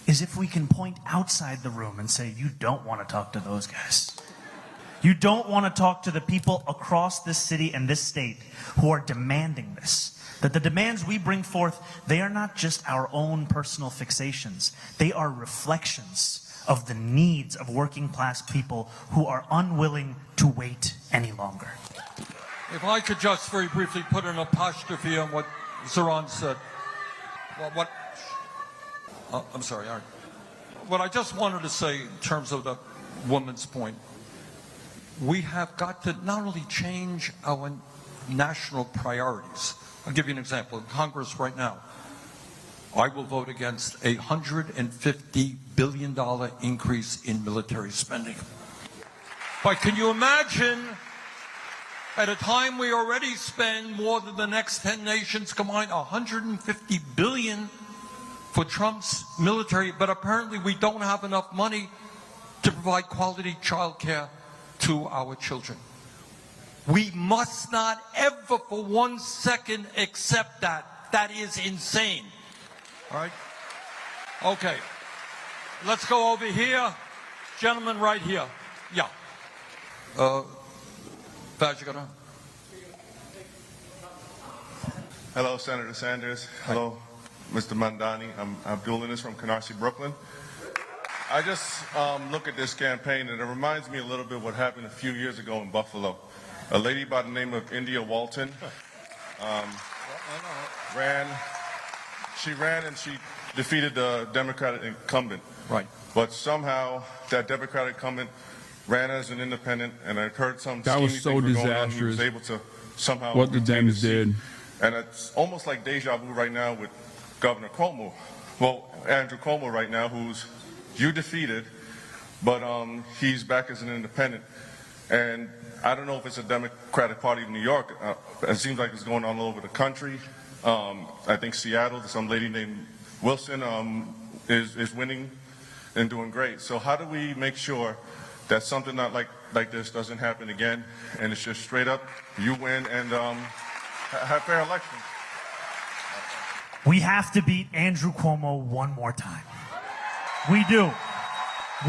S15: is if we can point outside the room and say, you don't want to talk to those guys. You don't want to talk to the people across this city and this state who are demanding this. That the demands we bring forth, they are not just our own personal fixations. They are reflections of the needs of working class people who are unwilling to wait any longer.
S18: If I could just very briefly put an apostrophe on what Zoran said. I'm sorry, Aaron. What I just wanted to say in terms of the woman's point, we have got to not only change our national priorities. I'll give you an example. In Congress right now, I will vote against a $150 billion increase in military spending. But can you imagine, at a time we already spend more than the next 10 nations combined, $150 billion for Trump's military, but apparently we don't have enough money to provide quality child care to our children. We must not ever for 1 second accept that. That is insane. All right? Okay. Let's go over here. Gentleman right here. Yeah. Vajagana.
S1: Hello, Senator Sanders. Hello, Mr. Mandani. I'm Abdul Innes from Canarsie, Brooklyn. I just look at this campaign, and it reminds me a little bit of what happened a few years ago in Buffalo. A lady by the name of India Walton ran and she defeated the Democratic incumbent.
S18: Right.
S1: But somehow that Democratic incumbent ran as an independent, and I heard some
S2: that was so
S1: things were going on. He was
S2: disastrous.
S1: able to somehow
S2: What the
S1: retain
S2: Dems
S1: seat.
S2: did.
S1: And it's almost like deja vu right now with Governor Cuomo. Well, Andrew Cuomo right now, who's you defeated, but he's back as an independent. And I don't know if it's a Democratic Party of New York. It seems like it's going on all over the country. I think Seattle, some lady named Wilson is winning and doing great. So how do we make sure that something not like this doesn't happen again, and it's just straight up, you win and have fair elections?
S15: We have to beat Andrew Cuomo one more time. We do.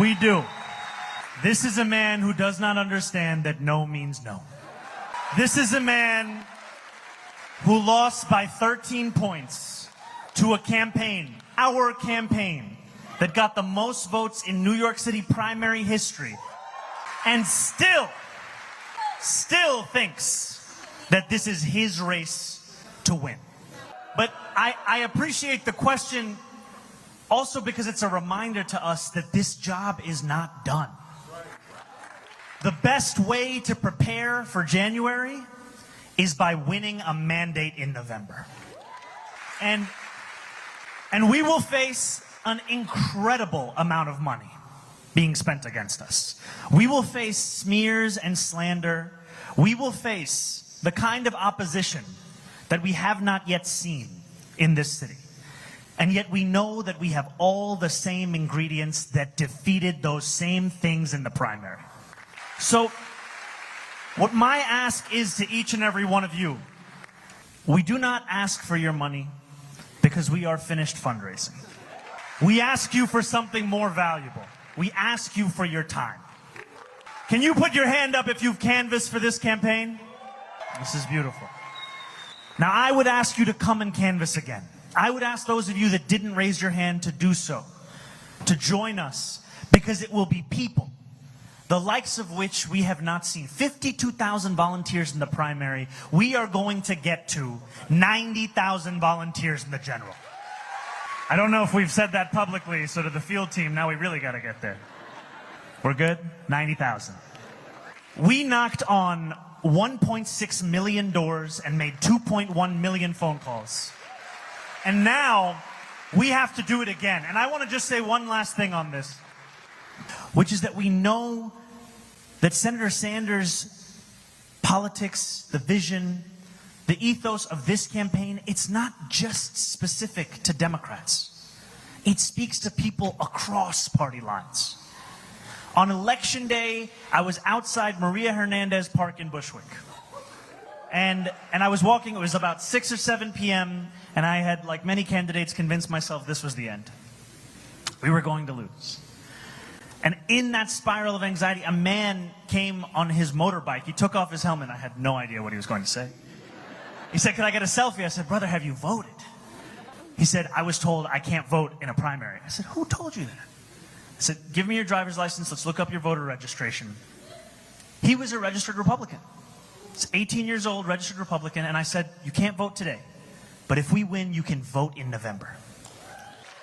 S15: We do. This is a man who does not understand that no means no. This is a man who lost by 13 points to a campaign, our campaign, that got the most votes in New York City primary history, and still thinks that this is his race to win. But I appreciate the question also because it's a reminder to us that this job is not done. The best way to prepare for January is by winning a mandate in November. And we will face an incredible amount of money being spent against us. We will face smears and slander. We will face the kind of opposition that we have not yet seen in this city. And yet we know that we have all the same ingredients that defeated those same things in the primary. So what my ask is to each and every one of you, we do not ask for your money because we are finished fundraising. We ask you for something more valuable. We ask you for your time. Can you put your hand up if you've canvassed for this campaign? This is beautiful. Now, I would ask you to come and canvass again. I would ask those of you that didn't raise your hand to do so, to join us, because it will be people, the likes of which we have not seen. 52,000 volunteers in the primary. We are going to get to 90,000 volunteers in the general. I don't know if we've said that publicly, so to the field team, now we really got to get there. We're good? 90,000. We knocked on 1.6 million doors and made 2.1 million phone calls. And now we have to do it again. And I want to just say one last thing on this, which is that we know that Senator Sanders' politics, the vision, the ethos of this campaign, it's not just specific to Democrats. It speaks to people across party lines. On Election Day, I was outside Maria Hernandez Park in Bushwick. And I was walking, it was about 6 or 7 p.m., and I had, like many candidates, convinced myself this was the end. We were going to lose. And in that spiral of anxiety, a man came on his motorbike. He took off his helmet. I had no idea what he was going to say. He said, "Could I get a selfie?" I said, "Brother, have you voted?" He said, "I was told I can't vote in a primary." I said, "Who told you that?" I said, "Give me your driver's license. Let's look up your voter registration." He was a registered Republican. He's 18 years old, registered Republican. And I said, "You can't vote today, but if we win, you can vote in November."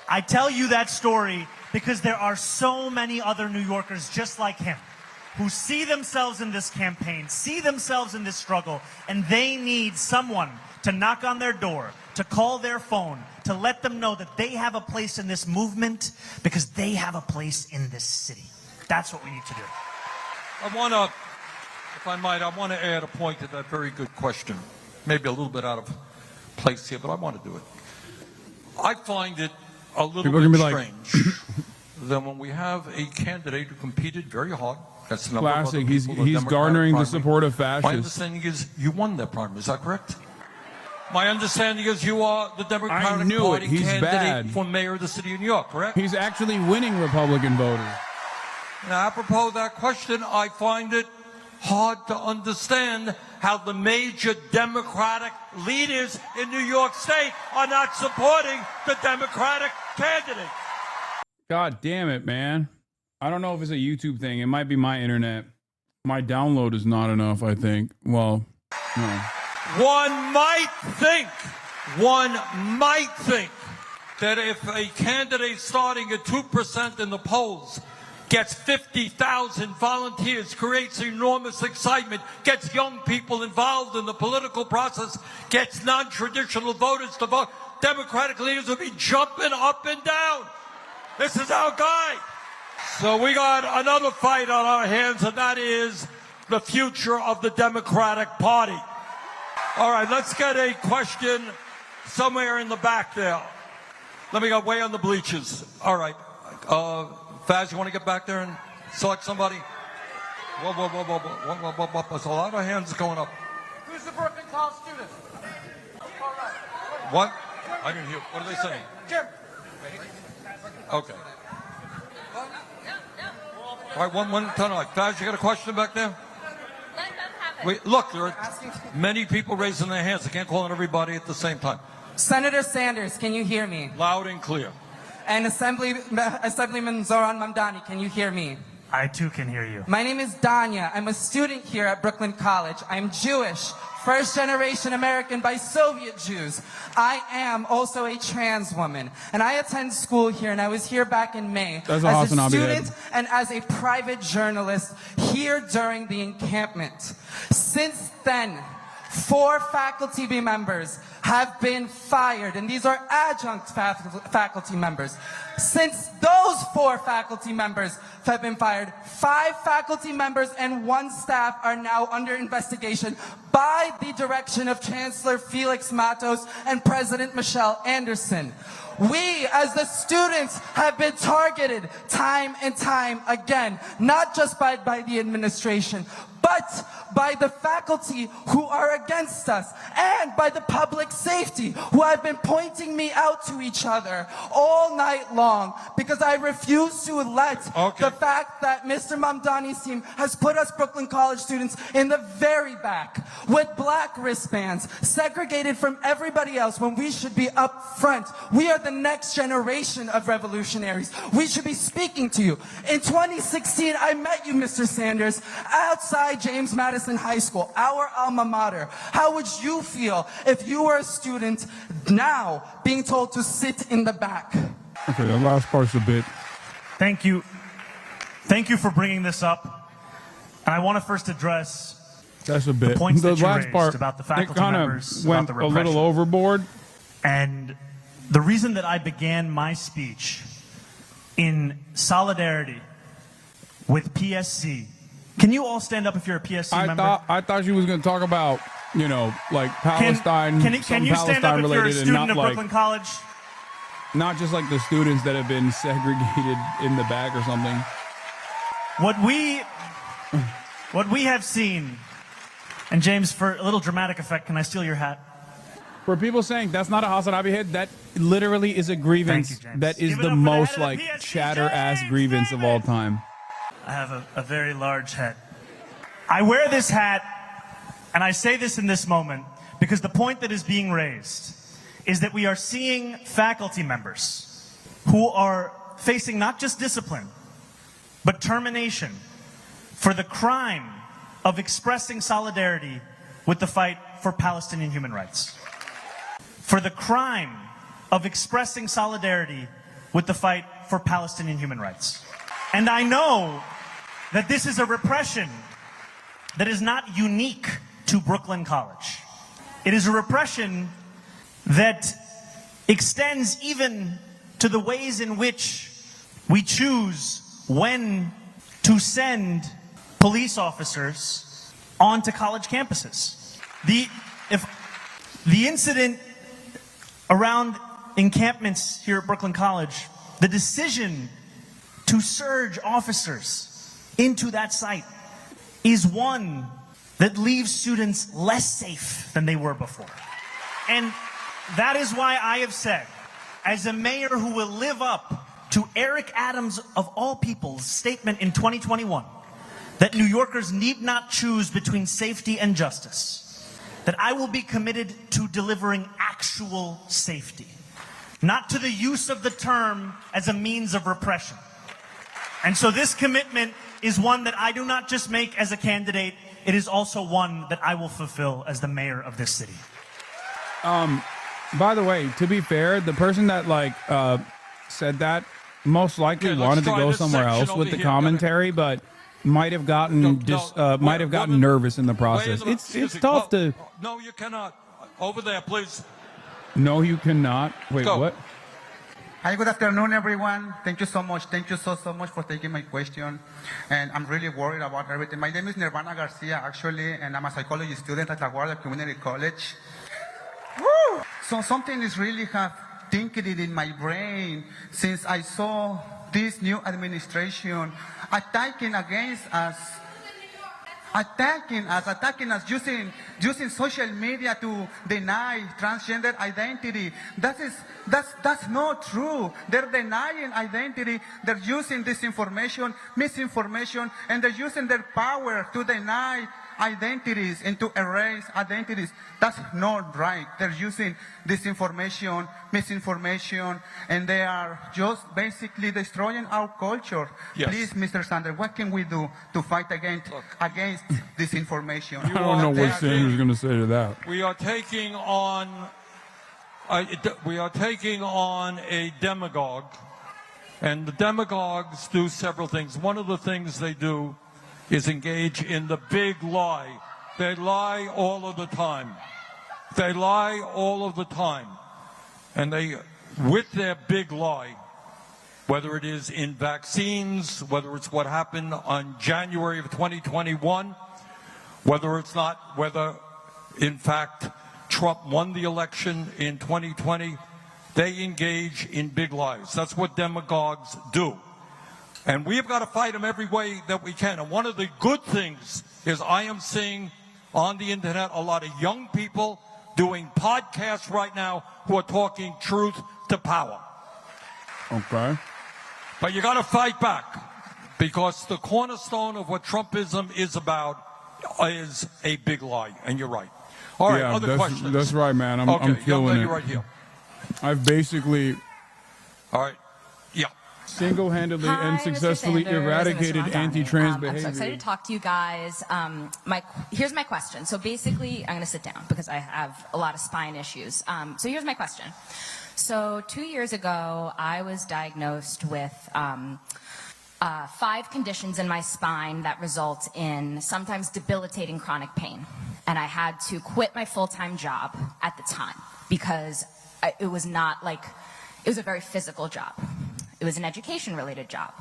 S15: I tell you that story because there are so many other New Yorkers just like him who see themselves in this campaign, see themselves in this struggle, and they need someone to knock on their door, to call their phone, to let them know that they have a place in this movement because they have a place in this city. That's what we need to do.
S18: I want to, if I might, I want to add a point to that very good question. Maybe a little bit out of place here, but I want to do it. I find it a little bit strange that when we have a candidate who competed very hard, that's the number
S2: Classic.
S18: of other people in
S2: He's
S18: Democratic
S2: garnering the
S18: primary.
S2: support of
S18: My
S2: fascists.
S18: understanding is you won that primary. Is that correct? My understanding is you are the Democratic
S2: knew
S18: Party
S2: it. He's
S18: candidate
S2: bad.
S18: for mayor of the city of New York, correct?
S2: He's actually winning Republican voters.
S18: Now, apropos of that question, I find it hard to understand how the major Democratic leaders in New York State are not supporting the Democratic candidate.
S2: God damn it, man. I don't know if it's a YouTube thing. It might be my internet. My download is not enough, I think. Well, no.
S18: One might think that if a candidate starting at 2% in the polls gets 50,000 volunteers, creates enormous excitement, gets young people involved in the political process, gets non-traditional voters to vote, Democratic leaders will be jumping up and down. This is our guy. So we got another fight on our hands, and that is the future of the Democratic Party. All right, let's get a question somewhere in the back there. Let me go way on the bleachers. All right. Faz, you want to get back there and select somebody? Whoa, whoa, whoa, whoa, whoa, whoa, whoa, whoa. There's a lot of hands going up.
S20: Who's the Brooklyn College student?
S18: What? I didn't hear. What are they saying?
S20: Jim.
S18: Okay. All right, one turn on. Faz, you got a question back there? Wait, look, there are many people raising their hands. I can't call on everybody at the same time.
S20: Senator Sanders, can you hear me?
S18: Loud and clear.
S20: And Assemblyman Zoran Mamdani, can you hear me?
S15: I too can hear you.
S20: My name is Danya. I'm a student here at Brooklyn College. I'm Jewish, first-generation American by Soviet Jews. I am also a trans woman, and I attend school here, and I was here back in May as a student and as a private journalist here during the encampment. Since then, 4 faculty members have been fired, and these are adjunct faculty members. Since those 4 faculty members have been fired, 5 faculty members and 1 staff are now under investigation by the direction of Chancellor Felix Matos and President Michelle Anderson. We, as the students, have been targeted time and time again, not just by the administration, but by the faculty who are against us, and by the public safety who have been pointing me out to each other all night long, because I refuse to let the fact that Mr. Mamdani's team has put us Brooklyn College students in the very back with black wristbands, segregated from everybody else when we should be up front. We are the next generation of revolutionaries. We should be speaking to you. In 2016, I met you, Mr. Sanders, outside James Madison High School, our alma mater. How would you feel if you were a student now being told to sit in the back?
S2: Okay, the last part's a bit.
S15: Thank you. Thank you for bringing this up. And I want to first address
S2: That's a bit.
S15: the points that you
S2: last
S15: raised
S2: part,
S15: about the
S2: it
S15: faculty
S2: kind
S15: members,
S2: of
S15: about
S2: went
S15: the
S2: a
S15: repression.
S2: little overboard.
S15: And the reason that I began my speech in solidarity with PSC. Can you all stand up if you're a PSC member?
S2: I thought you was going to talk about, you know, like Palestine,
S15: Can you stand up if you're a
S2: related, and
S15: student
S2: not
S15: of
S2: like
S15: Brooklyn College?
S2: not just like the students that have been segregated in the back or something.
S15: What we have seen, and James, for a little dramatic effect, can I steal your hat?
S2: For people saying that's not a Hassan Abi hit, that literally is a grievance.
S15: Thank you, James.
S2: That is
S15: Give it
S2: the
S15: up for the
S2: most
S15: head of the
S2: like
S15: PSG,
S2: chatter-ass grievance of all time.
S15: I have a very large hat. I wear this hat, and I say this in this moment, because the point that is being raised is that we are seeing faculty members who are facing not just discipline, but termination for the crime of expressing solidarity with the fight for Palestinian human rights. For the crime of expressing solidarity with the fight for Palestinian human rights. And I know that this is a repression that is not unique to Brooklyn College. It is a repression that extends even to the ways in which we choose when to send police officers onto college campuses. The incident around encampments here at Brooklyn College, the decision to surge officers into that site is one that leaves students less safe than they were before. And that is why I have said, as a mayor who will live up to Eric Adams, of all people's statement in 2021, that New Yorkers need not choose between safety and justice, that I will be committed to delivering actual safety, not to the use of the term as a means of repression. And so this commitment is one that I do not just make as a candidate, it is also one that I will fulfill as the mayor of this city.
S2: By the way, to be fair, the person that said that most likely wanted to go somewhere else with the commentary, but might have gotten nervous in the process. It's tough to.
S18: No, you cannot. Over there, please.
S2: No, you cannot. Wait,
S18: Go.
S2: what?
S3: Hi, good afternoon, everyone. Thank you so much. Thank you so much for taking my question. And I'm really worried about everything. My name is Nirvana Garcia, actually, and I'm a psychology student at LaGuardia Community College. Woo! So something is really thinking in my brain since I saw this new administration attacking against us, attacking us using social media to deny transgender identity. That's not true. They're denying identity. They're using disinformation, misinformation, and they're using their power to deny identities and to erase identities. That's not right. They're using disinformation, misinformation, and they are just basically destroying our culture.
S18: Yes.
S3: Please, Mr. Sanders, what can we do to fight against disinformation?
S2: I don't know what Sanders is going to say to that.
S18: We are taking on a demagogue, and the demagogues do several things. One of the things they do is engage in the big lie They lie all of the time. They lie all of the time. And they, with their big lie, whether it is in vaccines, whether it's what happened on January of 2021, whether in fact Trump won the election in 2020, they engage in big lies. That's what demagogues do. And we've got to fight them every way that we can. And one of the good things is I am seeing on the internet a lot of young people doing podcasts right now who are talking truth to power.
S2: Okay.
S18: But you got to fight back, because the cornerstone of what Trumpism is about is a big lie, and you're right. All right,
S2: yeah,
S18: other questions?
S2: That's right, man. I'm
S18: Okay,
S2: feeling
S18: young lady
S2: it.
S18: right here.
S2: I've basically
S18: All right, yeah.
S2: single-handedly
S21: Hi,
S2: and
S21: Mr.
S2: successfully
S21: Sanders and Mr.
S2: eradicated
S21: Mamdani.
S2: anti-trans
S21: I'm so
S2: behavior.
S21: excited to talk to you guys. Here's my question. So basically, I'm going to sit down because I have a lot of spine issues. So here's my question. So 2 years ago, I was diagnosed with 5 conditions in my spine that result in sometimes debilitating chronic pain. And I had to quit my full-time job at the time because it was not like, it was a very physical job. It was an education-related job.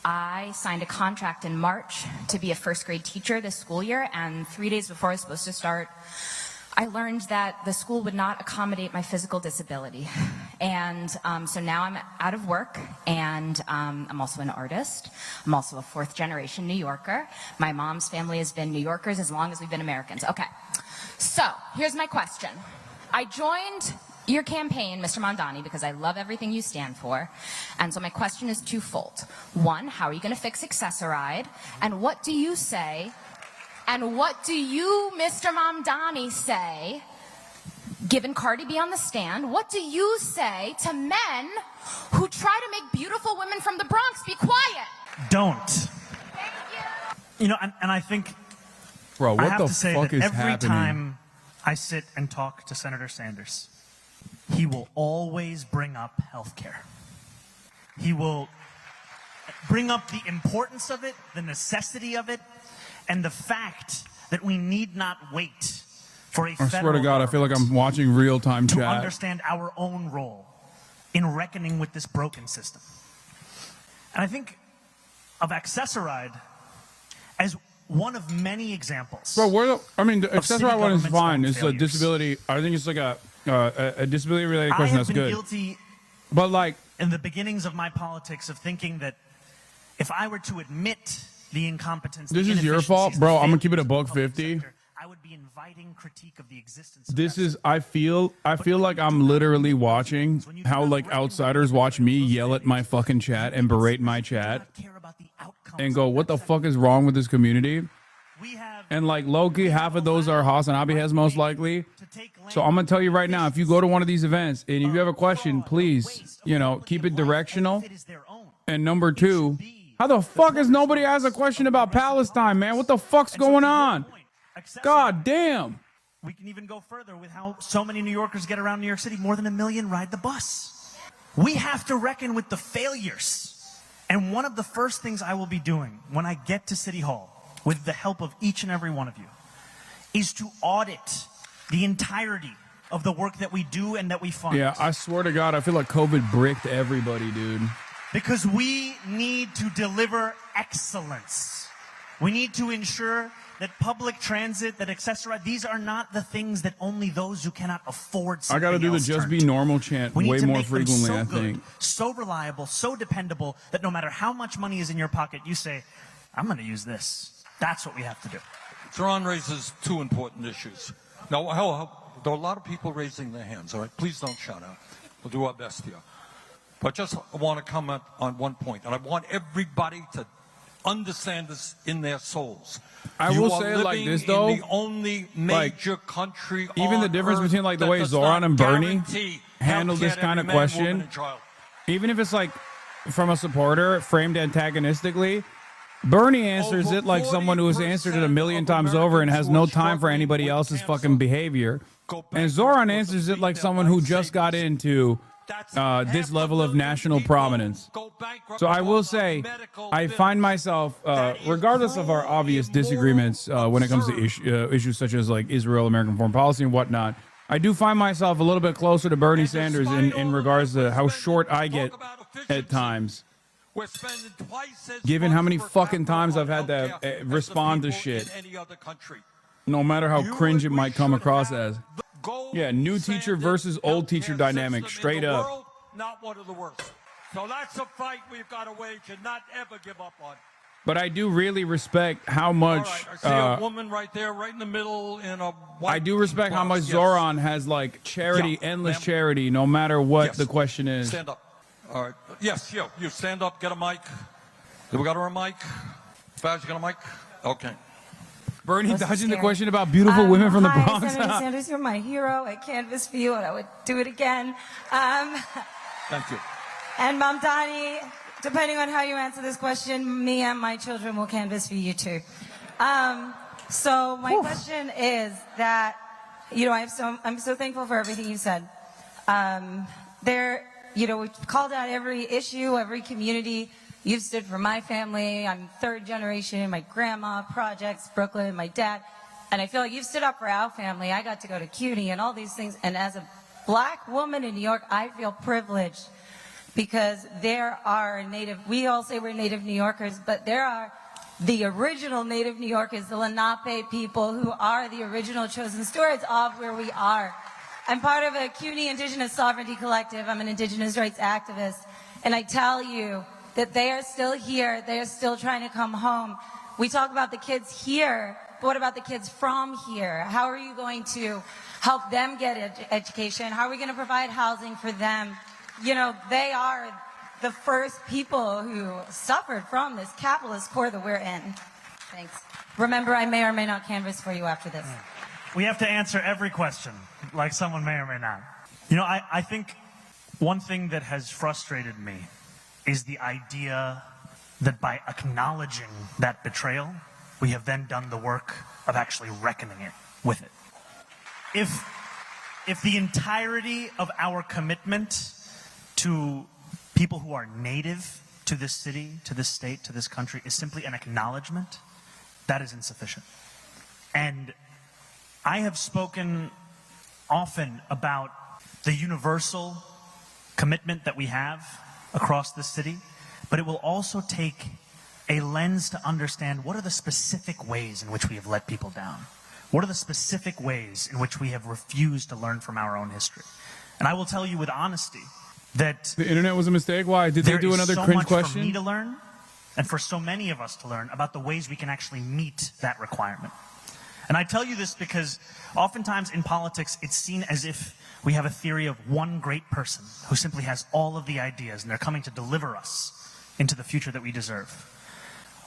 S21: I signed a contract in March to be a first-grade teacher this school year, and 3 days before I was supposed to start, I learned that the school would not accommodate my physical disability. And so now I'm out of work, and I'm also an artist. I'm also a fourth-generation New Yorker. My mom's family has been New Yorkers as long as we've been Americans. Okay, so here's my question. I joined your campaign, Mr. Mamdani, because I love everything you stand for. And so my question is twofold. One, how are you going to fix Access-a-Ride? And what do you say? And what do you, Mr. Mamdani, say, given Cardi B on the stand, what do you say to men who try to make beautiful women from the Bronx be quiet?
S15: Don't. You know, and I think,
S2: Bro,
S15: I
S2: what
S15: have
S2: the
S15: to say
S2: fuck
S15: that
S2: is
S15: every
S2: happening?
S15: time I sit and talk to Senator Sanders, he will always bring up healthcare. He will bring up the importance of it, the necessity of it, and the fact that we need not wait for a
S2: I swear to
S15: federal
S2: God, I feel like I'm watching real-time
S15: to
S2: chat.
S15: understand our own role in reckoning with this broken system. And I think of Access-a-Ride as one of many examples.
S2: Bro, the
S15: of city
S2: Access-a-Ride one is
S15: government's
S2: fine.
S15: own
S2: It's a
S15: failures.
S2: disability. I think it's like a disability-related question.
S15: I
S2: That's
S15: have been
S2: good.
S15: guilty
S2: But like
S15: in the beginnings of my politics of thinking that if I were to admit the incompetence,
S2: this
S15: the
S2: is your fault,
S15: inefficiencies,
S2: bro.
S15: the
S2: I'm gonna keep it a
S15: failures
S2: buck
S15: of the public
S2: 50.
S15: sector, I would be inviting critique of the existence.
S2: This is I feel like I'm literally watching how like outsiders watch me yell at my fucking chat and berate my chat and go, what the fuck is wrong with this community? And like low-key, half of those are Hassan Abihez most likely. So I'm gonna tell you right now, if you go to one of these events and if you have a question, please, keep it directional. And number 2, how the fuck is nobody asked a question about Palestine, man? What the fuck's going on? God damn.
S15: We can even go further with how so many New Yorkers get around New York City. More than 1 million ride the bus. We have to reckon with the failures. And one of the first things I will be doing when I get to City Hall, with the help of each and every one of you, is to audit the entirety of the work that we do and that we fund.
S2: Yeah, I swear to God, I feel like COVID bricked everybody, dude.
S15: Because we need to deliver excellence. We need to ensure that public transit, that Access-a-Ride, these are not the things that only those who cannot afford something
S2: I gotta do the
S15: else
S2: just
S15: turn
S2: be
S15: to.
S2: normal chant
S15: We need
S2: way
S15: to
S2: more
S15: make them
S2: frequently,
S15: so
S2: I
S15: good,
S2: think.
S15: so reliable, so dependable that no matter how much money is in your pocket, you say, I'm going to use this. That's what we have to do.
S18: John raises 2 important issues. Now, there are a lot of people raising their hands, all right? Please don't shout out. We'll do our best here. But just want to comment on one point, and I want everybody to understand this in their souls.
S2: I
S18: You
S2: will
S18: are
S2: say it like
S18: living
S2: this, though.
S18: in the only major country
S2: Even the
S18: on
S2: difference
S18: earth
S2: between like the
S18: that
S2: way
S18: does
S2: Zoran
S18: not
S2: and Bernie
S18: guarantee
S2: handle
S18: healthcare
S2: this
S18: to
S2: kind
S18: every
S2: of
S18: man, woman,
S2: question,
S18: and child.
S2: even if it's like from a supporter framed antagonistically, Bernie answers it like someone who has answered it a million times over and has no time for anybody else's fucking behavior. And Zoran answers it like someone who just got into this level of national prominence. So I will say, I find myself, regardless of our obvious disagreements when it comes to issues such as like Israel, American foreign policy and whatnot, I do find myself a little bit closer to Bernie Sanders in regards to how short I get at times. Given how many fucking times I've had to respond to shit, no matter how cringe it might come across as. Yeah, new teacher versus old teacher dynamic, straight up.
S18: Not one of the worst. So that's a fight we've got to wage and not ever give up on.
S2: But I do really respect how much.
S18: I see a woman right there, right in the middle, in a white
S2: I do respect how much Zoran has like charity, endless charity, no matter what the question is.
S18: Stand up. All right. Yes, you stand up, get a mic. Do we got her a mic? Faz, you got a mic? Okay.
S2: Bernie dodging the question about beautiful women from the Bronx.
S5: Hi, Senator Sanders, you're my hero. I canvassed for you, and I would do it again.
S18: Thank you.
S5: And Mamdani, depending on how you answer this question, me and my children will canvass for you too. So my question is that, you know, I'm so thankful for everything you said. We've called out every issue, every community. You've stood for my family. I'm third generation. My grandma, projects, Brooklyn, my dad. And I feel like you've stood up for our family. I got to go to CUNY and all these things. And as a black woman in New York, I feel privileged because there are we all say we're native New Yorkers, but there are the original native New Yorkers, the Lenape people who are the original chosen stewards of where we are. I'm part of a CUNY Indigenous Sovereignty Collective. I'm an Indigenous rights activist. And I tell you, that they are still here, they are still trying to come home. We talk about the kids here, but what about the kids from here? How are you going to help them get education? How are we going to provide housing for them? You know, they are the first people who suffered from this capitalist core that we're in. Thanks. Remember, I may or may not canvass for you after this.
S15: We have to answer every question, like someone may or may not. You know, I think one thing that has frustrated me is the idea that by acknowledging that betrayal, we have then done the work of actually reckoning with it. If the entirety of our commitment to people who are native to this city, to this state, to this country is simply an acknowledgement, that is insufficient. And I have spoken often about the universal commitment that we have across the city, but it will also take a lens to understand what are the specific ways in which we have let people down. What are the specific ways in which we have refused to learn from our own history? And I will tell you with honesty that
S2: the internet was a mistake. Why? Did they do another cringe question?
S15: There is so much for me to learn, and for so many of us to learn about the ways we can actually meet that requirement. And I tell you this because oftentimes in politics, it's seen as if we have a theory of one great person who simply has all of the ideas and they're coming to deliver us into the future that we deserve.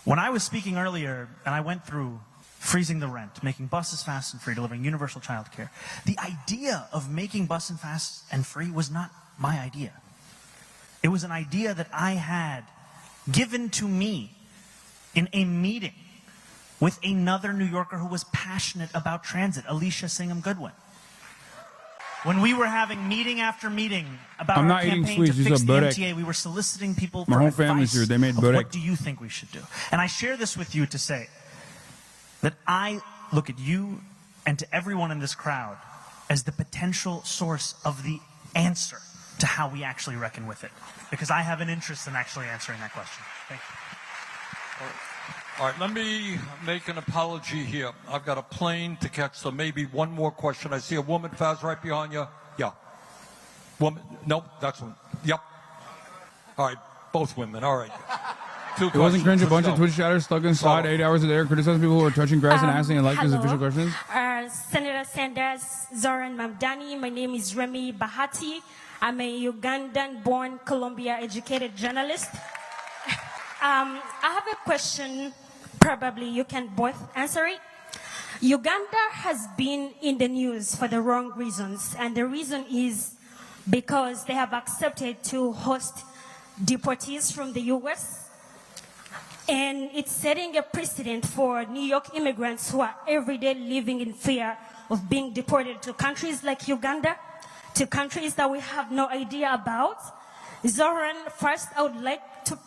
S15: When I was speaking earlier and I went through freezing the rent, making buses fast and free, delivering universal child care, the idea of making buses fast and free was not my idea. It was an idea that I had given to me in a meeting with another New Yorker who was passionate about transit, Alicia Singham Goodwin. When we were having meeting after meeting about our campaign to fix the MTA, we were soliciting people for advice of what do you think we should do. And I share this with you to say that I look at you and to everyone in this crowd as the potential source of the answer to how we actually reckon with it. Because I have an interest in actually answering that question. Thank you.
S18: All right, let me make an apology here. I've got a plane to catch, so maybe one more question. I see a woman, Faz, right behind you. Yeah. Woman? Nope, that's one. Yep. All right, both women. All right.
S2: It wasn't cringe. A bunch of Twitch chatters stuck inside 8 hours a day criticizing people who are touching grass and asking and like his official questions.
S22: Senator Sanders, Zoran Mamdani. My name is Remy Bahati. I'm a Ugandan-born, Columbia-educated journalist. I have a question. Probably you can both answer it. Uganda has been in the news for the wrong reasons, and the reason is because they have accepted to host deportees from the U.S., and it's setting a precedent for New York immigrants who are every day living in fear of being deported to countries like Uganda. to countries that we have no idea about. Zoran, first I would like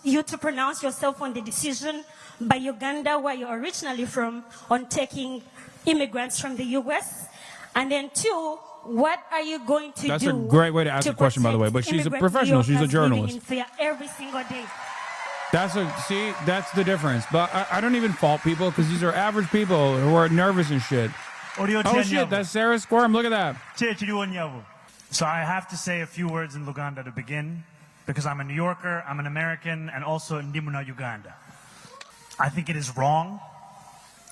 S22: you to pronounce yourself on the decision by Uganda, where you're originally from, on taking immigrants from the U.S. And then two, what are you going to do?
S2: That's a great way to ask a question, by the way. But she's a professional. She's a journalist.
S22: In fear every single day.
S2: That's the difference. But I don't even fault people because these are average people who are nervous and shit. Oh shit, that's Sarah Squirm. Look at that.
S15: So I have to say a few words in Luganda to begin, because I'm a New Yorker, I'm an American, and also Ndimuna Uganda. I think it is wrong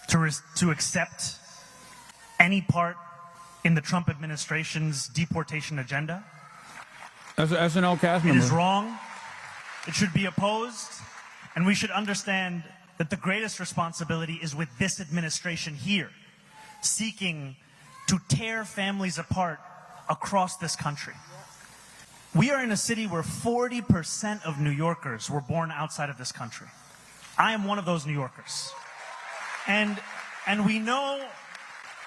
S15: to accept any part in the Trump administration's deportation agenda.
S2: As an SNL cast member.
S15: It is wrong. It should be opposed. And we should understand that the greatest responsibility is with this administration here, seeking to tear families apart across this country. We are in a city where 40% of New Yorkers were born outside of this country. I am one of those New Yorkers. And we know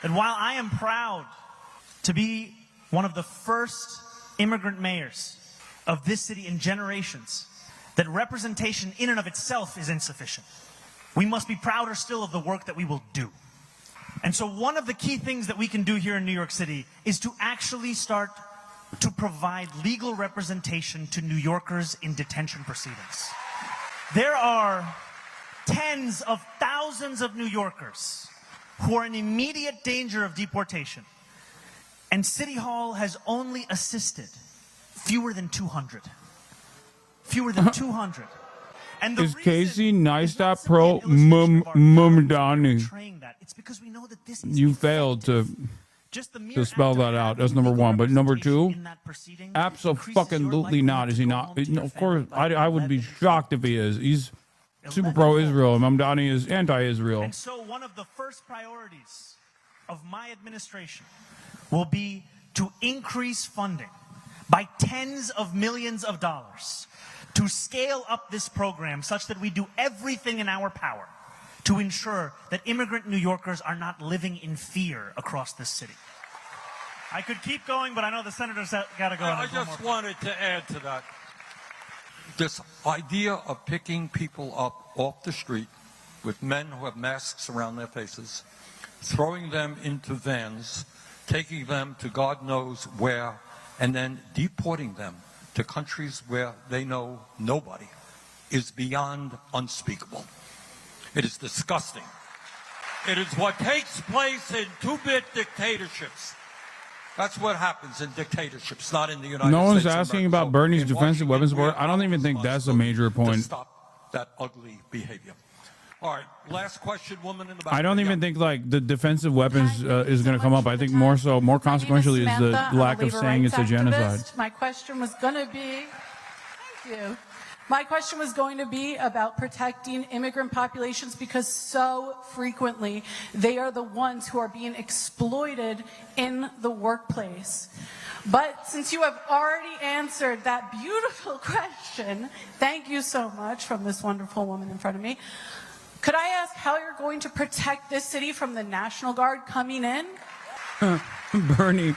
S15: that while I am proud to be one of the first immigrant mayors of this city in generations, that representation in and of itself is insufficient. We must be prouder still of the work that we will do. And so one of the key things that we can do here in New York City is to actually start to provide legal representation to New Yorkers in detention proceedings. There are tens of thousands of New Yorkers who are in immediate danger of deportation. And City Hall has only assisted fewer than 200. Fewer than 200. And
S2: is Casey Neistat pro Mumdani? You failed to spell that out. That's number one. But number two, absolutely not. Is he not? Of course, I would be shocked if he is. He's super pro-Israel. Mamdani is anti-Israel.
S15: And so one of the first priorities of my administration will be to increase funding by tens of millions of dollars to scale up this program such that we do everything in our power to ensure that immigrant New Yorkers are not living in fear across this city. I could keep going, but I know the senators got to go.
S18: I just wanted to add to that. This idea of picking people up off the street with men who have masks around their faces, throwing them into vans, taking them to God knows where, and then deporting them to countries where they know nobody is beyond unspeakable. It is disgusting. It is what takes place in two-bit dictatorships. That's what happens in dictatorships, not in the United States.
S2: No one's asking about Bernie's defensive weapons support. I don't even think that's a major point.
S18: To stop that ugly behavior. All right, last question, woman in the back.
S2: I don't even think like the defensive weapons is going to come up. I think more consequentially is the lack of saying it's a genocide.
S4: My question was going to be, thank you. My question was going to be about protecting immigrant populations because so frequently they are the ones who are being exploited in the workplace. But since you have already answered that beautiful question, thank you so much, from this wonderful woman in front of me. Could I ask how you're going to protect this city from the National Guard coming in?
S2: Bernie.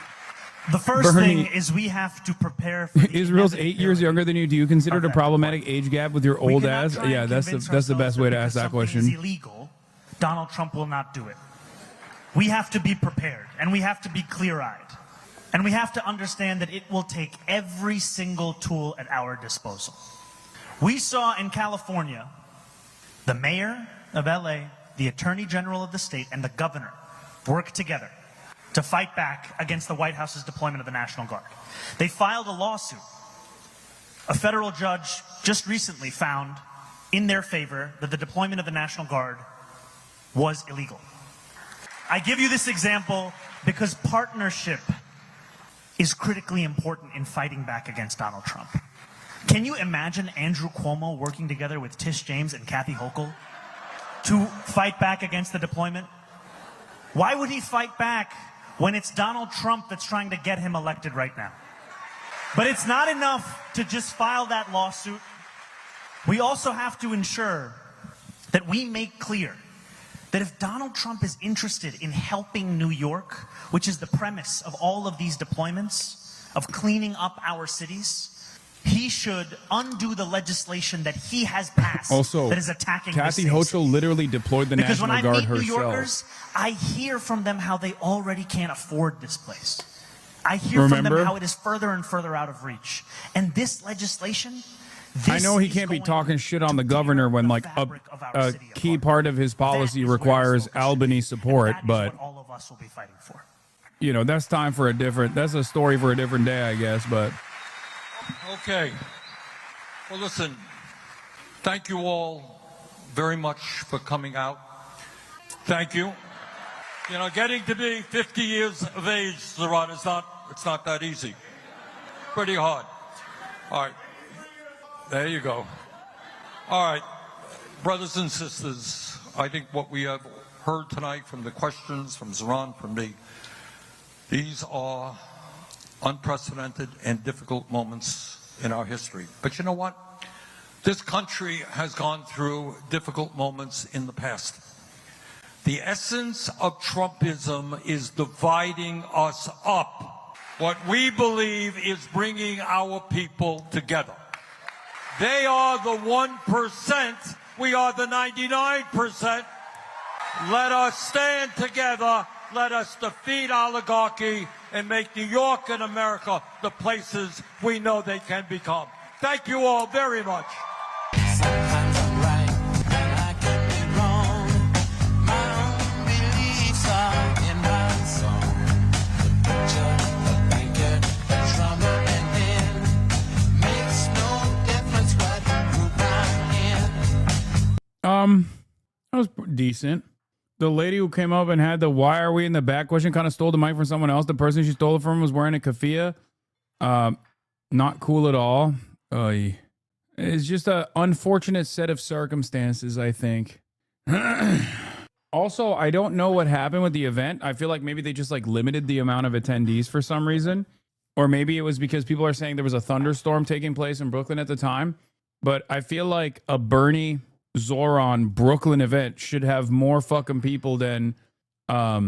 S15: The first thing is we have to prepare for
S2: Israel's 8 years younger than you. Do you consider it a problematic age gap with your old ass? Yeah, that's the best way to ask that question.
S15: Is illegal. Donald Trump will not do it. We have to be prepared, and we have to be clear-eyed. And we have to understand that it will take every single tool at our disposal. We saw in California the mayor of LA, the attorney general of the state, and the governor work together to fight back against the White House's deployment of the National Guard. They filed a lawsuit. A federal judge just recently found in their favor that the deployment of the National Guard was illegal. I give you this example because partnership is critically important in fighting back against Donald Trump. Can you imagine Andrew Cuomo working together with Tish James and Kathy Hochul to fight back against the deployment? Why would he fight back when it's Donald Trump that's trying to get him elected right now? But it's not enough to just file that lawsuit. We also have to ensure that we make clear that if Donald Trump is interested in helping New York, which is the premise of all of these deployments, of cleaning up our cities, he should undo the legislation that he has passed
S2: Also,
S15: that is attacking
S2: Kathy
S15: this
S2: Hochul literally deployed the
S15: because
S2: National
S15: when I
S2: Guard
S15: meet New
S2: herself.
S15: Yorkers, I hear from them how they already can't afford this place. I hear from
S2: Remember?
S15: them how it is further and further out of reach. And this legislation,
S2: I know he can't be talking shit on the governor when like a key part of his policy requires Albany support, but
S15: all of us will be fighting for.
S2: you know, that's that's a story for a different day, I guess, but
S18: Okay. Well, listen, thank you all very much for coming out. Thank you. You know, getting to be 50 years of age, Zarat, it's not that easy. Pretty hard. All right. There you go. All right. Brothers and sisters, I think what we have heard tonight from the questions, from Zoran, from me, these are unprecedented and difficult moments in our history. But you know what? This country has gone through difficult moments in the past. The essence of Trumpism is dividing us up. What we believe is bringing our people together. They are the 1%. We are the 99%. Let us stand together. Let us defeat oligarchy and make New York and America the places we know they can become. Thank you all very much.
S2: That was decent. The lady who came up and had the "why are we in the back" question kind of stole the mic from someone else. The person she stole it from was wearing a keffiyeh. Not cool at all. It's just an unfortunate set of circumstances, I think. Also, I don't know what happened with the event. I feel like maybe they just like limited the amount of attendees for some reason. Or maybe it was because people are saying there was a thunderstorm taking place in Brooklyn at the time. But I feel like a Bernie Zoran Brooklyn event should have more fucking people than a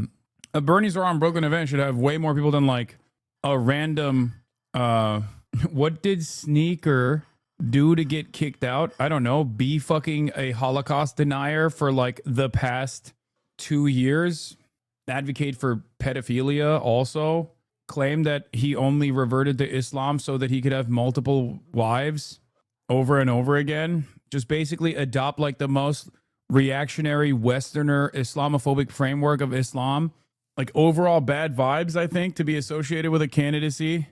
S2: Bernie Zoran Brooklyn event should have way more people than like a random what did Sneaker do to get kicked out? I don't know. Be fucking a Holocaust denier for like the past 2 years. Advocate for pedophilia also. Claim that he only reverted to Islam so that he could have multiple wives over and over again. Just basically adopt like the most reactionary Westerner Islamophobic framework of Islam. Like overall bad vibes, I think, to be associated with a candidacy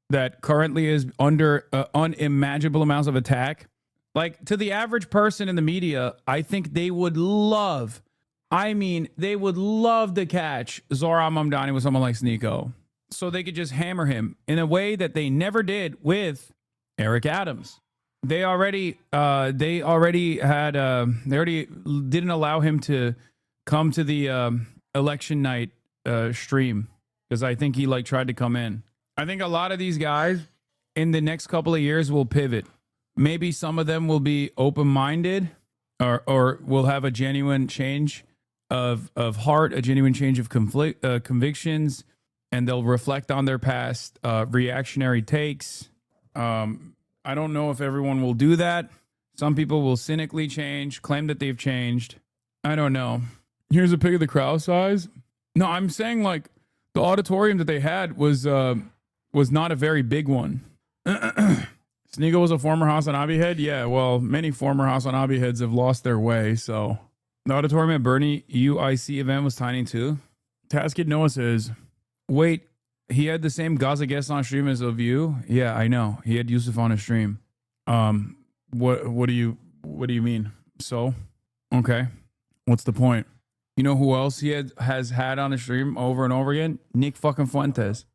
S2: that currently is under unimaginable amounts of attack. Like to the average person in the media, I think they would love, they would love to catch Zohran Mamdani with someone like Sneeko. So they could just hammer him in a way that they never did with Eric Adams. They already didn't allow him to come to the election night stream because I think he like tried to come in. I think a lot of these guys in the next couple of years will pivot. Maybe some of them will be open-minded or will have a genuine change of heart, a genuine change of convictions, and they'll reflect on their past reactionary takes. I don't know if everyone will do that. Some people will cynically change, claim that they've changed. I don't know. Here's a pic of the crowd size. No, I'm saying like the auditorium that they had was not a very big one. Sneeko was a former Hassan Abi head. Yeah, well, many former Hassan Abi heads have lost their way. So the auditorium at Bernie UIC event was tiny too. Taskid Noah says, wait, he had the same Gaza guest on stream as of you? Yeah, I know. He had Yusuf on his stream. What do you mean? So, okay. What's the point? You know who else he has had on his stream over and over again? Nick fucking Fuentes.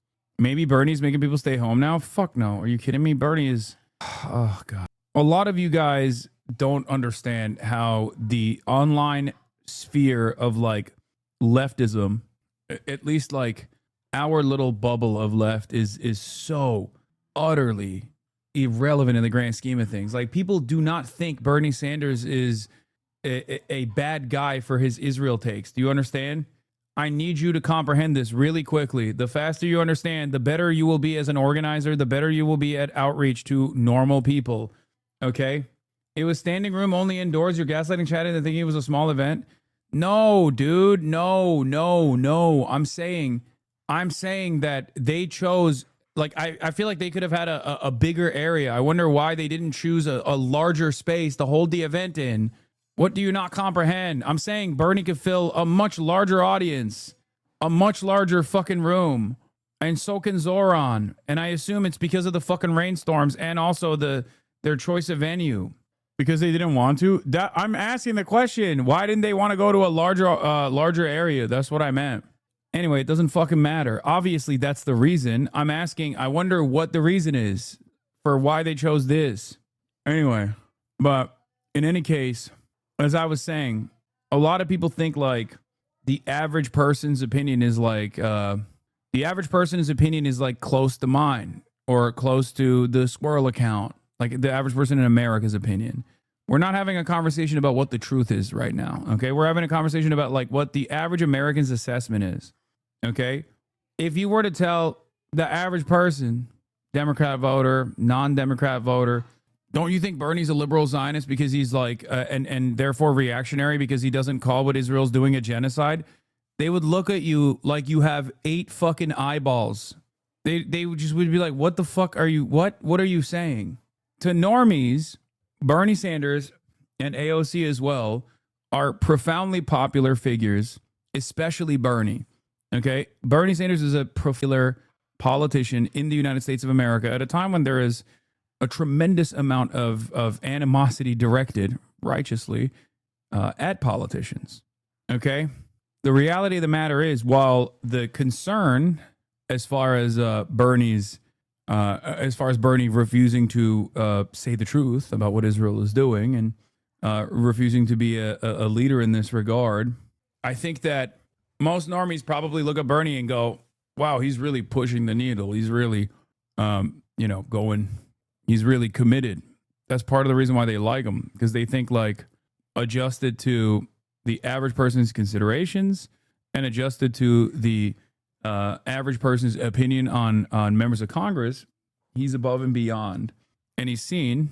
S2: Maybe Bernie's making people stay home now? Fuck no. Are you kidding me? Bernie is, oh God. A lot of you guys don't understand how the online sphere of like leftism, at least like our little bubble of left is so utterly irrelevant in the grand scheme of things. Like people do not think Bernie Sanders is a bad guy for his Israel takes. Do you understand? I need you to comprehend this really quickly. The faster you understand, the better you will be as an organizer, the better you will be at outreach to normal people. Okay? It was standing room only indoors. You're gaslighting Chad into thinking it was a small event. No, dude. No. I'm saying that they chose, like, I feel like they could have had a bigger area. I wonder why they didn't choose a larger space to hold the event in. What do you not comprehend? I'm saying Bernie could fill a much larger audience, a much larger fucking room, and so can Zoran. And I assume it's because of the fucking rainstorms and also their choice of venue. Because they didn't want to? I'm asking the question. Why didn't they want to go to a larger area? That's what I meant. Anyway, it doesn't fucking matter. Obviously, that's the reason. I'm asking, I wonder what the reason is for why they chose this. Anyway, but in any case, as I was saying, a lot of people think like the average person's opinion is like close to mine or close to the Squirrel account, like the average person in America's opinion. We're not having a conversation about what the truth is right now. Okay, we're having a conversation about like what the average American's assessment is. Okay, if you were to tell the average person, Democrat voter, non-Democrat voter, don't you think Bernie's a liberal Zionist because he's like, and therefore reactionary because he doesn't call what Israel's doing a genocide? They would look at you like you have 8 fucking eyeballs. They would be like, what the fuck are you, what are you saying? To normies, Bernie Sanders and AOC as well are profoundly popular figures, especially Bernie. Okay? Bernie Sanders is a popular politician in the United States of America at a time when there is a tremendous amount of animosity directed righteously at politicians. Okay? The reality of the matter is, while the concern as far as Bernie refusing to say the truth about what Israel is doing and refusing to be a leader in this regard, I think that most normies probably look at Bernie and go, wow, he's really pushing the needle. He's really, he's really committed. That's part of the reason why they like him, because they think like adjusted to the average person's considerations and adjusted to the average person's opinion on members of Congress, he's above and beyond. And he's seen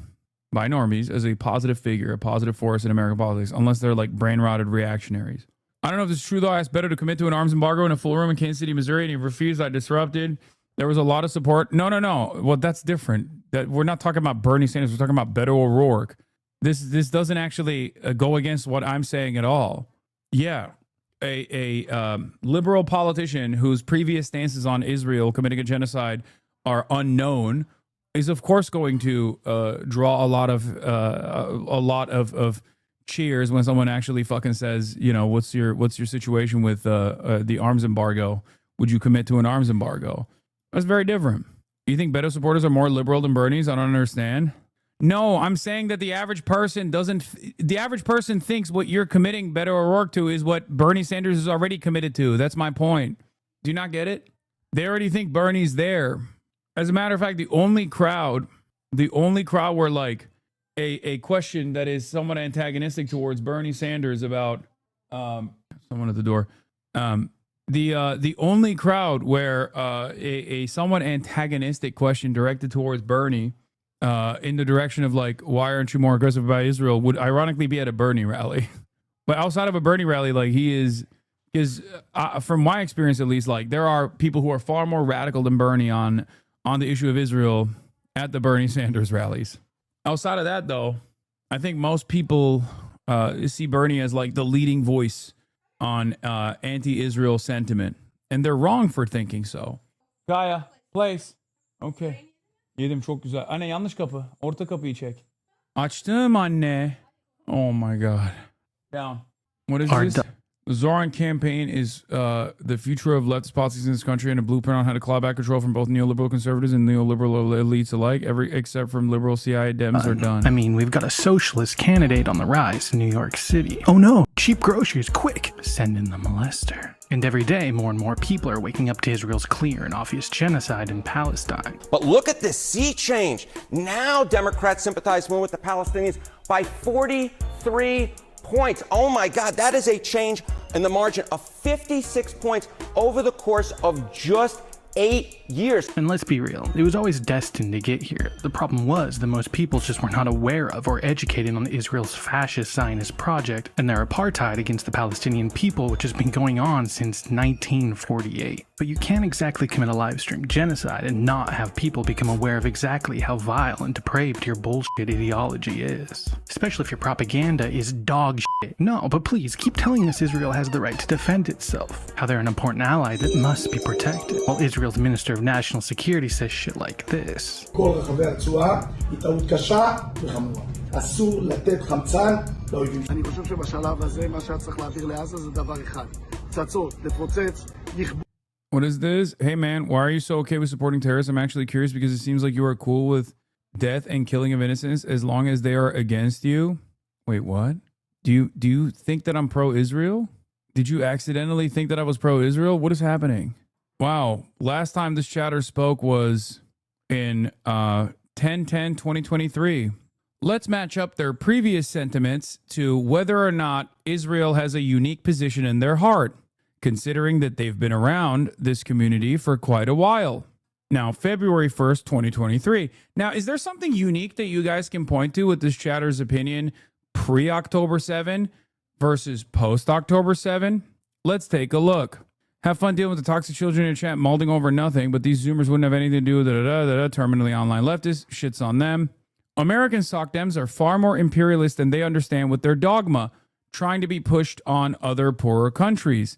S2: by normies as a positive figure, a positive force in American politics, unless they're like brain-rotted reactionaries. I don't know if this is true, though. I asked Beto to commit to an arms embargo in a full room in Kansas City, Missouri, and he refused. I disrupted. There was a lot of support. No. Well, that's different. We're not talking about Bernie Sanders. We're talking about Beto O'Rourke. This doesn't actually go against what I'm saying at all. Yeah, a liberal politician whose previous stances on Israel committing a genocide are unknown is, of course, going to draw a lot of cheers when someone actually fucking says, what's your situation with the arms embargo? Would you commit to an arms embargo? That's very different. You think Beto supporters are more liberal than Bernie's? I don't understand. No, I'm saying that the average person thinks what you're committing Beto O'Rourke to is what Bernie Sanders is already committed to. That's my point. Do you not get it? They already think Bernie's there. As a matter of fact, the only crowd where like a question that is somewhat antagonistic towards Bernie Sanders about someone at the door. The only crowd where a somewhat antagonistic question directed towards Bernie in the direction of like, why aren't you more aggressive about Israel, would ironically be at a Bernie rally. But outside of a Bernie rally, like from my experience at least, like there are people who are far more radical than Bernie on the issue of Israel at the Bernie Sanders rallies. Outside of that, though, I think most people see Bernie as like the leading voice on anti-Israel sentiment, and they're wrong for thinking so. Gaia, place. Okay. Yedim çok güzel. Anne yanlış kapı. Orta kapıyı çek. Açtım anne. Oh my God. Down. What is this? The Zoran campaign is the future of leftist politics in this country and a blueprint on how to claw back control from both neoliberal conservatives and neoliberal elites alike. Except from liberal CIA Dems are done.
S6: I mean, we've got a socialist candidate on the rise in New York City. Oh no, cheap groceries, quick! Send in the molester. And every day, more and more people are waking up to Israel's clear and obvious genocide in Palestine.
S10: But look at this sea change. Now Democrats sympathize more with the Palestinians by 43
S9: points. Oh my God, that is a change in the margin of 56 points over the course of just 8 years.
S6: And let's be real, it was always destined to get here. The problem was that most people just were not aware of or educated on Israel's fascist Zionist project and their apartheid against the Palestinian people, which has been going on since 1948. But you can't exactly commit a live-stream genocide and not have people become aware of exactly how vile and depraved your bullshit ideology is. Especially if your propaganda is dog shit. No, but please, keep telling us Israel has the right to defend itself, how they're an important ally that must be protected, while Israel's Minister of National Security says shit like this.
S10: כל רחבי הרצועה היא טעות קשה וחמורה. אסור לתת חמצן לאויבים. אני חושב שבשלב הזה מה שהיה צריך להעביר לעזה זה דבר אחד. פצצות, לפוצץ, לכבוש.
S2: What is this? Hey man, why are you so okay with supporting terrorists? I'm actually curious because it seems like you are cool with death and killing of innocents as long as they are against you. Wait, what? Do you think that I'm pro-Israel? Did you accidentally think that I was pro-Israel? What is happening? Wow. Last time this chatter spoke was in 10/10/2023. Let's match up their previous sentiments to whether or not Israel has a unique position in their heart, considering that they've been around this community for quite a while. Now, February 1st, 2023. Now, is there something unique that you guys can point to with this chatter's opinion pre-October 7 versus post-October 7? Let's take a look. Have fun dealing with the toxic children in your chat, molding over nothing, but these Zoomers wouldn't have anything to do with terminally online leftists. Shit's on them. American sock dems are far more imperialist than they understand with their dogma, trying to be pushed on other poorer countries.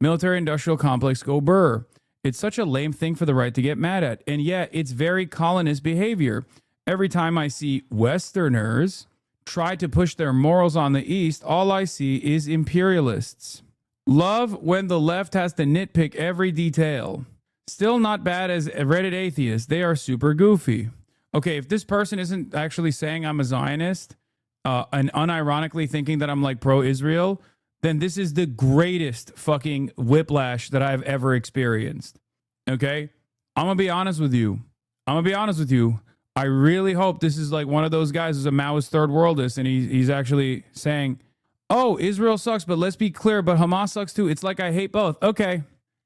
S2: Military-industrial complex go burr. It's such a lame thing for the right to get mad at, and yet it's very colonist behavior. Every time I see Westerners try to push their morals on the East, all I see is imperialists. Love when the left has to nitpick every detail. Still not bad as a Reddit atheist. They are super goofy. Okay, if this person isn't actually saying I'm a Zionist and unironically thinking that I'm like pro-Israel, then this is the greatest fucking whiplash that I've ever experienced. Okay? I'm going to be honest with you. I really hope this is like one of those guys who's a Maoist third worldist and he's actually saying, oh, Israel sucks, but let's be clear, but Hamas sucks too. It's like I hate both. Okay.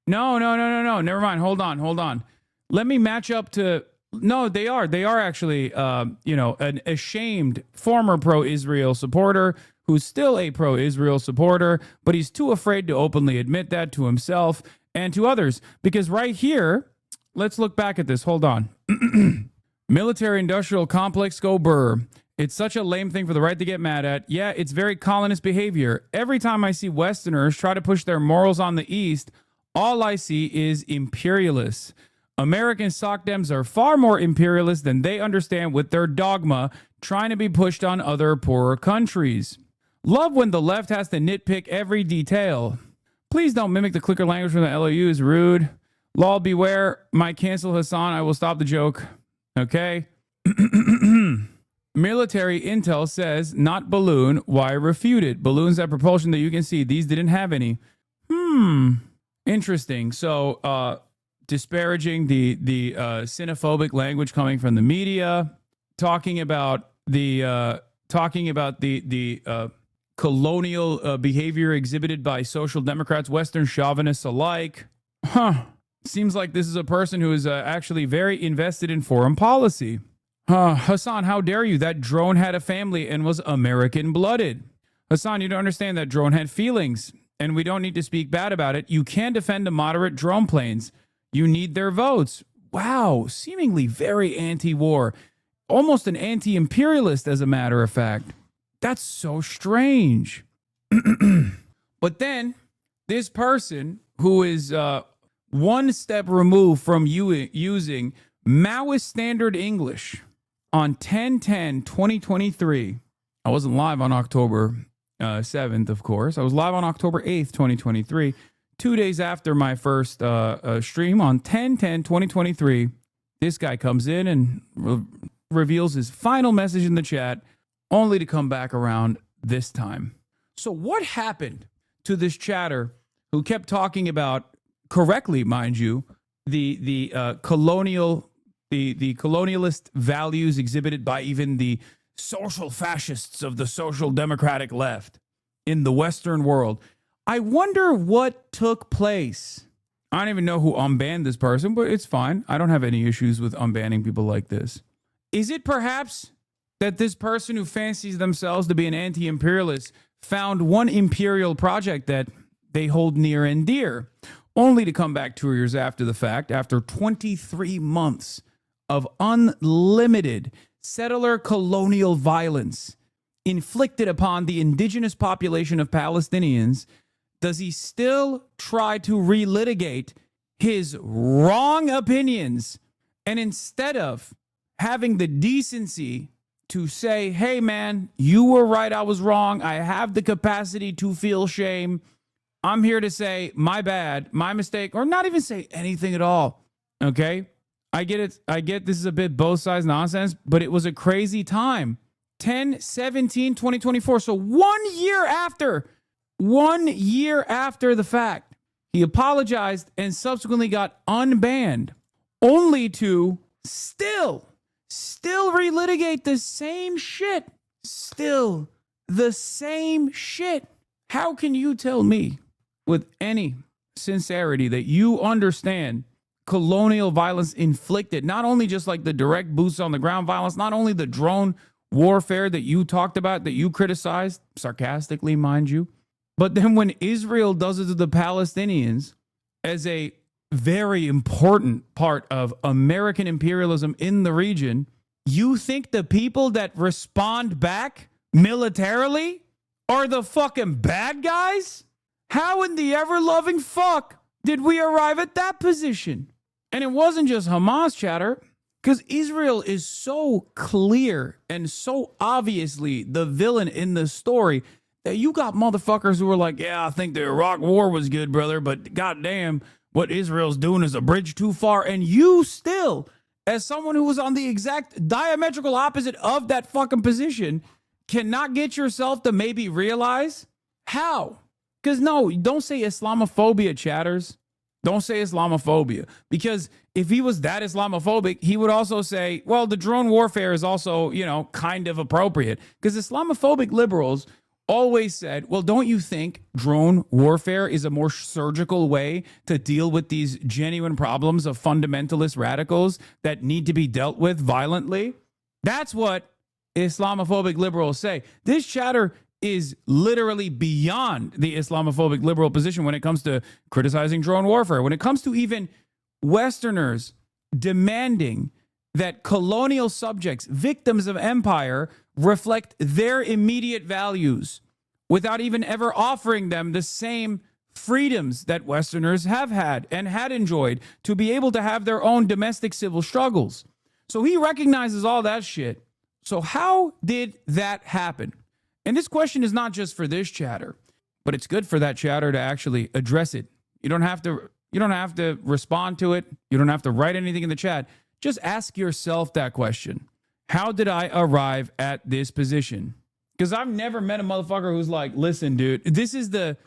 S2: No. Never mind. Hold on. Let me match up to... No, they are actually, an ashamed former pro-Israel supporter who's still a pro-Israel supporter, but he's too afraid to openly admit that to himself and to others. Because right here, let's look back at this. Hold on. Military-industrial complex go burr. It's such a lame thing for the right to get mad at. Yeah, it's very colonist behavior. Every time I see Westerners try to push their morals on the East, all I see is imperialists. American sock dems are far more imperialist than they understand with their dogma, trying to be pushed on other poorer countries. Love when the left has to nitpick every detail. Please don't mimic the clicker language from the LOU is rude. Lol, beware. Might cancel Hassan. I will stop the joke. Okay? Military intel says, not balloon. Why refuted? Balloons have propulsion that you can see. These didn't have any. Interesting. So, disparaging the xenophobic language coming from the media, talking about the colonial behavior exhibited by social democrats, Western chauvinists alike. Seems like this is a person who is actually very invested in foreign policy. Hassan, how dare you? That drone had a family and was American-blooded. Hassan, you don't understand that drone had feelings, and we don't need to speak bad about it. You can defend the moderate drone planes. You need their votes. Wow, seemingly very anti-war. Almost an anti-imperialist, as a matter of fact. That's so strange. But then, this person who is one step removed from using Maoist standard English on 10/10/2023. I wasn't live on October 7th, of course. I was live on October 8th, 2023. 2 days after my first stream on 10/10/2023, this guy comes in and reveals his final message in the chat, only to come back around this time. So what happened to this chatter who kept talking about, correctly, mind you, the colonialist values exhibited by even the social fascists of the social democratic left? in the Western world. I wonder what took place. I don't even know who unbanned this person, but it's fine. I don't have any issues with unbanning people like this. Is it perhaps that this person who fancies themselves to be an anti-imperialist found one imperial project that they hold near and dear, only to come back 2 years after the fact, after 23 months of unlimited settler colonial violence inflicted upon the indigenous population of Palestinians, does he still try to relitigate his wrong opinions? And instead of having the decency to say, hey, man, you were right, I was wrong, I have the capacity to feel shame, I'm here to say, my bad, my mistake, or not even say anything at all, okay? I get it. I get this is a bit both sides nonsense, but it was a crazy time. 10/17/2024. So 1 year after the fact, he apologized and subsequently got unbanned, only to still relitigate the same shit. Still the same shit. How can you tell me with any sincerity that you understand colonial violence inflicted, not only just like the direct boots on the ground violence, not only the drone warfare that you talked about, that you criticized, sarcastically, mind you, but then when Israel does it to the Palestinians as a very important part of American imperialism in the region, you think the people that respond back militarily are the fucking bad guys? How in the ever-loving fuck did we arrive at that position? And it wasn't just Hamas chatter, because Israel is so clear and so obviously the villain in the story that you got motherfuckers who are like, yeah, I think the Iraq war was good, brother, but goddamn, what Israel's doing is a bridge too far. And you still, as someone who was on the exact diametrical opposite of that fucking position, cannot get yourself to maybe realize how. Because no, don't say Islamophobia, chatters. Don't say Islamophobia. Because if he was that Islamophobic, he would also say, well, the drone warfare is also, kind of appropriate. Because Islamophobic liberals always said, well, don't you think drone warfare is a more surgical way to deal with these genuine problems of fundamentalist radicals that need to be dealt with violently? That's what Islamophobic liberals say. This chatter is literally beyond the Islamophobic liberal position when it comes to criticizing drone warfare, when it comes to even Westerners demanding that colonial subjects, victims of empire, reflect their immediate values without even ever offering them the same freedoms that Westerners have had and had enjoyed to be able to have their own domestic civil struggles. So he recognizes all that shit. So how did that happen? And this question is not just for this chatter, but it's good for that chatter to actually address it. You don't have to respond to it. You don't have to write anything in the chat. Just ask yourself that question. How did I arrive at this position? Because I've never met a motherfucker who's like, listen, dude, this is the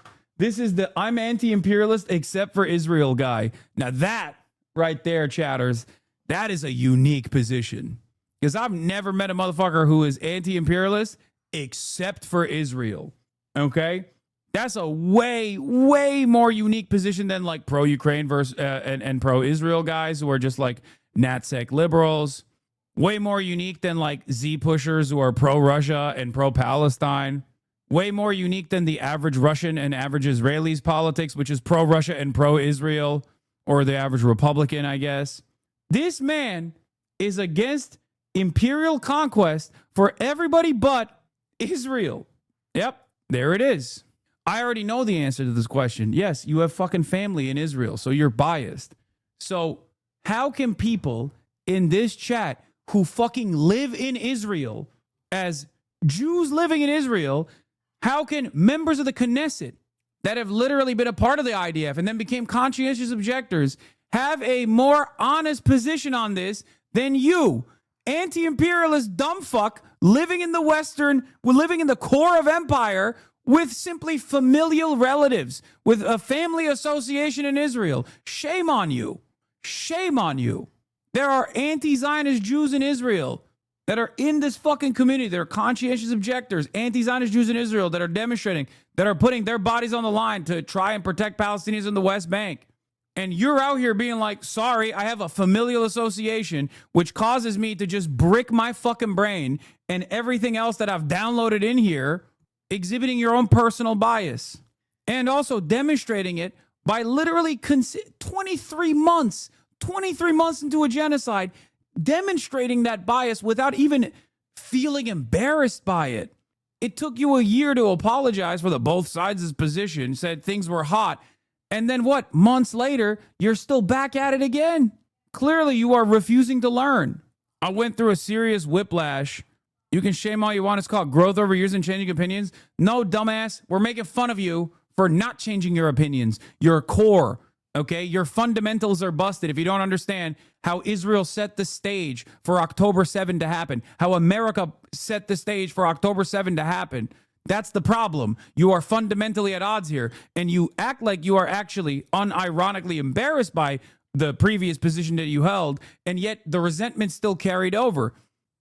S2: I'm anti-imperialist except for Israel guy. Now that right there, chatters, that is a unique position. Because I've never met a motherfucker who is anti-imperialist except for Israel. Okay? That's a way, way more unique position than like pro-Ukraine versus and pro-Israel guys who are just like NatSec liberals. Way more unique than like Z-pushers who are pro-Russia and pro-Palestine. Way more unique than the average Russian and average Israelis politics, which is pro-Russia and pro-Israel, or the average Republican, I guess. This man is against imperial conquest for everybody but Israel. Yep, there it is. I already know the answer to this question. Yes, you have fucking family in Israel, so you're biased. So how can people in this chat who fucking live in Israel as Jews living in Israel, how can members of the Knesset that have literally been a part of the IDF and then became conscientious objectors have a more honest position on this than you, anti-imperialist dumb fuck living in the core of empire with simply familial relatives, with a family association in Israel? Shame on you. Shame on you. There are anti-Zionist Jews in Israel that are in this fucking community, that are conscientious objectors, anti-Zionist Jews in Israel, that are demonstrating, that are putting their bodies on the line to try and protect Palestinians in the West Bank. And you're out here being like, sorry, I have a familial association, which causes me to just brick my fucking brain and everything else that I've downloaded in here, exhibiting your own personal bias. And also demonstrating it by literally 23 months into a genocide, demonstrating that bias without even feeling embarrassed by it. It took you a year to apologize for the both sides' position, said things were hot. And then what? Months later, you're still back at it again. Clearly, you are refusing to learn. I went through a serious whiplash. You can shame all you want. It's called growth over years and changing opinions. No, dumbass. We're making fun of you for not changing your opinions, your core. Okay, your fundamentals are busted if you don't understand how Israel set the stage for October 7 to happen, how America set the stage for October 7 to happen. That's the problem. You are fundamentally at odds here, and you act like you are actually unironically embarrassed by the previous position that you held, and yet the resentment still carried over.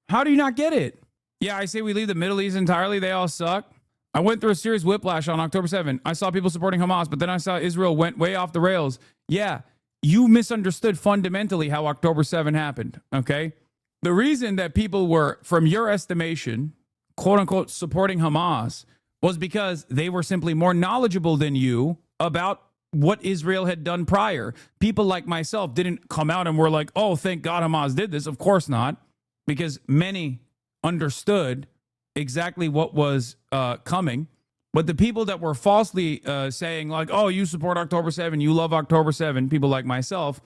S2: How do you not get it? Yeah, I say we leave the Middle East entirely. They all suck. I went through a serious whiplash on October 7. I saw people supporting Hamas, but then I saw Israel went way off the rails. Yeah, you misunderstood fundamentally how October 7 happened, okay? The reason that people were, from your estimation, quote unquote, supporting Hamas was because they were simply more knowledgeable than you about what Israel had done prior. People like myself didn't come out and were like, oh, thank God Hamas did this. Of course not, because many understood exactly what was coming. But the people that were falsely saying like, oh, you support October 7, you love October 7, people like myself,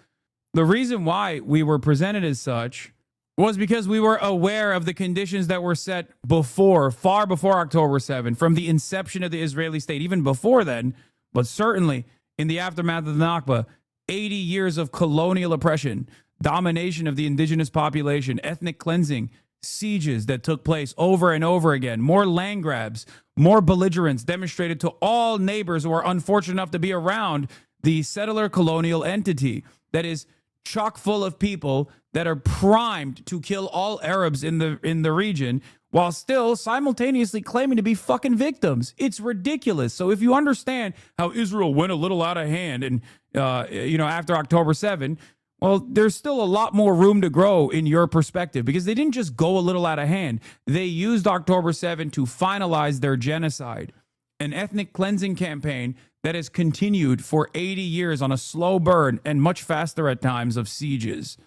S2: the reason why we were presented as such was because we were aware of the conditions that were set before, far before October 7, from the inception of the Israeli state, even before then, but certainly in the aftermath of the Nakba, 80 years of colonial oppression, domination of the indigenous population, ethnic cleansing, sieges that took place over and over again, more land grabs, more belligerence demonstrated to all neighbors who are unfortunate enough to be around the settler colonial entity that is chock full of people that are primed to kill all Arabs in the region while still simultaneously claiming to be fucking victims. It's ridiculous. So if you understand how Israel went a little out of hand and after October 7, well, there's still a lot more room to grow in your perspective because they didn't just go a little out of hand. They used October 7 to finalize their genocide, an ethnic cleansing campaign that has continued for 80 years on a slow burn and much faster at times of sieges.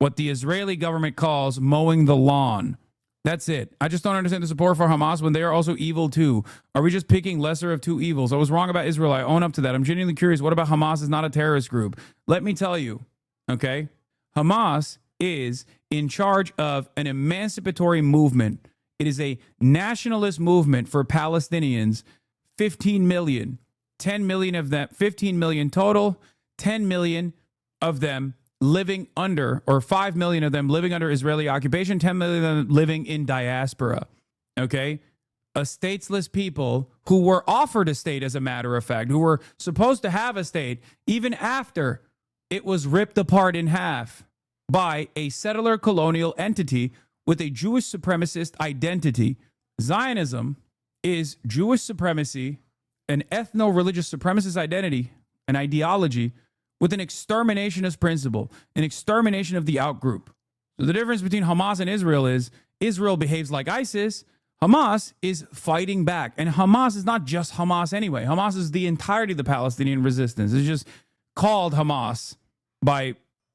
S2: What the Israeli government calls mowing the lawn. That's it. I just don't understand the support for Hamas when they are also evil too. Are we just picking lesser of two evils? I was wrong about Israel. I own up to that. I'm genuinely curious. What about Hamas is not a terrorist group? Let me tell you. Okay, Hamas is in charge of an emancipatory movement. It is a nationalist movement for Palestinians. 15 million, 10 million of them, 15 million total, 10 million of them living under, or 5 million of them living under Israeli occupation, 10 million of them living in diaspora. Okay, a stateless people who were offered a state, as a matter of fact, who were supposed to have a state even after it was ripped apart in half by a settler colonial entity with a Jewish supremacist identity. Zionism is Jewish supremacy, an ethno-religious supremacist identity, an ideology with an exterminationist principle, an extermination of the outgroup. So the difference between Hamas and Israel is Israel behaves like ISIS. Hamas is fighting back. And Hamas is not just Hamas anyway. Hamas is the entirety of the Palestinian resistance. It's just called Hamas by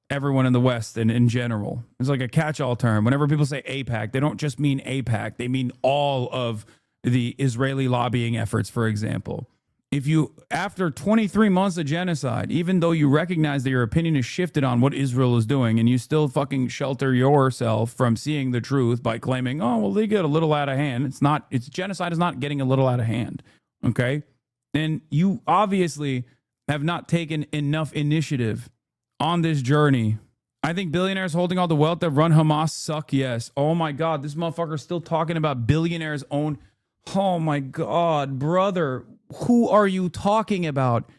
S2: everyone in the West and in general. It's like a catch-all term. Whenever people say AIPAC, they don't just mean AIPAC. They mean all of the Israeli lobbying efforts, for example. If you, after 23 months of genocide, even though you recognize that your opinion is shifted on what Israel is doing and you still fucking shelter yourself from seeing the truth by claiming, oh, well, they get a little out of hand. Genocide is not getting a little out of hand. Okay? Then you obviously have not taken enough initiative on this journey. I think billionaires holding all the wealth that run Hamas suck, yes. Oh my God, this motherfucker's still talking about billionaires own. Oh my God, brother, who are you talking about?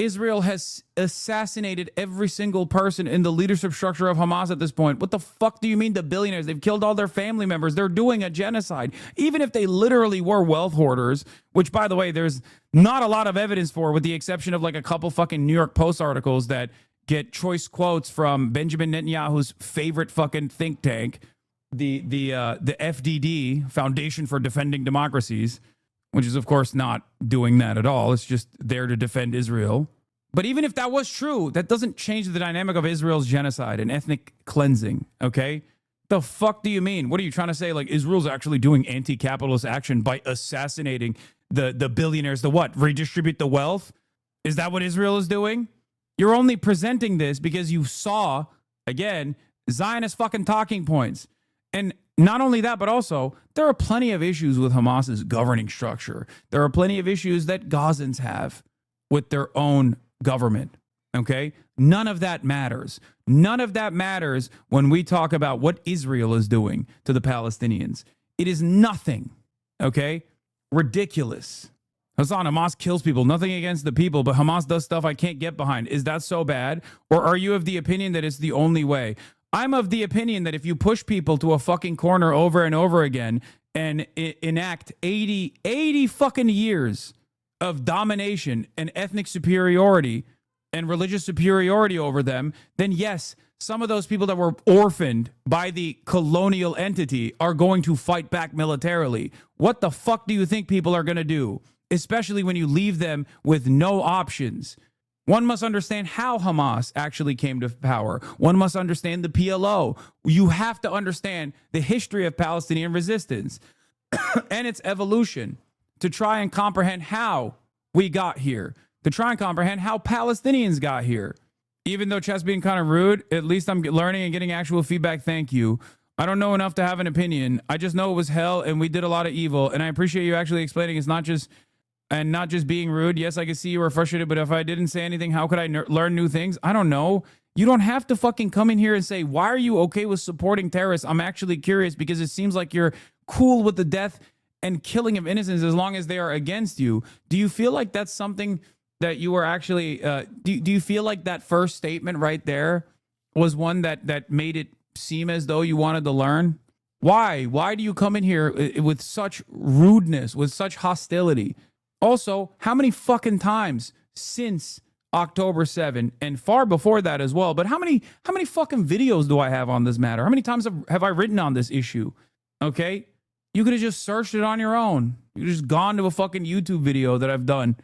S2: Israel has assassinated every single person in the leadership structure of Hamas at this point. What the fuck do you mean the billionaires? They've killed all their family members. They're doing a genocide. Even if they literally were wealth hoarders, which, by the way, there's not a lot of evidence for, with the exception of like a couple fucking New York Post articles that get choice quotes from Benjamin Netanyahu's favorite fucking think tank, the FDD, Foundation for Defending Democracies, which is, of course, not doing that at all. It's just there to defend Israel. But even if that was true, that doesn't change the dynamic of Israel's genocide and ethnic cleansing, okay? The fuck do you mean? What are you trying to say? Like, Israel's actually doing anti-capitalist action by assassinating the billionaires, the what? Redistribute the wealth? Is that what Israel is doing? You're only presenting this because you saw, again, Zionist fucking talking points. And not only that, but also there are plenty of issues with Hamas's governing structure. There are plenty of issues that Gazans have with their own government. Okay? None of that matters. None of that matters when we talk about what Israel is doing to the Palestinians. It is nothing. Okay? Ridiculous. Hassan, Hamas kills people. Nothing against the people, but Hamas does stuff I can't get behind. Is that so bad? Or are you of the opinion that it's the only way? I'm of the opinion that if you push people to a fucking corner over and over again and enact 80 fucking years of domination and ethnic superiority and religious superiority over them, then yes, some of those people that were orphaned by the colonial entity are going to fight back militarily. What the fuck do you think people are going to do? Especially when you leave them with no options. One must understand how Hamas actually came to power. One must understand the PLO. You have to understand the history of Palestinian resistance and its evolution to try and comprehend how we got here, to try and comprehend how Palestinians got here. Even though chat's being kind of rude, at least I'm learning and getting actual feedback. Thank you. I don't know enough to have an opinion. I just know it was hell and we did a lot of evil. And I appreciate you actually explaining it's not just... And not just being rude. Yes, I can see you were frustrated, but if I didn't say anything, how could I learn new things? I don't know. You don't have to fucking come in here and say, why are you okay with supporting terrorists? I'm actually curious because it seems like you're cool with the death and killing of innocents as long as they are against you. Do you feel like that's something that you were actually, do you feel like that first statement right there was one that made it seem as though you wanted to learn? Why? Why do you come in here with such rudeness, with such hostility? Also, how many fucking times since October 7 and far before that as well, but how many fucking videos do I have on this matter? How many times have I written on this issue? Okay? You could have just searched it on your own. You could have just gone to a fucking YouTube video that I've done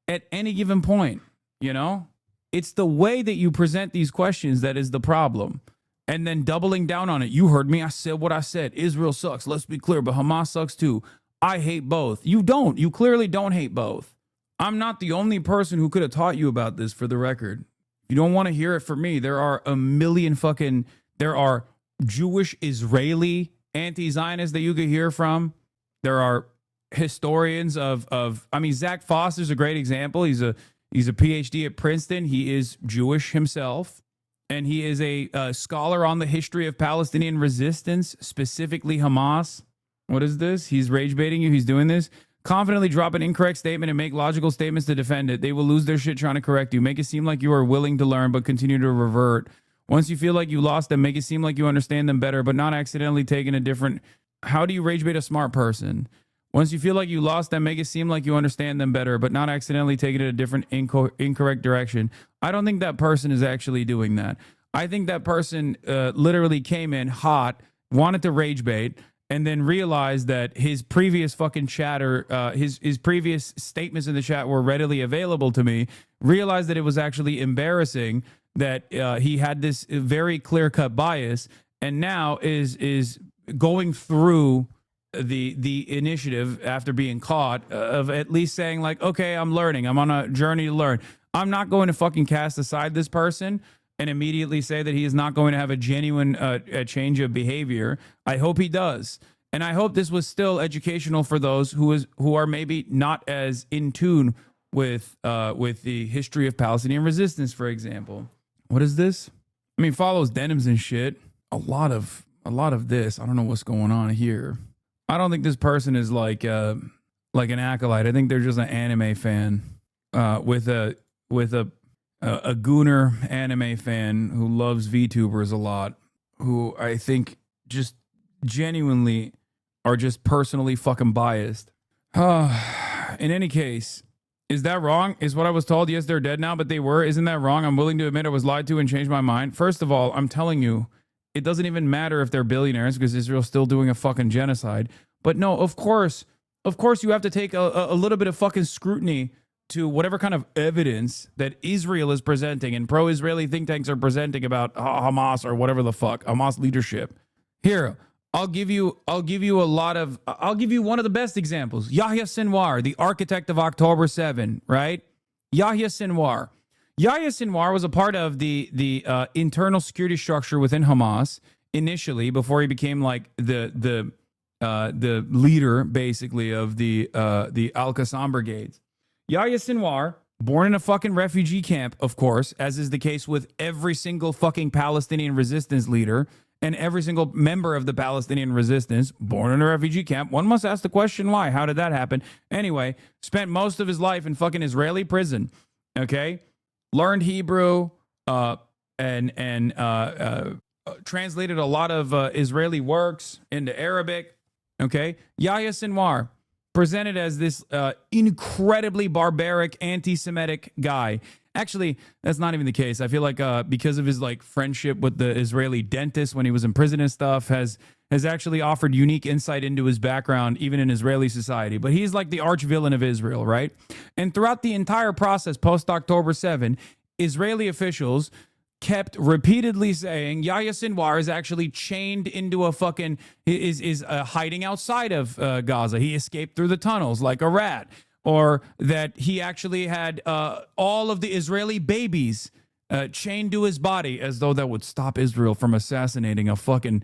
S2: at any given point, you know? It's the way that you present these questions that is the problem. And then doubling down on it. You heard me. I said what I said. Israel sucks. Let's be clear, but Hamas sucks too. I hate both. You don't. You clearly don't hate both. I'm not the only person who could have taught you about this, for the record. You don't want to hear it from me. There are a million fucking... There are Jewish Israeli anti-Zionists that you could hear from. There are historians of I mean, Zach Foster's a great example. He's a PhD at Princeton. He is Jewish himself. And he is a scholar on the history of Palestinian resistance, specifically Hamas. What is this? He's rage baiting you. He's doing this. Confidently drop an incorrect statement and make logical statements to defend it. They will lose their shit trying to correct you. Make it seem like you are willing to learn, but continue to revert. Once you feel like you lost them, make it seem like you understand them better, but not accidentally taking a different... How do you rage bait a smart person? Once you feel like you lost them, make it seem like you understand them better, but not accidentally taking it a different incorrect direction. I don't think that person is actually doing that. I think that person literally came in hot, wanted to rage bait, and then realized that his previous fucking chatter, his previous statements in the chat were readily available to me, realized that it was actually embarrassing that he had this very clear-cut bias, and now is going through the initiative after being caught of at least saying like, okay, I'm learning. I'm on a journey to learn. I'm not going to fucking cast aside this person and immediately say that he is not going to have a genuine a change of behavior. I hope he does. And I hope this was still educational for those who are maybe not as in tune with the history of Palestinian resistance, for example. What is this? I mean, follows denims and shit. A lot of this. I don't know what's going on here. I don't think this person is like an acolyte. I think they're just an anime fan with a with a gooner anime fan who loves VTubers a lot, who I think just genuinely are just personally fucking biased. In any case, is that wrong? Is what I was told? Yes, they're dead now, but they were. Isn't that wrong? I'm willing to admit I was lied to and change my mind. First of all, I'm telling you, it doesn't even matter if they're billionaires because Israel's still doing a fucking genocide. But no, of course you have to take a little bit of fucking scrutiny to whatever kind of evidence that Israel is presenting and pro-Israeli think tanks are presenting about Hamas or whatever the fuck, Hamas leadership. Here, I'll give you one of the best examples. Yahya Sinwar, the architect of October 7, right? Yahya Sinwar. Yahya Sinwar was a part of the internal security structure within Hamas initially, before he became like the leader, basically, of the Al-Qassam brigades. Yahya Sinwar, born in a fucking refugee camp, of course, as is the case with every single fucking Palestinian resistance leader and every single member of the Palestinian resistance, born in a refugee camp. One must ask the question, why? How did that happen? Anyway, spent most of his life in fucking Israeli prison, okay? Learned Hebrew and translated a lot of Israeli works into Arabic, okay? Yahya Sinwar, presented as this incredibly barbaric, anti-Semitic guy. Actually, that's not even the case. I feel like because of his like friendship with the Israeli dentist when he was in prison and stuff, has actually offered unique insight into his background, even in Israeli society. But he's like the arch villain of Israel, right? And throughout the entire process post October 7, Israeli officials kept repeatedly saying Yahya Sinwar is actually chained into a fucking is hiding outside of Gaza. He escaped through the tunnels like a rat, or that he actually had all of the Israeli babies chained to his body, as though that would stop Israel from assassinating a fucking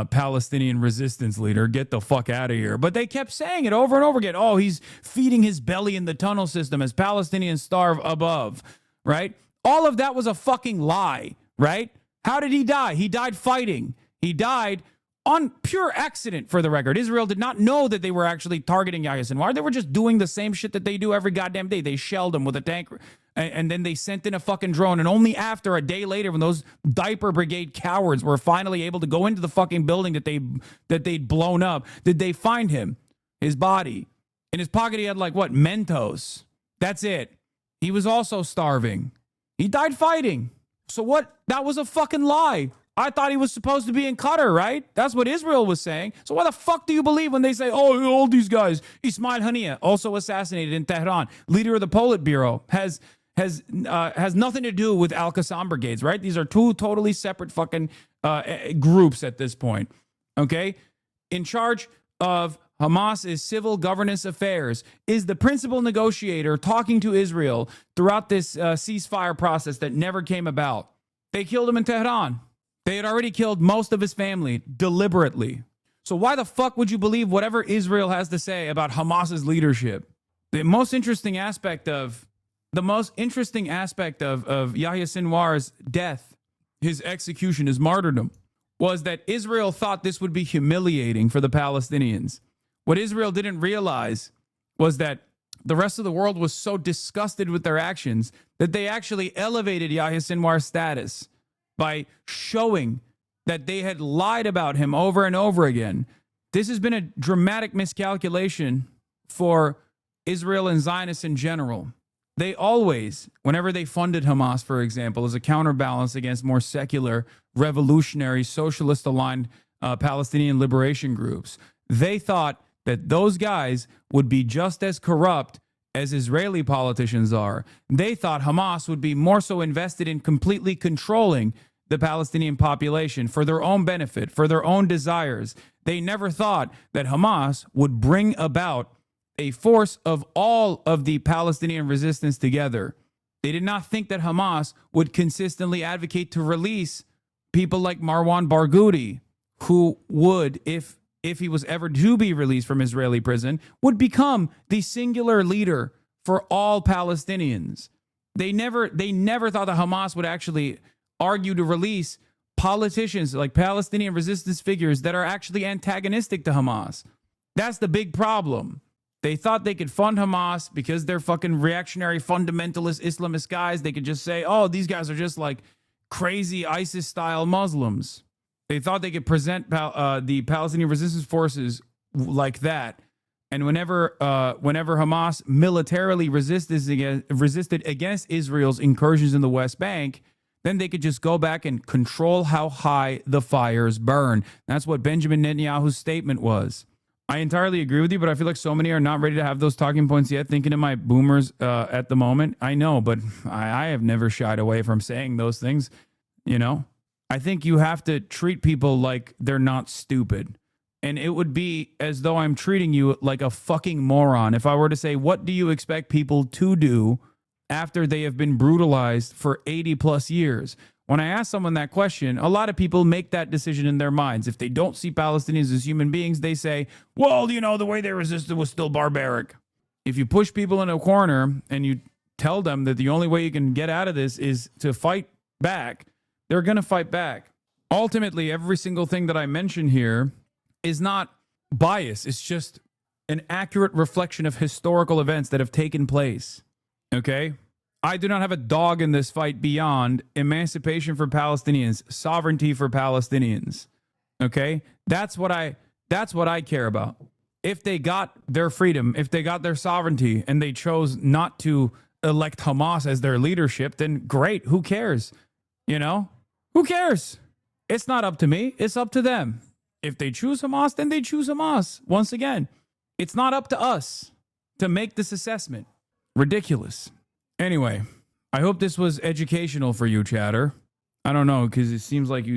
S2: Palestinian resistance leader. Get the fuck out of here. But they kept saying it over and over again. Oh, he's feeding his belly in the tunnel system as Palestinians starve above, right? All of that was a fucking lie, right? How did he die? He died fighting. He died on pure accident, for the record. Israel did not know that they were actually targeting Yahya Sinwar. They were just doing the same shit that they do every goddamn day. They shelled him with a tank, and then they sent in a fucking drone. And only after a day later, when those diaper brigade cowards were finally able to go into the fucking building that they'd blown up, did they find him, his body. In his pocket, he had like, what, Mentos. That's it. He was also starving. He died fighting. So what? That was a fucking lie. I thought he was supposed to be in Qatar, right? That's what Israel was saying. So why the fuck do you believe when they say, oh, all these guys? Ismail Haniyeh, also assassinated in Tehran, leader of the Politburo, has nothing to do with Al-Qassam brigades, right? These are two totally separate fucking groups at this point, okay? In charge of Hamas's civil governance affairs is the principal negotiator talking to Israel throughout this ceasefire process that never came about. They killed him in Tehran. They had already killed most of his family deliberately. So why the fuck would you believe whatever Israel has to say about Hamas's leadership? The most interesting aspect of Yahya Sinwar's death, his execution, his martyrdom, was that Israel thought this would be humiliating for the Palestinians. What Israel didn't realize was that the rest of the world was so disgusted with their actions that they actually elevated Yahya Sinwar's status by showing that they had lied about him over and over again. This has been a dramatic miscalculation for Israel and Zionists in general. They always, whenever they funded Hamas, for example, as a counterbalance against more secular, revolutionary, socialist-aligned Palestinian liberation groups, they thought that those guys would be just as corrupt as Israeli politicians are. They thought Hamas would be more so invested in completely controlling the Palestinian population for their own benefit, for their own desires. They never thought that Hamas would bring about a force of all of the Palestinian resistance together. They did not think that Hamas would consistently advocate to release people like Marwan Barghouti, who would, if he was ever to be released from Israeli prison, would become the singular leader for all Palestinians. They never thought that Hamas would actually argue to release politicians like Palestinian resistance figures that are actually antagonistic to Hamas. That's the big problem. They thought they could fund Hamas because they're fucking reactionary, fundamentalist, Islamist guys. They could just say, oh, these guys are just like crazy ISIS-style Muslims. They thought they could present the Palestinian resistance forces like that. And whenever Hamas militarily resisted against Israel's incursions in the West Bank, then they could just go back and control how high the fires burn. That's what Benjamin Netanyahu's statement was. I entirely agree with you, but I feel like so many are not ready to have those talking points yet. Thinking of my boomers at the moment, I know, but I have never shied away from saying those things. You know, I think you have to treat people like they're not stupid. And it would be as though I'm treating you like a fucking moron if I were to say, what do you expect people to do after they have been brutalized for 80 plus years? When I ask someone that question, a lot of people make that decision in their minds. If they don't see Palestinians as human beings, they say, well, you know, the way they resisted was still barbaric. If you push people in a corner and you tell them that the only way you can get out of this is to fight back, they're going to fight back. Ultimately, every single thing that I mention here is not bias. It's just an accurate reflection of historical events that have taken place. Okay? I do not have a dog in this fight beyond emancipation for Palestinians, sovereignty for Palestinians. Okay? That's what I care about. If they got their freedom, if they got their sovereignty and they chose not to elect Hamas as their leadership, then great, who cares? You know? Who cares? It's not up to me, it's up to them. If they choose Hamas, then they choose Hamas. Once again, it's not up to us to make this assessment. Ridiculous. Anyway, I hope this was educational for you, chatter. I don't know, because it seems like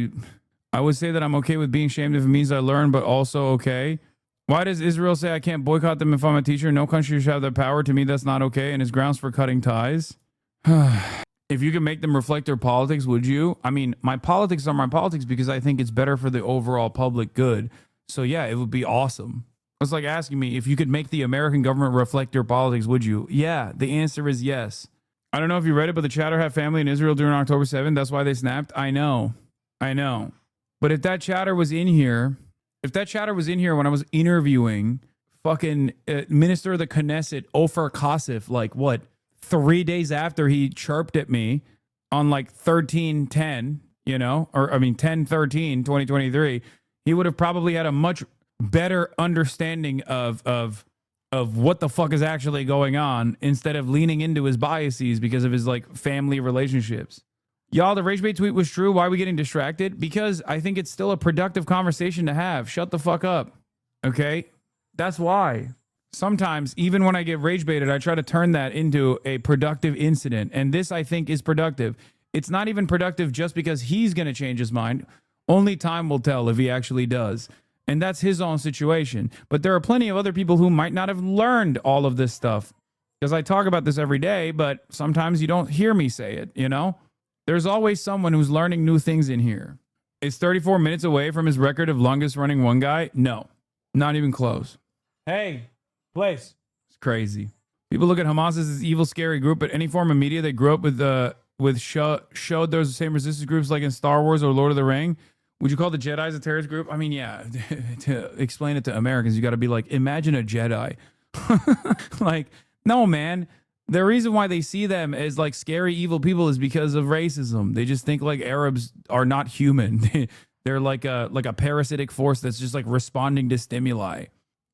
S2: I would say that I'm okay with being shamed if it means I learn, but also okay. Why does Israel say I can't boycott them if I'm a teacher? No country should have that power. To me, that's not okay, and it's grounds for cutting ties. If you can make them reflect their politics, would you? I mean, my politics are my politics because I think it's better for the overall public good. So yeah, it would be awesome. It's like asking me if you could make the American government reflect your politics, would you? Yeah, the answer is yes. I don't know if you read it, but the chatter had family in Israel during October 7th. That's why they snapped. I know. But if that chatter was in here, when I was interviewing fucking Minister of the Knesset, Ofer Kasif, like what, 3 days after he chirped at me on like 13/10, you know, or I mean 10/13, 2023, he would have probably had a much better understanding of what the fuck is actually going on instead of leaning into his biases because of his like family relationships. Y'all, the Rage Bait tweet was true. Why are we getting distracted? Because I think it's still a productive conversation to have. Shut the fuck up. Okay? That's why. Sometimes, even when I get rage baited, I try to turn that into a productive incident. And this, I think, is productive. It's not even productive just because he's going to change his mind. Only time will tell if he actually does. And that's his own situation. But there are plenty of other people who might not have learned all of this stuff. Because I talk about this every day, but sometimes you don't hear me say it, you know? There's always someone who's learning new things in here. Is 34 minutes away from his record of longest running one guy? No, not even close. Hey, place. It's crazy. People look at Hamas as this evil, scary group, but any form of media they grew up with showed there's the same resistance groups like in Star Wars or Lord of the Ring. Would you call the Jedis a terrorist group? I mean, yeah, to explain it to Americans, you got to be like, imagine a Jedi. Like, no, man. The reason why they see them as like scary, evil people is because of racism. They just think like Arabs are not human. They're like a parasitic force that's just like responding to stimuli.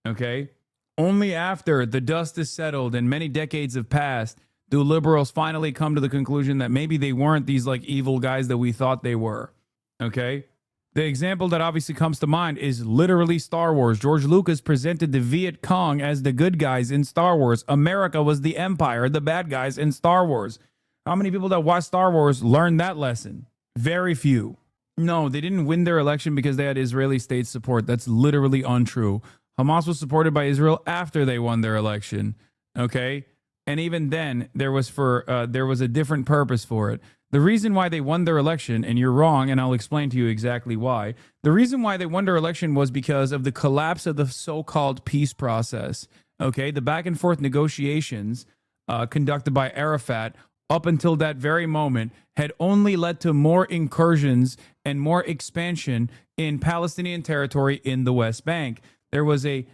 S2: Okay? Only after the dust is settled and many decades have passed do liberals finally come to the conclusion that maybe they weren't these like evil guys that we thought they were. Okay? The example that obviously comes to mind is literally Star Wars. George Lucas presented the Viet Cong as the good guys in Star Wars. America was the Empire, the bad guys in Star Wars. How many people that watch Star Wars learned that lesson? Very few. No, they didn't win their election because they had Israeli state support. That's literally untrue. Hamas was supported by Israel after they won their election. Okay? And even then, there was a different purpose for it. The reason why they won their election, and you're wrong, and I'll explain to you exactly why. The reason why they won their election was because of the collapse of the so-called peace process. Okay, the back and forth negotiations conducted by Arafat up until that very moment had only led to more incursions and more expansion in Palestinian territory in the West Bank. There was a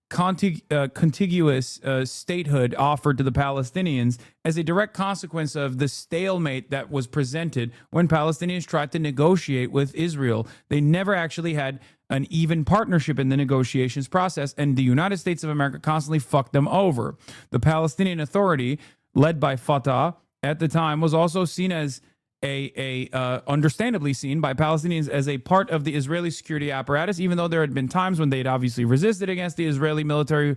S2: contiguous statehood offered to the Palestinians as a direct consequence of the stalemate that was presented when Palestinians tried to negotiate with Israel. They never actually had an even partnership in the negotiations process, and the United States of America constantly fucked them over. The Authority, led by Fatah at the time, was also seen as understandably seen by Palestinians as a part of the Israeli security apparatus, even though there had been times when they'd obviously resisted against the Israeli military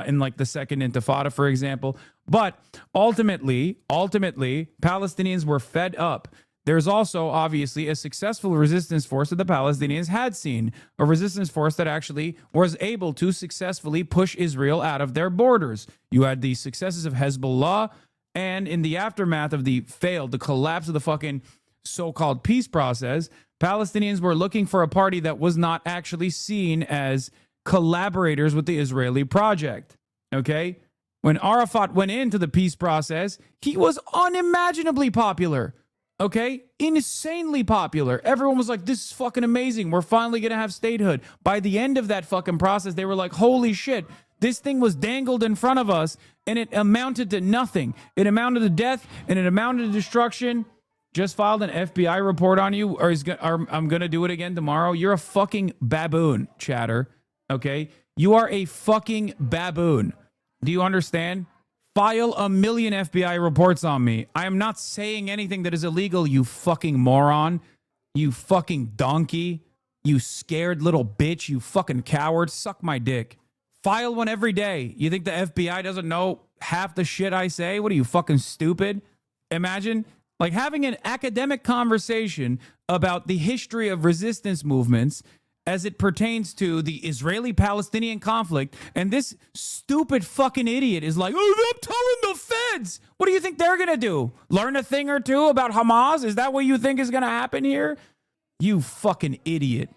S2: in like the Second Intifada, for example. But ultimately, Palestinians were fed up. There's also obviously a successful resistance force that the Palestinians had seen, a resistance force that actually was able to successfully push Israel out of their borders. You had the successes of Hezbollah, and in the aftermath of the collapse of the fucking so-called peace process, Palestinians were looking for a party that was not actually seen as collaborators with the Israeli project. Okay? When Arafat went into the peace process, he was unimaginably popular. Okay? Insanely popular. Everyone was like, this is fucking amazing. We're finally going to have statehood. By the end of that fucking process, they were like, holy shit. This thing was dangled in front of us, and it amounted to nothing. It amounted to death, and it amounted to destruction. Just filed an FBI report on you, or I'm going to do it again tomorrow. You're a fucking baboon, chatter. Okay? You are a fucking baboon. Do you understand? File 1 million FBI reports on me. I am not saying anything that is illegal, you fucking moron. You fucking donkey. You scared little bitch. You fucking coward. Suck my dick. File one every day. You think the FBI doesn't know half the shit I say? What are you, fucking stupid? Imagine like having an academic conversation about the history of resistance movements as it pertains to the Israeli-Palestinian conflict, and this stupid fucking idiot is like, oh, I'm telling the feds. What do you think they're gonna do? Learn a thing or two about Hamas? Is that what you think is gonna happen here? You fucking idiot.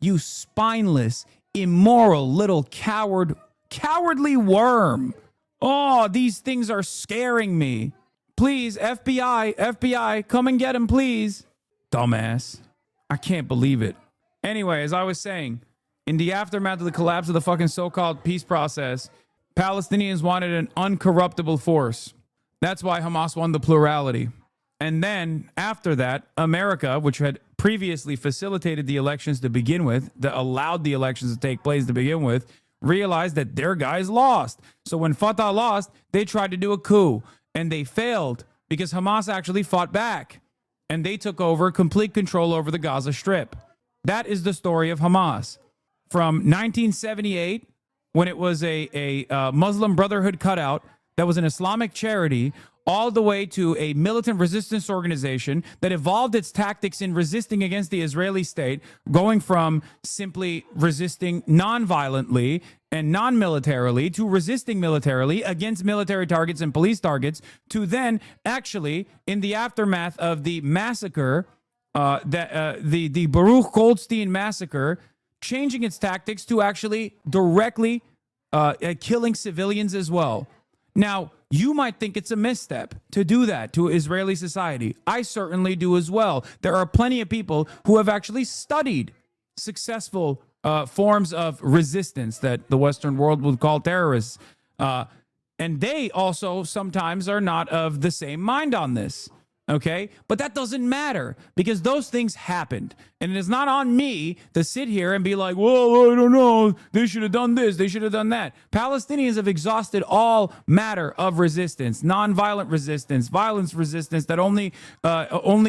S2: You spineless, immoral little cowardly worm. Oh, these things are scaring me. Please, FBI, come and get him, please. Dumbass. I can't believe it. Anyway, as I was saying, in the aftermath of the collapse of the fucking so-called peace process, Palestinians wanted an uncorruptible force. That's why Hamas won the plurality. And then, after that, America, which had previously facilitated the elections to begin with, that allowed the elections to take place to begin with, realized that their guys lost. So when Fatah lost, they tried to do a coup, and they failed because Hamas actually fought back, and they took over complete control over the Gaza Strip. That is the story of Hamas. From 1978, when it was a Muslim Brotherhood cutout that was an Islamic charity, all the way to a militant resistance organization that evolved its tactics in resisting against the Israeli state, going from simply resisting non-violently and non-militarily to resisting militarily against military targets and police targets, to then actually, in the aftermath of the massacre, the Baruch Goldstein massacre, changing its tactics to actually directly killing civilians as well. Now, you might think it's a misstep to do that to Israeli society. I certainly do as well. There are plenty of people who have actually studied successful forms of resistance that the Western world would call terrorists. And they also sometimes are not of the same mind on this. Okay, but that doesn't matter because those things happened. And it is not on me to sit here and be like, well, I don't know. They should have done this. They should have done that. Palestinians have exhausted all matter of resistance, nonviolent resistance, violence resistance that only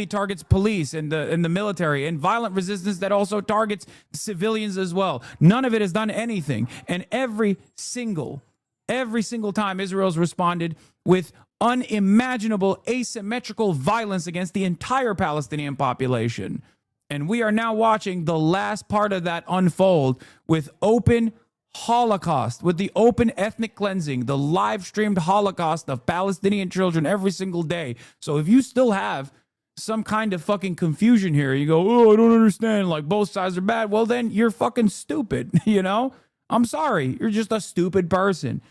S2: targets police and the military, and violent resistance that also targets civilians as well. None of it has done anything. And every single time Israel's responded with unimaginable asymmetrical violence against the entire Palestinian population. And we are now watching the last part of that unfold with open Holocaust, with the open ethnic cleansing, the live streamed Holocaust of Palestinian children every single day. So if you still have some kind of fucking confusion here, you go, oh, I don't understand, like both sides are bad. Well, then you're fucking stupid, you know? I'm sorry. You're just a stupid person.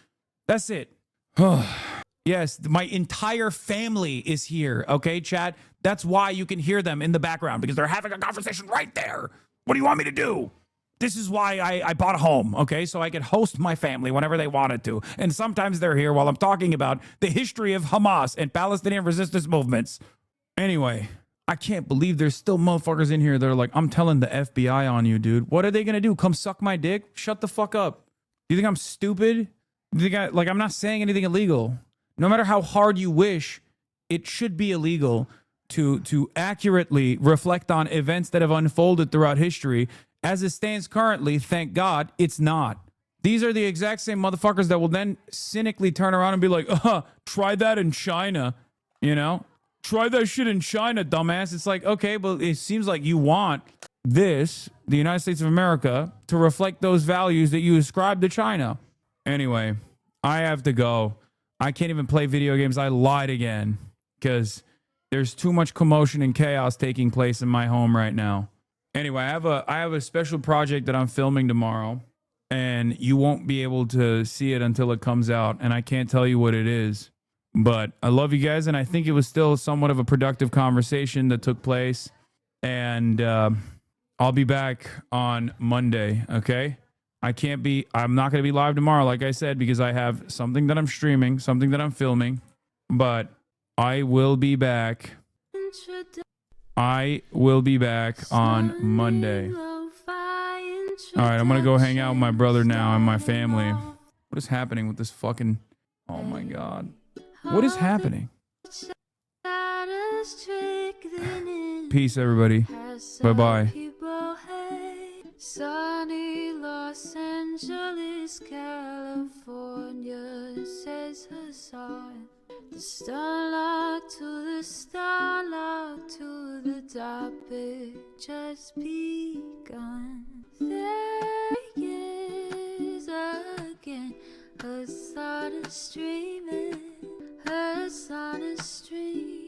S2: That's it. Yes, my entire family is here, okay, chat? That's why you can hear them in the background, because they're having a conversation right there. What do you want me to do? This is why I bought a home, okay? So I could host my family whenever they wanted to. And sometimes they're here while I'm talking about the history of Hamas and Palestinian resistance movements. Anyway, I can't believe there's still motherfuckers in here that are like, I'm telling the FBI on you, dude. What are they gonna do? Come suck my dick? Shut the fuck up. Do you think I'm stupid? Do you think I'm not saying anything illegal. No matter how hard you wish, it should be illegal to accurately reflect on events that have unfolded throughout history. As it stands currently, thank God, it's not. These are the exact same motherfuckers that will then cynically turn around and be like, try that in China, you know? Try that shit in China, dumbass. It's like, okay, but it seems like you want this, the United States of America, to reflect those values that you ascribe to China. Anyway, I have to go. I can't even play video games. I lied again because there's too much commotion and chaos taking place in my home right now. Anyway, I have a special project that I'm filming tomorrow, and you won't be able to see it until it comes out, and I can't tell you what it is. But I love you guys, and I think it was still somewhat of a productive conversation that took place. And I'll be back on Monday, okay? I'm not going to be live tomorrow, like I said, because I have something that I'm streaming, something that I'm filming. But I will be back. I will be back on Monday. All right, I'm going to go hang out with my brother now and my family. What is happening with this fucking... Oh, my God. What is happening? Peace, everybody. Bye-bye.
S7: Sunny Los Angeles, California, says Hassan. The starlight to the starlight to the topic just begun. There is again, her sun is streaming, her sun is streaming.